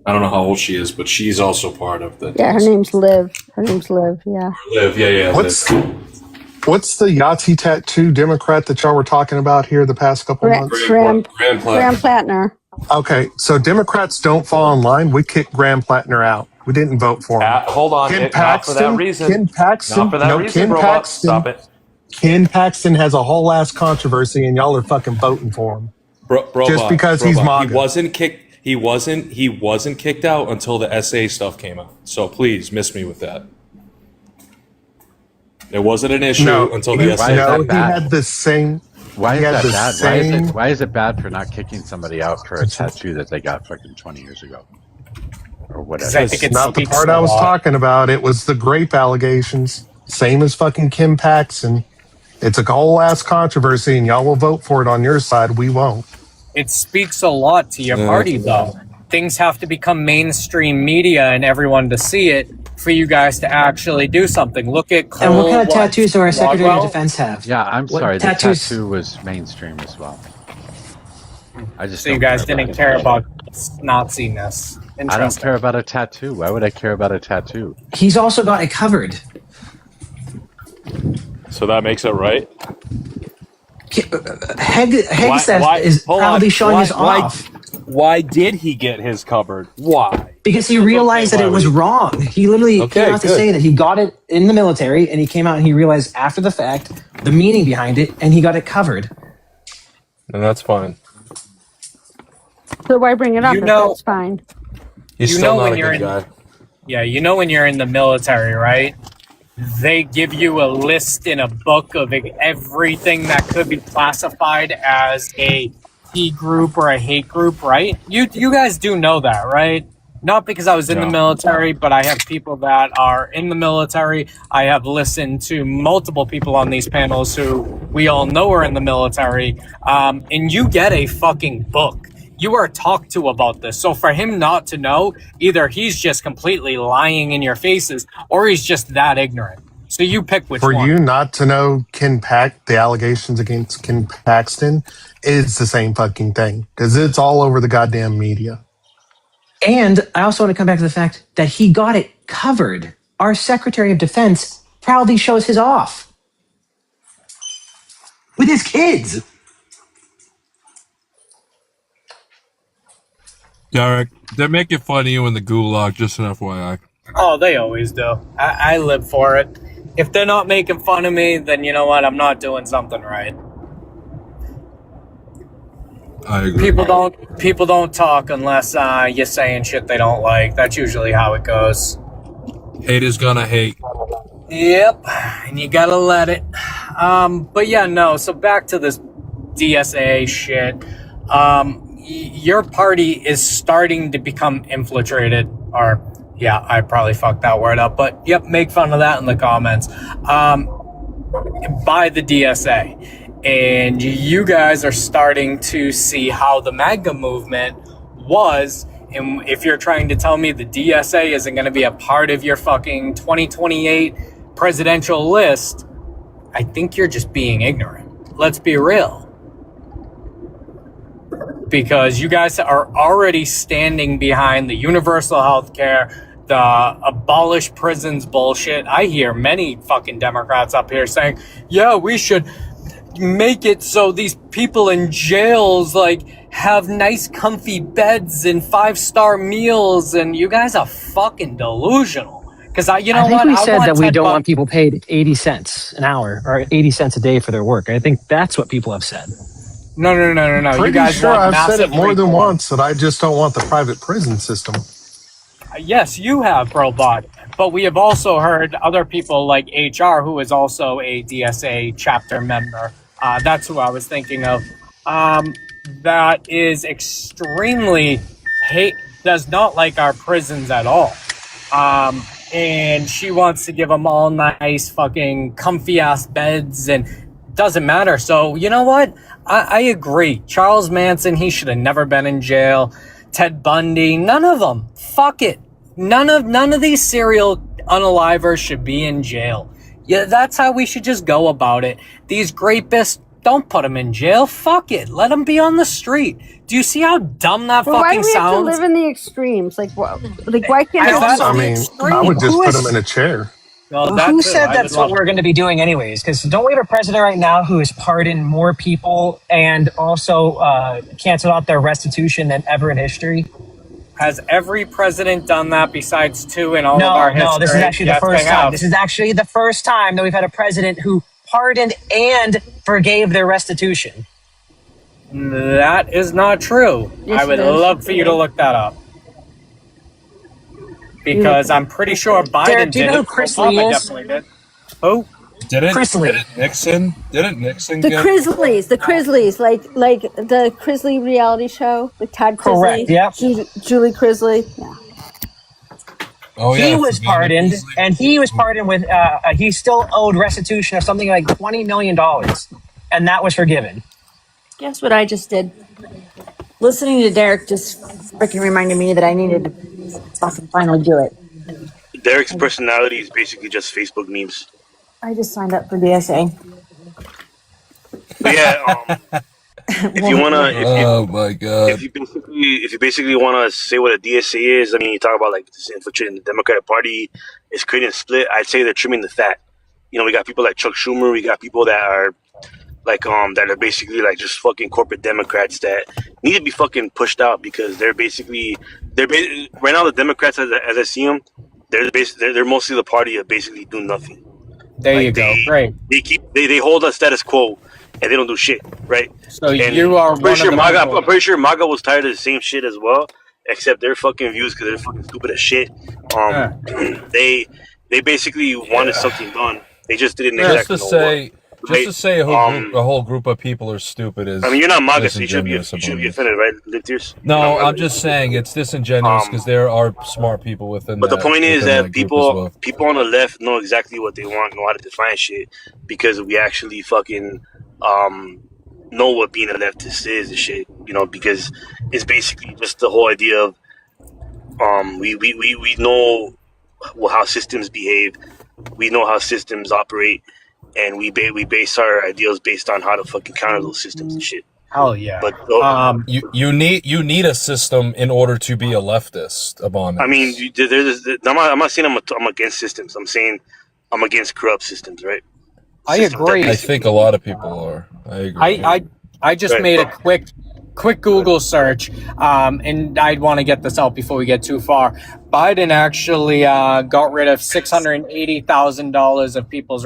I don't know how old she is, but she's also part of the. Yeah, her name's Liv. Yeah. Liv, yeah. What's the Yahtzee tattoo Democrat that y'all were talking about here the past couple months? Graham Plattner. Okay, so Democrats don't fall in line. We kicked Graham Plattner out. We didn't vote for him. Hold on. Not for that reason. Ken Paxton. Not for that reason, robot. Stop it. Ken Paxton has a whole ass controversy, and y'all are fucking voting for him. Just because he's MAGA. He wasn't kicked out until the SA stuff came out. So please miss me with that. It wasn't an issue until the SA. No, he had the same. Why is that bad? Why is it bad for not kicking somebody out for a tattoo that they got fucking 20 years ago? Or whatever. It's not the part I was talking about. It was the grape allegations. Same as fucking Kim Paxton. It's a whole ass controversy, and y'all will vote for it on your side. We won't. It speaks a lot to your party, though. Things have to become mainstream media and everyone to see it for you guys to actually do something. Look at Cole. And what kind of tattoos do our Secretary of Defense have? Yeah, I'm sorry. The tattoos? tattoo was mainstream as well. I just so you guys didn't care about Nazi-ness. I don't care about a tattoo. Why would I care about a tattoo? He's also got it covered. So that makes it right? Hegseth is proudly showing his off. Why did he get his covered? Why? Because he realized that it was wrong. He literally came out to say that he got it in the military, and he came out and he realized after the fact the meaning behind it, and he got it covered. And that's fine. So why bring it up if that's fine? He's still not a good guy. Yeah, you know when you're in the military, right? they give you a list in a book of everything that could be classified as a T group or a hate group, right? You guys do know that, right? Not because I was in the military, but I have people that are in the military. I have listened to multiple people on these panels who we all know are in the military. And you get a fucking book. You are talked to about this. So for him not to know, either he's just completely lying in your faces or he's just that ignorant. So you pick which For one. you not to know the allegations against Ken Paxton is the same fucking thing because it's all over the goddamn media. And I also want to come back to the fact that he got it covered. Our Secretary of Defense proudly shows his off with his kids. Derek, they're making fun of you in the gulag, just an FYI. Oh, they always do. I live for it. If they're not making fun of me, then you know what? I'm not doing something right. I agree. People don't talk unless you're saying shit they don't like. That's usually how it goes. Haters gonna hate. Yep, and you gotta let it. But yeah, no. So back to this DSA shit. Your party is starting to become infiltrated, or yeah, I probably fucked that word up. But yep, make fun of that in the comments. By the DSA. And you guys are starting to see how the MAGA movement was. And if you're trying to tell me the DSA isn't going to be a part of your fucking 2028 presidential list, I think you're just being ignorant. Let's be real. Because you guys are already standing behind the universal health care, the abolish prisons bullshit. I hear many fucking Democrats up here saying, yeah, we should make it so these people in jails like have nice comfy beds and 5-star meals, and you guys are fucking delusional. Because I think we said that we don't want people paid 80 cents an hour or 80 cents a day for their work. I think that's what people have said. No. Pretty You guys sure want I've said it massive more than reform. once that I just don't want the private prison system. Yes, you have, Probot. But we have also heard other people like HR, who is also a DSA chapter member. That's who I was thinking of. That is extremely does not like our prisons at all. And she wants to give them all nice fucking comfy ass beds, and doesn't matter. So you know what? I agree. Charles Manson, he should have never been in jail. Ted Bundy, none of them. Fuck it. None of these serial unalivers should be in jail. Yeah, that's how we should just go about it. These rapists, don't put them in jail. Fuck it. Let them be on the street. Do you see how dumb that Well, why fucking do we have to sounds? live in the extremes? Like, why can't I mean, I would just put them in a chair. Well, Who said that's what we're going to be doing anyways? Because don't we have a president right now who has pardoned more people and also canceled out their restitution than ever in history? Has every president done that besides two in all of our history? No, this is actually the first time. This is actually the first time that we've had a president who pardoned and forgave their restitution. That is not true. Yes, I would it is. love for you to look that up. Because I'm pretty sure Biden Derek, do you did know it. who Chris Obama Lee is? definitely did. Who? Chrisley. Didn't Nixon the get... Chrisleys, like the Chrisley reality show, like Todd Chrisley, Correct, yep. Julie Chrisley. Yeah. Oh, He was pardoned, and he was pardoned with, he still owed restitution of something like $20 million, and that was forgiven. Guess what I just did? Listening to Derek just freaking reminded me that I needed to fucking finally do it. Derek's personality is basically just Facebook memes. I just signed up for DSA. But yeah, if you wanna, Oh my god. if you basically wanna say what a DSA is, I mean, you talk about like this infiltrating the Democratic Party, it's creating a split. I'd say they're trimming the fat. You know, we got people like Chuck Schumer, we got people that are like that are basically like just fucking corporate Democrats that need to be fucking pushed out because they're right now the Democrats as I see them, they're mostly the party of basically do nothing. There you go. Great. They hold a status quo and they don't do shit, right? So and you are I'm pretty sure one of the MAGA. people- I'm pretty sure MAGA was tired of the same shit as well, except their fucking views because they're fucking stupid as shit. They They basically wanted something done. They just didn't Just exactly to know say, what. just to say a whole group of people are stupid is I mean, you're not MAGA, so you should be disingenuous. offended, right, Litiers? No, I'm just saying it's disingenuous because there are smart people within. But the point is within that group as well. people on the left know exactly what they want, know how to define shit, because we actually fucking know what being a leftist is and shit. You know, because it's basically just the whole idea of we know how systems behave, we know how systems operate, and we base our ideals based on how to fucking counter those systems and shit. Hell yeah. But you need a system in order to be a leftist, Abon. I mean, I'm not saying I'm against systems. I'm saying I'm against corrupt systems, right? I agree. I think a lot of people are. I agree. I just made a quick Google search, and I'd want to get this out before we get too far. Biden actually got rid of $680,000 of people's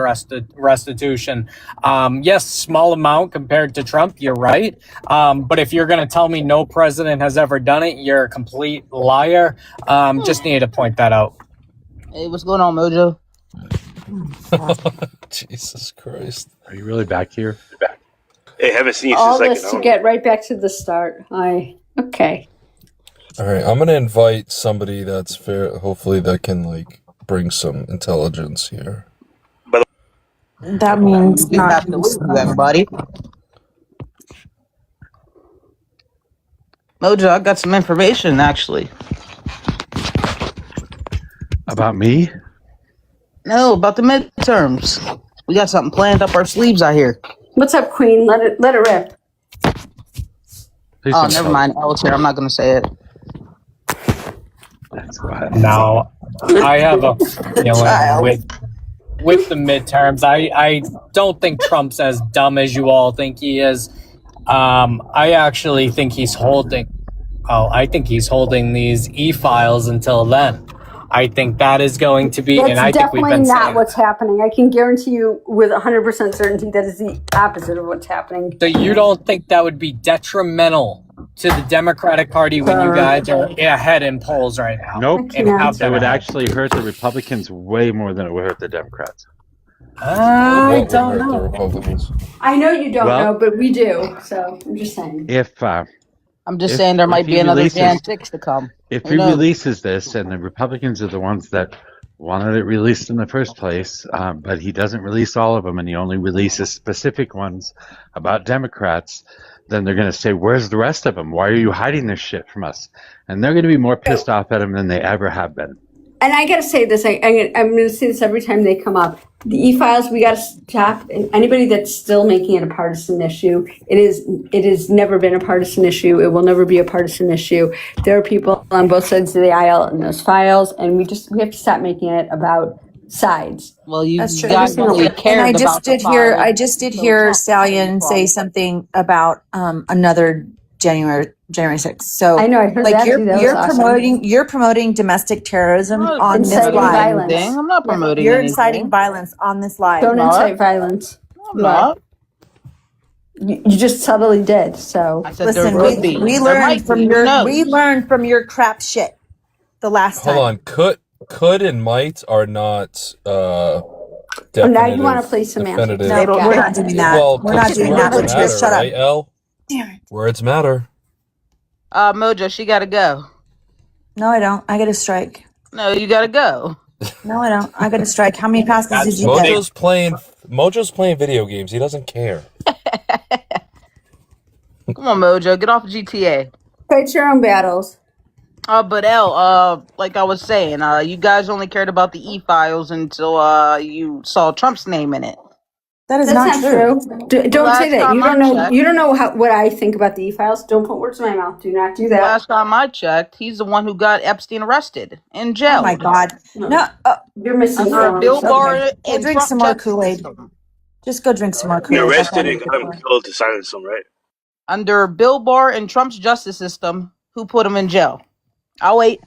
restitution. Yes, small amount compared to Trump. You're right. But if you're going to tell me no president has ever done it, you're a complete liar. Just needed to point that out. Hey, what's going on, Mojo? Jesus Christ! Are you really back here? Hey, haven't seen you All since this to get right back to the start. Okay. All right, I'm gonna invite somebody that's fair. Hopefully, that can like bring some intelligence here. That means you have to listen to everybody. Mojo, I got some information actually. About me? No, about the midterms. We got something planned up our sleeves out here. What's up, Queen? Let it rip. Oh, never mind. Alex here. I'm not going to say it. That's right. Now, I have a feeling with the midterms. I don't think Trump's as dumb as you all think he is. I actually think he's holding. I think he's holding these e-files until then. I think that is going to be, That's and I think we've definitely been not saying. what's happening. I can guarantee you with 100% certainty that is the opposite of what's happening. So you don't think that would be detrimental to the Democratic Party when you guys are ahead in polls right now? Nope. And have It them would ahead? actually hurt the Republicans way more than it would hurt the Democrats. I What don't would hurt the know. Republicans? I know you don't Well- know, but we do. So I'm just saying. If I'm just If- saying there if might he be another releases- Jan 6 to come. If Who he knows? releases this, and the Republicans are the ones that wanted it released in the first place, but he doesn't release all of them, and he only releases specific ones about Democrats, then they're going to say, where's the rest of them? Why are you hiding this shit from us? And they're going to be more pissed off at him than they ever have been. And I got to say this. I'm going to say this every time they come up. The e-files, we got to stop. And anybody that's still making it a partisan issue, it has never been a partisan issue. It will never be a partisan issue. There are people on both sides of the aisle in those files, and we have to stop making it about sides. Well, you That's true. guys really cared And I about just the did hear, file. I just did hear Stallion say something about another January 6th. So I know, I heard like that you're too. That was you're awesome. promoting domestic terrorism I'm not on this inciting live. violence. anything. I'm not promoting You're anything. inciting violence on this live. Don't not. incite violence. I'm not. You just subtly did. So I said Listen, there would be. we There learned might from be. Who your knows? crap shit the last Hold time. on, could and might are not. Oh, now you want to play semantics. definitive. No, we're not doing that. Well, We're not doing that. words Let's matter, shut up. right, El? Damn it. Words matter. Mojo, she got to go. No, I don't. I get a strike. No, you got to go. No, I don't. I got a strike. How many passes did you get? Mojo's playing video games. He doesn't care. Come on, Mojo, get off of GTA. Fight your own battles. But El, like I was saying, you guys only cared about the e-files until you saw Trump's name in it. That is That's not true. Don't Last say that. time You I don't know. checked- You don't know what I think about the e-files. Don't put words in my mouth. Do not do that. Last time I checked, he's the one who got Epstein arrested in jail. Oh my God. No. You're missing. Under Bill Barr Go and drink Trump some more justice Kool-Aid. system. Just go drink some more He Kool-Aid. arrested and got him killed to silence him, right? Under Bill Barr and Trump's justice system, who put him in jail? I'll wait.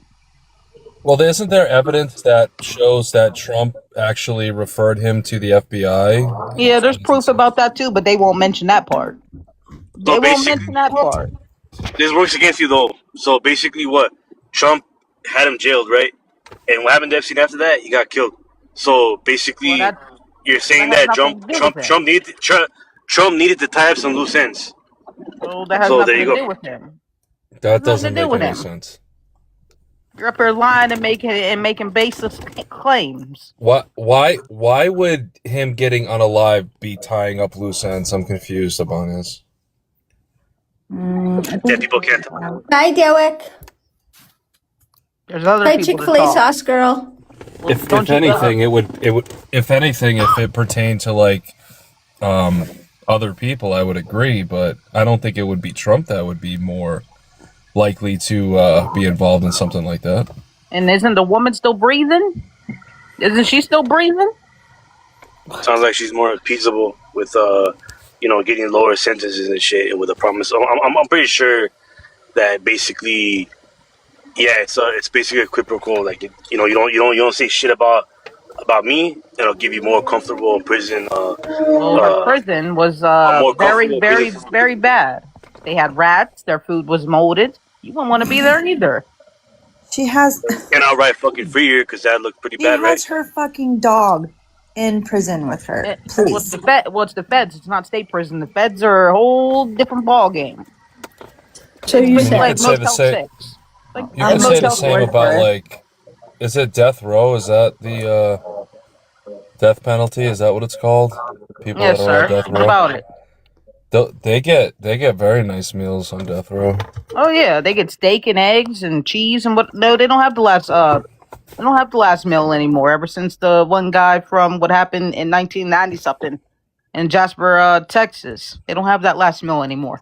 Well, isn't there evidence that shows that Trump actually referred him to the FBI? Yeah, there's proof about that too, but they won't mention that part. They won't basically- mention that part. This works against you though. So basically, what Trump had him jailed, right? And what happened to Epstein after that? He got killed. So basically, you're saying that Trump needed to tie up some loose ends. Well, that has So nothing there to you do go. with him. That Has doesn't nothing to do make with any him. sense. You're up here lying and making baseless claims. Why would him getting unalive be tying up loose ends? I'm confused about this. Dead people can't. Hi, Derek. There's other Hi, people to Chick-fil-A talk. sauce girl. If anything, it would if anything, if it pertained to like other people, I would agree, but I don't think it would be Trump that would be more likely to be involved in something like that. And isn't the woman still breathing? Isn't she still breathing? Sounds like she's more appeasable with getting lower sentences and shit, and with a promise. I'm pretty sure that basically, yeah, it's basically a quid pro quo. Like you don't say shit about me, and it'll give you more comfortable in prison. Her prison was very bad. They had rats. Their food was molded. You wouldn't want to be there either. She has And outright fucking free her because that looked pretty she bad, right? has her fucking dog in prison with her. Well, it's the feds. It's not state prison. The feds are a whole different ball game. So you It's said like say the Motel same. 6. Like, You can say the same about like, is it death row? Is that the death penalty? Is that what it's called? People Yes, that are on sir. death What row. about it? They get very nice meals on death row. Oh yeah, they get steak and eggs and cheese and what? No, they don't have the last meal anymore. Ever since the one guy from what happened in 1990 something in Jasper, Texas, they don't have that last meal anymore.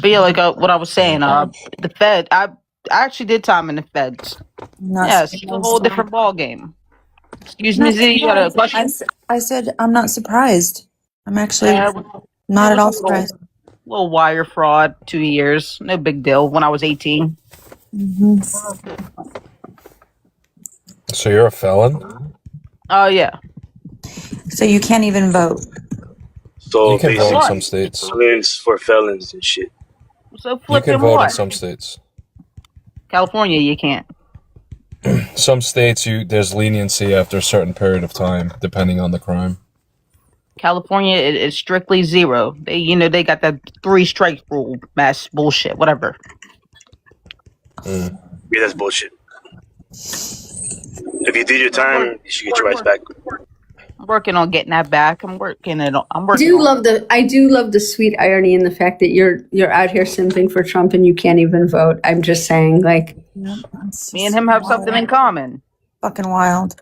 But yeah, like what I was saying, the Fed. I actually did time in the Feds. Yes, it's a whole different ball game. Excuse me, Z, you got a question? I said I'm not surprised. I'm actually Yeah, not at all it was a surprised. little wire fraud, 2 years, no big deal. When I was 18. So you're a felon? Oh yeah. So you can't even vote. So You can vote in basically, some states. felons for felons and shit. So You flipping can vote in what? some states. California, you can't. Some states, there's leniency after a certain period of time, depending on the crime. California is strictly zero. They got that 3 strike rule, mass bullshit, whatever. Yeah, that's bullshit. If you did your time, you should get your rights back. I'm working on getting that back. I'm working. I do love the sweet irony in the fact that you're out here simping for Trump and you can't even vote. I'm just saying, like, Me and him have something in common. Fucking wild.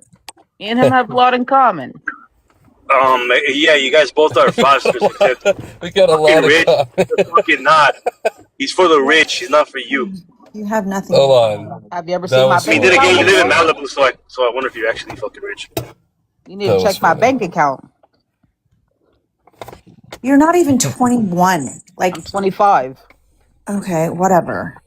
Me and him have a lot in common. Yeah, you guys both are fraudsters. We got a lot of rich. Fucking not. He's for the rich. He's not for you. You have nothing. Hold on. Have you ever That seen my was bank Then again, you live in account? Malibu, so I wonder if you're actually fucking rich. You need to check my bank account. You're not even 21. Like I'm 25. Okay, whatever.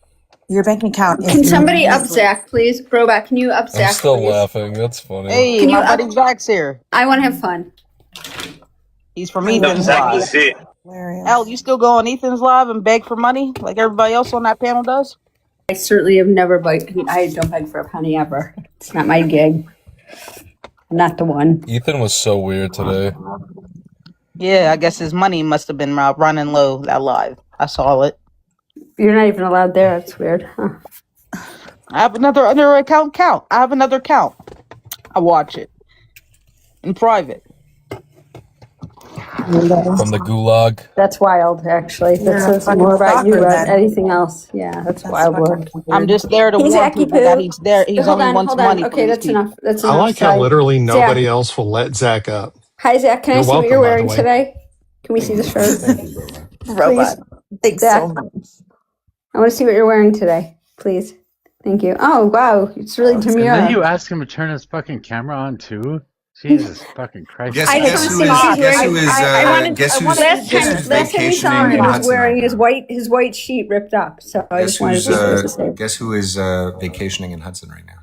Your bank account is can somebody up Zach, please? Broback, can you up I'm Zach, still please? laughing. That's funny. Hey, Can you my up- buddy Zach's here. I want to have fun. He's from Ethan's Exactly. Live. That's it. Al, you still go on Ethan's Live and beg for money like everybody else on that panel does? I certainly have never begged. I don't beg for a penny ever. It's not my gig. I'm not the one. Ethan was so weird today. Yeah, I guess his money must have been running low that live. I saw it. You're not even allowed there. That's weird. Huh? I have another account. I have another account. I watch it in private. From the gulag. That's wild, actually. You're That a says fucking more about you stalker, than then. anything else. Yeah, that's wild work. I'm just there to Hey, warn Zachy people that Poo. he's there. He Hold only on, wants hold on. money. Okay, that's enough. That's enough. I like how Sorry. literally nobody Zach. else will let Zach up. Hi, Zach. Can I You're see what welcome, you're by the wearing way. today? Can we see the shirt? Robot. Thanks Zach. so much. I want to see what you're wearing today, please. Thank you. Oh, wow. It's really And then demure. you ask him to turn his fucking camera on too? Jesus fucking Christ. Guess who is Last guess time who's we saw him, vacationing he in was Hudson wearing right his white sheet ripped up. So I Guess just wanted who's to see what to say. guess who is vacationing in Hudson right now?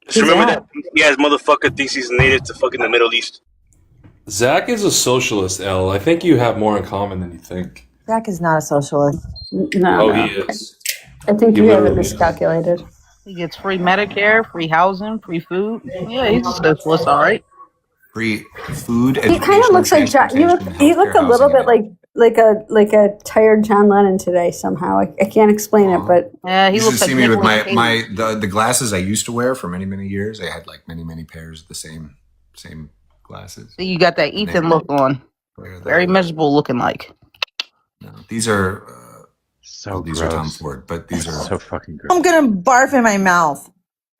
Just remember that he has motherfucker thinks he's native to fucking the Middle East. Zach is a socialist, L. I think you have more in common than you think. Zach is not a socialist. No. Oh, he is. I think He you have it literally miscalculated. He gets free Medicare, free housing, free food. Yeah, he's a socialist, all right. free food, He kind of education, looks like John. He transportation, looked healthcare, a little housing, bit like a tired John Lennon today somehow. I can't explain it, but Yeah, he You should looks like see me with Nicolas Cage. the glasses I used to wear for many years. I had like many pairs of the same glasses. So you got that And Ethan they look on. wear Very the miserable looking like. these are So these are Tom gross. Ford, but these are So fucking gross. I'm gonna barf in my mouth.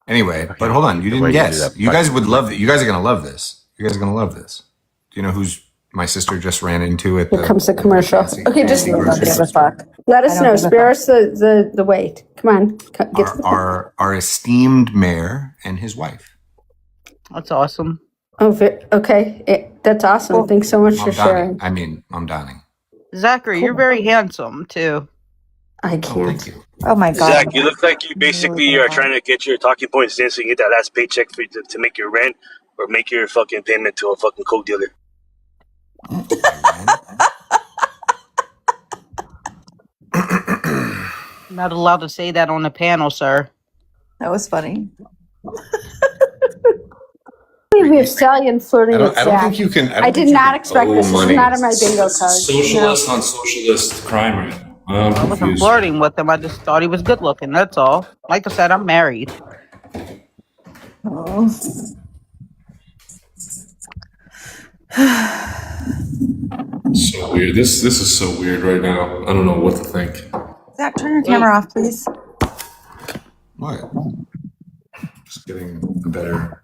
anyway. But hold on, you The didn't way you do guess. that You guys fucking- would love it. You guys are gonna love this. You guys are gonna love this. Do you know who's my sister just ran into at here comes the commercial. Okay, just I don't give a fuck. let I us don't know. give a Spare us the wait. Come on, get to the our esteemed mayor and his wife. That's awesome. Oh, okay. That's awesome. Thanks so much for Mom sharing. Donnie. I mean, Mom Donnie. Zachary, you're very handsome too. I Oh, can't. thank you. Oh my god. Zach, you look like you basically are trying to get your talking points in so you get that last paycheck for to make your rent or make your fucking payment to a fucking coke dealer. Not allowed to say that on the panel, sir. That was funny. We have Stallion flirting with I don't Zach. think you can. I did not expect this. This is not on my bingo card. Socialist on socialist crime right now. I'm I wasn't confused. flirting with him. I just thought he was good looking. That's all. Like I said, I'm married. Oh. So weird. This is so weird right now. I don't know what to think. Zach, turn your camera off, please. What? Just getting a better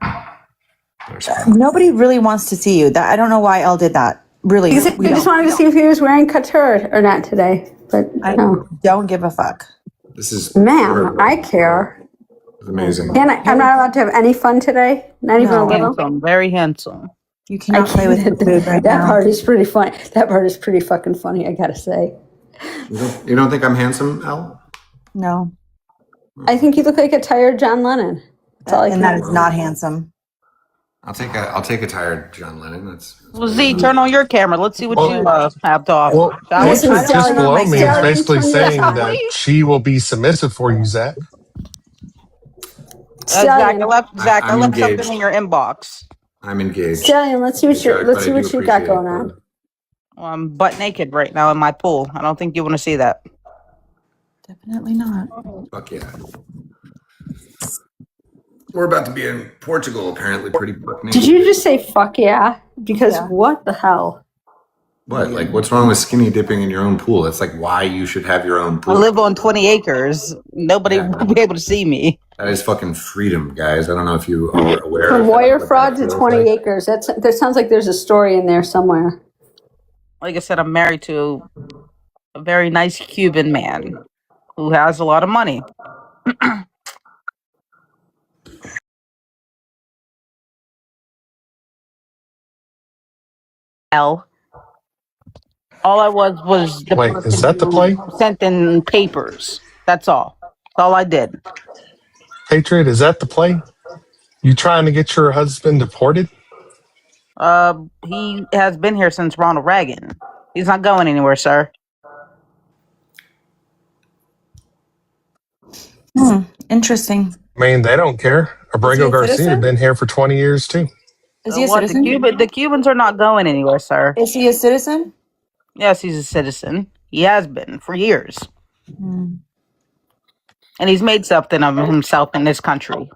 spot. Nobody really wants to see you. That I don't know why Elle did that. Really, Because we I just don't. wanted to see if he was wearing couture or not today. But I no, don't give a fuck. This is ma'am, I care. amazing. And I'm not allowed to have any fun today. Not even a No. little. Handsome, very handsome. You cannot play with your food right That now. part is pretty funny. That part is pretty fucking funny. I gotta say. You don't think I'm handsome, Al? No, I think you look like a tired John Lennon. That's all I and that can. is not handsome. I'll take a tired John Lennon. That's Well, Z, turn on your camera. Let's see what Well- you have to offer. Well, Shall we? Listen, Hatred just Stallion, below me is Stallion, basically turn yours saying off, that please. she will be submissive for you, Zach. Zach, Stallion, I left I'm something engaged. in your inbox. I'm engaged. Stallion, let's see what Jack, you let's but see I what do you got appreciate going it. on. Well, I'm butt naked right now in my pool. I don't think you want to see that. Definitely not. Fuck yeah. We're about to be in Portugal, apparently. Pretty butt naked. Did you just say fuck yeah? Because what the hell? What? Like, what's wrong with skinny dipping in your own pool? That's like why you should have your own I pool. live on 20 acres. Nobody will be able to see me. That is fucking freedom, guys. I don't know if you are aware. From of that, Warrior but Fraud that to feels 20 like- acres. That sounds like there's a story in there somewhere. Like I said, I'm married to a very nice Cuban man who has a lot of money. L. All I was the Wait, person is that the who play? sent in papers. That's all. That's all I did. Patriot, is that the play? You trying to get your husband deported? He has been here since Ronald Reagan. He's not going anywhere, sir. Interesting. I mean, they don't care. Abrego a Garcia citizen? been here for 20 years too. Is he a What, citizen? the Cubans are not going anywhere, sir. Is he a citizen? Yes, he's a citizen. He has been for years. Hmm. And he's made something of himself in this country.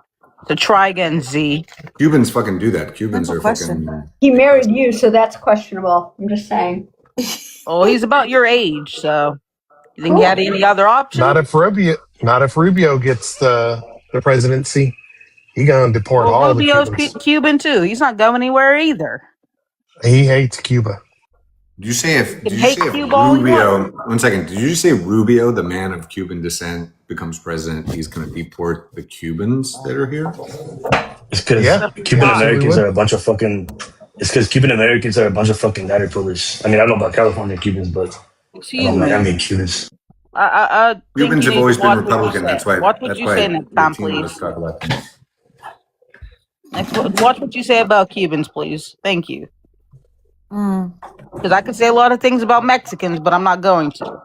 So try again, Z. Cubans fucking do that. Cubans Simple are question. fucking. He married you, so that's questionable. I'm just saying. Oh, he's about your age, so you think he had any other option? Not if Rubio gets the presidency. He gonna deport Well, all the Rubio's Cubans. Cuban too. He's not going anywhere either. He hates Cuba. Did you say if hate Cuba all he Rubio? 1 second. Did you just say Rubio, the man of Cuban descent, becomes president? He's going to deport the Cubans that are here. It's because Yeah. Cuban Americans Absolutely. are a bunch of fucking. It's because Cuban Americans are a bunch of fucking ladder pullers. I mean, I don't know about California Cubans, but Excuse me. I mean Cubans. I think Cubans you have need always to been watch what you Republican. say. That's why. Watch what That's you why say next time, 18 of us please. got elected. Watch what you say about Cubans, please. Thank you. Mm. Because I can say a lot of things about Mexicans, but I'm not going to.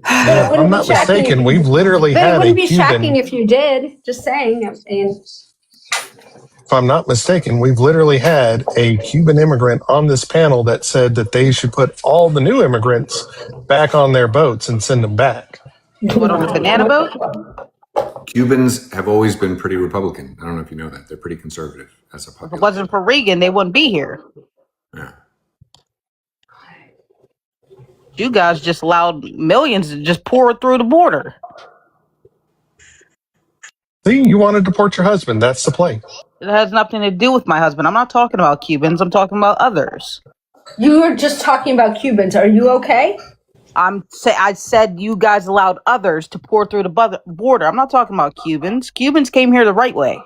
If I'm not mistaken, we've literally But it had a wouldn't be shocking Cuban. if you did. Just saying. And If I'm not mistaken, we've literally had a Cuban immigrant on this panel that said that they should put all the new immigrants back on their boats and send them back. What, on the banana boat? Cubans have always been pretty Republican. I don't know if you know that. They're pretty conservative as a If it population. wasn't for Reagan, they wouldn't be here. Yeah. You guys just allowed millions to just pour through the border. See, you want to deport your husband. That's the play. It has nothing to do with my husband. I'm not talking about Cubans. I'm talking about others. you were just talking about Cubans. Are you okay? I said you guys allowed others to pour through the border. I'm not talking about Cubans. Cubans came here the right way.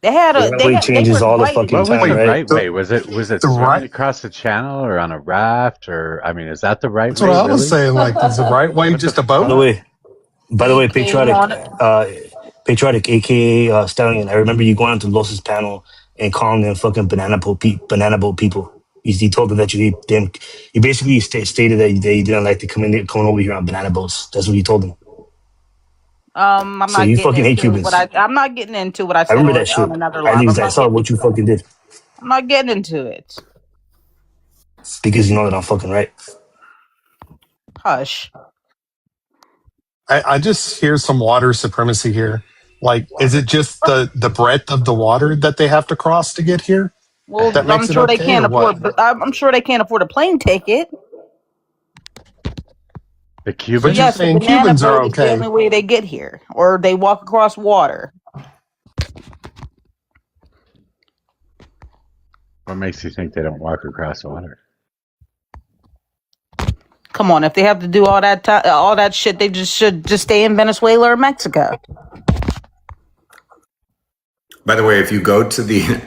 They had a. The right way changes all the fucking What was time, the right? right way? Was it The swimming right- across the channel or on a raft or I mean, is that the right That's way? what I was really? saying. Like, is the right way just a boat? By the way, patriotic, aka Stallion. I remember you going onto Los's panel and calling them fucking banana boat people. You told them that you basically stated that they didn't like to come over here on banana boats. That's what you told them. I'm not So you getting fucking hate into Cubans. I'm not getting into what I I said remember that shit. on another I live. think I saw what you fucking did I'm not getting into it. because you know that I'm fucking right. Hush. I just hear some water supremacy here. Like, is it just the breadth of the water that they have to cross to get here? Well, That I'm makes it sure they okay, can't or what? afford. I'm sure they can't afford a plane ticket. The But Cubans? you're Yes, the saying banana Cubans are boat is the okay. only way they get here, or they walk across water. What makes you think they don't walk across water? Come on, if they have to do all that shit, they should just stay in Venezuela or Mexico. By the way, if you go to the, I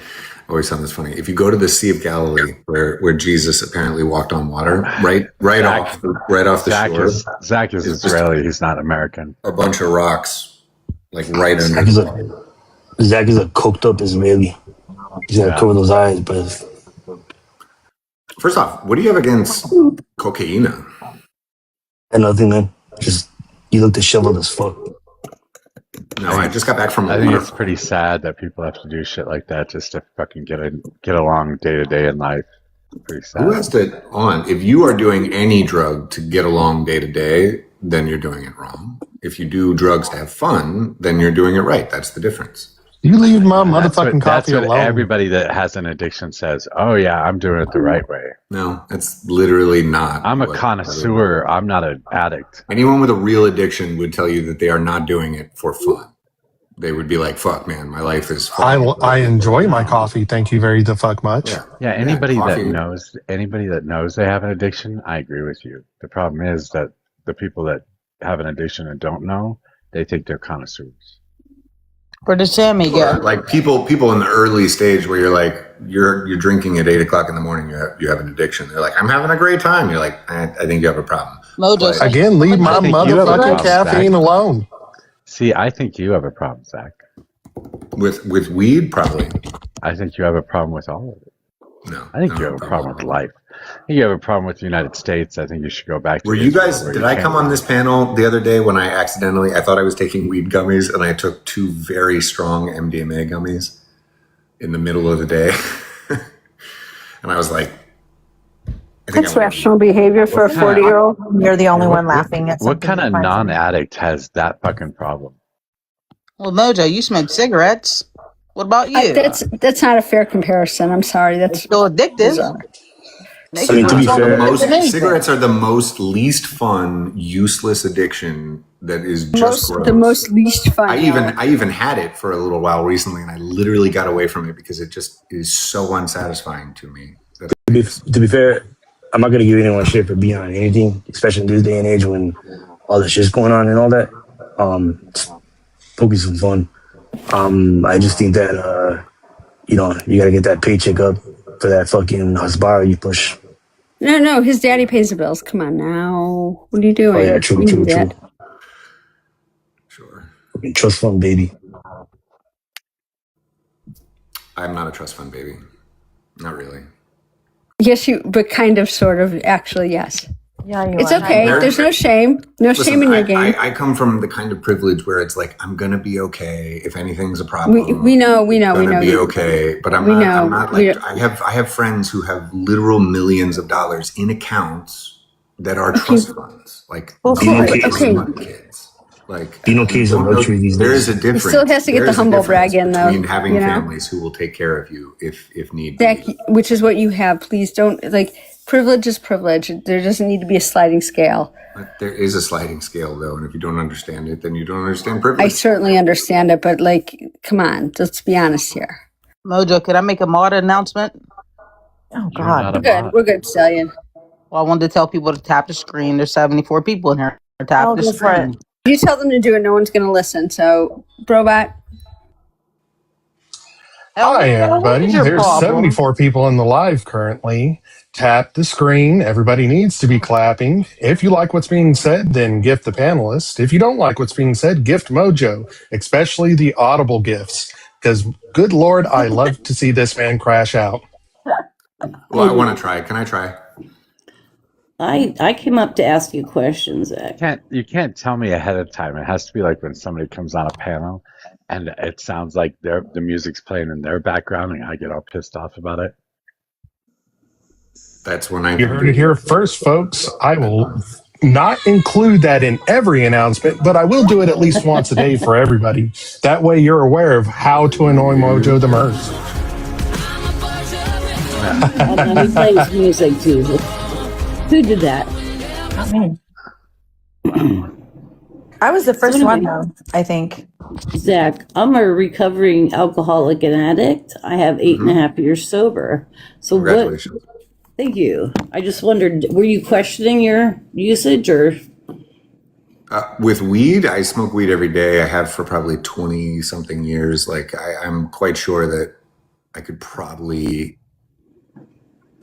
always found this funny. If you go to the Sea of Galilee, where Jesus apparently walked on water, right off the shore, Zach is Israeli. He's not American. A bunch of rocks, like right under. Zach is a coked up Israeli. He's gotta cover those eyes, but First off, what do you have against cocaine? and nothing, man. Just you look disheveled as fuck. No, I just got back from. I think it's pretty sad that people have to do shit like that just to fucking get along day to day in life. Pretty sad. Who has to on? If you are doing any drug to get along day to day, then you're doing it wrong. If you do drugs to have fun, then you're doing it right. That's the difference. You leave my That's motherfucking what coffee alone. everybody that has an addiction says. Oh yeah, I'm doing it the right way. No, that's literally not. I'm a connoisseur. I'm not an addict. Anyone with a real addiction would tell you that they are not doing it for fun. They would be like, "Fuck, man, my life is fun." I enjoy my coffee. Thank you very the fuck much. Yeah, anybody coffee. that knows they have an addiction, I agree with you. The problem is that the people that have an addiction and don't know, they think they're connoisseurs. Where does Sammy go? Like people in the early stage where you're like you're drinking at 8 o'clock in the morning, you have an addiction. They're like, I'm having a great time. You're like, I think you have a problem. Mojo. Again, leave my I think you have a motherfucking problem, caffeine Zach. alone. See, I think you have a problem, Zach. With weed, probably. I think you have a problem with all of it. No, I think you have a problem with life. I think you have a problem with the United States. I think you should go back to Were you Israel, guys? where Did you I came come on from. this panel the other day when I thought I was taking weed gummies and I took 2 very strong MDMA gummies in the middle of the day, and I was like, That's rational behavior for a 40-year-old. You're the only one laughing at What something. kind of you find funny. non-addict has that fucking problem? Well, Mojo, you smoke cigarettes. What about you? That's not a fair comparison. I'm sorry. That's still addictive. I mean, to be fair, Cigarettes are the most least fun, useless addiction that is just gross. the most least fun. I even had it for a little while recently, and I literally got away from it because it just is so unsatisfying to me. To be fair, I'm not gonna give anyone shit for being on anything, especially in this day and age when all the shit's going on and all that. Focus on fun. I just think that you gotta get that paycheck up for that fucking hasbara you push. No, his daddy pays the bills. Come on now. What are you doing? Oh yeah, true. Fucking trust fund, baby. I'm not a trust fund baby. Not really. Yes, but kind of, sort of, actually, yes. Yeah, you It's are. okay. There's no shame. No Listen, shame in your game. I come from the kind of privilege where it's like I'm gonna be okay if anything's a problem. We know. I'm gonna be you. okay, but I'm We not. know. I'm not like I have friends who have literal millions of dollars in accounts that are trust funds. Like kids. Like Being okay is a luxury these there days. is a difference. He still has to get There the is a humble difference brag in, though. between having You know? families who will take care of you if need be. Zach, which is what you have. Please don't privilege is privilege. There doesn't need to be a sliding scale. But there is a sliding scale, though, and if you don't understand it, then you don't understand I privilege. certainly understand it, but come on, let's be honest here. Mojo, could I make a mod announcement? Oh God, We're good, Stallion. Well, I wanted to tell people to tap the screen. There's 74 people in here. Tap the screen. You tell them to do it, no one's going to listen. So, Brobot. Hi, everybody. your There's problem? 74 people in the live currently. Tap the screen. Everybody needs to be clapping. If you like what's being said, then gift the panelist. If you don't like what's being said, gift Mojo, especially the audible gifts. Because, good Lord, I love to see this man crash out. Well, I want to try. Can I try? I came up to ask you questions, Zach. You can't tell me ahead of time. It has to be like when somebody comes on a panel and it sounds like the music's playing in their background and I get all pissed off about it. That's when I. You heard it here first, folks. I will not include that in every announcement, but I will do it at least once a day for everybody. That way you're aware of how to annoy Mojo the most. And he plays music too. Who did that? Not me. I was the first one, though, I think. Zach, I'm a recovering alcoholic and addict. I have 8.5 years sober. So Congratulations. Thank you. I just wondered, were you questioning your usage or? With weed, I smoke weed every day. I have for probably 20 something years. Like I'm quite sure that I could probably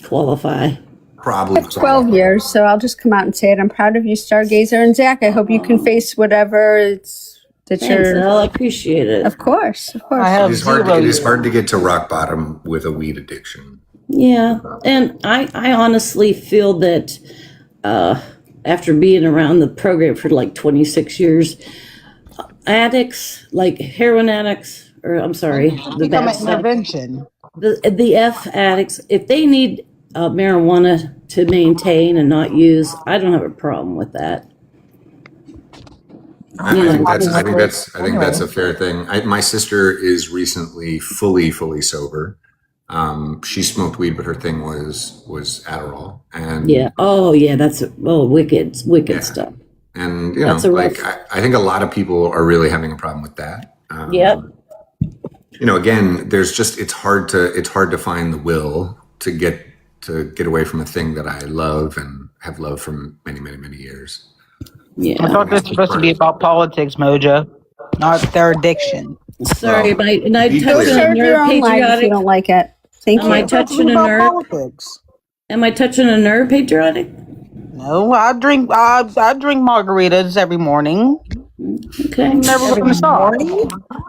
qualify. Probably 12 years, so I'll just come out and say it. I'm proud of you, Stargazer. And Zach, I hope you can face whatever it's that Thanks, you're. Al, I appreciate it. Of course, of course. It is hard to get to rock bottom with a weed addiction. Yeah, and I honestly feel that after being around the program for like 26 years, addicts, like heroin addicts, or I'm sorry, the Become bad an stuff, intervention. the F addicts, if they need marijuana to maintain and not use, I don't have a problem with that. I think that's a fair thing. My sister is recently fully sober. She smoked weed, but her thing was Adderall. And that's wicked stuff. And That's a rough- I think a lot of people are really having a problem with that. Yep. Again, it's hard to find the will to get away from a thing that I love and have loved for many years. Yeah. I thought this was supposed to be about politics, Mojo, not their addiction. Sorry, am I Go touching a serve your nerve own life if you patriotic? don't like it. Thank Am you. I touching a nerve? Am I touching a nerve patriotic? No, I drink margaritas every morning. Okay. Never gonna stop.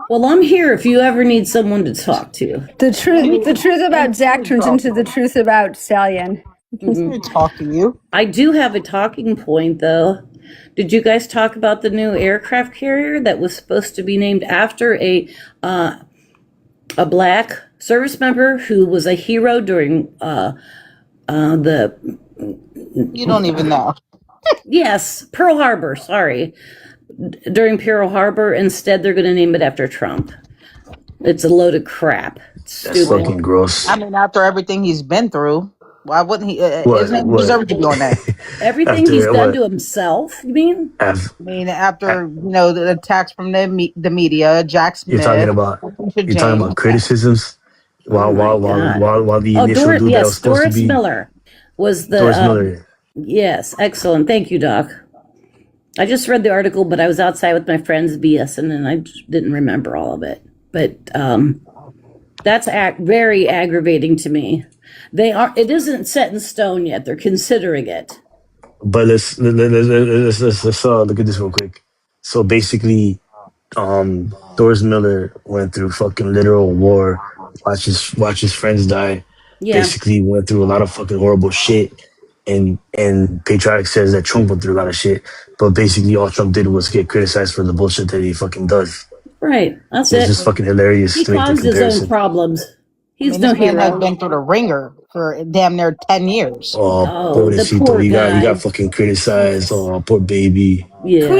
Well, I'm here if you ever need someone to talk to. The truth about Zach turns into the truth about Stallion. Talking you. I do have a talking point, though. Did you guys talk about the new aircraft carrier that was supposed to be named after a black service member who was a hero during the? You don't even know. Yes, Pearl Harbor. Sorry, during Pearl Harbor. Instead, they're going to name it after Trump. It's a load of crap. It's That's stupid. fucking gross. I mean, after everything he's been through, why wouldn't he? His name What? deserves to be on there. Everything After he's done what? to himself. You mean? I mean, after the attacks from the media, Jack Smith. You're talking about criticisms while the initial dude that was supposed to Doris be Miller was the Doris Miller. Yes, excellent. Thank you, Doc. I just read the article, but I was outside with my friends BSing and I just didn't remember all of it. But that's very aggravating to me. It isn't set in stone yet. They're considering it. But let's look at this real quick. So basically, Doris Miller went through fucking literal war, watch his friends die. Yeah. Basically went through a lot of fucking horrible shit. and Patriotic says that Trump went through a lot of shit, but basically all Trump did was get criticized for the bullshit that he fucking does. Right. That's So it. it's just fucking hilarious He to make the caused his own comparison. problems. He's this no man has hero. been through the ringer for damn near 10 years. Oh, Oh, the pobrecito, poor you guy. got fucking criticized. Oh, poor baby. Yeah. Can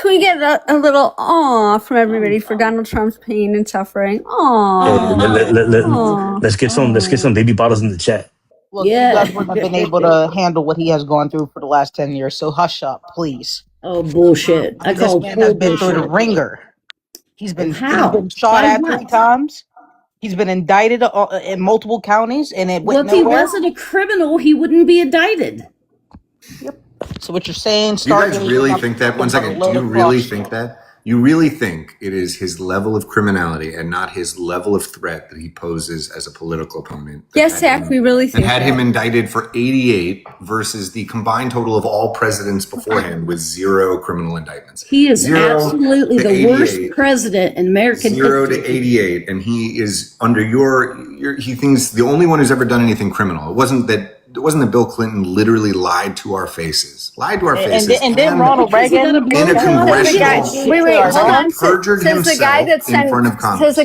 we get a little aw from everybody for Donald Trump's pain and suffering? Hey, Aw. let's get some baby bottles in the chat. Look, you guys wouldn't have been able to handle what he has gone through for the last 10 years, so hush up, please. Oh, bullshit. I This call man has been through the bullshit. ringer. He's been How? shot By at what? 3 times. He's been indicted in multiple counties, and it Well, went if he nowhere. wasn't a criminal, he wouldn't be indicted. So what you're saying, Do you guys Stargate, really I'm think that? One talking second. about Do a you load of really bullshit. think that? You really think it is his level of criminality and not his level of threat that he poses as a political opponent? Yes, Zach, we really And think had that. him indicted for 88 versus the combined total of all presidents beforehand with 0 criminal indictments. He is 0 absolutely to the worst 88. president in American 0 to history. 88, and he is under your. He thinks the only one who's ever done anything criminal. It wasn't that Bill Clinton literally lied to our faces, And then Ronald Reagan. in a congressional Wait, hold on. perjured Says the guy himself that in front of says Congress.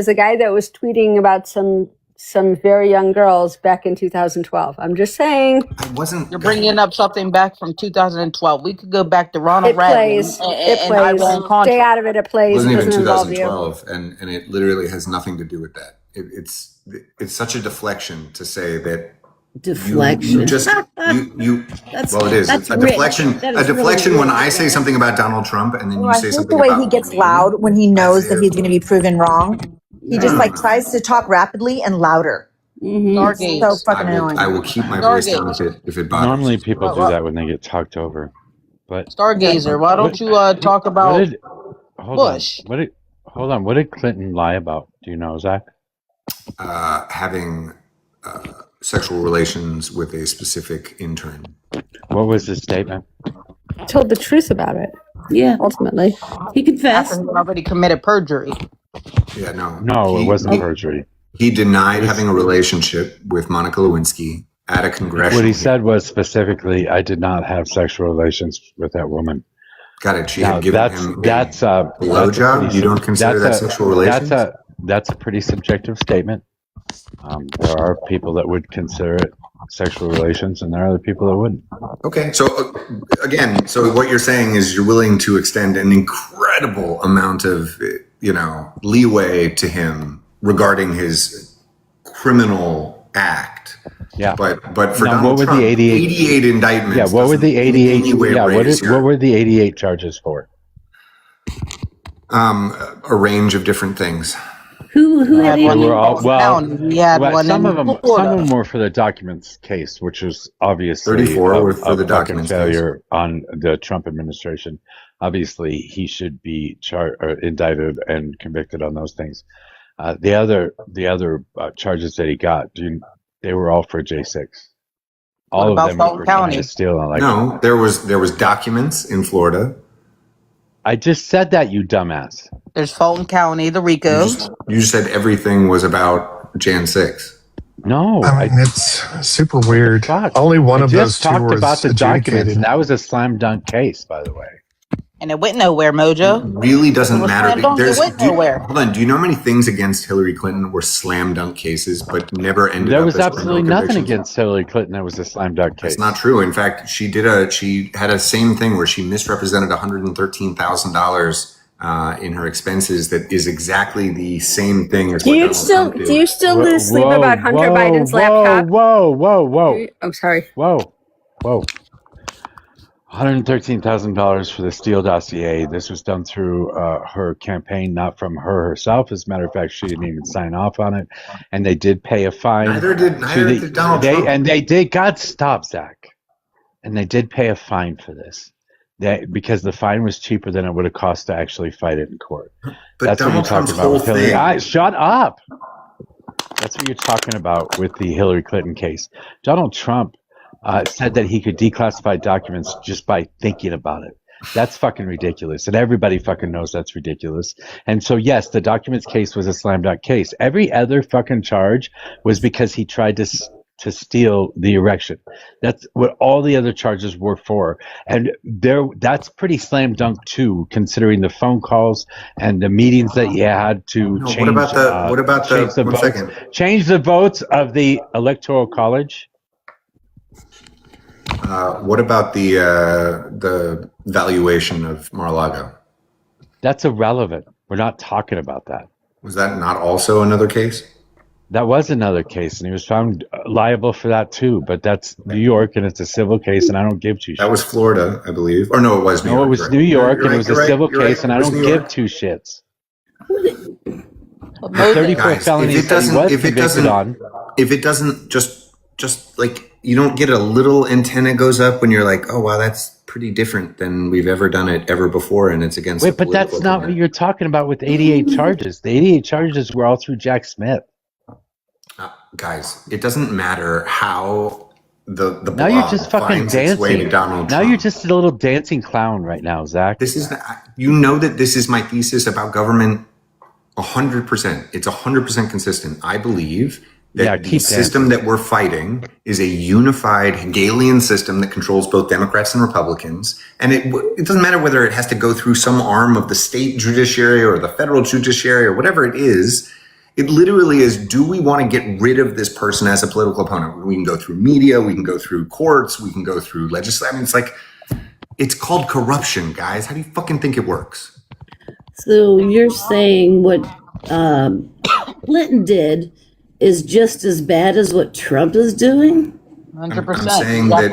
the guy that was tweeting about some very young girls back in 2012. I'm just saying. I wasn't. You're bringing up something back from 2012. We could go back to Ronald It Reagan plays. It and plays. Iran Contra. Stay out of it. It It plays. It wasn't even doesn't involve you. 2012, and it literally has nothing to do with that. It's such a deflection to say that. Deflection. You just you. That's- Well, it is. that's It's a rich. deflection. That A is really deflection when rich. I say something about Donald Trump, and then Well, you I say hate something the way about he gets me. loud when he knows that That's he's going to be proven wrong. He just No, like no, no. tries to talk rapidly and louder. Stargates. So fucking I annoying. will keep my voice down if it bothers. Normally people do Well, that when they get talked over. But Stargazer, why don't you talk what about did hold Bush? on? What did Clinton lie about? Do you know, Zach? Having sexual relations with a specific intern. What was his statement? Told the truth about it. Yeah. Ultimately. He confessed. After he already committed perjury. Yeah, no. No, it He- wasn't he- perjury. He denied having a relationship with Monica Lewinsky at a congressional. What he said was specifically, "I did not have sexual relations with that woman." Got it. She Now, had given that's him that's a a blowjob. pretty You don't sub- consider that that's a- sexual relations? That's a pretty subjective statement. There are people that would consider it sexual relations, and there are other people that wouldn't. Okay, so again, so what you're saying is you're willing to extend an incredible amount of, leeway to him regarding his criminal act. Yeah, but for Now, Donald what were Trump, the 88 indictments. Yeah, what were the doesn't in 88? any way Yeah, raise what were the 88 charges for? a range of different things. Who had They any? were all well. He had well, one some in of them, Florida. were for the documents case, which was obviously 34 were for a the fucking documents case. failure on the Trump administration. Obviously, he should be indicted and convicted on those things. The other charges that he got, they were all for J6. All What of them about were for Fulton trying County? to steal. And No, there was documents in Florida. I just said that, you dumbass. There's Fulton County, the Ricos. You just said everything was about Jan 6. No, I mean, it's super weird. Only one I of just those two talked was about the documents, adjudicated. and that was a slam dunk case, by the way. And it went nowhere, Mojo. Really doesn't It was matter. slam dunk, it went nowhere. Hold on. Do you know how many things against Hillary Clinton were slam dunk cases, but never ended There up was as absolutely criminal nothing convictions? against Hillary Clinton that was a slam dunk case. It's not true. In fact, she had a same thing where she misrepresented $113,000 in her expenses. That is exactly the same thing as Do what you Donald still Trump did. do you still lose sleep about Hunter Biden's laptop? Whoa. I'm sorry. Whoa. $113,000 for the Steele dossier. This was done through her campaign, not from her herself. As a matter of fact, she didn't even sign off on it, and they did pay a fine. Neither did Donald Trump. And they did. God, stop, Zach. And they did pay a fine for this. Because the fine was cheaper than it would have cost to actually fight it in court. But That's Donald what you're Trump's talking about with whole Hillary. thing- Shut up. That's what you're talking about with the Hillary Clinton case. Donald Trump said that he could declassify documents just by thinking about it. That's fucking ridiculous. And everybody fucking knows that's ridiculous. And so, yes, the documents case was a slam dunk case. Every other fucking charge was because he tried to to steal the election. That's what all the other charges were for. And that's pretty slam dunk too, considering the phone calls and the meetings that you had to No, change. Change the votes of the Electoral College. What about the valuation of Mar-a-Lago? That's irrelevant. We're not talking about that. Was that not also another case? That was another case, and he was found liable for that too. But that's New York, and it's a civil case, and I don't give two shits. That was Florida, I believe. Or no, it was New York. No, it was New York, and it was a civil case, and I don't give two shits. The 34 felonies that he was convicted on. If it doesn't just like, you don't get a little antenna goes up when you're like, oh wow, that's pretty different than we've ever done it ever before, and it's against. Wait, but that's not what you're talking about with 88 charges. The 88 charges were all through Jack Smith. Guys, it doesn't matter how the now you're just fucking dancing. Now you're just a little dancing clown right now, Zach. This is you know that this is my thesis about government. 100%. It's 100% consistent. I believe that the system that we're fighting is a unified Hegelian system that controls both Democrats and Republicans. And it doesn't matter whether it has to go through some arm of the state judiciary or the federal judiciary or whatever it is. It literally is, do we want to get rid of this person as a political opponent? We can go through media, we can go through courts, we can go through legislation. I mean, it's like, it's called corruption, guys. How do you fucking think it works? So you're saying what Clinton did is just as bad as what Trump is doing? 100%. I'm saying that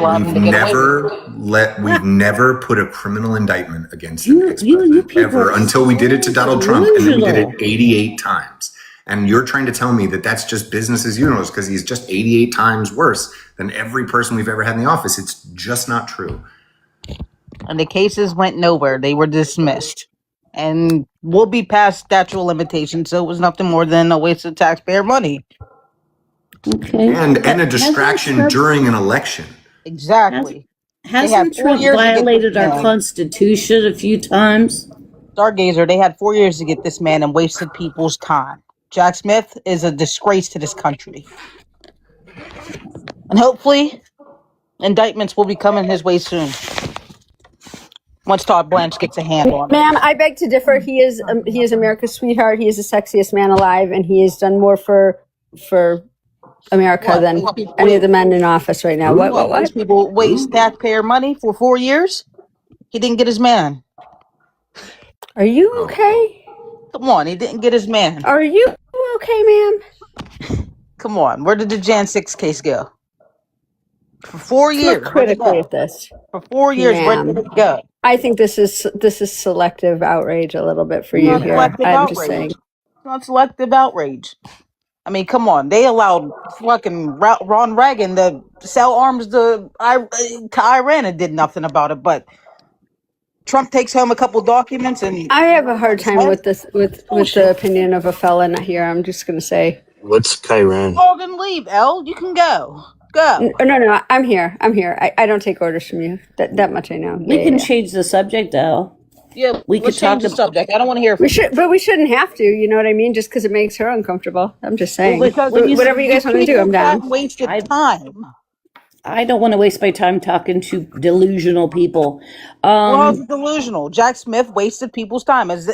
we've never put a criminal indictment against an ex-president ever until we did it to Donald Trump, and then we did it 88 times. And you're trying to tell me that that's just business as usual because he's just 88 times worse than every person we've ever had in the office. It's just not true. And the cases went nowhere. They were dismissed. And we'll be past statute of limitations, so it was nothing more than a waste of taxpayer money. Okay. And a distraction during an election. Exactly. Hasn't Trump violated our Constitution a few times? Stargazer, they had 4 years to get this man and wasted people's time. Jack Smith is a disgrace to this country. And hopefully, indictments will be coming his way soon. Once Todd Blanche gets a handle on it. Ma'am, I beg to differ. He is America's sweetheart. He is the sexiest man alive, and he has done more for America than any of the men in office right now. What? People waste taxpayer money for 4 years? He didn't get his man. Are you okay? Come on, he didn't get his man. Are you okay, ma'am? Come on, where did the Jan 6 case go? For 4 years. Look critically at this. For 4 years, where did it go? I think this is selective outrage a little bit for you here. I'm just saying. It's not selective outrage. I mean, come on. They allowed fucking Ron Reagan to sell arms to Iran and did nothing about it. But Trump takes home a couple documents, and I have a hard time with this with the opinion of a fella here. I'm just going to say. What's Kairan? Oh, then leave, Elle. You can go. Go. No. I'm here. I don't take orders from you. That much I know. We can change the subject, Elle. Yeah, we could change the subject. I don't want to hear. We shouldn't have to. You know what I mean? Just because it makes her uncomfortable. I'm just saying. Whatever you guys want to do, I'm down. Wasted time. I don't want to waste my time talking to delusional people. Well, it's delusional. Jack Smith wasted people's time. Is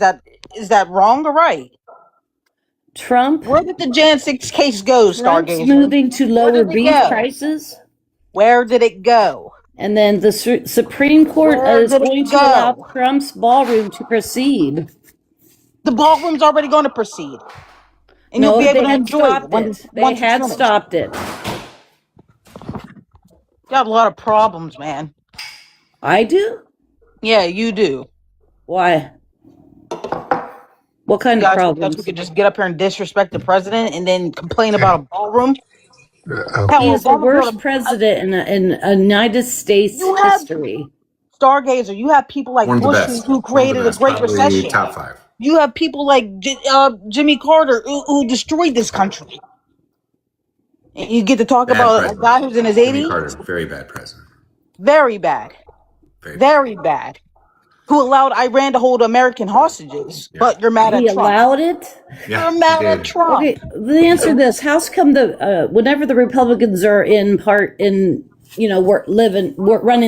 that wrong or right? Trump. Where did the Jan 6 case go, Stargazer? Moving to lower beef prices. Where did it go? And then the Supreme Court is going to allow Trump's ballroom to proceed. The ballroom's already going to proceed. And you'll be able to enjoy it. They had stopped it. You got a lot of problems, man. I do? Yeah, you do. Why? What kind of problems? We could just get up here and disrespect the president and then complain about a ballroom. He is the worst president in United States history. Stargazer, you have people like Bush who created a great recession. Top 5. You have people like Jimmy Carter who destroyed this country. And you get to talk about a guy who's in his 80s. Jimmy Carter, very bad president. Very bad. Very bad. who allowed Iran to hold American hostages. But you're mad at He Trump. allowed it? You're mad at Trump. Okay, the answer to this, how's come whenever the Republicans are in running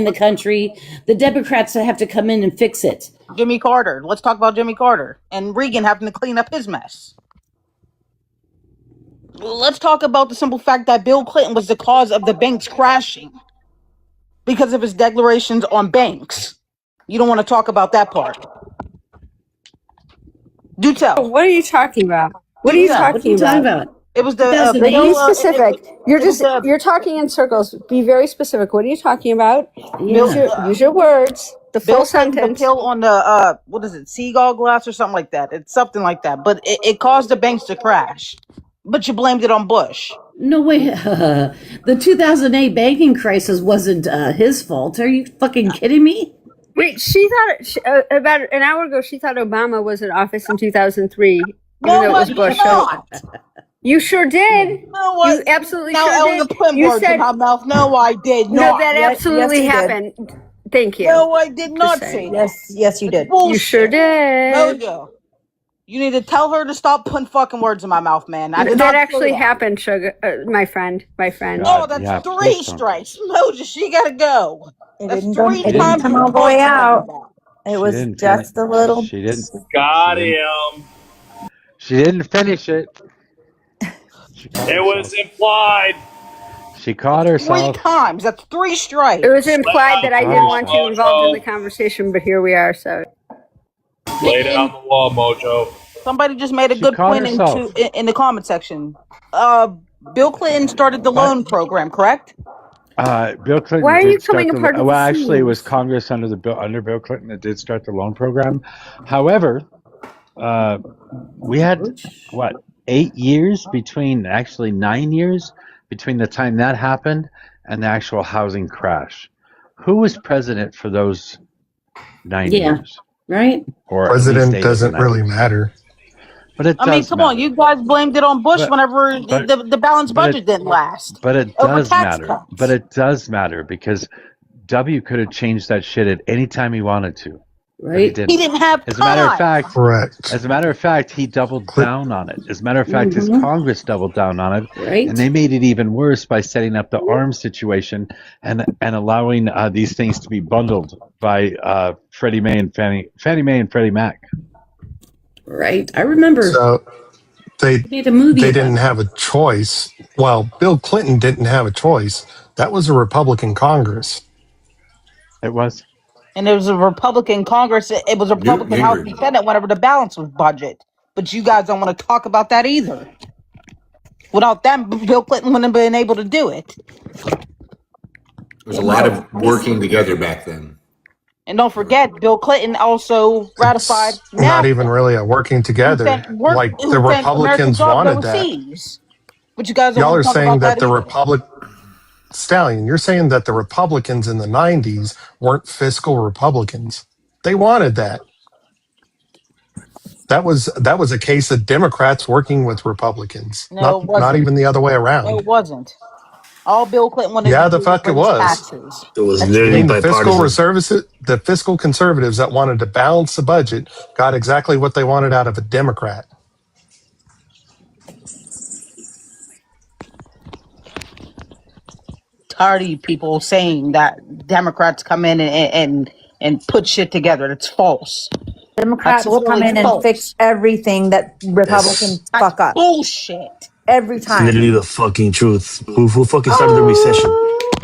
the country, the Democrats have to come in and fix it? Jimmy Carter. Let's talk about Jimmy Carter and Reagan having to clean up his mess. Let's talk about the simple fact that Bill Clinton was the cause of the banks crashing because of his declarations on banks. You don't want to talk about that part. Do tell. What are you talking about? What are you talking about? It was the Be specific. You're talking in circles. Be very specific. What are you talking about? Use your words. The full sentence. The pill on the what is it? Seagull glass or something like that. It's something like that. But it caused the banks to crash. But you blamed it on Bush. No way. The 2008 banking crisis wasn't his fault. Are you fucking kidding me? Wait, she thought about an hour ago. She thought Obama was in office in 2003. Even though it was Bush. You sure did. No, you absolutely now sure Ellen did. put You words said in her mouth. No, I did no. not. That absolutely happened. Thank you. No, I did not say that. Yes, you did. You sure did. Mojo, you need to tell her to stop putting fucking words in my mouth, man. I did That not actually say that. happened, Sugar. My friend. Oh, that's 3 strikes. Mojo, she gotta go. That's It 3 didn't times. come all the way out. It She was didn't just a little. She didn't. Got she didn't- him. She didn't finish it. It was implied. She caught 3 herself. times. That's 3 strikes. It was implied that I didn't want you Mojo. involved in the conversation, but here we are. So Lay it on the wall, Mojo. Somebody just made a She good caught point herself. in the comment section. Bill Clinton started the loan program, correct? Bill Clinton. Why are did you start coming the, apart of Well, the actually, it was scenes? Congress under Bill Clinton that did start the loan program. However, we had 8 years between, actually 9 years between the time that happened and the actual housing crash. Who was president for those 9 years? Right. Or at least President 8 of doesn't the 9 really years. matter. But it does I mean, come matter. on, you guys blamed it on Bush But- whenever but- the balanced but it- budget didn't last. But it Over does tax matter. cuts. But it does matter because W could have changed that shit at any time he wanted to. But he Right. didn't. He didn't have As a matter of time. fact, Correct. As a matter of fact, he doubled down on it. As a matter of fact, his Congress doubled down on it, Right. and they made it even worse by setting up the arms situation and allowing these things to be bundled by Fannie Mae and Freddie Mac. Right. I remember So they made a movie. they about didn't have a choice. Well, Bill Clinton didn't have a choice. That was a Republican Congress. It was. And it was a Republican Congress. It was a Republican House and Senate whenever the balance was budget. But you guys don't want to talk about that either. Without them, Bill Clinton wouldn't have been able to do it. There's a lot of working together back then. And don't forget, Bill Clinton also ratified Not NAFTA. even really a working together. Like Who the sent American Republicans jobs wanted that. overseas. But you guys don't Y'all want are to talk saying about that that the either. Stallion, you're saying that the Republicans in the 90s weren't fiscal Republicans. They wanted that. That was a case of Democrats working with Republicans. No, Not it wasn't. even the other way No, around. it wasn't. All Bill Clinton wanted Yeah, to the do fuck it was raise was. taxes. It was I literally mean, the bipartisan. the fiscal conservatives that wanted to balance the budget got exactly what they wanted out of a Democrat. Tired of you people saying that Democrats come in and put shit together. That's false. Democrats will come in and fix everything that Republicans fuck up. Bullshit. Every It's time. literally the fucking truth. Who fucking started the recession?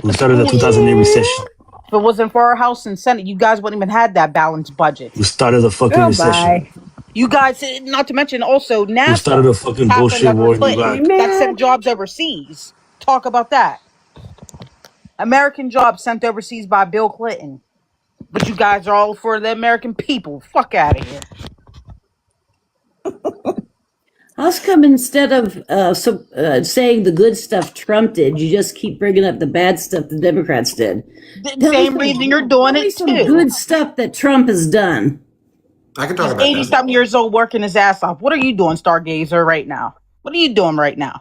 Who started the 2008 recession? If it wasn't for our House and Senate, you guys wouldn't even had that balanced budget. Who started the fucking recession? You guys, not to mention also Who NAFTA started the fucking happened bullshit under war in Clinton. Iraq? That sent jobs overseas. Talk about that. American jobs sent overseas by Bill Clinton. But you guys are all for the American people. Fuck out of here. How's come instead of saying the good stuff Trump did, you just keep bringing up the bad stuff the Democrats did? The same reason you're doing it Some too. good stuff that Trump has done. I can talk He's about 80 that. something years old working his ass off. What are you doing, Stargazer, right now? What are you doing right now?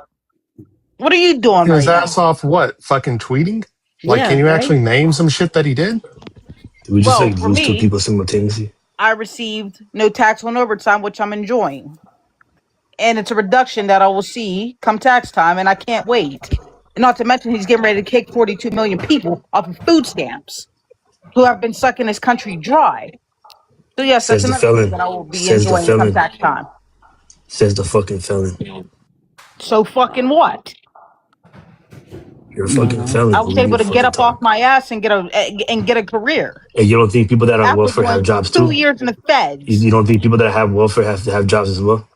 What are you doing His right ass off what? Fucking tweeting? Like, Yeah, can you right? actually name some shit that he did? Did we just Well, like for lose two me, people simultaneously? I received no tax on overtime, which I'm enjoying. And it's a reduction that I will see come tax time, and I can't wait. And not to mention, he's getting ready to kick 42 million people off of food stamps who have been sucking this country dry. So, yes, that's Says the another thing felon. that I will be Says the enjoying come felon. tax time. Says the fucking felon. So, fucking what? You're a fucking felon. I Who was give you able to fucking get up time? off my ass and get a career And you don't think people that are on after welfare have doing jobs 2 too? years in the feds. You don't think people that have welfare have to have jobs as well?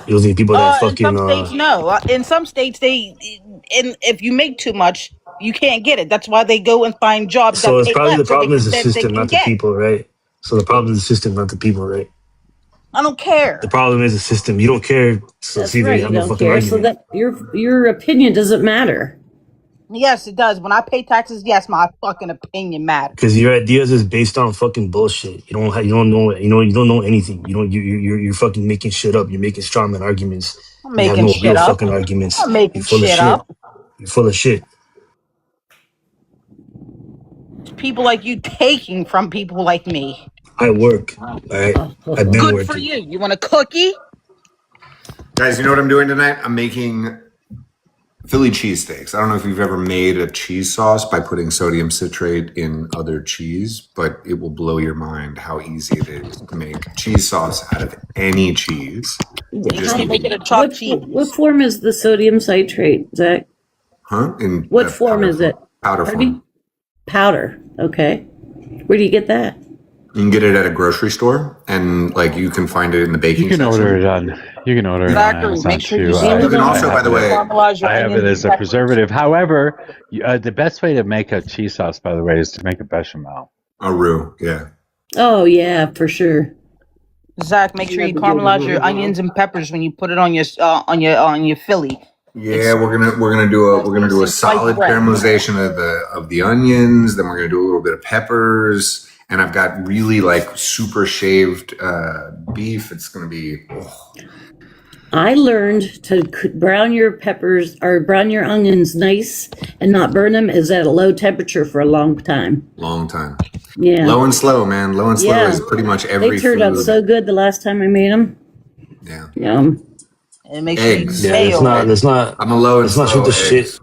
You don't think people that In some fucking states, no. In some states, if you make too much, you can't get it. That's why they go and find jobs So that it's pay probably the less, so problem is the they system, can not the get. people, right? So the problem is the system, not the people, right? I don't care. The problem is the system. You don't care, so That's see, they right. You have no don't fucking care. So argument. that your opinion doesn't matter. Yes, it does. When I pay taxes, yes, my fucking opinion matters. Because your ideas is based on fucking bullshit. You don't have, you don't know, you don't know anything. You're fucking making shit up. You're making strongman arguments. I'm You have making no shit real up. fucking arguments. I'm making You're full of shit shit. up. You're full of shit. People like you taking from people like me. I work. All right. I've been Good for working. you. You want a cookie? Guys, you know what I'm doing tonight? I'm making Philly cheesesteaks. I don't know if you've ever made a cheese sauce by putting sodium citrate in other cheese, but it will blow your mind how easy it is to make cheese sauce out of any cheese. You just How to need make it to, a chopped cheese. What form is the sodium citrate, Zach? in What form is it? powder Pardon me? form. Powder. Okay. Where do you get that? You can get it at a grocery store, and like you can find it in the baking You can section. order it on. You can order it on Zachary, Amazon make sure too. you seal You can it up. also, by the way, Caramelize your I have it onions as and a peppers. preservative. However, the best way to make a cheese sauce, by the way, is to make a bechamel. a roux, yeah. Oh yeah, for sure. Zach, make sure you caramelize your onions and peppers when you put it on your Philly. Yeah, we're gonna do a solid caramelization of the onions. Then we're gonna do a little bit of peppers, and I've got really like super shaved beef. It's gonna be. I learned to brown your peppers or brown your onions nice and not burn them is at a low temperature for a long time. Long time. Yeah. Low and slow, man. Low and slow Yeah. is pretty much every They turned out food. so good the last time I made them. Yeah. Yum. And make sure you Eggs. Yeah, mayo it. let's not. I'm a low and Let's not slow shoot the eggs. shit.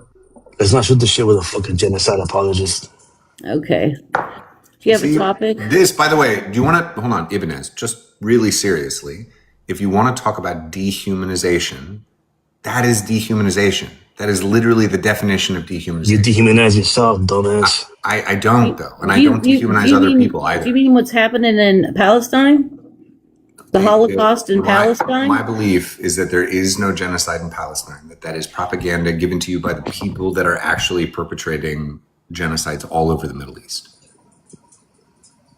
Let's not shoot the shit with a fucking genocide apologist. Okay. Do you have See, a topic? This, by the way, do you want to hold on, Ibanez? Just really seriously, if you want to talk about dehumanization, that is dehumanization. That is literally the definition of dehumanization. You dehumanize yourself, dumbass. I don't though, and I You- don't you- dehumanize you other mean- people Do either. you mean what's happening in Palestine? The Holocaust in Palestine? My belief is that there is no genocide in Palestine. That is propaganda given to you by the people that are actually perpetrating genocides all over the Middle East.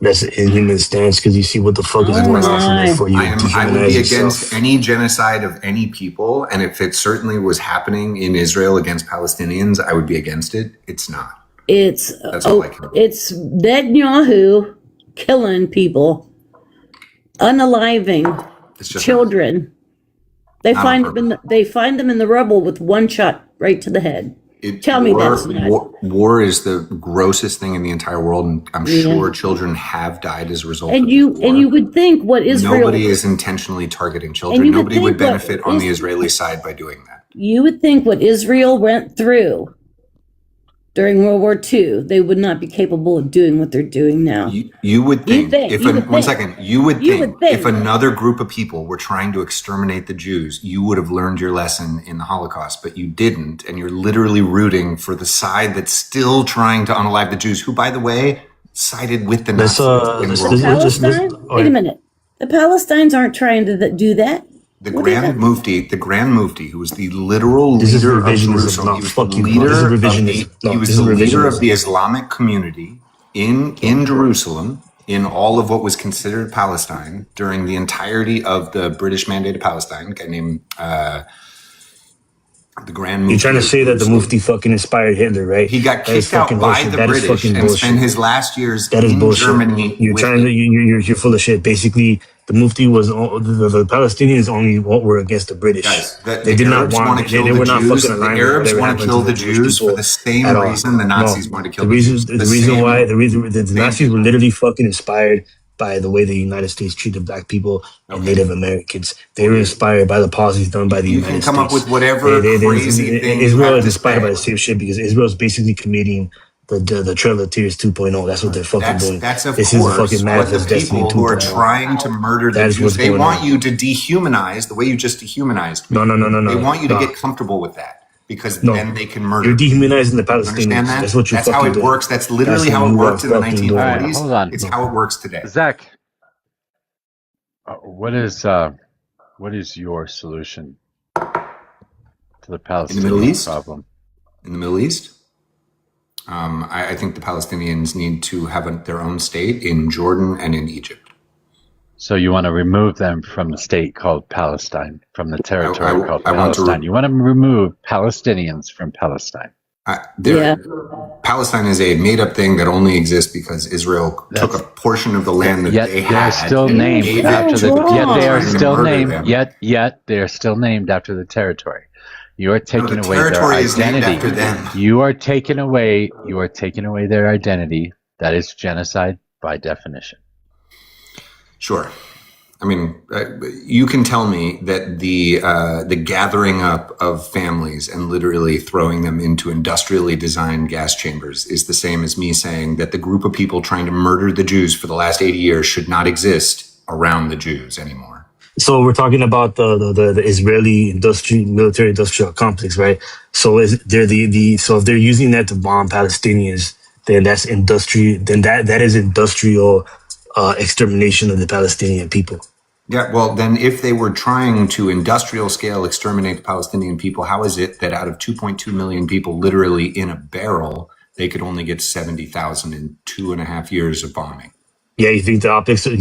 That's an inhuman stance because you see what the fuck is going on from there for you. I would Dehumanize be yourself. against any genocide of any people, and if it certainly was happening in Israel against Palestinians, I would be against it. It's not. It's That's all I can. it's Netanyahu killing people, unaliving It's just children. They Not find on them in the rubble with one shot right to the head. Tell me that's not. War is the grossest thing in the entire world, and I'm Yeah. sure children have died as a result. And of you would think what Israel Nobody is intentionally targeting children. you would Nobody would think what benefit on the is- Israeli side by doing that. you would think what Israel went through during World War II, they would not be capable of doing what they're doing now. You would think, if you would one think. second, you would You think would think. if another group of people were trying to exterminate the Jews, you would have learned your lesson in the Holocaust, but you didn't, and you're literally rooting for the side that's still trying to unalive the Jews, who, by the way, sided with the Nazis. in World War II. Palestine? Wait a minute. The Palestinians aren't trying to do that. The Grand Mufti, who was the literal This is leader of revisionism. Jerusalem, No, he was fuck the you. No, leader this is of revisionism. No, he was this the is leader of revisionism. the Islamic community in Jerusalem, in all of what was considered Palestine during the entirety of the British Mandated Palestine. A guy named The Grand You're Mufti trying to of say that the Jerusalem. Mufti fucking inspired Hitler, right? He got That is kicked out fucking by bullshit. the That is British fucking and bullshit. spent his last years That is in bullshit. Germany You're with trying to you're full of shit. Basically, the Mufti was the Palestinians only were against the British. guys. They did not want. They The were not Jews. fucking The aligned with Arabs whatever want happened to kill to the Jewish Jews for people the same at all. reason the Nazis No, wanted to kill the the reason Jews. the reason why the Nazis were literally fucking inspired by the way the United States treated black people and Native Americans. They were inspired by the policies done by the You United can come States. up with whatever crazy thing you Israel have is to inspired by say. the same shit because Israel is basically committing the Trail of Tears 2.0. That's what they're fucking doing. That's of This is a course fucking what the manifest destiny people who are 2.0. trying to murder the That is Jews. what's They going want on. you to dehumanize the way you just dehumanized me. No. They want you to no. get comfortable with that because No. then they can murder. You're dehumanizing the You understand Palestinians. that? That's what you're That's how fucking it doing. works. That's literally That's how what it you worked are in the fucking doing. 1940s. Hold on. It's how it works today. Zach, what is your solution to the In the Palestinian Middle East? problem? In the Middle East? I think the Palestinians need to have their own state in Jordan and in Egypt. So you want to remove them from the state called Palestine, from the territory called I want to Palestine. You want to remove Palestinians from Palestine. Palestine is a made-up thing that only exists because Israel took a portion of the land that Yet they they are had. still and named gave after it the. to Yet they are trying to still murder named. them. Yet they are still named after the territory. You are taking the away their territory is named identity. after them. You are taking away their identity. That is genocide by definition. Sure. I mean, you can tell me that the gathering up of families and literally throwing them into industrially designed gas chambers is the same as me saying that the group of people trying to murder the Jews for the last 80 years should not exist around the Jews anymore. So we're talking about the Israeli military industrial complex, right? So is they're so if they're using that to bomb Palestinians, then that's industry. Then that is industrial extermination of the Palestinian people. Yeah, well, then if they were trying to industrial scale exterminate the Palestinian people, how is it that out of 2.2 million people literally in a barrel, they could only get 70,000 in 2.5 years of bombing? Yeah, you think the optics are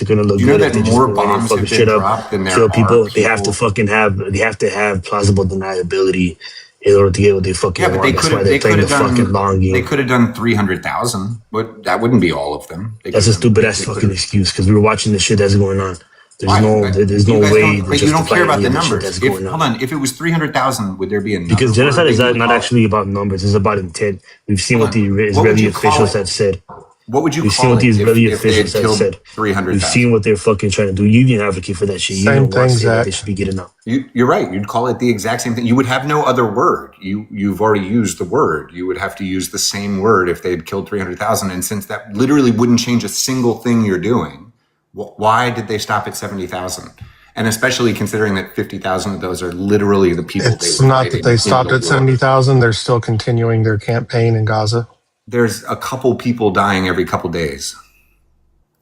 going to look You know good that if they just more go in and bombs fucking have been shit up, dropped than there kill are people? They have to people? fucking have plausible deniability in order to get what they fucking Yeah, but want. That's why they're playing the fucking long game. They could have done 300,000, but that wouldn't be all of them. That's a stupid ass fucking excuse because we were watching the shit that's going on. There's no way to But you don't justify care about any the of the shit numbers. that's going on. Hold on, if it was 300,000, would there be another? Because genocide is word not actually about numbers; it's about intent. We've seen what the What would Israeli you call officials it? have said. What would you We've seen call what the it Israeli if they had officials have killed said. 300,000? We've seen what they're fucking trying to do. You didn't advocate for that shit. You Same don't want to thing, say that Zach. they should be getting out. You're right. You'd call it the exact same thing. You would have no other word. You've already used the word. You would have to use the same word if they had killed 300,000. And since that literally wouldn't change a single thing you're doing, why did they stop at 70,000? And especially considering that 50,000 of those are literally the people It's they were not that they fighting stopped in at the war. 70,000. They're still continuing their campaign in Gaza. There's a couple people dying every couple days.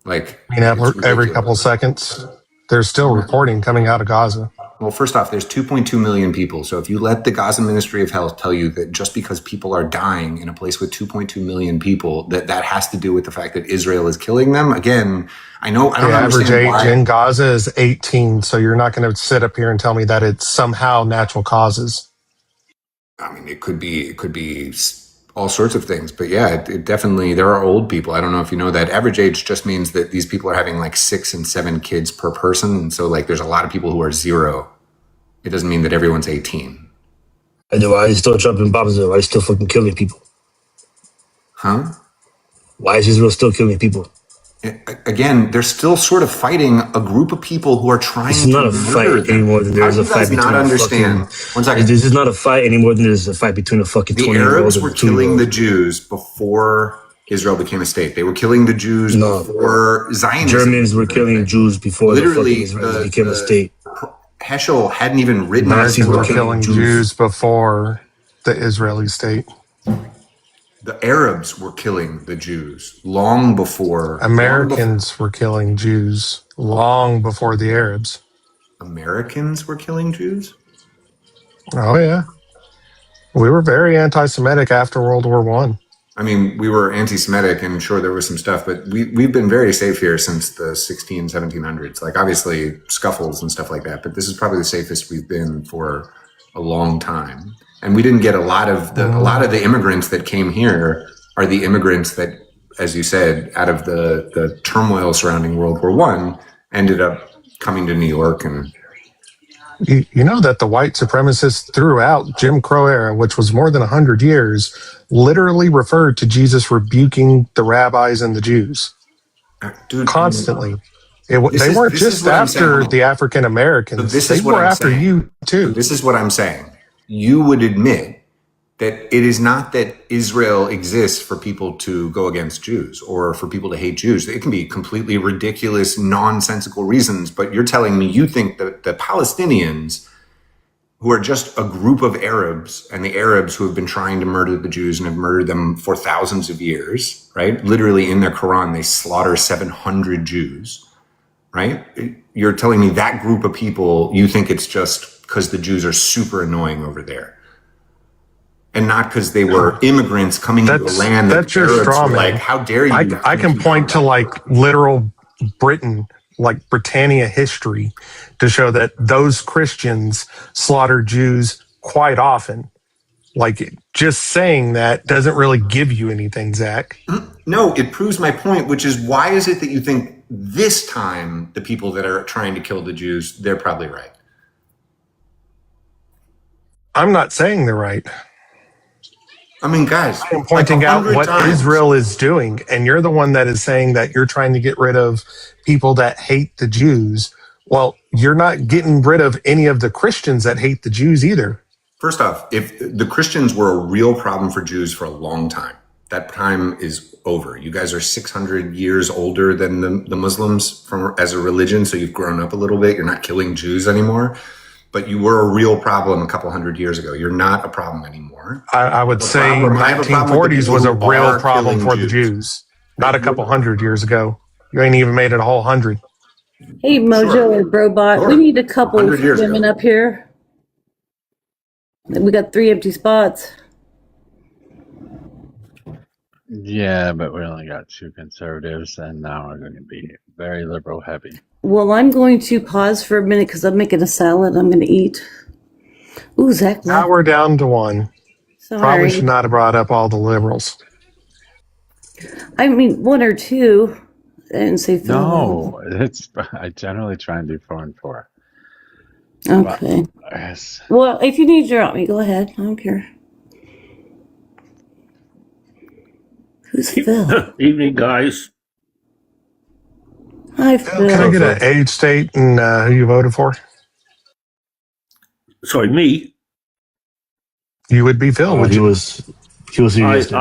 Like, I mean, every couple seconds. There's still reporting coming out of Gaza. well, first off, there's 2.2 million people. So if you let the Gaza Ministry of Health tell you that just because people are dying in a place with 2.2 million people, that has to do with the fact that Israel is killing them, again, I don't The average understand age why. in Gaza is 18. So you're not going to sit up here and tell me that it's somehow natural causes. I mean, it could be all sorts of things, but yeah, it definitely, there are old people. I don't know if you know that average age just means that these people are having like 6 and 7 kids per person. And so like, there's a lot of people who are 0. It doesn't mean that everyone's 18. And why is still dropping bombs? Why is still fucking killing people? Huh? Why is Israel still killing people? Again, they're still sort of fighting a group of people who are trying This is to not a murder fight them. anymore than there's How a do you fight guys between not a understand? fucking. One second. This is not a fight anymore than there's a fight between a fucking The 20-year-old Arabs and were a killing 2-year-old. the Jews before Israel became a state. They were killing the Jews before Zionism. Germans were killing Jews before Literally, the fucking Israel became a state. Heschel hadn't even written Nazis this were book. killing Jews before the Israeli state. The Arabs were killing the Jews long before. Americans were killing Jews long before the Arabs. Americans were killing Jews? Oh, yeah. We were very anti-Semitic after World War I. I mean, we were anti-Semitic and sure there was some stuff, but we've been very safe here since the 1700s. Like obviously scuffles and stuff like that, but this is probably the safest we've been for a long time, and we didn't get a lot of the immigrants that came here are the immigrants that, as you said, out of the turmoil surrounding World War I, ended up coming to New York. And you know that the white supremacists throughout Jim Crow era, which was more than 100 years, literally referred to Jesus rebuking the rabbis and the Jews constantly. They weren't just after the African Americans. They were after you too. This is what I'm saying. You would admit that it is not that Israel exists for people to go against Jews or for people to hate Jews. It can be completely ridiculous, nonsensical reasons, but you're telling me you think that the Palestinians, who are just a group of Arabs, and the Arabs who have been trying to murder the Jews and have murdered them for thousands of years, right? Literally in their Quran, they slaughter 700 Jews, right? You're telling me that group of people, you think it's just because the Jews are super annoying over there, and not because they were immigrants coming into the land that that's your Arabs straw were man. like, how dare you? I can point to like literal Britain, like Britannia history, to show that those Christians slaughtered Jews quite often. Like, just saying that doesn't really give you anything, Zach. No, it proves my point, which is, why is it that you think this time the people that are trying to kill the Jews, they're probably right? I'm not saying they're right. I mean, guys, I'm pointing out 100 what times. Israel is doing, and you're the one that is saying that you're trying to get rid of people that hate the Jews. Well, you're not getting rid of any of the Christians that hate the Jews either. First off, if the Christians were a real problem for Jews for a long time, that time is over. You guys are 600 years older than the Muslims as a religion, so you've grown up a little bit. You're not killing Jews anymore. But you were a real problem a couple hundred years ago. You're not a problem anymore. I would say 1940s was a real problem for the Jews, not a couple hundred years ago. You ain't even made it a whole 100. Hey, Mojo or Brobot, we need a couple 100 years women ago. up here. We got 3 empty spots. Yeah, but we only got 2 conservatives, and now we're going to be very liberal heavy. Well, I'm going to pause for a minute because I'm making a salad. I'm going to eat. Ooh, Zach. Now we're down to 1. Sorry. Probably should not have brought up all the liberals. I mean, 1 or 2. I didn't say 3. No, I generally try and do 4 and 4. Okay. But, yes. Well, if you need to drop me, go ahead. I don't care. Who's Phil? Evening, guys. Hi, Phil. Can I get an age, state, and who you voted for? Sorry, me. You would be Phil. Would He you? was here yesterday.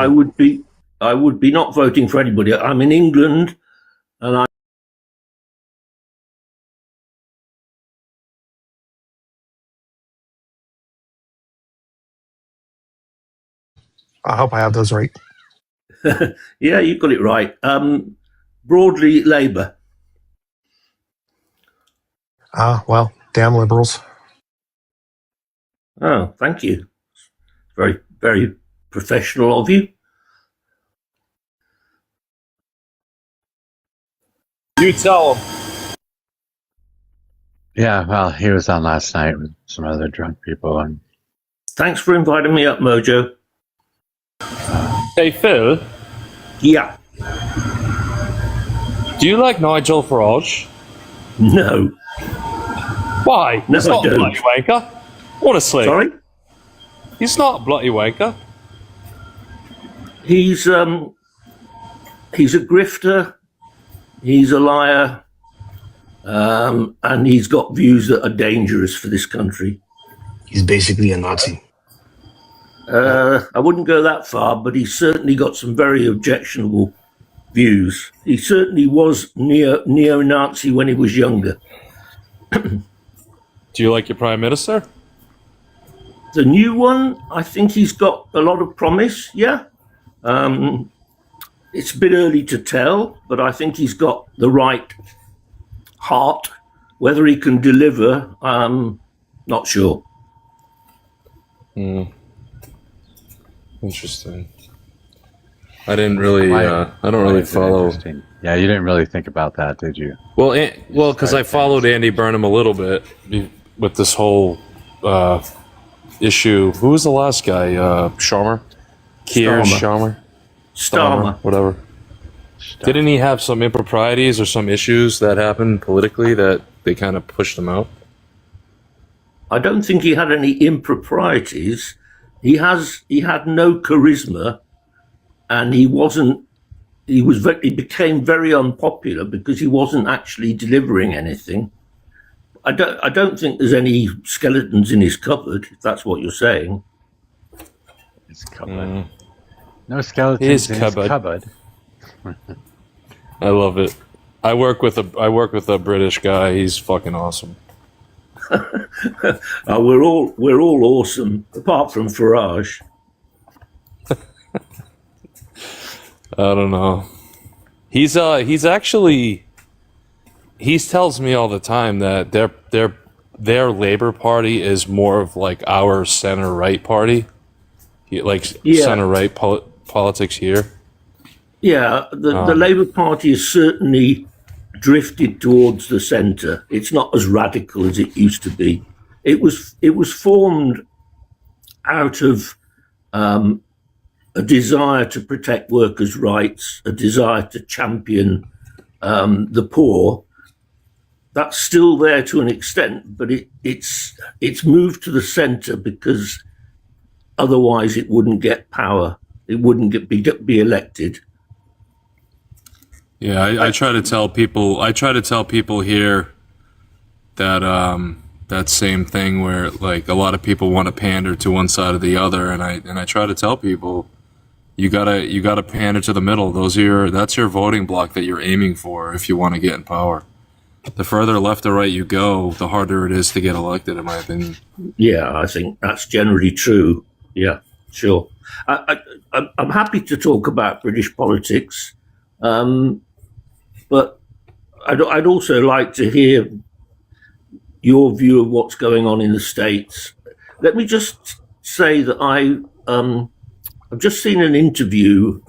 I would be not voting for anybody. I'm in England, and I hope I have those right. yeah, you got it right. Broadly, Labour. Well, damn liberals. Oh, thank you. Very, very professional of you. You tell him. Yeah, well, he was on last night with some other drunk people, and Thanks for inviting me up, Mojo. Hey, Phil. Yeah. Do you like Nigel Farage? No. Why? No, He's I not a don't. bloody wanker. Honestly. Sorry? He's not a bloody wanker. He's a grifter. He's a liar. And he's got views that are dangerous for this country. He's basically a Nazi. I wouldn't go that far, but he's certainly got some very objectionable views. He certainly was neo-Nazi when he was younger. Do you like your Prime Minister? The new one, I think he's got a lot of promise, yeah. It's a bit early to tell, but I think he's got the right heart. Whether he can deliver, not sure. Interesting. I didn't really. I don't really follow. Yeah, you didn't really think about that, did you? Well, because I followed Andy Burnham a little bit with this whole issue. Who was the last guy? Sharma? Keir Starmer. Whatever. Didn't he have some improprieties or some issues that happened politically that they kind of pushed him out? I don't think he had any improprieties. He had no charisma, and he became very unpopular because he wasn't actually delivering anything. I don't think there's any skeletons in his cupboard, if that's what you're saying. His cupboard. No skeletons in his cupboard. I love it. I work with a British guy. He's fucking awesome. We're all awesome, apart from Farage. I don't know. He tells me all the time that their Labour Party is more of like our center right party, center right politics here. Yeah, the Labour Party has certainly drifted towards the centre. It's not as radical as it used to be. It was formed out of a desire to protect workers' rights, a desire to champion the poor. That's still there to an extent, but it's moved to the centre because otherwise it wouldn't get power. It wouldn't be elected. Yeah, I try to tell people. I try to tell people here that that same thing where like a lot of people want to pander to one side or the other, and I try to tell people you gotta pander to the middle. That's your voting block that you're aiming for if you want to get in power. The further left or right you go, the harder it is to get elected, in my opinion. Yeah, I think that's generally true. Yeah, sure. I'm happy to talk about British politics. But I'd also like to hear your view of what's going on in the States. Let me just say that I've just seen an interview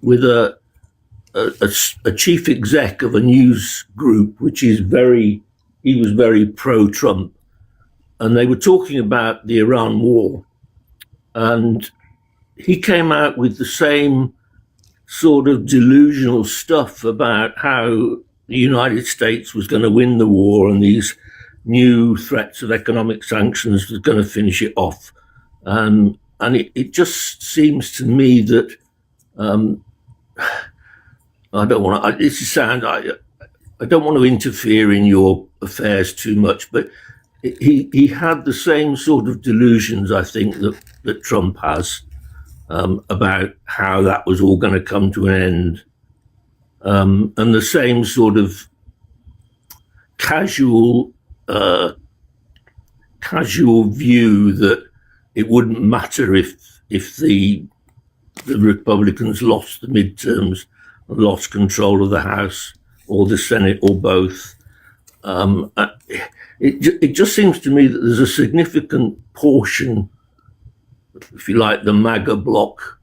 with a chief exec of a news group, which is he was very pro-Trump, and they were talking about the Iran war, and he came out with the same sort of delusional stuff about how the United States was going to win the war and these new threats of economic sanctions was going to finish it off. And it just seems to me that I don't want to. I don't want to interfere in your affairs too much, but he had the same sort of delusions, I think, that Trump has. About how that was all going to come to an end, and the same sort of casual view that it wouldn't matter if the Republicans lost the midterms and lost control of the House or the Senate or both. It just seems to me that there's a significant portion, if you like, the MAGA bloc,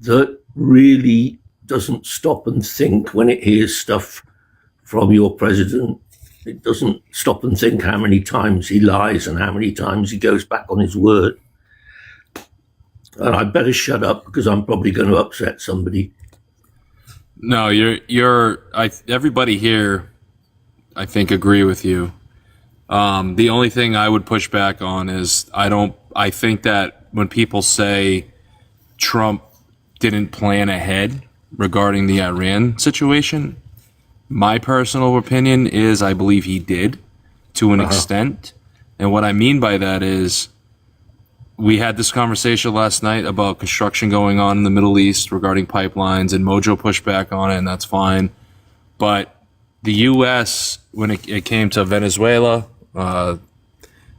that really doesn't stop and think when it hears stuff from your president. It doesn't stop and think how many times he lies and how many times he goes back on his word. And I'd better shut up because I'm probably going to upset somebody. No, everybody here, I think, agree with you. The only thing I would push back on is I think that when people say Trump didn't plan ahead regarding the Iran situation, my personal opinion is I believe he did to an extent. And what I mean by that is we had this conversation last night about construction going on in the Middle East regarding pipelines, and Mojo pushed back on it, and that's fine. But the U.S., when it came to Venezuela,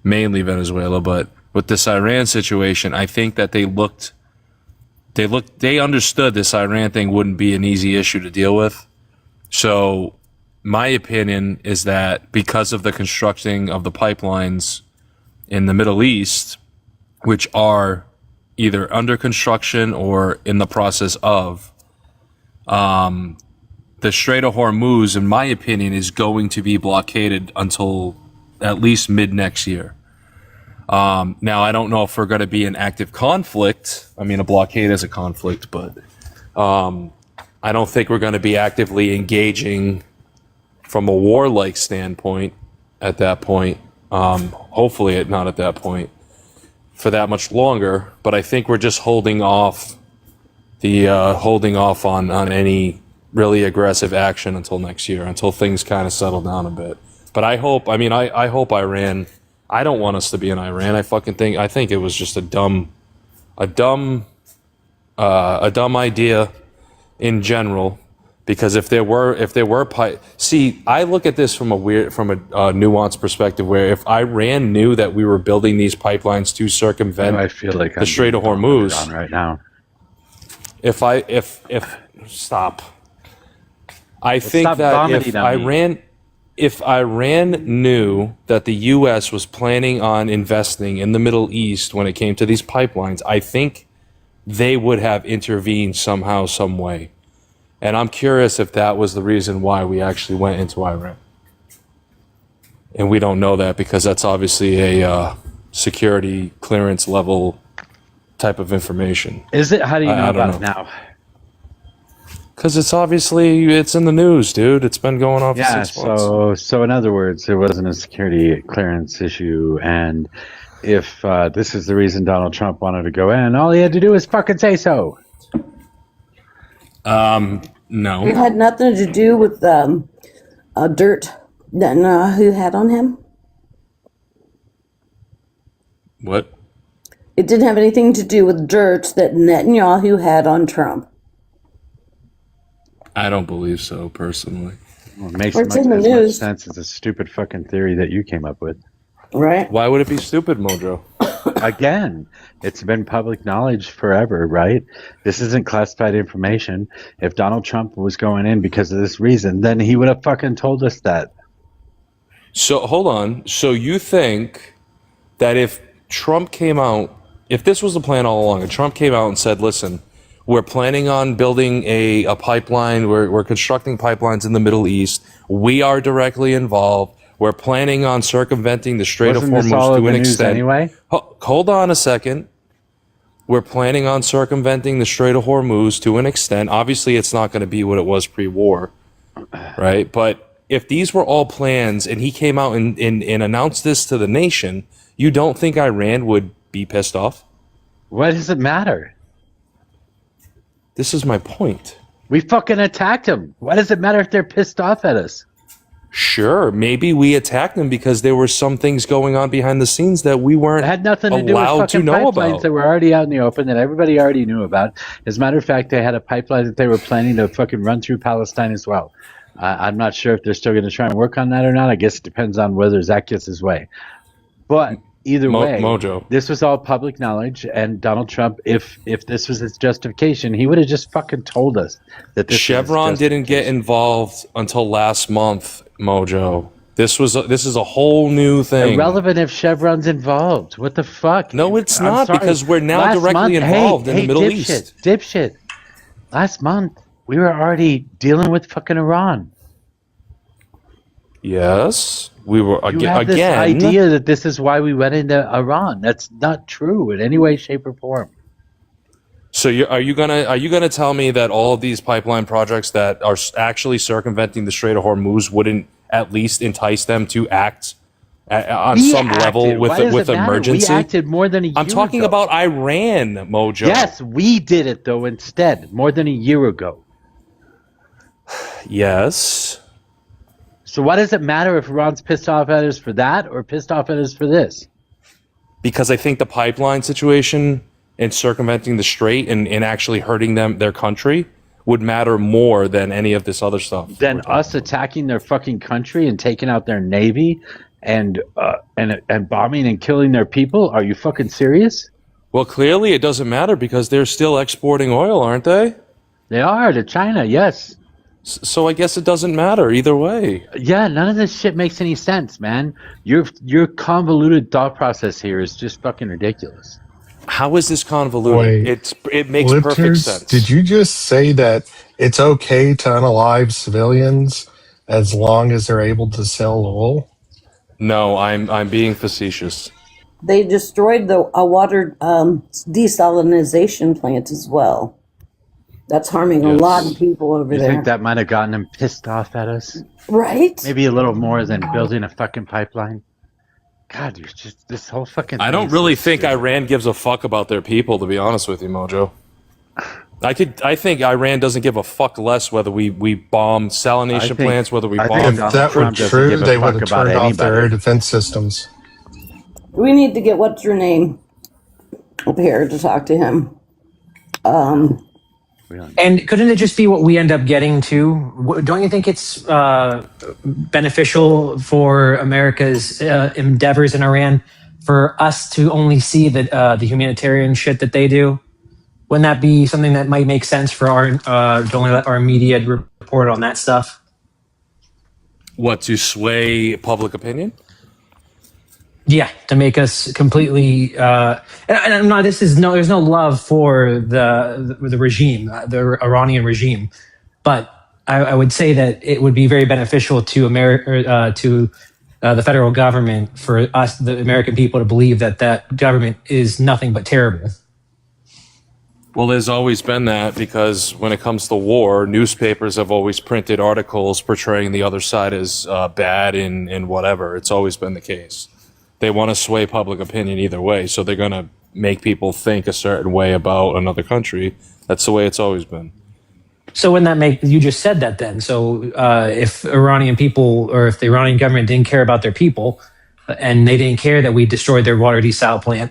mainly Venezuela, but with this Iran situation, I think that they understood this Iran thing wouldn't be an easy issue to deal with. So my opinion is that because of the constructing of the pipelines in the Middle East, which are either under construction or in the process of, the Strait of Hormuz, in my opinion, is going to be blockaded until at least mid next year. Now, I don't know if we're going to be in active conflict. I mean, a blockade is a conflict, but I don't think we're going to be actively engaging from a warlike standpoint at that point. Hopefully not at that point for that much longer, but I think we're just holding off on any really aggressive action until next year, until things kind of settle down a bit. But I hope Iran, I don't want us to be in Iran. I think it was just a dumb idea in general, because if there were I look at this from a nuanced perspective, where if Iran knew that we were building these pipelines to circumvent I feel like the Strait of Hormuz on right now. Stop. I think that if Iran knew that the U.S. was planning on investing in the Middle East when it came to these pipelines, I think they would have intervened somehow, some way. And I'm curious if that was the reason why we actually went into Iran. And we don't know that because that's obviously a security clearance level type of information. Is it? How do you know about it now? Because it's in the news, dude. It's been going on for 6 months. So in other words, it wasn't a security clearance issue, and if this is the reason Donald Trump wanted to go in, all he had to do was fucking say so. No. It had nothing to do with dirt that Netanyahu had on him. What? It didn't have anything to do with dirt that Netanyahu had on Trump. I don't believe so, personally. Well, it makes as much sense. It's a stupid fucking theory that you came up with. Right. Why would it be stupid, Mojo? Again, it's been public knowledge forever, right? This isn't classified information. If Donald Trump was going in because of this reason, then he would have fucking told us that. So, hold on. So you think that if Trump came out, if this was the plan all along, and Trump came out and said, listen, we're planning on building a pipeline, we're constructing pipelines in the Middle East, we are directly involved, we're planning on circumventing the Strait of Hormuz to an extent. Anyway? Hold on a second. We're planning on circumventing the Strait of Hormuz to an extent. Obviously, it's not going to be what it was pre-war, right? But if these were all plans and he came out and announced this to the nation, you don't think Iran would be pissed off? What does it matter? This is my point. We fucking attacked them. Why does it matter if they're pissed off at us? Sure, maybe we attacked them because there were some things going on behind the scenes that we weren't had nothing to do with fucking pipelines that were already out in the open that everybody already knew about. As a matter of fact, they had a pipeline that they were planning to fucking run through Palestine as well. I'm not sure if they're still going to try and work on that or not. I guess it depends on whether Zach gets his way. But either way, Mojo, this was all public knowledge, and Donald Trump, if this was his justification, he would have just fucking told us that this Chevron didn't get involved until last month, Mojo. This is a whole new thing. Irrelevant if Chevron's involved. What the fuck? No, it's not, because we're now directly involved in the Middle East. Dipshit. Last month, we were already dealing with fucking Iran. Yes, we were You have this idea that this is why we went into Iran. That's not true in any way, shape, or form. So are you gonna tell me that all of these pipeline projects that are actually circumventing the Strait of Hormuz wouldn't at least entice them to act on some level with emergency? We acted more than a year I'm talking ago. about Iran, Mojo. Yes, we did it though instead, more than a year ago. Yes. So why does it matter if Iran's pissed off at us for that or pissed off at us for this? Because I think the pipeline situation and circumventing the strait and actually hurting their country would matter more than any of this other stuff. Than us attacking their fucking country and taking out their navy and bombing and killing their people? Are you fucking serious? Well, clearly it doesn't matter because they're still exporting oil, aren't they? They are to China, yes. So I guess it doesn't matter either way. Yeah, none of this shit makes any sense, man. Your convoluted thought process here is just fucking ridiculous. How is this convoluted? Wait, it makes perfect Lifters, sense. did you just say that it's okay to unalive civilians as long as they're able to sell oil? No, I'm being facetious. They destroyed the water desalinization plant as well. That's harming a lot of people over You there. think that might have gotten him pissed off at us? Right? Maybe a little more than building a fucking pipeline. God, you're just this whole fucking. I don't really think Iran gives a fuck about their people, to be honest with you, Mojo. I think Iran doesn't give a fuck less whether we bomb salination plants, whether we bomb. If that were true, they would have turned off their air defense systems. We need to get what's your name up here to talk to him. And couldn't it just be what we end up getting too? Don't you think it's beneficial for America's endeavors in Iran for us to only see the humanitarian shit that they do? Wouldn't that be something that might make sense for our to only let our media report on that stuff? What, to sway public opinion? Yeah, to make us completely. And I'm not. There's no love for the regime, the Iranian regime, but I would say that it would be very beneficial to America, to the federal government, for us, the American people, to believe that that government is nothing but terrible. Well, there's always been that, because when it comes to war, newspapers have always printed articles portraying the other side as bad and whatever. It's always been the case. They want to sway public opinion either way, so they're going to make people think a certain way about another country. That's the way it's always been. So wouldn't that make, you just said that then? So if Iranian people, or if the Iranian government didn't care about their people, and they didn't care that we destroyed their water desal plant,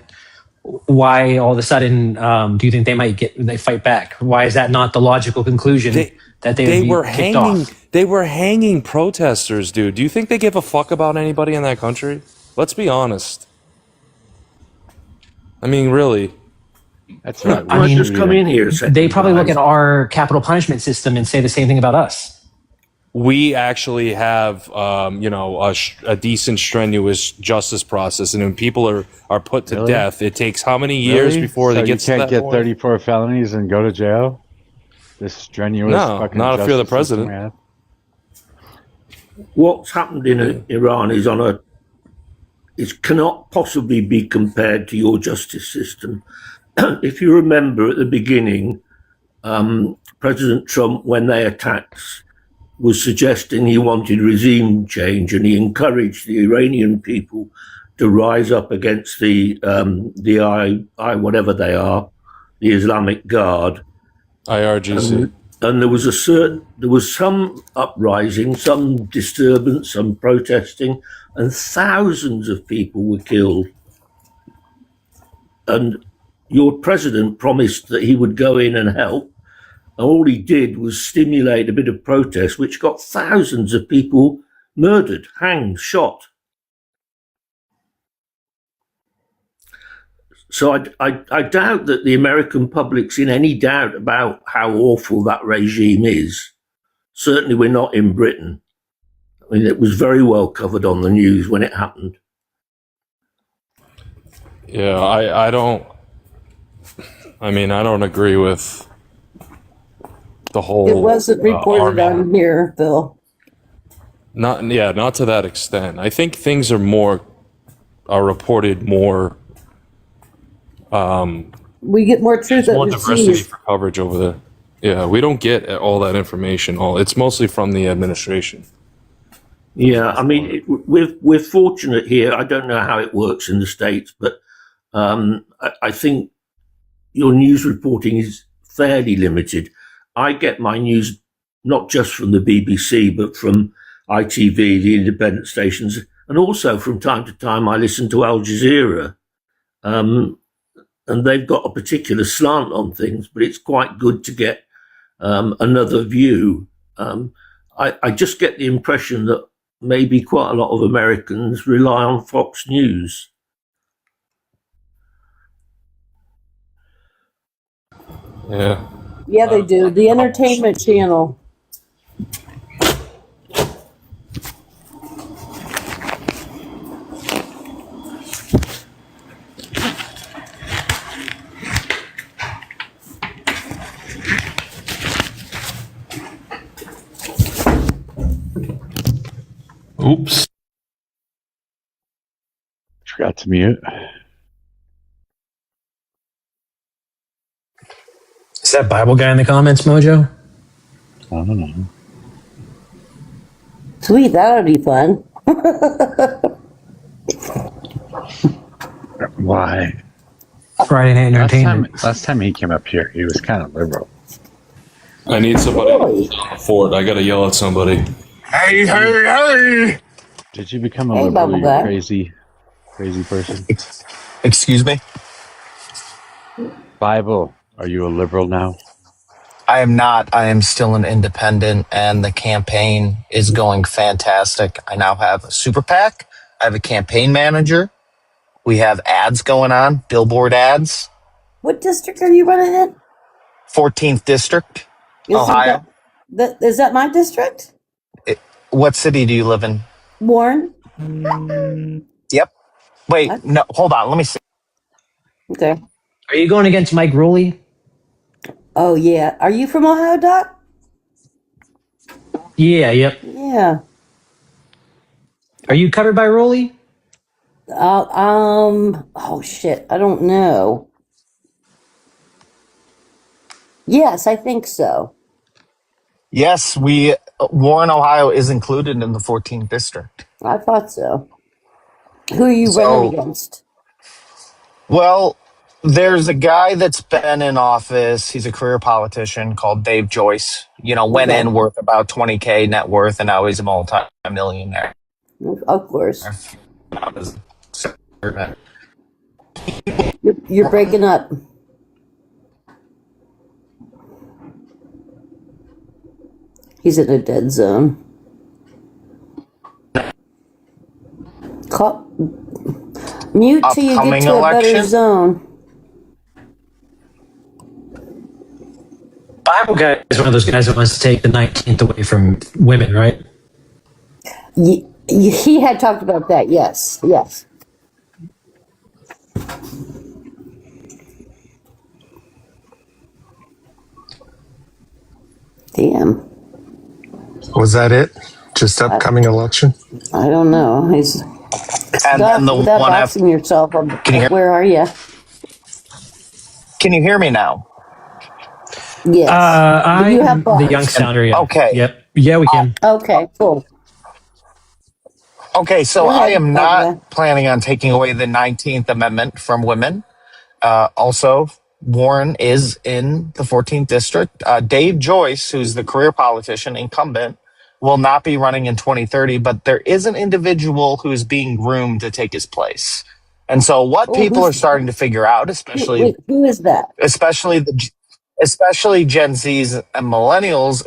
why all of a sudden do you think they fight back? Why is that not the logical conclusion that they would be kicked off? They were hanging protesters, dude. Do you think they give a fuck about anybody in that country? Let's be honest. I mean, really. That's right. I mean, just come in here a second, they probably look guys. at our capital punishment system and say the same thing about us. We actually have, a decent, strenuous justice process, and when people are put to death, it takes how many years before they get to that you can't get point? 34 felonies and go to jail? This strenuous No, fucking not if you're the justice system president. we have? What's happened in Iran is it cannot possibly be compared to your justice system. If you remember at the beginning, President Trump, when they attacked, was suggesting he wanted regime change, and he encouraged the Iranian people to rise up against the whatever they are, the Islamic Guard, IRGC. And there was some uprising, some disturbance, some protesting, and thousands of people were killed. And your president promised that he would go in and help. And all he did was stimulate a bit of protest, which got thousands of people murdered, hanged, shot. So I doubt that the American public's in any doubt about how awful that regime is. Certainly we're not in Britain. I mean, it was very well covered on the news when it happened. Yeah, I don't agree with the whole. It wasn't reported on here, Phil. Not to that extent. I think things are reported more. We get more truth More at diversity the for coverage over there. Yeah, we don't get all that information. It's mostly from the administration. Yeah, I mean, we're fortunate here. I don't know how it works in the States, but I think your news reporting is fairly limited. I get my news not just from the BBC, but from ITV, the independent stations, and also from time to time I listen to Al Jazeera. And they've got a particular slant on things, but it's quite good to get another view. I just get the impression that maybe quite a lot of Americans rely on Fox News. Yeah. Yeah, they do. The entertainment channel. Oops. Forgot to mute. Is that Bible guy in the comments, Mojo? I don't know. Sweet, that would be fun. Why? Friday Night Entertainment. Last time he came up here, he was kind of liberal. I need somebody for it. I gotta yell at somebody. Hey, hey, hey! Did you become a Hey, liberal, Bubble you Guy. crazy person? Excuse me? Bible, are you a liberal now? I am not. I am still an independent, and the campaign is going fantastic. I now have a super PAC. I have a campaign manager. We have ads going on, billboard ads. What district are you running in? 14th District, Ohio. Is that my district? What city do you live in? Warren? Yep. Wait, no, hold on. Let me see. Okay. Are you going against Mike Rowley? Oh, yeah. Are you from Ohio, Doc? Yeah, yep. Yeah. Are you covered by Rowley? Oh, shit. I don't know. Yes, I think so. Yes, Warren, Ohio is included in the 14th District. I thought so. Who are you running against? Well, there's a guy that's been in office. He's a career politician called Dave Joyce. Went in worth about 20K net worth, and now he's a multi-millionaire. Of course. You're breaking up. He's in a dead zone. Mute till you get to a better zone. Bible guy is one of those guys that wants to take the 19th away from women, right? He had talked about that, yes. Yes. Damn. Was that it? Just upcoming election? I don't know. He's then the without one asking yourself, where are you? Can you hear me now? Yes. I'm you have the young sounder. Yeah. Okay. Yep. Yeah, we can. Okay, cool. Okay, so Go ahead, I am not Barbara. planning on taking away the 19th Amendment from women. Also, Warren is in the 14th District. Dave Joyce, who's the career politician incumbent, will not be running in 2030, but there is an individual who is being groomed to take his place. And so what people are starting to figure out, especially who is that? Especially Gen Zs and millennials.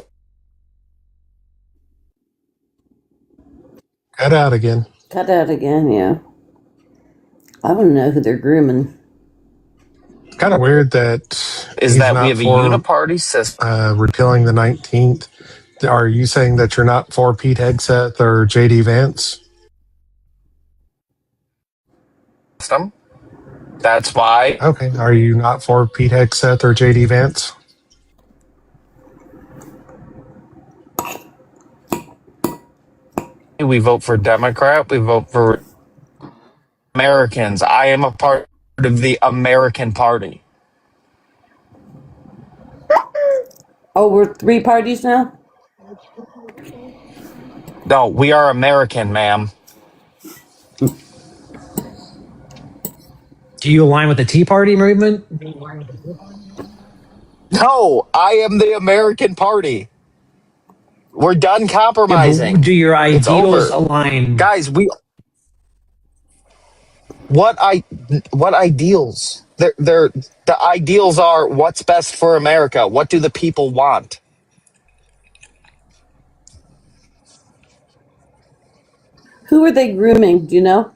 Cut out again. Cut out again, yeah. I want to know who they're grooming. It's kind of weird that we have a uniparty system. Repealing the 19th. Are you saying that you're not for Pete Hegseth or JD Vance? That's why. Okay. Are you not for Pete Hegseth or JD Vance? We vote for Democrat. We vote for Americans. I am a part of the American Party. Oh, we're 3 parties now? No, we are American, ma'am. Do you align with the Tea Party movement? No, I am the American Party. We're done compromising. Do your It's ideals over. align? Guys, what ideals? The ideals are what's best for America. What do the people want? Who are they grooming? Do you know?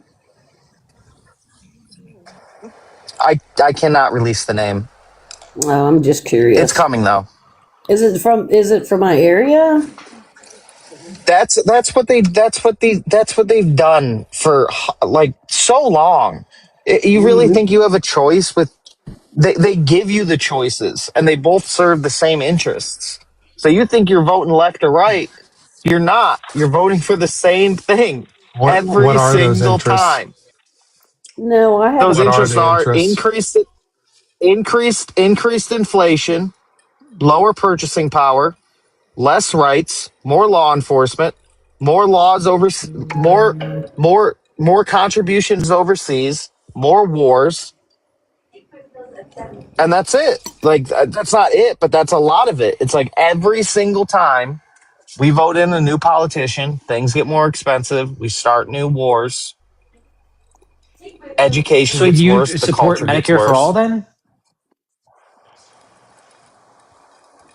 I cannot release the name. Oh, I'm just curious. It's coming though. Is it from my area? That's what they've done for like so long. You really think you have a choice with? They give you the choices, and they both serve the same interests. So you think you're voting left or right? You're not. You're voting for the same thing every are those single interests? time. No, I haven't. Those What are interests the are interests? increased inflation, lower purchasing power, less rights, more law enforcement, more laws over, more contributions overseas, more wars, and that's it. Like that's not it, but that's a lot of it. It's like every single time we vote in a new politician, things get more expensive. We start new wars. Education So gets do you worse. The support culture gets Medicare for all worse. then?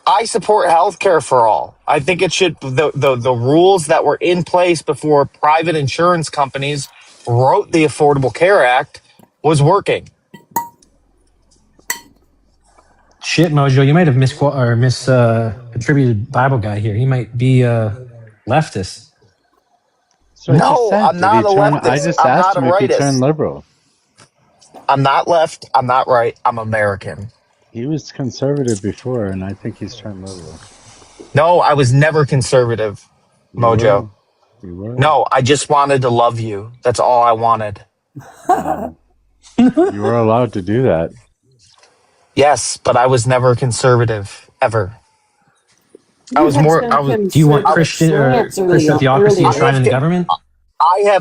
I support healthcare for all. I think it should the rules that were in place before private insurance companies wrote the Affordable Care Act was working. Shit, Mojo, you might have misattributed Bible guy here. He might be leftist. So I just No, said, I'm not a I leftist. just I'm asked not a him if he turned rightist. liberal. I'm not left. I'm not right. I'm American. He was conservative before, and I think he's turned liberal. No, I was never conservative, You Mojo. were. You were. No, I just wanted to love you. That's all I wanted. You were allowed to do that. Yes, but I was never conservative, ever. I was more. Do you want Christian or Christian theocracy enshrined in the government?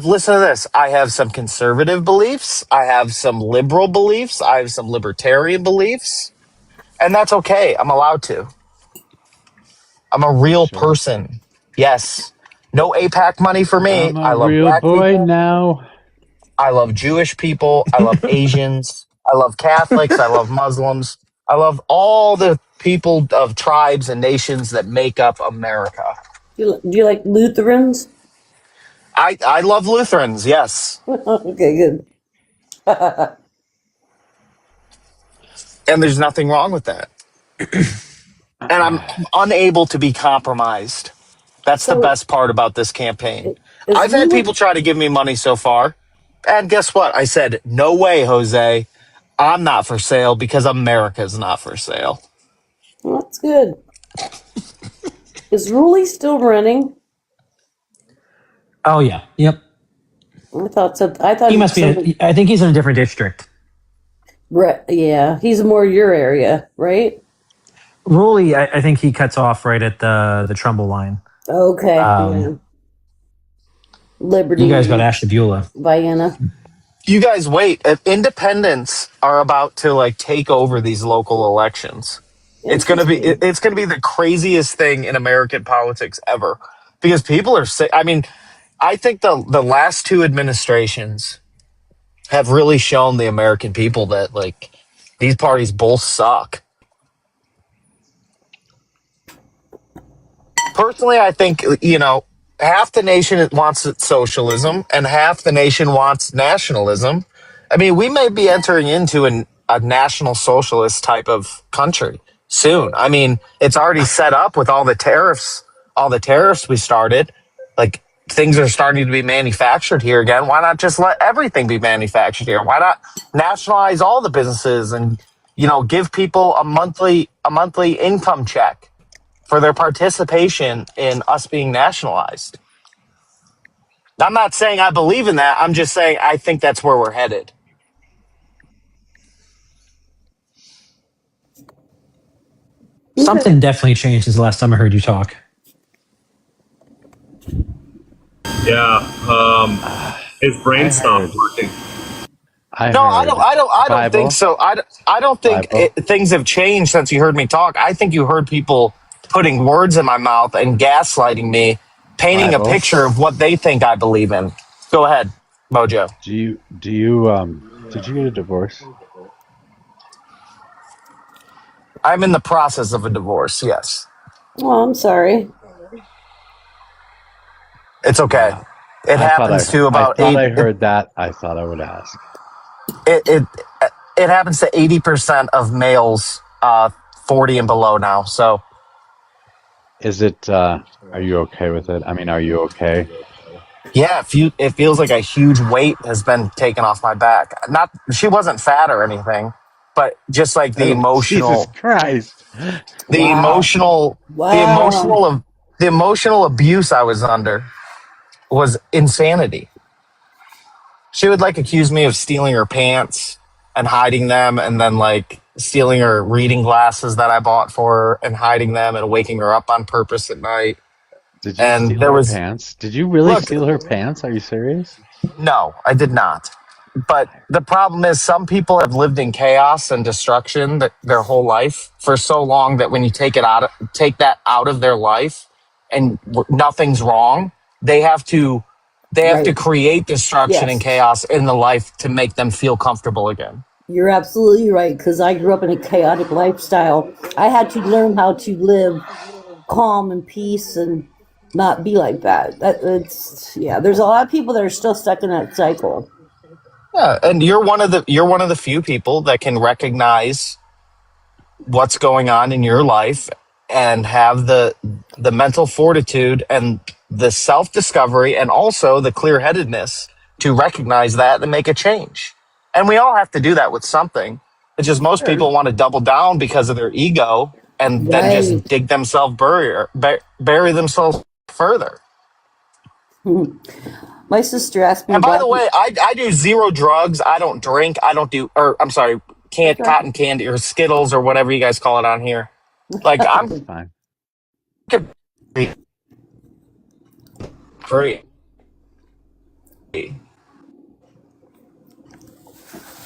Listen to this. I have some conservative beliefs. I have some liberal beliefs. I have some libertarian beliefs. And that's okay. I'm allowed to. I'm a real person. Yes. No APAC money for me. I'm a I love real black boy people. now. I love Jewish people. I love Asians. I love Catholics. I love Muslims. I love all the people of tribes and nations that make up America. Do you like Lutherans? I love Lutherans, yes. Okay, good. And there's nothing wrong with that. And I'm unable to be compromised. That's the best part about this campaign. I've had people try to give me money so far. And guess what? I said, no way, Jose. I'm not for sale because America's not for sale. Well, that's good. Is Ruley still running? Oh yeah, yep. I thought so. I thought He must be. I think he's in a different district. Right, yeah, he's more your area, right? Ruley, I think he cuts off right at the Trumbull line. Okay. Yeah. Liberty. You guys got Ashtabula. Vienna. You guys wait. If independents are about to like take over these local elections, it's gonna be the craziest thing in American politics ever. Because people are sick. I mean, I think the last two administrations have really shown the American people that like these parties both suck. Personally, I think, half the nation wants socialism and half the nation wants nationalism. I mean, we may be entering into a national socialist type of country soon. I mean, it's already set up with all the tariffs we started. Like, things are starting to be manufactured here again. Why not just let everything be manufactured here? Why not nationalize all the businesses and, give people a monthly income check for their participation in us being nationalized? I'm not saying I believe in that. I'm just saying I think that's where we're headed. Something definitely changed since the last time I heard you talk. Yeah, his brain stopped working. I don't think so. I don't think things have changed since you heard me talk. I think you heard people putting words in my mouth and gaslighting me, painting a picture of what they think I believe in. Go ahead, Mojo. Did you get a divorce? I'm in the process of a divorce, yes. Oh, I'm sorry. It's okay. It happens to about I thought I heard that. I thought I would ask. It happens to 80% of males 40 and below now. So is it are you okay with it? I mean, are you okay? Yeah, it feels like a huge weight has been taken off my back. She wasn't fat or anything, but just like the emotional Jesus Christ. The emotional abuse I was under was insanity. She would accuse me of stealing her pants and hiding them and then stealing her reading glasses that I bought for her and hiding them and waking her up on purpose at night. Did you And steal there her was pants? Did you really look, steal her pants? Are you serious? no, I did not. But the problem is some people have lived in chaos and destruction their whole life for so long that when you take that out of their life and nothing's wrong, they have to Right. create destruction and Yes. chaos in the life to make them feel comfortable again. You're absolutely right, because I grew up in a chaotic lifestyle. I had to learn how to live calm and peace and not be like that. There's a lot of people that are still stuck in that cycle. Yeah, and you're one of the few people that can recognize what's going on in your life and have the mental fortitude and the self-discovery and also the clear-headedness to recognize that and make a change. And we all have to do that with something. It's just most people want to double down because of their ego and then Right. just dig themselves bury themselves further. My sister asked me And by the about way, I do zero drugs. I don't drink. I don't do, or I'm sorry, cotton candy or Skittles or whatever you guys call it on here. Like I'm fine. Free.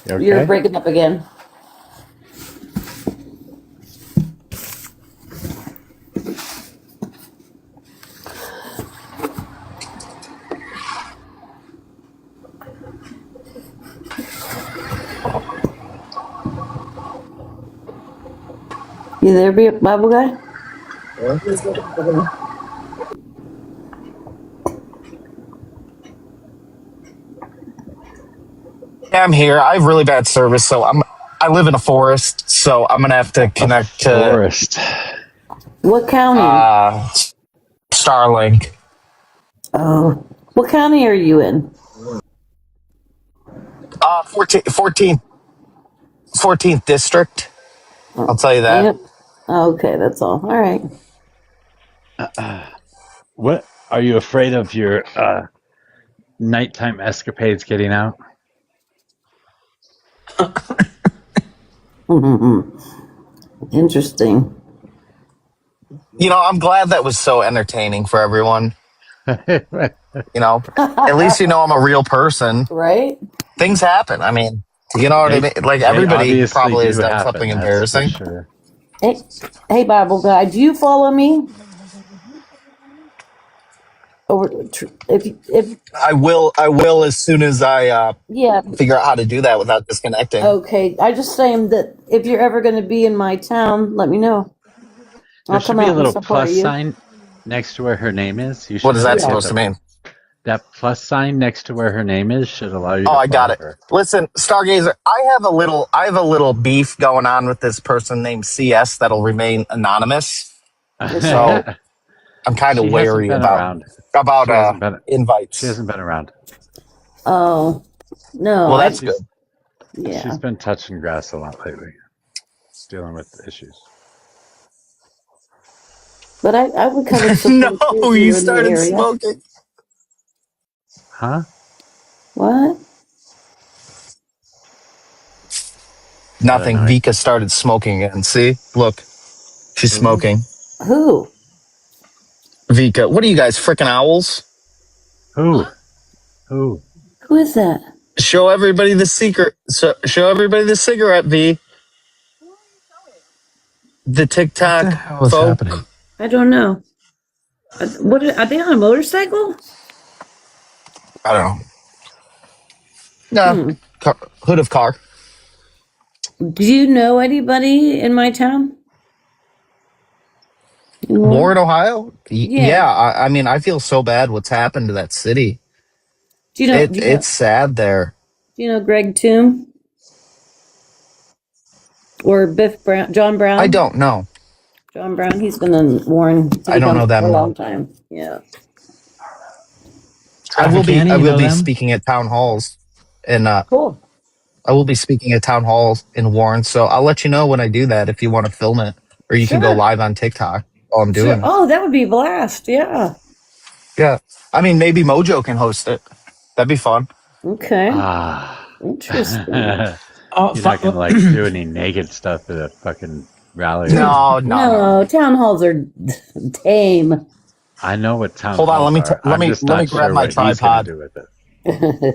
You're breaking up again. You there, Bible guy? Yeah, I'm here. I have really bad service, so I live in a forest, so I'm gonna have to connect to forest. What county? Starlink. Oh, what county are you in? 14th district. I'll tell you that. Yep. Okay, that's all. All right. What are you afraid of your nighttime escapades getting out? Interesting. You know, I'm glad that was so entertaining for everyone. You know, at least you know I'm a real person. Right? Things happen. I mean, you know what I mean? Like They everybody obviously probably has do done happen, something that's embarrassing. for sure. Hey, Bible guy, do you follow me? Or if I will as soon as I yeah. figure out how to do that without disconnecting. Okay, I just saying that if you're ever going to be in my town, let me know. There I'll should come be a out and little support plus you. sign next to where her name is. You should What is that hit supposed to mean? That plus sign next to where her name is should allow you to Oh, I got follow it. her. Listen, Stargazer, I have a little beef going on with this person named CS that'll remain anonymous. So I'm kind of She hasn't wary been about around. She hasn't been- invites. She hasn't been around. Oh, no. Well, that's good. Yeah. She's been touching grass a lot lately, dealing with issues. But I would kind of No, support you if you were in the started area. smoking. Huh? What? Nothing. Vika started smoking again. See? Look. She's smoking. Who? Vika. What are you guys, freaking owls? Who is that? Show everybody the secret. Show everybody the cigarette, V. The TikTok What's folk. happening? I don't know. What are they on a motorcycle? I don't know. No. Hood of car. Do you know anybody in my town? Warren, Ohio? Yeah. Yeah. I mean, I feel so bad what's happened to that city. Do you know? It's sad there. Do you know Greg Toom? Or Biff Brown? John Brown? I don't know. John Brown. He's been in Warren. I don't know for them, a no. long time. Yeah. I will be. Candy, I you will know be them? speaking at town halls, and Cool. I will be speaking at town halls in Warren. So I'll let you know when I do that if you want to film it, or you can go Sure. live on TikTok while I'm Sure. doing it. Oh, that would be a blast. Yeah. Yeah, I mean maybe Mojo can host it. That'd be fun. Okay. Ah. Interesting. Oh, You're not gonna like do any naked stuff at a fucking rally. No, town halls are tame. I know what town Hold on, halls let me are. let I'm me just let me not grab sure my what he's gonna tripod. do with it.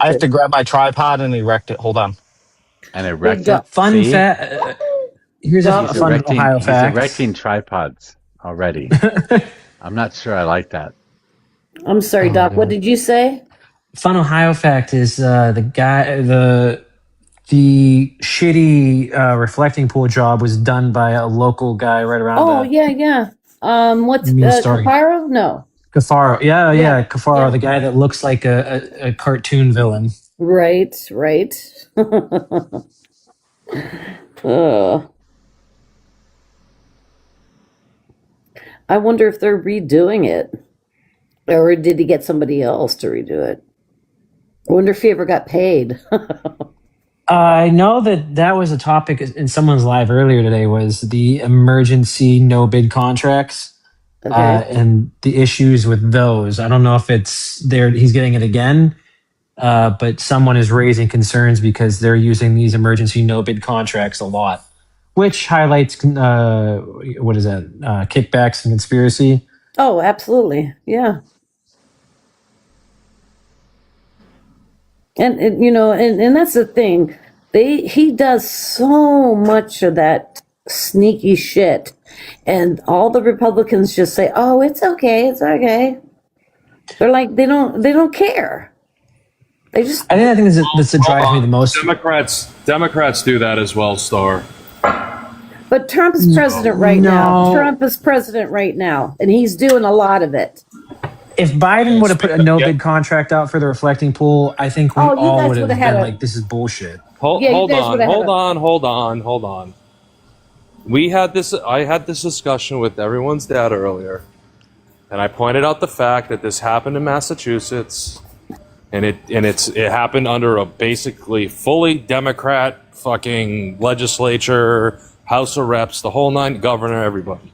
I have to grab my tripod and erect it. Hold on. And erect Doc, it. fun See? fact. Here's a He's fun erecting, Ohio he's fact. erecting tripods already. I'm not sure I like that. I'm sorry, Oh, Doc. What God. did you say? Fun Ohio fact is the shitty reflecting pool job was done by a local guy right around Oh, yeah. What's News story. Caparo? No. Kafaro. Yeah, Kafaro, yeah. the guy that looks like a cartoon villain. Right. Ugh. I wonder if they're redoing it. Or did he get somebody else to redo it? I wonder if he ever got paid. I know that was a topic in someone's live earlier today, was the emergency no bid contracts. Okay. And the issues with those. I don't know if it's there. He's getting it again, but someone is raising concerns because they're using these emergency no bid contracts a lot, which highlights what is that? Kickbacks and conspiracy. Oh, absolutely. Yeah. And and that's the thing. He does so much of that sneaky shit. And all the Republicans just say, "Oh, it's okay. They're like they don't care. They just I think that's what drives me the most. Democrats do that as well, Star. But Trump is president right now. No. Trump is president right now, and he's doing a lot of it. If Biden would have put a no bid contract out for the reflecting pool, I think we Oh, you all guys would have would've been had a- like, "This is bullshit." Hold Yeah, you on, guys would've had hold on. I had this discussion with everyone's dad earlier, and I pointed out the fact that this happened in Massachusetts, and it happened under a basically fully Democrat fucking legislature, House of Reps, the whole nine, governor, everybody.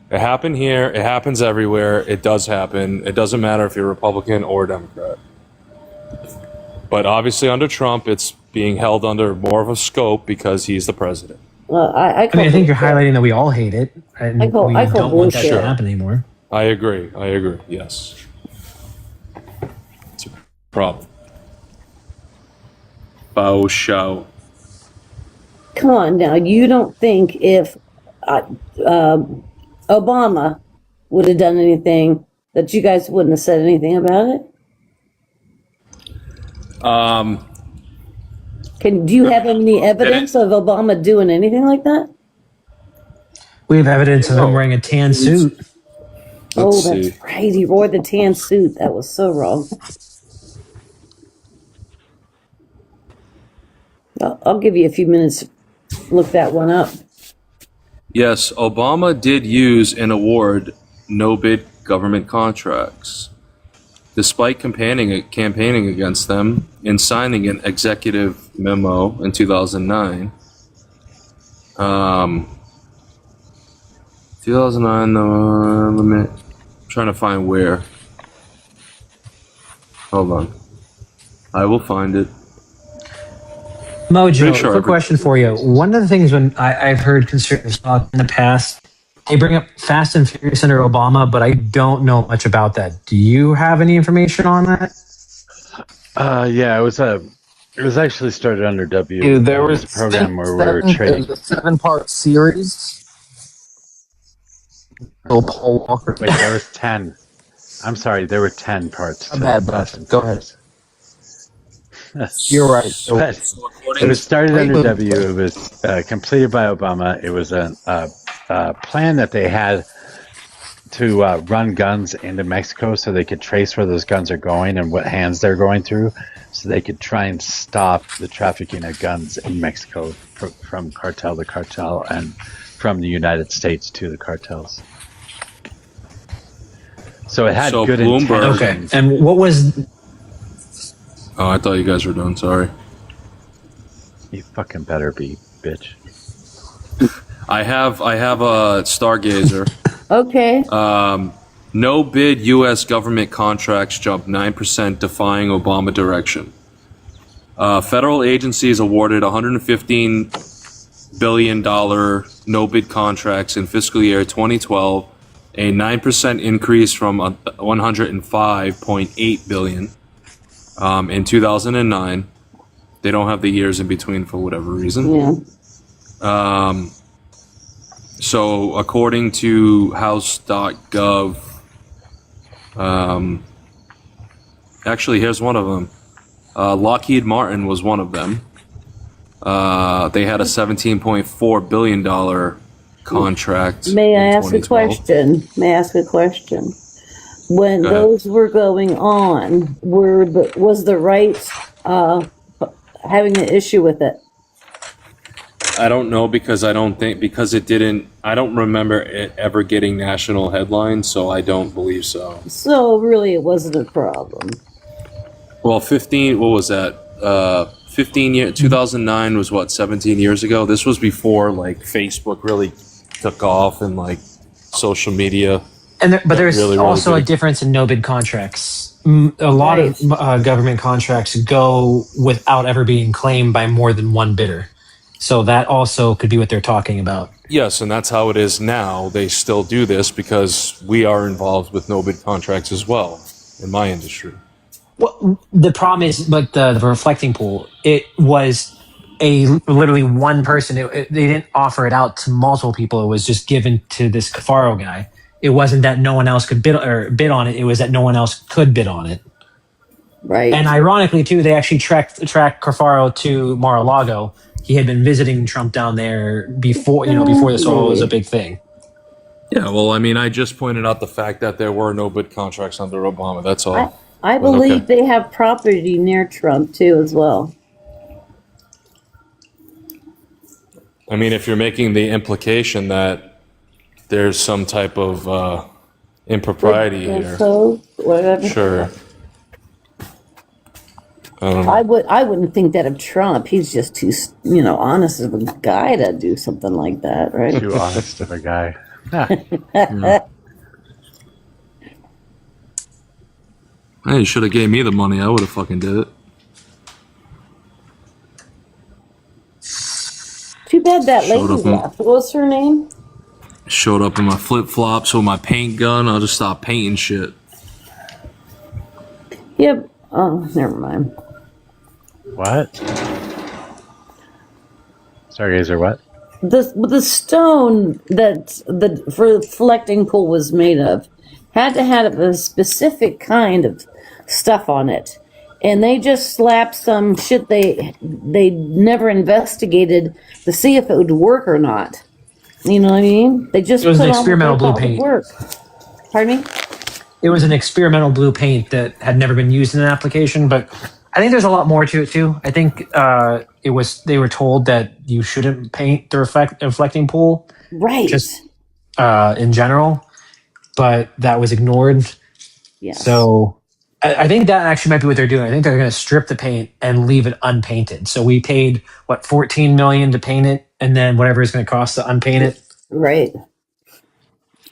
It happened here. It happens everywhere. It does happen. It doesn't matter if you're Republican or Democrat. But obviously under Trump, it's being held under more of a scope because he's the president. Well, I mean, I think you're highlighting that we all hate it, and I call we don't want that bullshit. to happen anymore. I agree. Yes. It's a problem. Bow show. Come on now. You don't think if Obama would have done anything that you guys wouldn't have said anything about it? Do you have any evidence of Obama doing anything like that? We have evidence of him wearing a tan suit. That's right. He wore the tan suit. That was so wrong. I'll give you a few minutes to look that one up. Yes, Obama did use and award no-bid government contracts, despite campaigning against them and signing an executive memo in 2009. 2009, I'm trying to find where. Hold on. I will find it. Mojo, Pretty sure quick question for you. One of the things when I've heard conservatives talk in the past, they bring up Fast and Furious under Obama, but I don't know much about that. Do you have any information on that? Yeah, it was actually started under W. Dude, there was a program where we were It trading. was a 7-part series. Paul Walker. Wait, there was 10. I'm sorry, there were 10 parts. My bad, Fast bud. and Go ahead. Furious. You're right. But it was started under W. It was completed by Obama. It was a plan that they had to run guns into Mexico so they could trace where those guns are going and what hands they're going through, so they could try and stop the trafficking of guns in Mexico from cartel to cartel and from the United States to the cartels. So it had good Bloomberg. intentions. Okay. And what was... Oh, I thought you guys were done. Sorry. You fucking better be, bitch. I have a Stargazer. Okay. No bid U.S. government contracts jumped 9%, defying Obama direction. Federal agencies awarded $115 billion no-bid contracts in fiscal year 2012, a 9% increase from $105.8 billion in 2009. They don't have the years in between for whatever reason. Yeah. So according to House.gov, actually, here's one of them. Lockheed Martin was one of them. They had a $17.4 billion contract. May I in ask a 2012. question? When Go ahead. those were going on, was the right having an issue with it? I don't know because I don't remember it ever getting national headlines, so I don't believe so. So really, it wasn't a problem. Well, 2009 was what, 17 years ago? This was before like Facebook really took off and like social media. But there's really also big. a difference in no bid contracts. A lot of government contracts go without ever being claimed by more than one bidder. So that also could be what they're talking about. Yes, and that's how it is now. They still do this because we are involved with no bid contracts as well in my industry. Well, the problem is like the reflecting pool. It was literally one person. They didn't offer it out to multiple people. It was just given to this Cafaro guy. It wasn't that no one else could bid on it. It was that no one else could bid on it. Right. And ironically, too, they actually tracked Cafaro to Mar-a-Lago. He had been visiting Trump down there before this all was a big thing. Yeah, well, I mean, I just pointed out the fact that there were no bid contracts under Obama. That's all. I But believe okay. they have property near Trump too, as well. I mean, if you're making the implication that there's some type of impropriety here, So whatever. sure. I don't know. I wouldn't think that of Trump. He's just too, honest of a guy to do something like that, right? Too honest of a guy. Hey, you should have gave me the money. I would have fucking did it. Too bad that Showed lady up in- left. What was her name? Showed up in my flip flops with my paint gun. I'll just stop painting shit. Yep. Oh, never mind. What? Stargazer, what? The stone that the reflecting pool was made of had to have a specific kind of stuff on it, and they just slapped some shit they never investigated to see if it would work or not. You know what I mean? They just It was put an on what experimental they blue thought would paint. Work. Pardon me? It was an experimental blue paint that had never been used in an application, but I think there's a lot more to it too. I think they were told that you shouldn't paint the reflecting pool, Right. just in general, but that was ignored. Yes. So I think that actually might be what they're doing. I think they're going to strip the paint and leave it unpainted. So we paid $14 million to paint it, and then whatever it's going to cost to unpaint it. Right.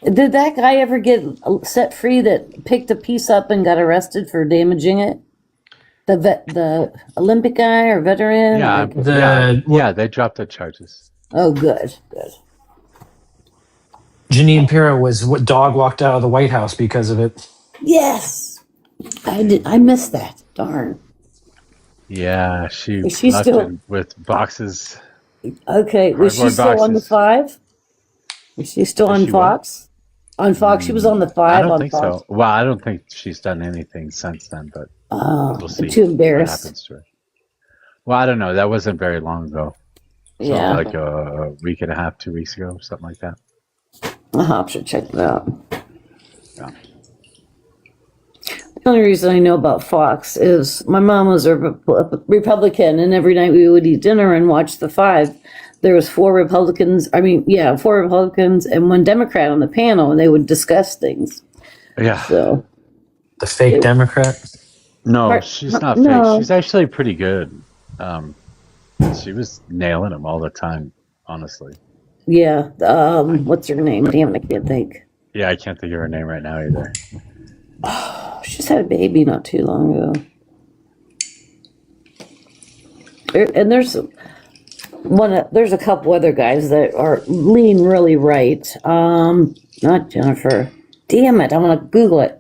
Did that guy ever get set free that picked a piece up and got arrested for damaging it? The Olympic guy or veteran? Yeah, they dropped the charges. Oh, good. Janine Pirro was what dog walked out of the White House because of it. Yes. I missed that. Darn. Yeah, she Is she left still- it with boxes. Okay. Was she Cardboard still on the boxes. 5? Is she still on she what? Fox? On Fox, she was on the 5 I don't on think Fox. so. Well, I don't think she's done anything since then, but Oh, we'll see I'm too what embarrassed. happens to her. Well, I don't know. That wasn't very long ago. So Yeah. like a week and a half, 2 weeks ago, something like that. I'll have to check it out. Yeah. The only reason I know about Fox is my mom was a Republican, and every night we would eat dinner and watch the 5. There was 4 Republicans. 4 Republicans and 1 Democrat on the panel, and they would discuss things. Yeah. So The fake Democrat? No, she's not no. fake. She's actually pretty good. She was nailing them all the time, honestly. yeah, what's her name? Damn, I can't think. Yeah, I can't think of her name right now either. She just had a baby not too long ago. And there's a couple other guys that are lean really right. Not Jennifer. Damn it! I want to Google it.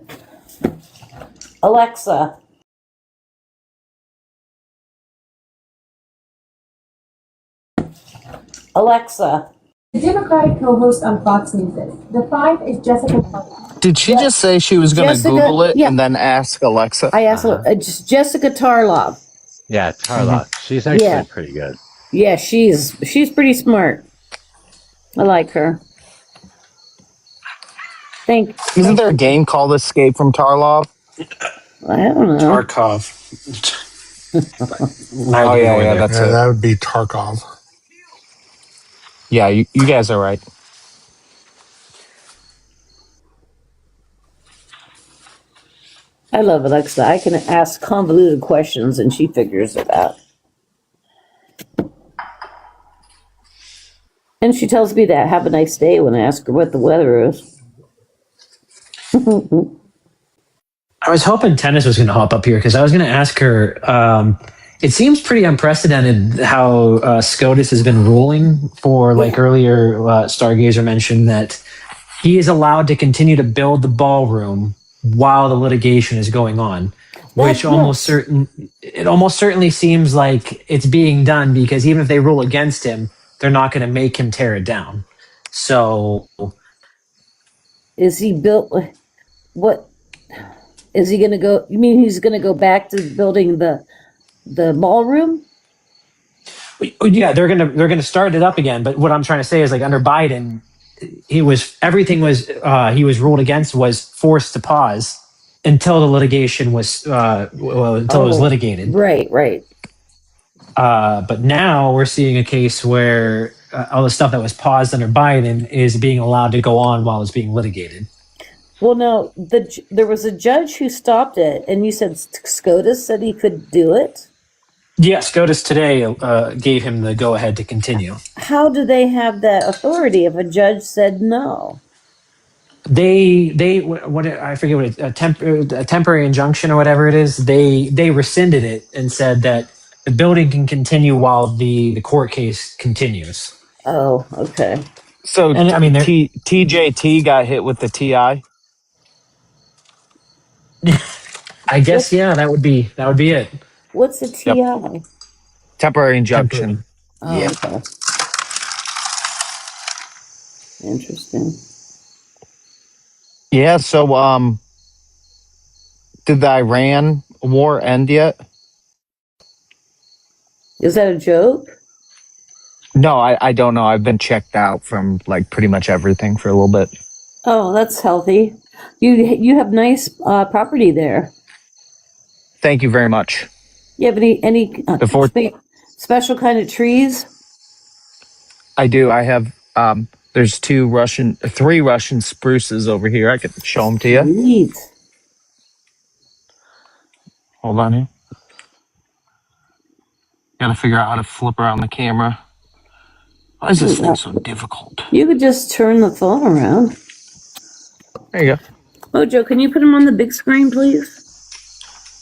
Alexa. Alexa. The Democratic co-host on Fox News is. The 5 is Jessica. Did she just say she was going to Google it and then ask Alexa? I asked it's Jessica Tarlov. Yeah, Tarlov. She's actually pretty good. Yeah, she's pretty smart. I like her. Isn't there a game called Escape from Tarlov? I don't know. Tarkov. Oh yeah, that's it. That would be Tarkov. Yeah, you guys are right. I love Alexa. I can ask convoluted questions and she figures it out. And she tells me that have a nice day when I ask her what the weather is. I was hoping Tennis was going to hop up here because I was going to ask her. It seems pretty unprecedented how SCOTUS has been ruling for, like earlier, Stargazer mentioned that he is allowed to continue to build the ballroom while the litigation is going on, which almost certainly seems like it's being done because even if they rule against him, they're not going to make him tear it down. So, is he built? What is he going to go? You mean he's going to go back to building the ballroom? Yeah, they're gonna start it up again. But what I'm trying to say is, like under Biden, he was ruled against was forced to pause until the litigation was it was litigated. Right. But now we're seeing a case where all the stuff that was paused under Biden is being allowed to go on while it's being litigated. Well, no, there was a judge who stopped it, and you said SCOTUS said he could do it? Yeah, SCOTUS today gave him the go-ahead to continue. How do they have that authority if a judge said no? They I forget what a temporary injunction or whatever it is. They rescinded it and said that the building can continue while the court case continues. Oh, okay. So And I mean, TJT got hit with the TI. I guess that would be it. What's a TI? Temporary injunction. Oh, okay. Interesting. Yeah. So, did the Iran war end yet? Is that a joke? No, I don't know. I've been checked out from like pretty much everything for a little bit. Oh, that's healthy. You have nice property there. Thank you very much. You have any special kind of trees? I do. I have. There's three Russian spruces over here. I can show them to you. Neat. Hold on here. Got to figure out how to flip around the camera. Why is this thing so difficult? You could just turn the phone around. There you go. Mojo, can you put them on the big screen, please?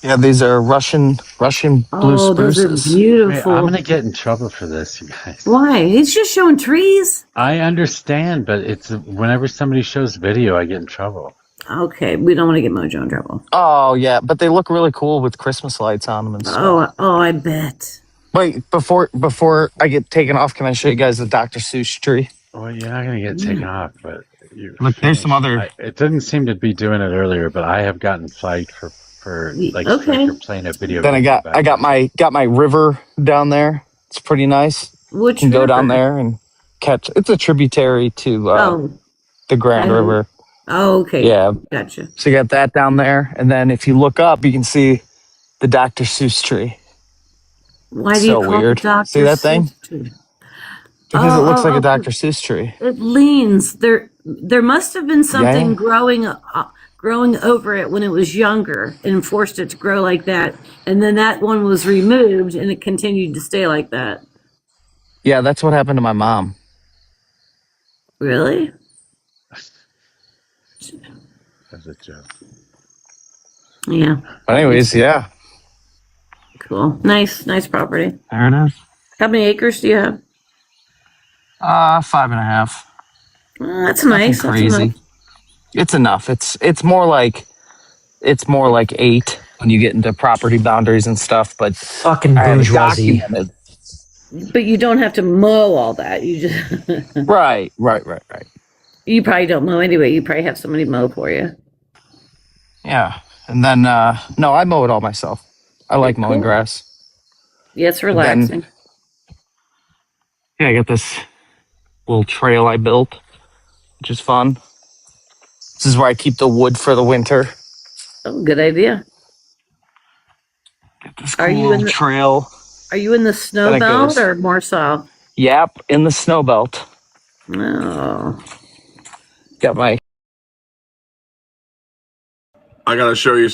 Yeah, these are Russian blue spruces. Those are beautiful. Wait, I'm gonna get in trouble for this, you guys. Why? He's just showing trees. I understand, but it's whenever somebody shows video, I get in trouble. Okay, we don't want to get Mojo in trouble. Oh yeah, but they look really cool with Christmas lights on them and stuff. Oh, I bet. Wait, before I get taken off, can I show you guys the Dr. Seuss tree? Well, you're not gonna get taken off, but look. There's some other. It didn't seem to be doing it earlier, but I have gotten flagged for Striker playing a video. Then I got my river down there. It's pretty nice. Which you can go down there and catch. It's a tributary to the Grand River. Oh, okay. Yeah, gotcha. So you got that down there, and then if you look up, you can see the Dr. Seuss tree. Why do you call weird. it Dr. See that Seuss thing? tree? Because it looks like a Dr. Seuss tree. It leans. There must have been something growing over it when it was younger and forced it to grow like that. And then that one was removed and it continued to stay like that. Yeah, that's what happened to my mom. Really? That's a joke. Yeah. But anyways, yeah. cool. Nice property. There it is. How many acres do you have? 5.5. That's Nothing nice. That's crazy. enough. It's enough. It's more like 8 when you get into property boundaries and stuff. But Fucking I have it bourgeoisie. documented. But you don't have to mow all that. You just Right. You probably don't mow anyway. You probably have somebody mow for you. Yeah. And then no, I mow it all myself. I like mowing Cool. grass. Yeah, it's Then relaxing. yeah, I got this little trail I built, which is fun. This is where I keep the wood for the winter. Oh, good idea. This Are you cool in the trail. Are you in the snow Then it belt goes. or more south? Yep, in the snow belt. No. Got my I gotta show you